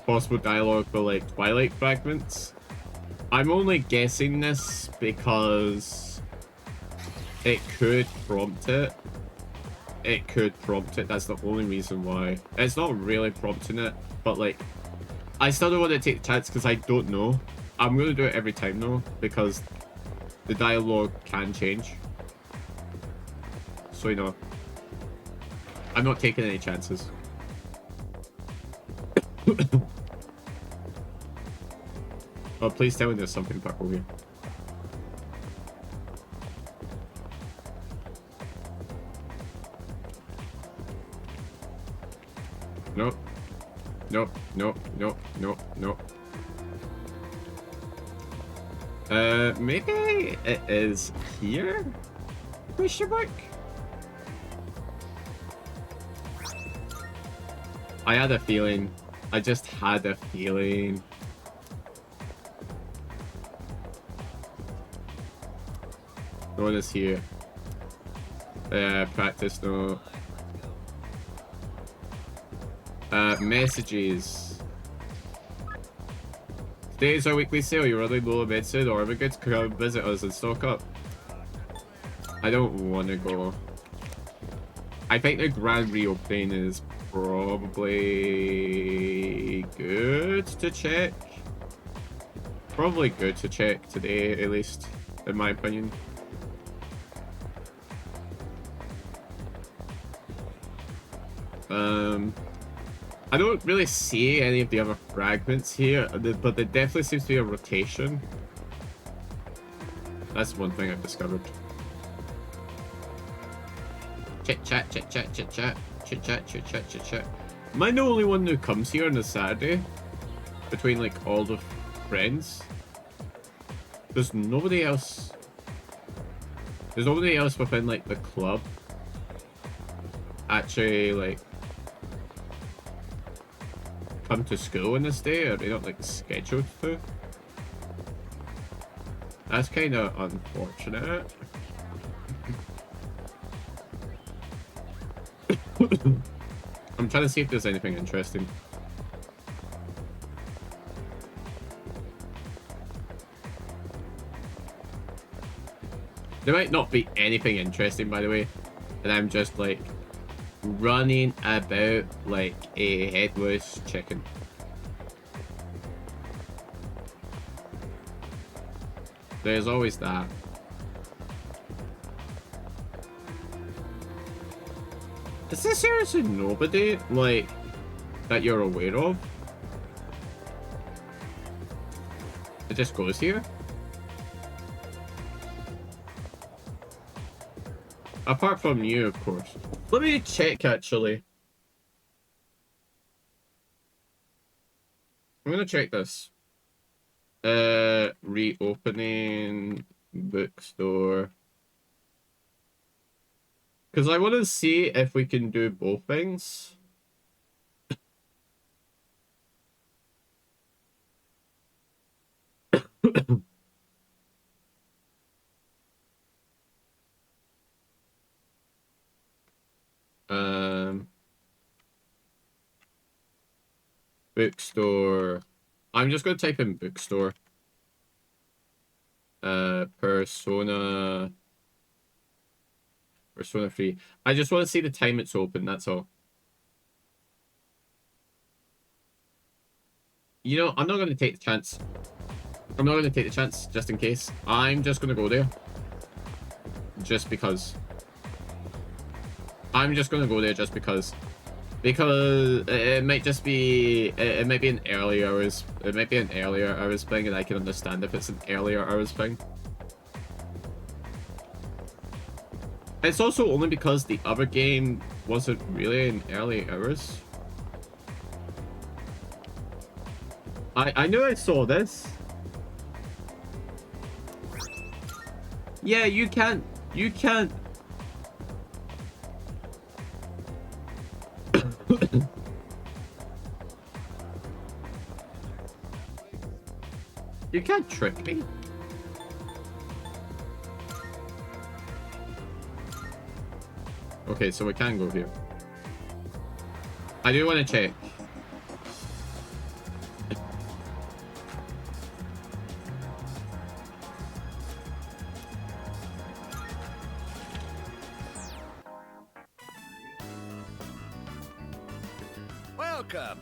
possible dialogue for like Twilight fragments. I'm only guessing this because it could prompt it. It could prompt it. That's the only reason why. It's not really prompting it, but like, I still don't want to take the chance because I don't know. I'm going to do it every time though, because the dialogue can change. So, you know, I'm not taking any chances. Oh, please tell me there's something purple here. Nope. Nope, nope, nope, nope, nope. Maybe it is here? Question mark? I had a feeling. I just had a feeling. No one is here. Practice, no. Messages. Today is our weekly sale. You're running low on medicine or goods. Come visit us and stock up. I don't want to go. I think the grand reopening is probably good to check. Probably good to check today, at least, in my opinion. I don't really see any of the other fragments here, but there definitely seems to be a rotation. That's one thing I've discovered. Chit chat, chit chat, chit chat, chit chat, chit chat, chit chat. Am I the only one who comes here on a Saturday? Between like all the friends? There's nobody else. There's nobody else within like the club. Actually, like, come to school on this day, or they not like scheduled to. That's kind of unfortunate. I'm trying to see if there's anything interesting. There might not be anything interesting, by the way, and I'm just like running about like a headless chicken. There's always that. Is there seriously nobody like that you're aware of? It just goes here? Apart from you, of course. Let me check, actually. I'm gonna check this. Reopening bookstore. Because I want to see if we can do both things. Bookstore. I'm just going to type in bookstore. Persona 3. I just want to see the time it's open, that's all. You know, I'm not going to take the chance. I'm not going to take the chance just in case. I'm just going to go there. Just because. I'm just going to go there just because. Because it might just be... It might be an earlier hours. It might be an earlier hours thing, and I can understand if it's an earlier hours thing. It's also only because the other game wasn't really in early hours. I knew I saw this. Yeah, you can't. You can't. You can't trick me. Okay, so we can go here. I do want to check. Welcome.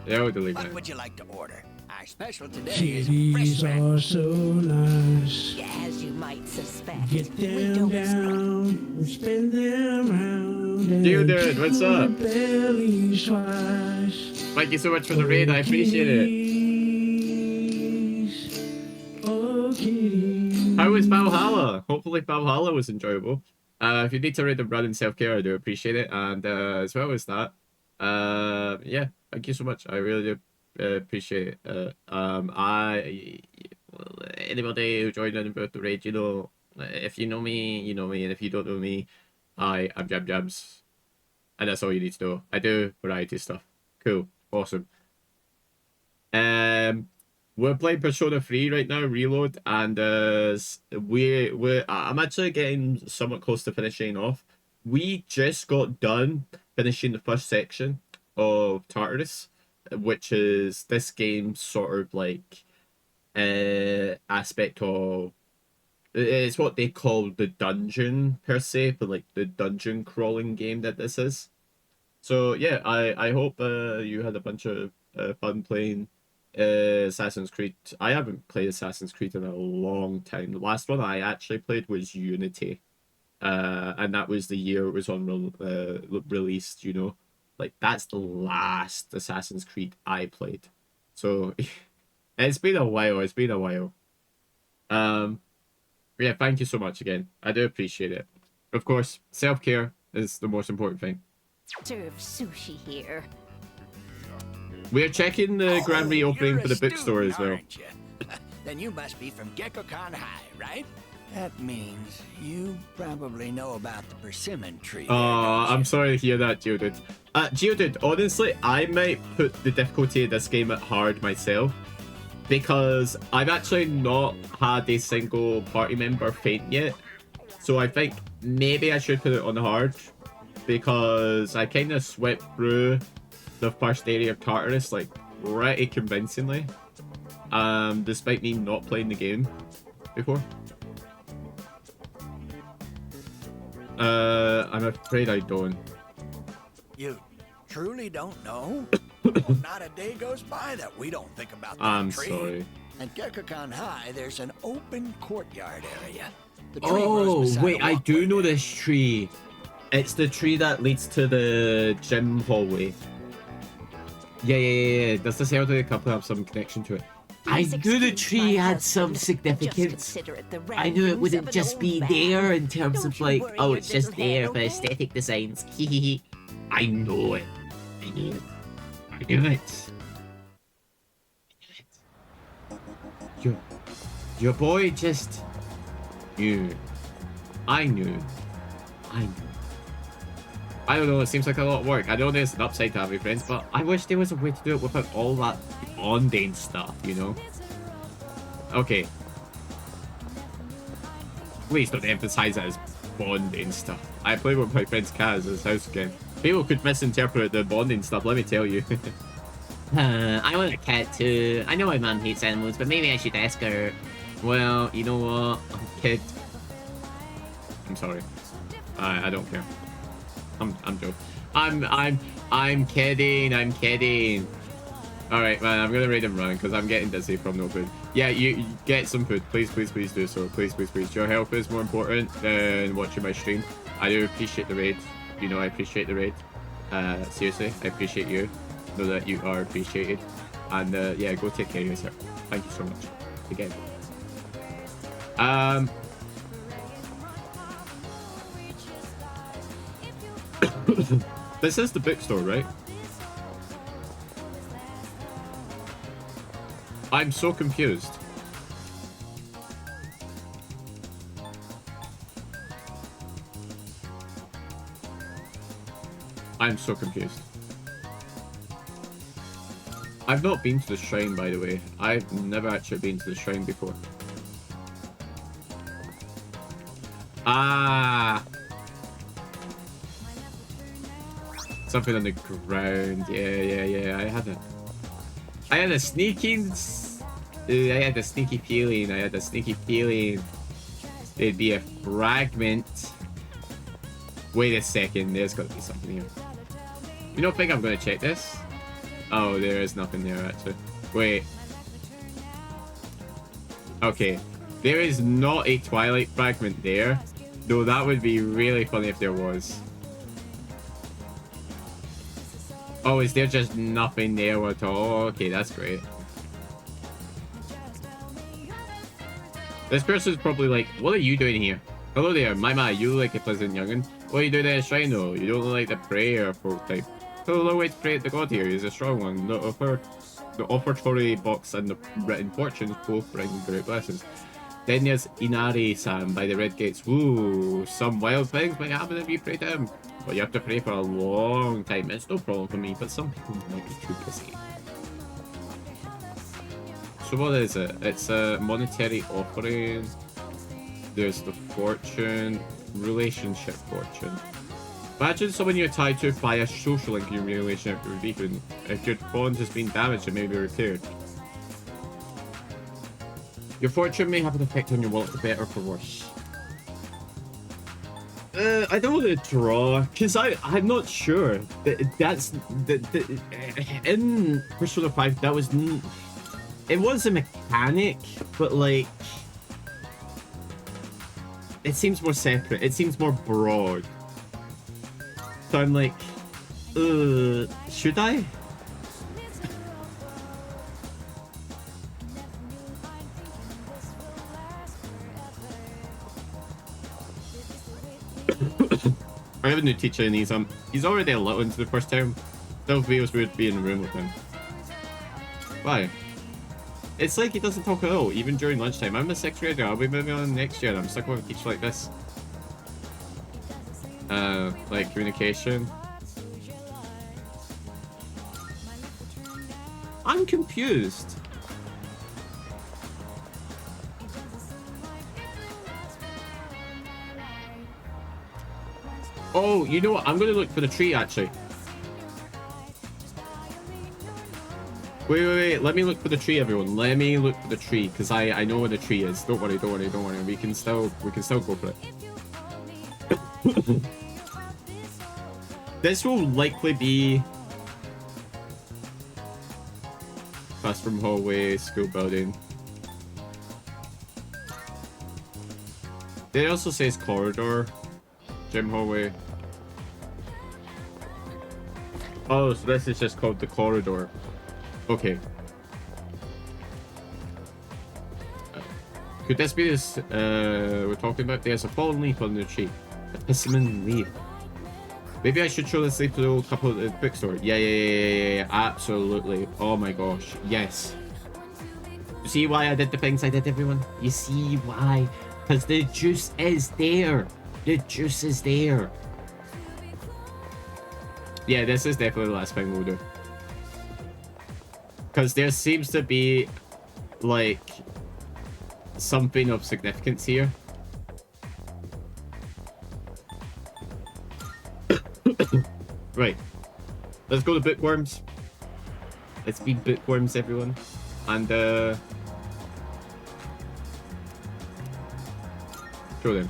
Yeah, we'll delete What that. would you like to order? Our special today Cities is fresh are so nice. As you might suspect, Get we them don't down and spin them round. and Dude, what's tickle up? their bellies twice. Thank you so much for the raid. I appreciate it. Oh, kitties. How was Valhalla? Hopefully Valhalla was enjoyable. If you need to rate the run in self-care, I do appreciate it. And as well as that, yeah, thank you so much. I really do appreciate it. Anybody who joined in about the raid, you know, if you know me, you know me, and if you don't know me, I'm Jab Jabs, and that's all you need to know. I do variety stuff. Cool, awesome. We're playing Persona 3 right now, Reload, and I'm actually getting somewhat close to finishing off. We just got done finishing the first section of Tartarus, which is this game's sort of like aspect of, it's what they call the dungeon per se, but like the dungeon crawling game that this is. So yeah, I hope you had a bunch of fun playing Assassin's Creed. I haven't played Assassin's Creed in a long time. The last one I actually played was Unity, and that was the year it was on released, you know. Like, that's the last Assassin's Creed I played. So it's been a while. It's been a while. Yeah, thank you so much again. I do appreciate it. Of course, self-care is the most important thing. serve sushi here. We're checking the grand reopening for the bookstore as well. Aren't you? Then you must be from Gekkoukan High, right? That means you probably know about the persimmon tree. I'm sorry to hear that, Geodude. Geodude, honestly, I might put the difficulty of this game at hard myself, because I've actually not had a single party member faint yet. So I think maybe I should put it on hard, because I kind of swept through the first area of Tartarus like pretty convincingly, despite me not playing the game before. I'm afraid I don't. You truly don't know? Not a day goes by that we don't think about that I'm tree. sorry. At Gekkoukan High, there's an open courtyard area. The tree grows Oh, beside wait, a I walkway. do know this tree. It's the tree that leads to the gym hallway. Yeah. Does this elderly couple have some connection to it? I knew the tree had some significance. I knew it wouldn't just be there in terms of like, oh, it's just there for aesthetic designs. I know it. I knew it. I knew it. Your boy just knew. I knew. I don't know, it seems like a lot of work. I know there's an upside to having friends, but I wish there was a way to do it without all that bonding stuff, you know? Okay. Please don't emphasize it as bonding stuff. I played with my friend's cat as his house again. People could misinterpret the bonding stuff, let me tell you. I want a cat too. I know my mom hates animals, but maybe I should ask her. Well, you know what? I'm a kid. I'm sorry. I don't care. I'm joking. I'm kidding. Alright, man, I'm gonna raid and run because I'm getting dizzy from no food. Yeah, you get some food. Please, please, please do so. Please, please, please. Your help is more important than watching my stream. I do appreciate the raid. You know I appreciate the raid. Seriously, I appreciate you. Know that you are appreciated. And yeah, go take care of yourself. Thank you so much. Again. This is the bookstore, right? I'm so confused. I'm so confused. I've not been to the shrine, by the way. I've never actually been to the shrine before. Ah! Something on the ground. Yeah. I had a sneaky feeling. There'd be a fragment. Wait a second. There's got to be something here. You don't think I'm going to check this? Oh, there is nothing there, actually. Wait. Okay. There is not a Twilight fragment there. Though that would be really funny if there was. Oh, is there just nothing there at all? Okay, that's great. This person's probably like, what are you doing here? Hello there, Maima, you look like a pleasant young'un. What are you doing at a shrine though? You don't look like the prayer folk type. The long way to pray at the god here is a strong one. The offertory box and the written fortunes both bring great blessings. Then there's Inari-san by the red gates. Ooh, some wild things might happen if you pray to him. But you have to pray for a long time. It's no problem for me, but some people might be too busy. So what is it? It's a monetary offering. There's the fortune, relationship fortune. Imagine someone you're tied to by a social link in your relationship with Beacon. If your bond has been damaged, it may be repaired. Your fortune may have an effect on your wallet for better or for worse. I don't want to draw, because I'm not sure. That's in Persona 5, that was... It was a mechanic, but like... It seems more separate. It seems more broad. So I'm like, should I? I have a new teacher and he's already a little into the first term. Still feels weird to be in the room with him. Why? It's like he doesn't talk at all, even during lunchtime. I'm a 6th grader, I'll be moving on next year. I'm stuck with a teacher like this. Like communication. I'm confused. Oh, you know what? I'm gonna look for the tree actually. Wait. Let me look for the tree, everyone. Let me look for the tree, because I know where the tree is. Don't worry. We can still go for it. This will likely be classroom hallway, school building. It also says corridor, gym hallway. Oh, so this is just called the corridor. Okay. Could this be this we're talking about? There's a fallen leaf on the tree. A persimmon leaf. Maybe I should show this leaf to the old couple at the bookstore. Yeah, absolutely. Oh my gosh, yes. You see why I did the things I did, everyone? You see why? Because the juice is there. The juice is there. Yeah, this is definitely the last thing we'll do. Because there seems to be, like, something of significance here. Right. Let's go to bookworms. Let's be bookworms, everyone. And, show them.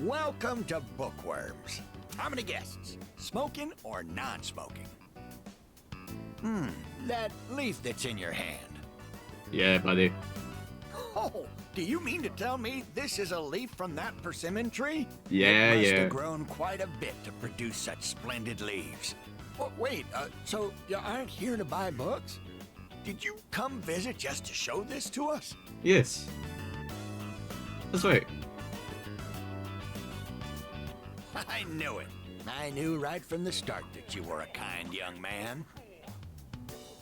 Welcome to Bookworms. How many guests? Smoking or non-smoking? That leaf that's in your hand. Yeah, buddy. Oh, do you mean to tell me this is a leaf from that persimmon tree? Yeah, it must yeah. have grown quite a bit to produce such splendid leaves. Oh, wait, so you aren't here to buy books? Did you come visit just to show this to us? Yes. That's right. I knew it. I knew right from the start that you were a kind young man.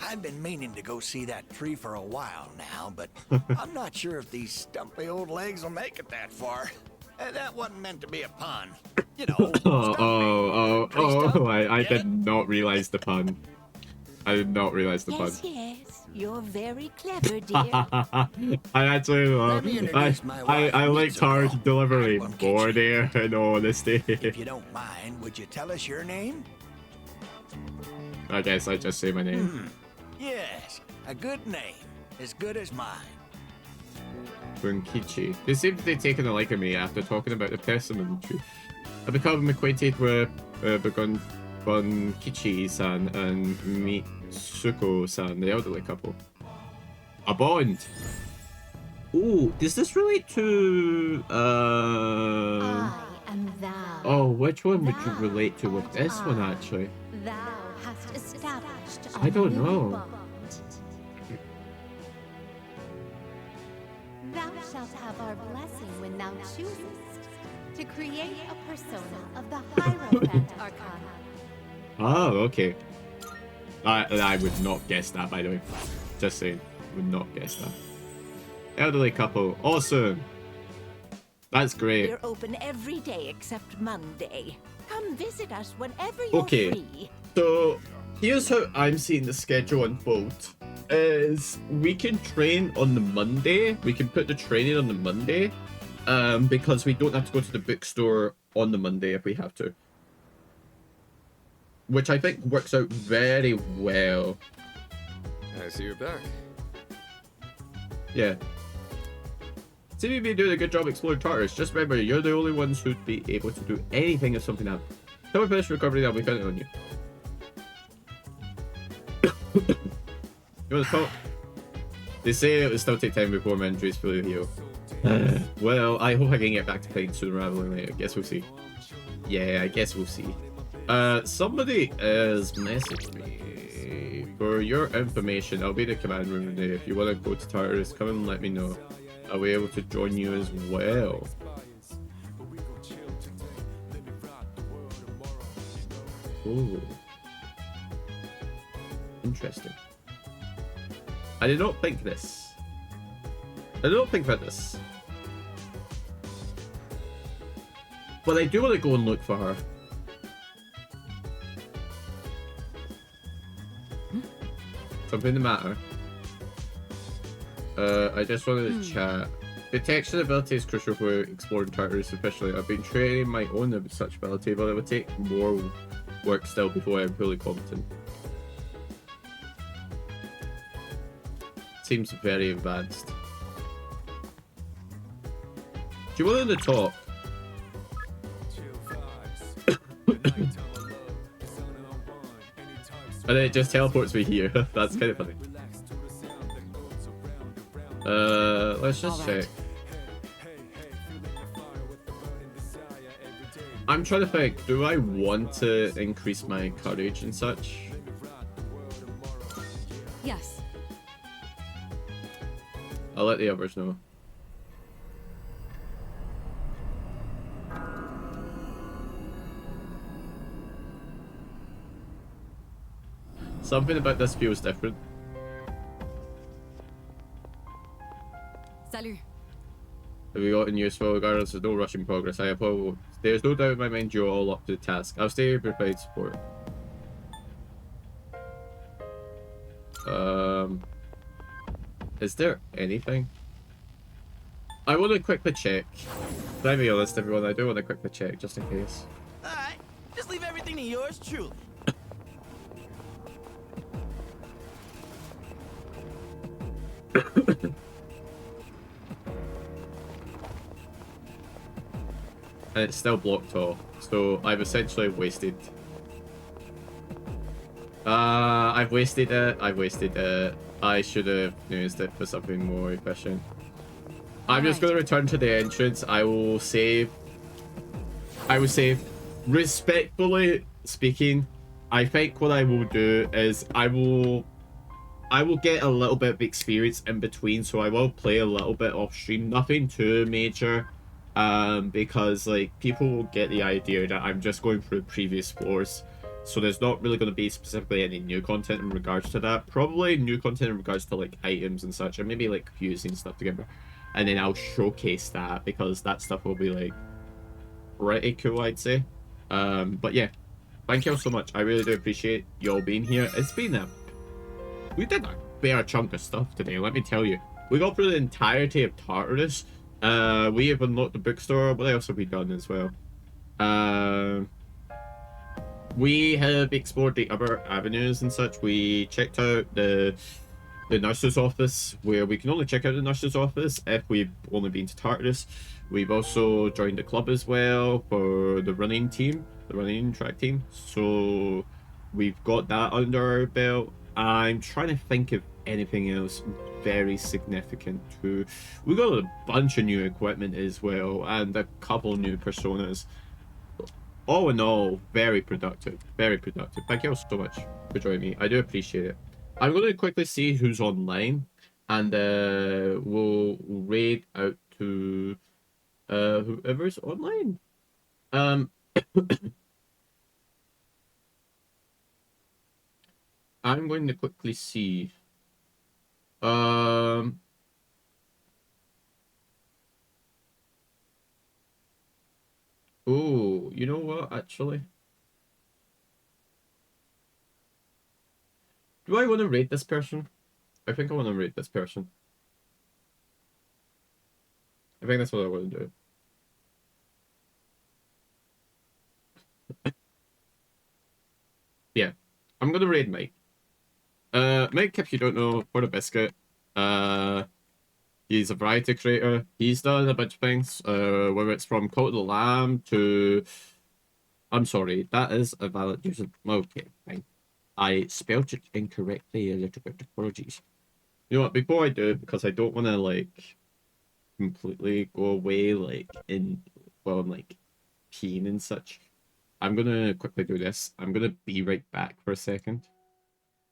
I've been meaning to go see that tree for a while now, but I'm not sure if these stumpy old legs will make it that far. That wasn't meant to be a pun. You know. I did not realize the pun. I did not realize the pun. Yes, you're very clever, dear. I actually I liked her delivery more there, in all honesty. If you don't mind, would you tell us your name? I guess I just say my name. Yes, a good name. As good as mine. Bunkichi. They seem to be taking a liking of me after talking about the persimmon tree. I've become acquainted with Bunkichi-san and Mitsuko-san, the elderly couple. A bond! Ooh, does this relate to... I am thou. Oh, which one would you relate to with this one, actually? Thou hast established a I don't new know. bond. Thou shalt have our blessing when thou choosest to create a persona of the Hierophant Arcana. Oh, okay. I would not guess that, by the way. Just saying. Would not guess that. Elderly couple. Awesome. That's great. We're open every day except Monday. Come visit us whenever you're Okay. free. So, here's how I'm seeing the schedule unfold. Is we can train on the Monday. We can put the training on the Monday. Because we don't have to go to the bookstore on the Monday if we have to. Which I think works out very well. I see you're back. Yeah. CBB doing a good job exploring Tartarus. Just remember, you're the only ones who'd be able to do anything if something happened. Tell me finish recovery, I'll be counting on you. You want to talk? They say it will still take time before my injuries fully heal. Well, I hope I can get back to playing sooner rather than later. Guess we'll see. Yeah, I guess we'll see. Somebody is messaging me. For your information, I'll be in the command room today. If you want to go to Tartarus, come and let me know. I'll be able to join you as well. Ooh. Interesting. I did not think this. I did not think about this. But I do want to go and look for her. Something the matter. I just wanted to chat. Detection ability is crucial for exploring Tartarus officially. I've been training my own such ability, but it would take more work still before I'm fully competent. Seems very advanced. Do you want to talk? And then it just teleports me here. That's kind of funny. Let's just check. I'm trying to think, do I want to increase my courage and such? Yes. I'll let the others know. Something about this feels different. Salut. Have you gotten useful? Regardless, there's no rush in progress. I apologize. There's no doubt in my mind you're all up to the task. I'll stay here to provide support. Is there anything? I want to quickly check. Let me be honest, everyone. I do want to quickly check just in case. Alright, just leave everything to yours truly. and it's still blocked off. So I've essentially wasted. I've wasted it. I should have used it for something more efficient. I'm just going to return to the entrance. I will save. Respectfully speaking, I think what I will do is I will get a little bit of experience in between, so I will play a little bit off stream, nothing too major, because like people will get the idea that I'm just going through previous floors, so there's not really going to be specifically any new content in regards to that. Probably new content in regards to like items and such, and maybe like fusing stuff together, and then I'll showcase that because that stuff will be like pretty cool, I'd say. But yeah, thank you all so much. I really do appreciate you all being here. It's been we did a fair chunk of stuff today, let me tell you. We got through the entirety of Tartarus. We have unlocked the bookstore. What else have we done as well? We have explored the other avenues and such. We checked out the nurse's office, where we can only check out the nurse's office if we've only been to Tartarus. We've also joined the club as well for the running team, the running track team. So we've got that under our belt. I'm trying to think of anything else very significant too. We got a bunch of new equipment as well, and a couple new personas. All in all, very productive, very productive. Thank you all so much for joining me. I do appreciate it. I'm going to quickly see who's online, and we'll raid out to whoever's online. I'm going to quickly see. Oh, you know what, actually? Do I want to rate this person? I think I want to rate this person. I think that's what I want to do. Yeah, I'm going to raid Mike. Mike, if you don't know, for the biscuit, he's a variety creator. He's done a bunch of things, whether it's from Cult of the Lamb to... I'm sorry, that is a valid user. Okay, fine. I spelled it incorrectly a little bit. Apologies. You know what, before I do, because I don't want to, like, completely go away, like, while I'm, like, peeing and such, I'm going to quickly do this. I'm going to be right back for a second.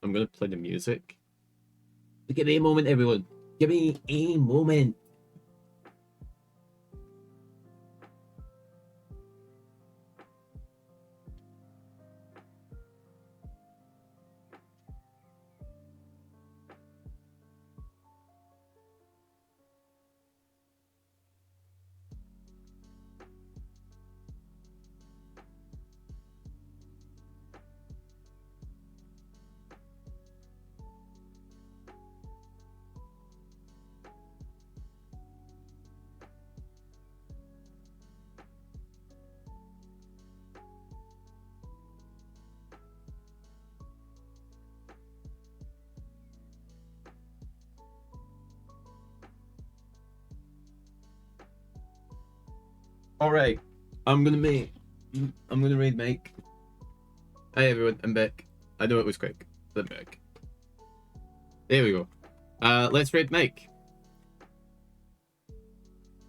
I'm going to play the music. Give me a moment, everyone. Give me a moment. All right, I'm gonna raid Mike. Hi everyone, I'm back. I know it was quick, but I'm back. There we go. Let's raid Mike.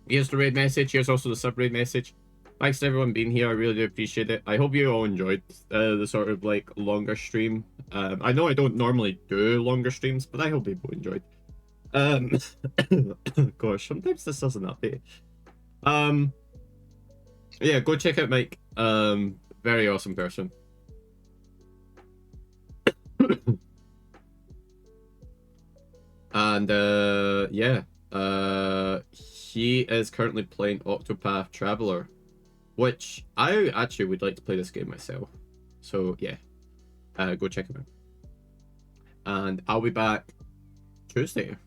Here's the raid message. Here's also the sub raid message. Thanks to everyone being here. I really do appreciate it. I hope you all enjoyed the sort of like longer stream. I know I don't normally do longer streams, but I hope people enjoyed. Gosh, sometimes this doesn't update. Yeah, go check out Mike. Very awesome person. And yeah, he is currently playing Octopath Traveler, which I actually would like to play this game myself. So yeah, go check him out. And I'll be back Tuesday.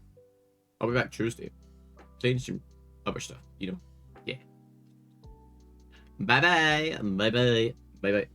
Playing some other stuff, you know. Yeah. Bye bye.